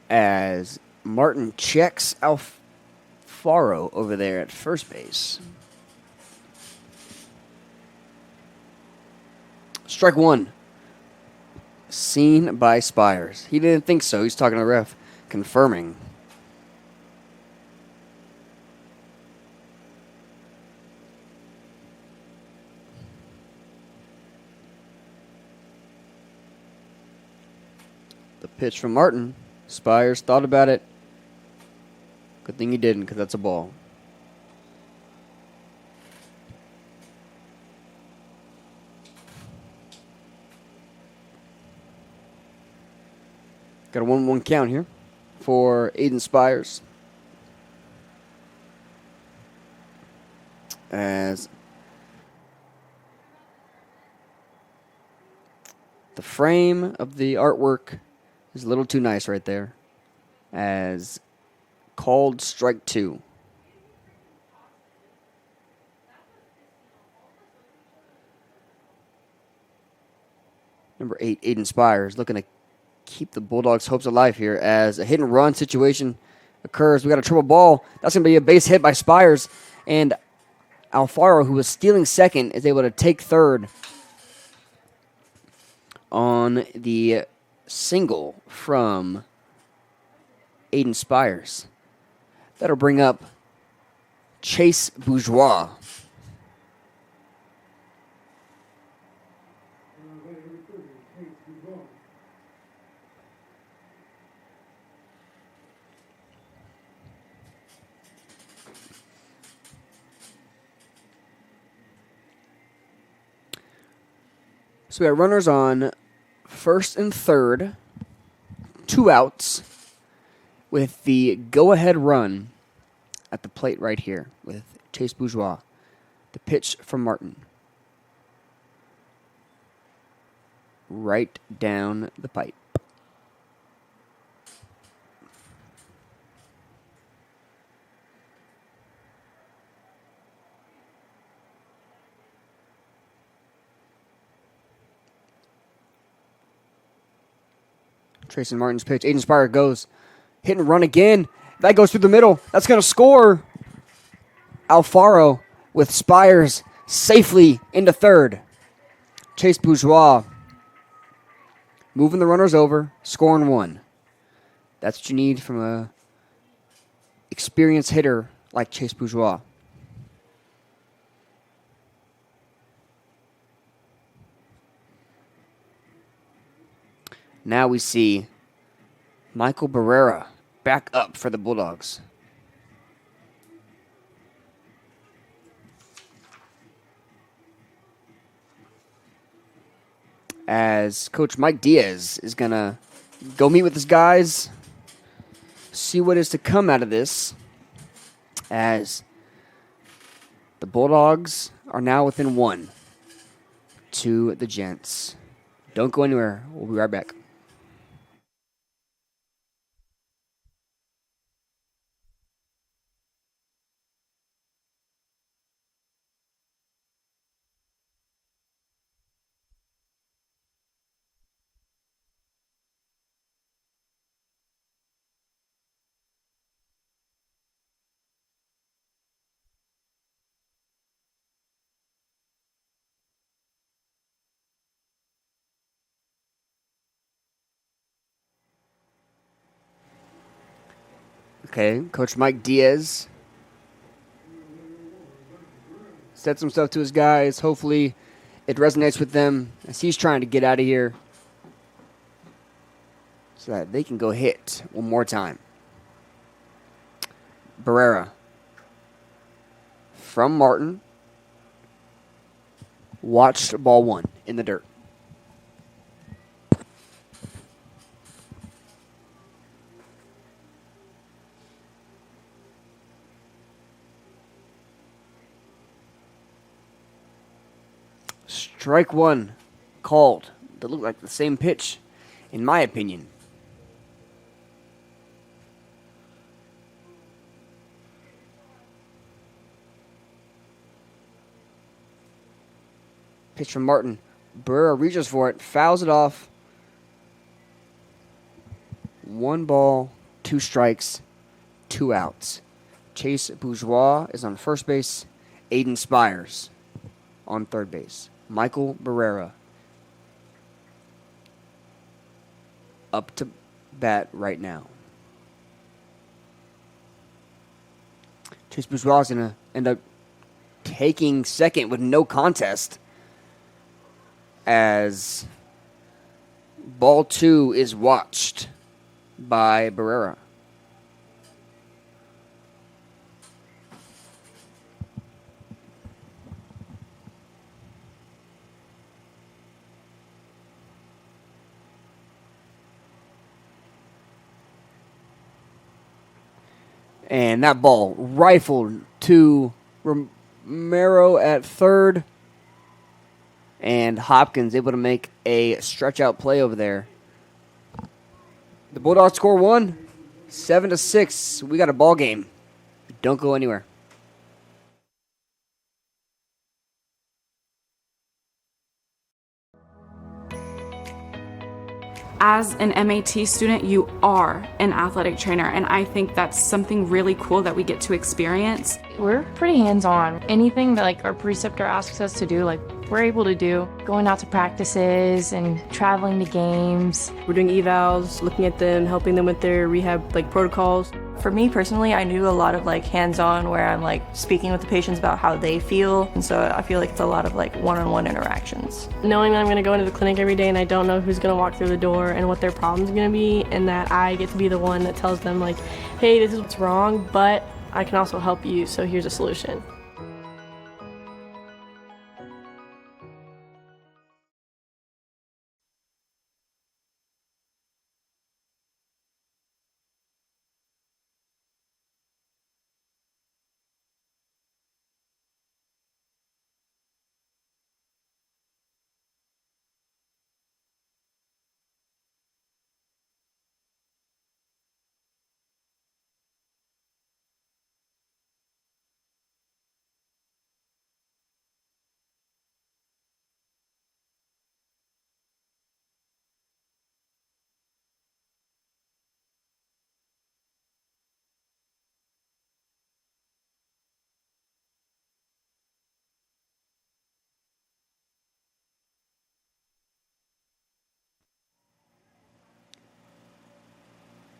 Speaker 1: As Martin checks Alfaro over there at first base. Strike 1. Seen by Spires. He didn't think so. He's talking to the ref, confirming. Pitch from Martin. Spires thought about it. Good thing he didn't, because that's a ball. Got a 1-1 count here for Aiden Spires. As the frame of the artwork is a little too nice right there. As called strike 2. Number 8, Aiden Spires, looking to keep the Bulldogs' hopes alive here as a hit and run situation occurs. We got a triple ball. That's going to be a base hit by Spires. And Alfaro, who was stealing second, is able to take third on the single from Aiden Spires. That'll bring up Chase Bourgeois. So we have runners on first and third, 2 outs, with the go-ahead run at the plate right here with Chase Bourgeois. The pitch from Martin. Right down the pipe. Tracy Martin's pitch. Aiden Spire goes. Hit and run again. That goes through the middle. That's going to score. Alfaro with Spires safely into third. Chase Bourgeois moving the runners over, scoring 1. That's what you need from a experienced hitter like Chase Bourgeois. Now we see Michael Barrera back up for the Bulldogs. As Coach Mike Diaz is going to go meet with his guys, see what is to come out of this, as the Bulldogs are now within 1 to the Gents. Don't go anywhere. We'll be right back. Okay, Coach Mike Diaz said some stuff to his guys. Hopefully it resonates with them as he's trying to get out of here so that they can go hit one more time. Barrera from Martin. Watched ball 1 in the dirt. Strike 1 called. That looked like the same pitch, in my opinion. Pitch from Martin. Barrera reaches for it, fouls it off. 1 ball, 2 strikes, 2 outs. Chase Bourgeois is on first base. Aiden Spires on third base. Michael Barrera up to bat right now. Chase Bourgeois is going to end up taking second with no contest as Ball 2 is watched by Barrera. And that ball rifled to Romero at third. And Hopkins able to make a stretch out play over there. The Bulldogs score 1, 7-6. We got a ball game. Don't go anywhere.
Speaker 5: As an MAT student, you are an athletic trainer, and I think that's something really cool that we get to experience.
Speaker 6: We're pretty hands-on. Anything that like our preceptor asks us to do, like we're able to do. Going out to practices and traveling to games.
Speaker 2: We're doing evals, looking at them, helping them with their rehab like protocols.
Speaker 7: For me personally, I do a lot of like hands-on where I'm like speaking with the patients about how they feel, and so I feel like it's a lot of like one-on-one interactions.
Speaker 2: Knowing that I'm going to go into the clinic every day and I don't know who's going to walk through the door and what their problem's going to be, and that I get to be the one that tells them like, hey, this is what's wrong, but I can also help you, so here's a solution.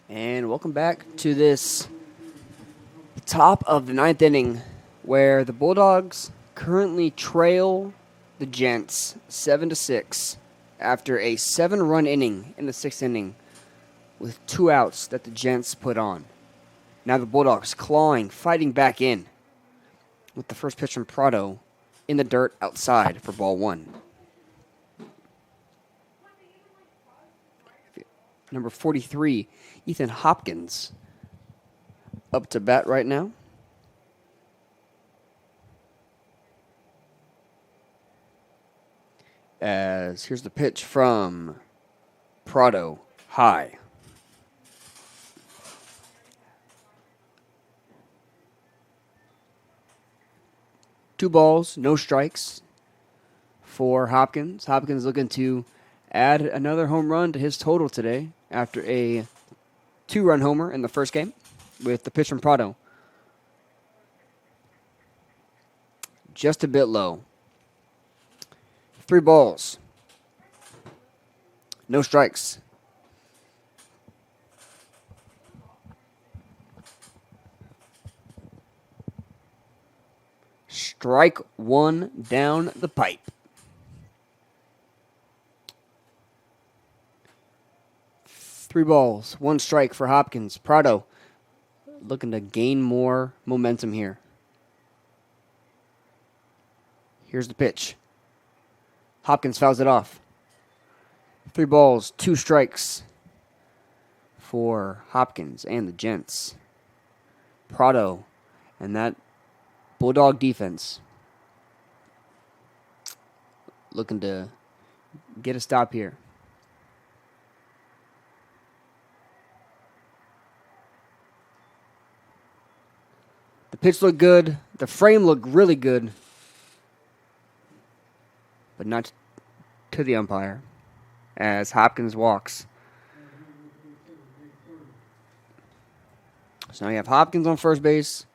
Speaker 1: And welcome back to this top of the 9th inning, where the Bulldogs currently trail the Gents 7-6 after a 7-run inning in the 6th inning with 2 outs that the Gents put on. Now the Bulldogs clawing, fighting back in with the first pitch from Prado in the dirt outside for ball 1. Number 43, Ethan Hopkins, up to bat right now. As here's the pitch from Prado, high. Two balls, no strikes for Hopkins. Hopkins looking to add another home run to his total today after a 2-run homer in the first game with the pitch from Prado. Just a bit low. 3 balls. No strikes. Strike 1 down the pipe. Three balls, 1 strike for Hopkins. Prado looking to gain more momentum here. Here's the pitch. Hopkins fouls it off. 3 balls, 2 strikes for Hopkins and the Gents. Prado and that Bulldog defense looking to get a stop here. The pitch looked good. The frame looked really good. But not to the umpire as Hopkins walks. So now you have Hopkins on first base.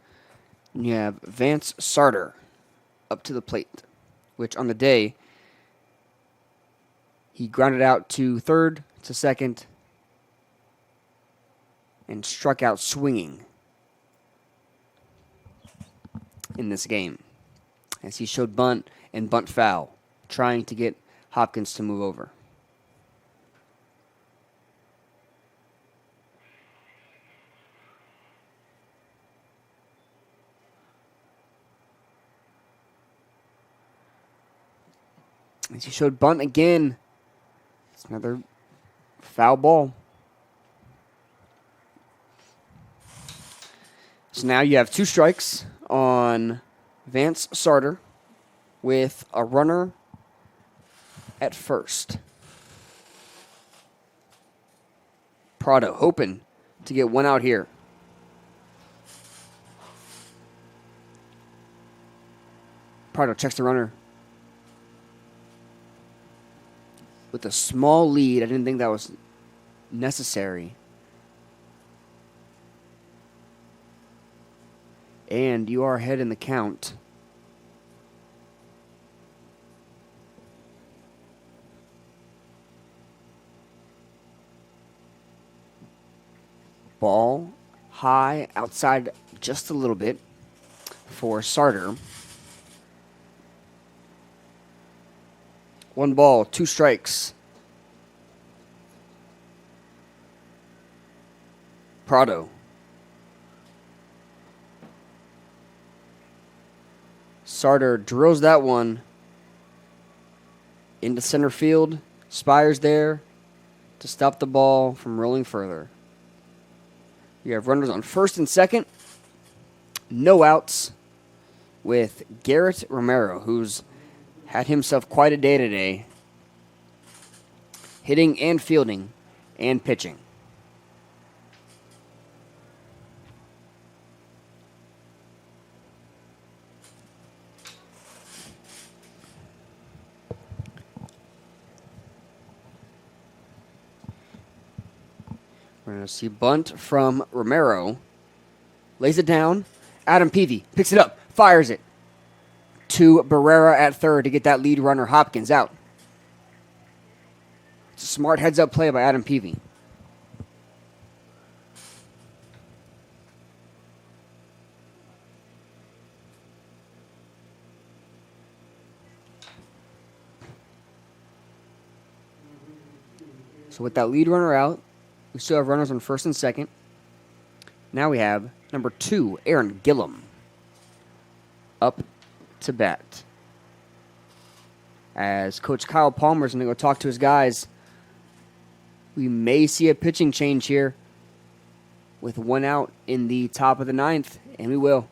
Speaker 1: And you have Vance Sarter up to the plate, which on the day, he grounded out to third, to second, and struck out swinging in this game, as he showed bunt and bunt foul, trying to get Hopkins to move over. As he showed bunt again. It's another foul ball. So now you have 2 strikes on Vance Sarter with a runner at first. Prado hoping to get 1 out here. Prado checks the runner. With a small lead, I didn't think that was necessary. And you are ahead in the count. Ball high outside just a little bit for Sarter. 1 ball, 2 strikes. Prado. Sarter drills that one into center field. Spires there to stop the ball from rolling further. You have runners on first and second. No outs with Garrett Romero, who's had himself quite a day today. Hitting and fielding and pitching. We're going to see bunt from Romero. Lays it down. Adam Peavy picks it up, fires it to Barrera at third to get that lead runner Hopkins out. It's a smart heads-up play by Adam Peavy. So with that lead runner out, we still have runners on first and second. Now we have number 2, Aaron Gillum, up to bat. As Coach Kyle Palmer is going to go talk to his guys, we may see a pitching change here with 1 out in the top of the 9th, and we will.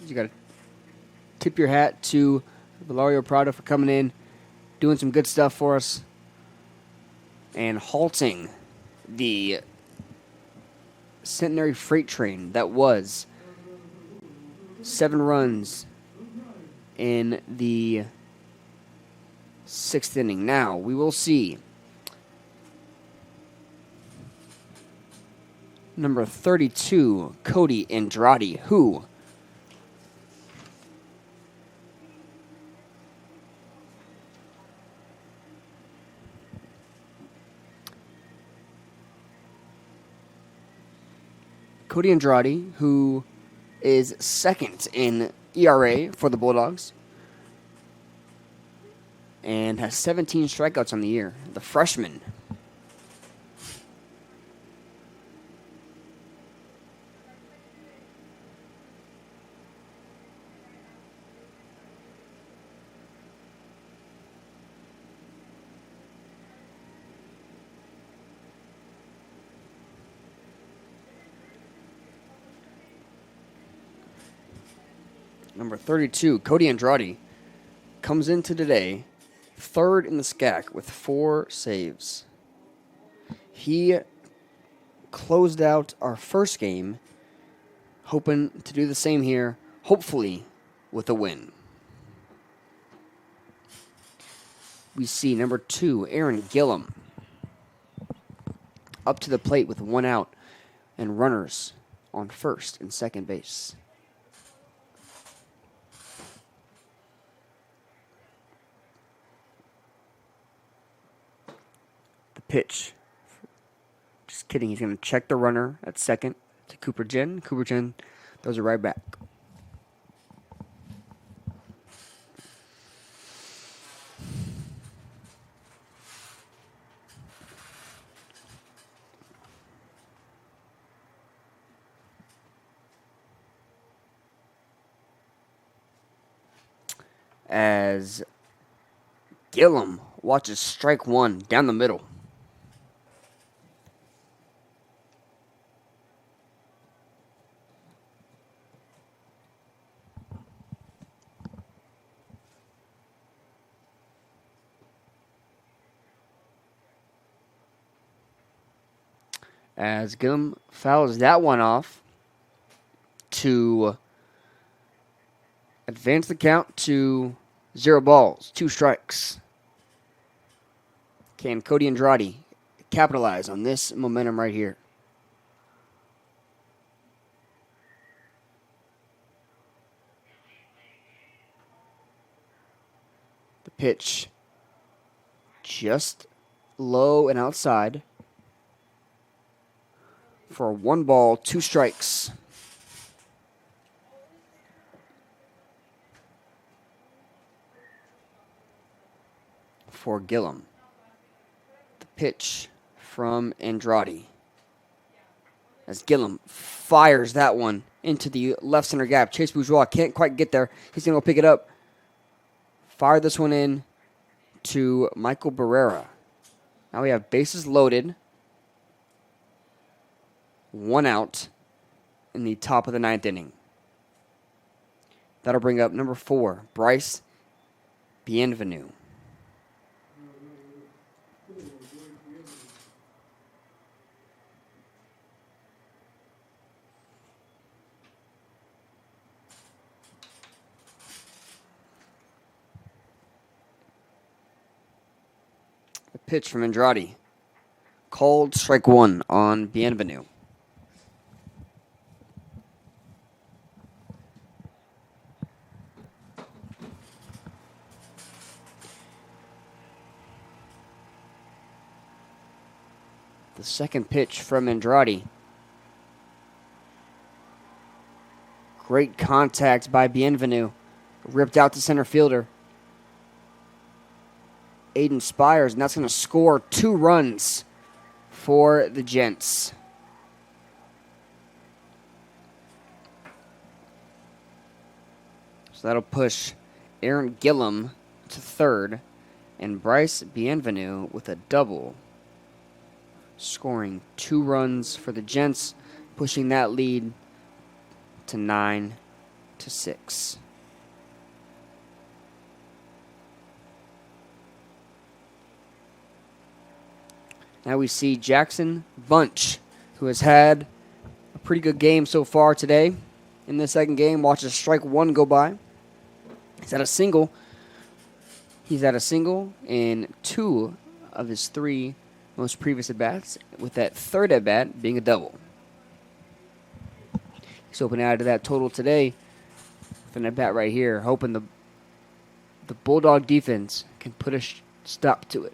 Speaker 1: You got to tip your hat to Valerio Prado for coming in, doing some good stuff for us, and halting the Centenary freight train that was 7 runs in the 6th inning. Now, we will see number 32, Cody Andrade, who is second in ERA for the Bulldogs and has 17 strikeouts on the year. The freshman. Number 32, Cody Andrade, comes into today third in the SCAC with 4 saves. He closed out our first game, hoping to do the same here, hopefully with a win. We see number 2, Aaron Gillum, up to the plate with 1 out and runners on first and second base. Pitch. Just kidding. He's going to check the runner at second to Cooper Jen. Cooper Jen throws it right back. as Gillum watches strike one down the middle. As Gillum fouls that one off to advance the count to 0 balls, 2 strikes. Can Cody Andrade capitalize on this momentum right here? The pitch just low and outside for 1 ball, 2 strikes. For Gillum. The pitch from Andrade. As Gillum fires that one into the left center gap. Chase Bourgeois can't quite get there. He's going to go pick it up. Fire this one in to Michael Barrera. Now we have bases loaded. 1 out in the top of the 9th inning. That'll bring up number 4, Bryce Bienvenu. The pitch from Andrade. Called strike 1 on Bienvenu. The second pitch from Andrade. Great contact by Bienvenu. Ripped out to center fielder. Aiden Spires, and that's going to score 2 runs for the Gents. So that'll push Aaron Gillum to third, and Bryce Bienvenu with a double, scoring 2 runs for the Gents, pushing that lead to 9-6. Now we see Jackson Bunch, who has had a pretty good game so far today. In the second game, watches strike 1 go by. He's had a single. In 2 of his 3 most previous at-bats, with that third at-bat being a double. He's hoping to add to that total today with an at-bat right here, hoping the Bulldog defense can put a stop to it.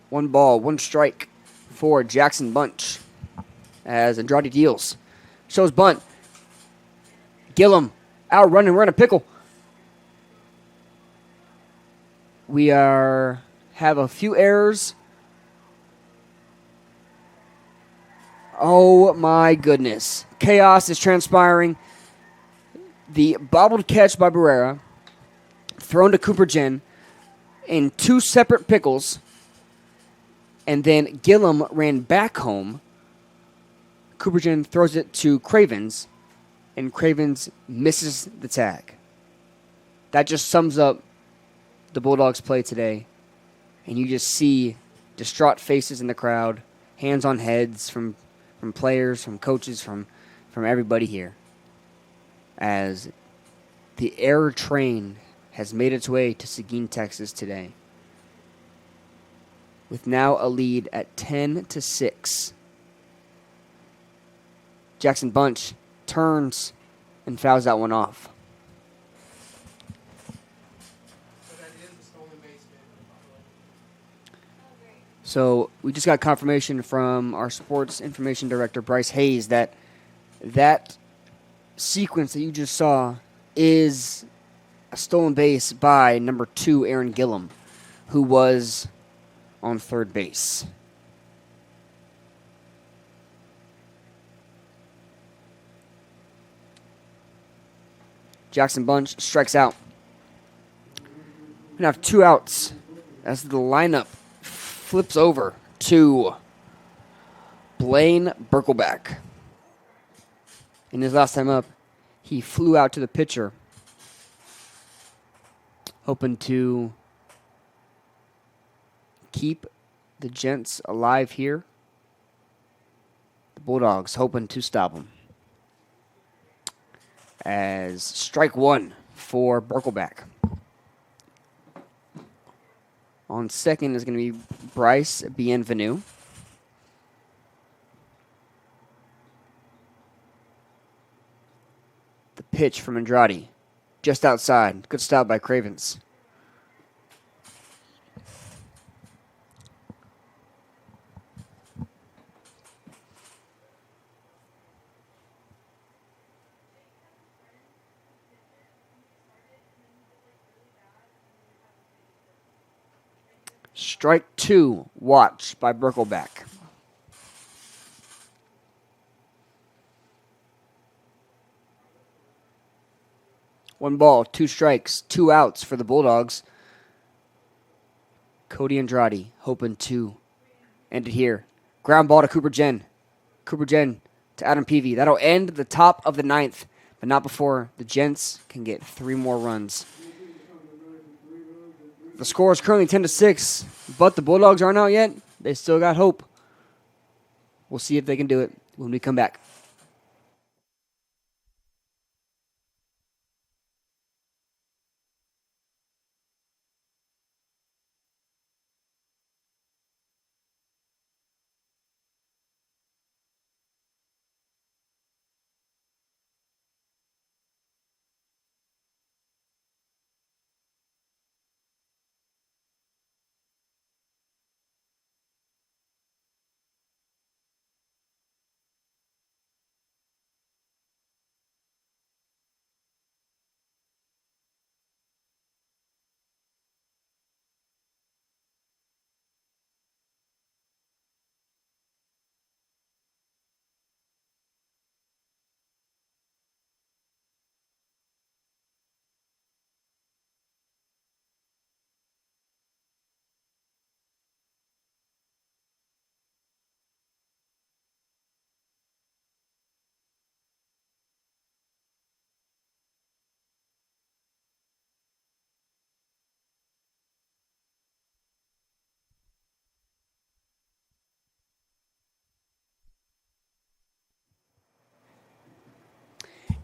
Speaker 1: One ball, 1 strike for Jackson Bunch as Andrade deals. Shows bunt. Gillum out running. We're in a pickle. We have a few errors. Oh my goodness. Chaos is transpiring. The bobbled catch by Barrera, thrown to Cooper Jen in 2 separate pickles. And then Gillum ran back home. Coopergen throws it to Cravens, and Cravens misses the tag. That just sums up the Bulldogs' play today. And you just see distraught faces in the crowd, hands on heads from players, from coaches, from everybody here. As the error train has made its way to Seguin, Texas today, with now a lead at 10-6. Jackson Bunch turns and fouls that one off. So we just got confirmation from our sports information director, Bryce Hayes, that sequence that you just saw is a stolen base by number 2, Aaron Gillum, who was on third base. Jackson Bunch strikes out. We have 2 outs as the lineup flips over to Blaine Birkelback. In his last time up, he flew out to the pitcher, hoping to keep the Gents alive here. The Bulldogs hoping to stop him. As strike 1 for Birkelback. On second is going to be Bryce Bienvenu. The pitch from Andrade. Just outside. Good stop by Cravens. Strike 2, watch by Birkelback. One ball, 2 strikes, 2 outs for the Bulldogs. Cody Andrade hoping to end it here. Ground ball to Cooper Jen. Cooper Jen to Adam Peavy. That'll end the top of the 9th, but not before the Gents can get 3 more runs. The score is currently 10-6, but the Bulldogs aren't out yet. They still got hope. We'll see if they can do it when we come back.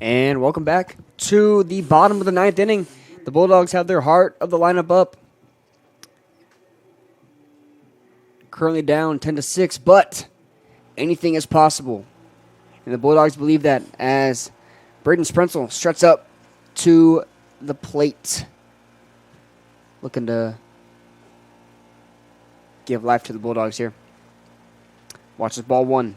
Speaker 1: And welcome back to the bottom of the 9th inning. The Bulldogs have their heart of the lineup up. Currently down 10-6, but anything is possible. And the Bulldogs believe that as Braden Sprenzel struts up to the plate, looking to give life to the Bulldogs here. Watch this ball 1.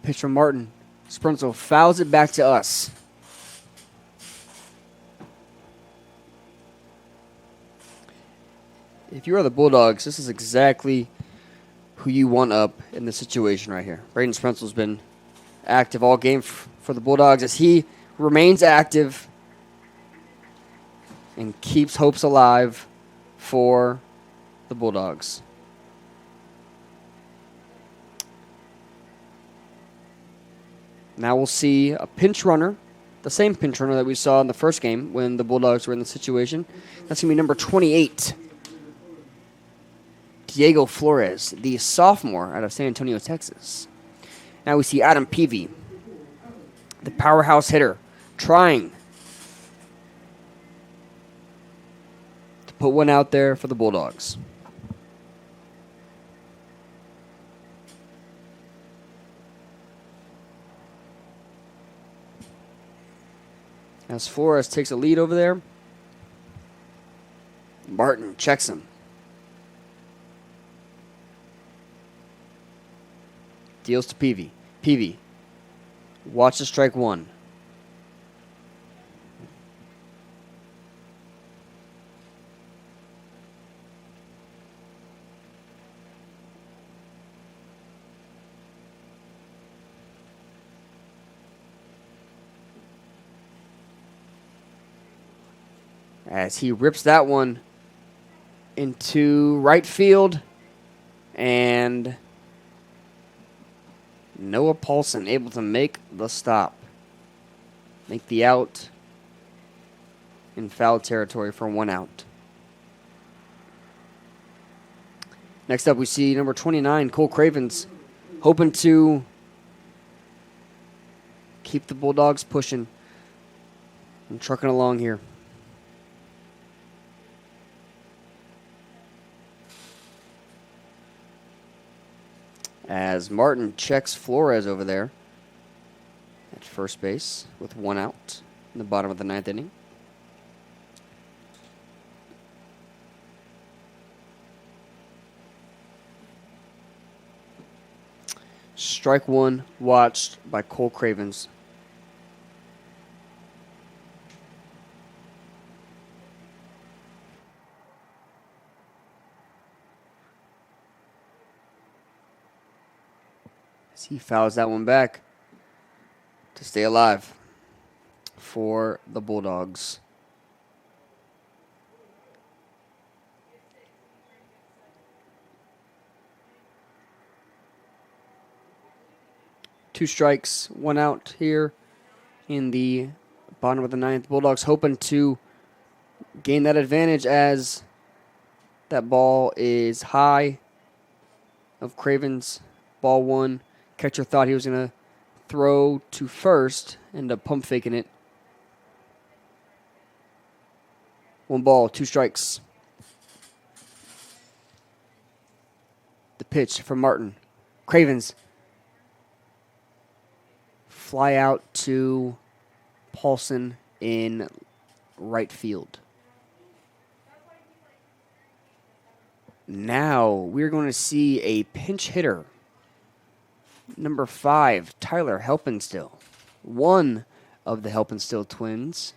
Speaker 1: Pitch from Martin. Sprenzel fouls it back to us. If you are the Bulldogs, this is exactly who you want up in this situation right here. Braden Sprenzel's been active all game for the Bulldogs as he remains active and keeps hopes alive for the Bulldogs. Now we'll see a pinch runner, the same pinch runner that we saw in the first game when the Bulldogs were in the situation. That's going to be number 28, Diego Flores, the sophomore out of San Antonio, Texas. Now we see Adam Peavy, the powerhouse hitter, trying to put one out there for the Bulldogs. As Flores takes a lead over there, Martin checks him. Deals to Peavy. Peavy. Watch the strike 1. as he rips that one into right field. And Noah Paulson able to make the stop. Make the out in foul territory for 1 out. Next up, we see number 29, Cole Cravens, hoping to keep the Bulldogs pushing and trucking along here. As Martin checks Flores over there at first base with 1 out in the bottom of the 9th inning. Strike 1 watched by Cole Cravens. As he fouls that one back to stay alive for the Bulldogs. Two strikes, 1 out here in the bottom of the 9th. Bulldogs hoping to gain that advantage as that ball is high of Cravens. Ball 1. Catcher thought he was going to throw to first, end up pump faking it. 1 ball, 2 strikes. The pitch from Martin. Cravens. Fly out to Paulson in right field. Now we're going to see a pinch hitter. Number 5, Tyler Helpenstill. One of the Helpenstill twins.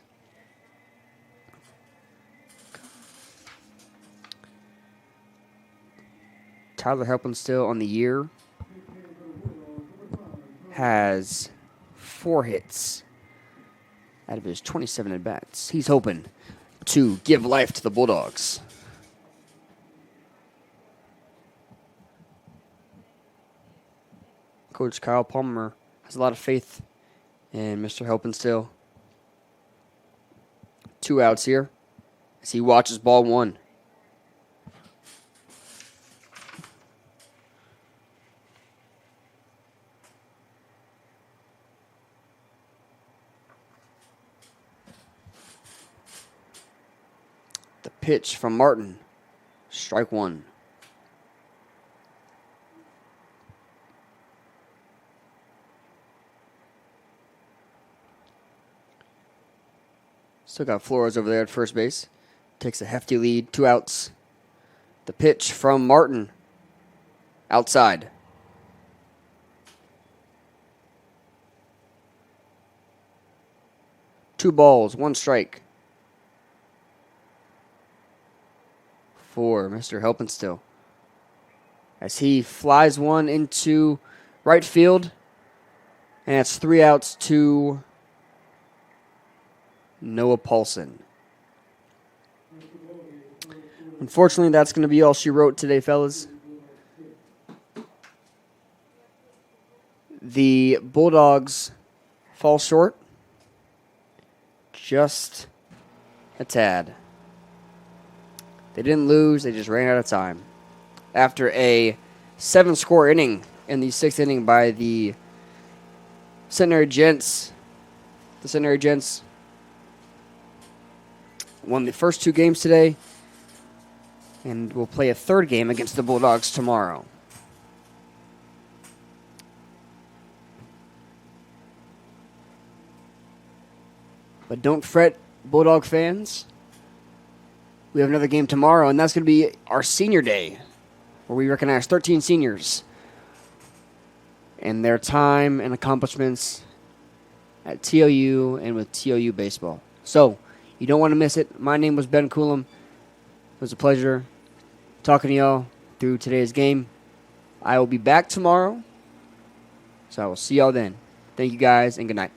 Speaker 1: Tyler Helpenstill on the year has 4 hits out of his 27 at-bats. He's hoping to give life to the Bulldogs. Coach Kyle Palmer has a lot of faith in Mr. Helpenstill. 2 outs here as he watches ball 1. The pitch from Martin. Strike 1. Still got Flores over there at first base. Takes a hefty lead. 2 outs. The pitch from Martin. Outside. Two balls, 1 strike. For Mr. Helpenstill. As he flies one into right field. And it's 3 outs to Noah Paulson. Unfortunately, that's going to be all she wrote today, fellas. The Bulldogs fall short. Just a tad. They didn't lose, they just ran out of time. After a 7-score inning in the 6th inning by the Centenary Gents. The Centenary Gents won the first 2 games today and will play a 3rd game against the Bulldogs tomorrow. But don't fret, Bulldog fans. We have another game tomorrow, and that's going to be our senior day, where we recognize 13 seniors and their time and accomplishments at TLU and with TLU baseball. So, you don't want to miss it. My name was Ben Coulomb. It was a pleasure talking to y'all through today's game. I will be back tomorrow, so I will see y'all then. Thank you guys, and good night.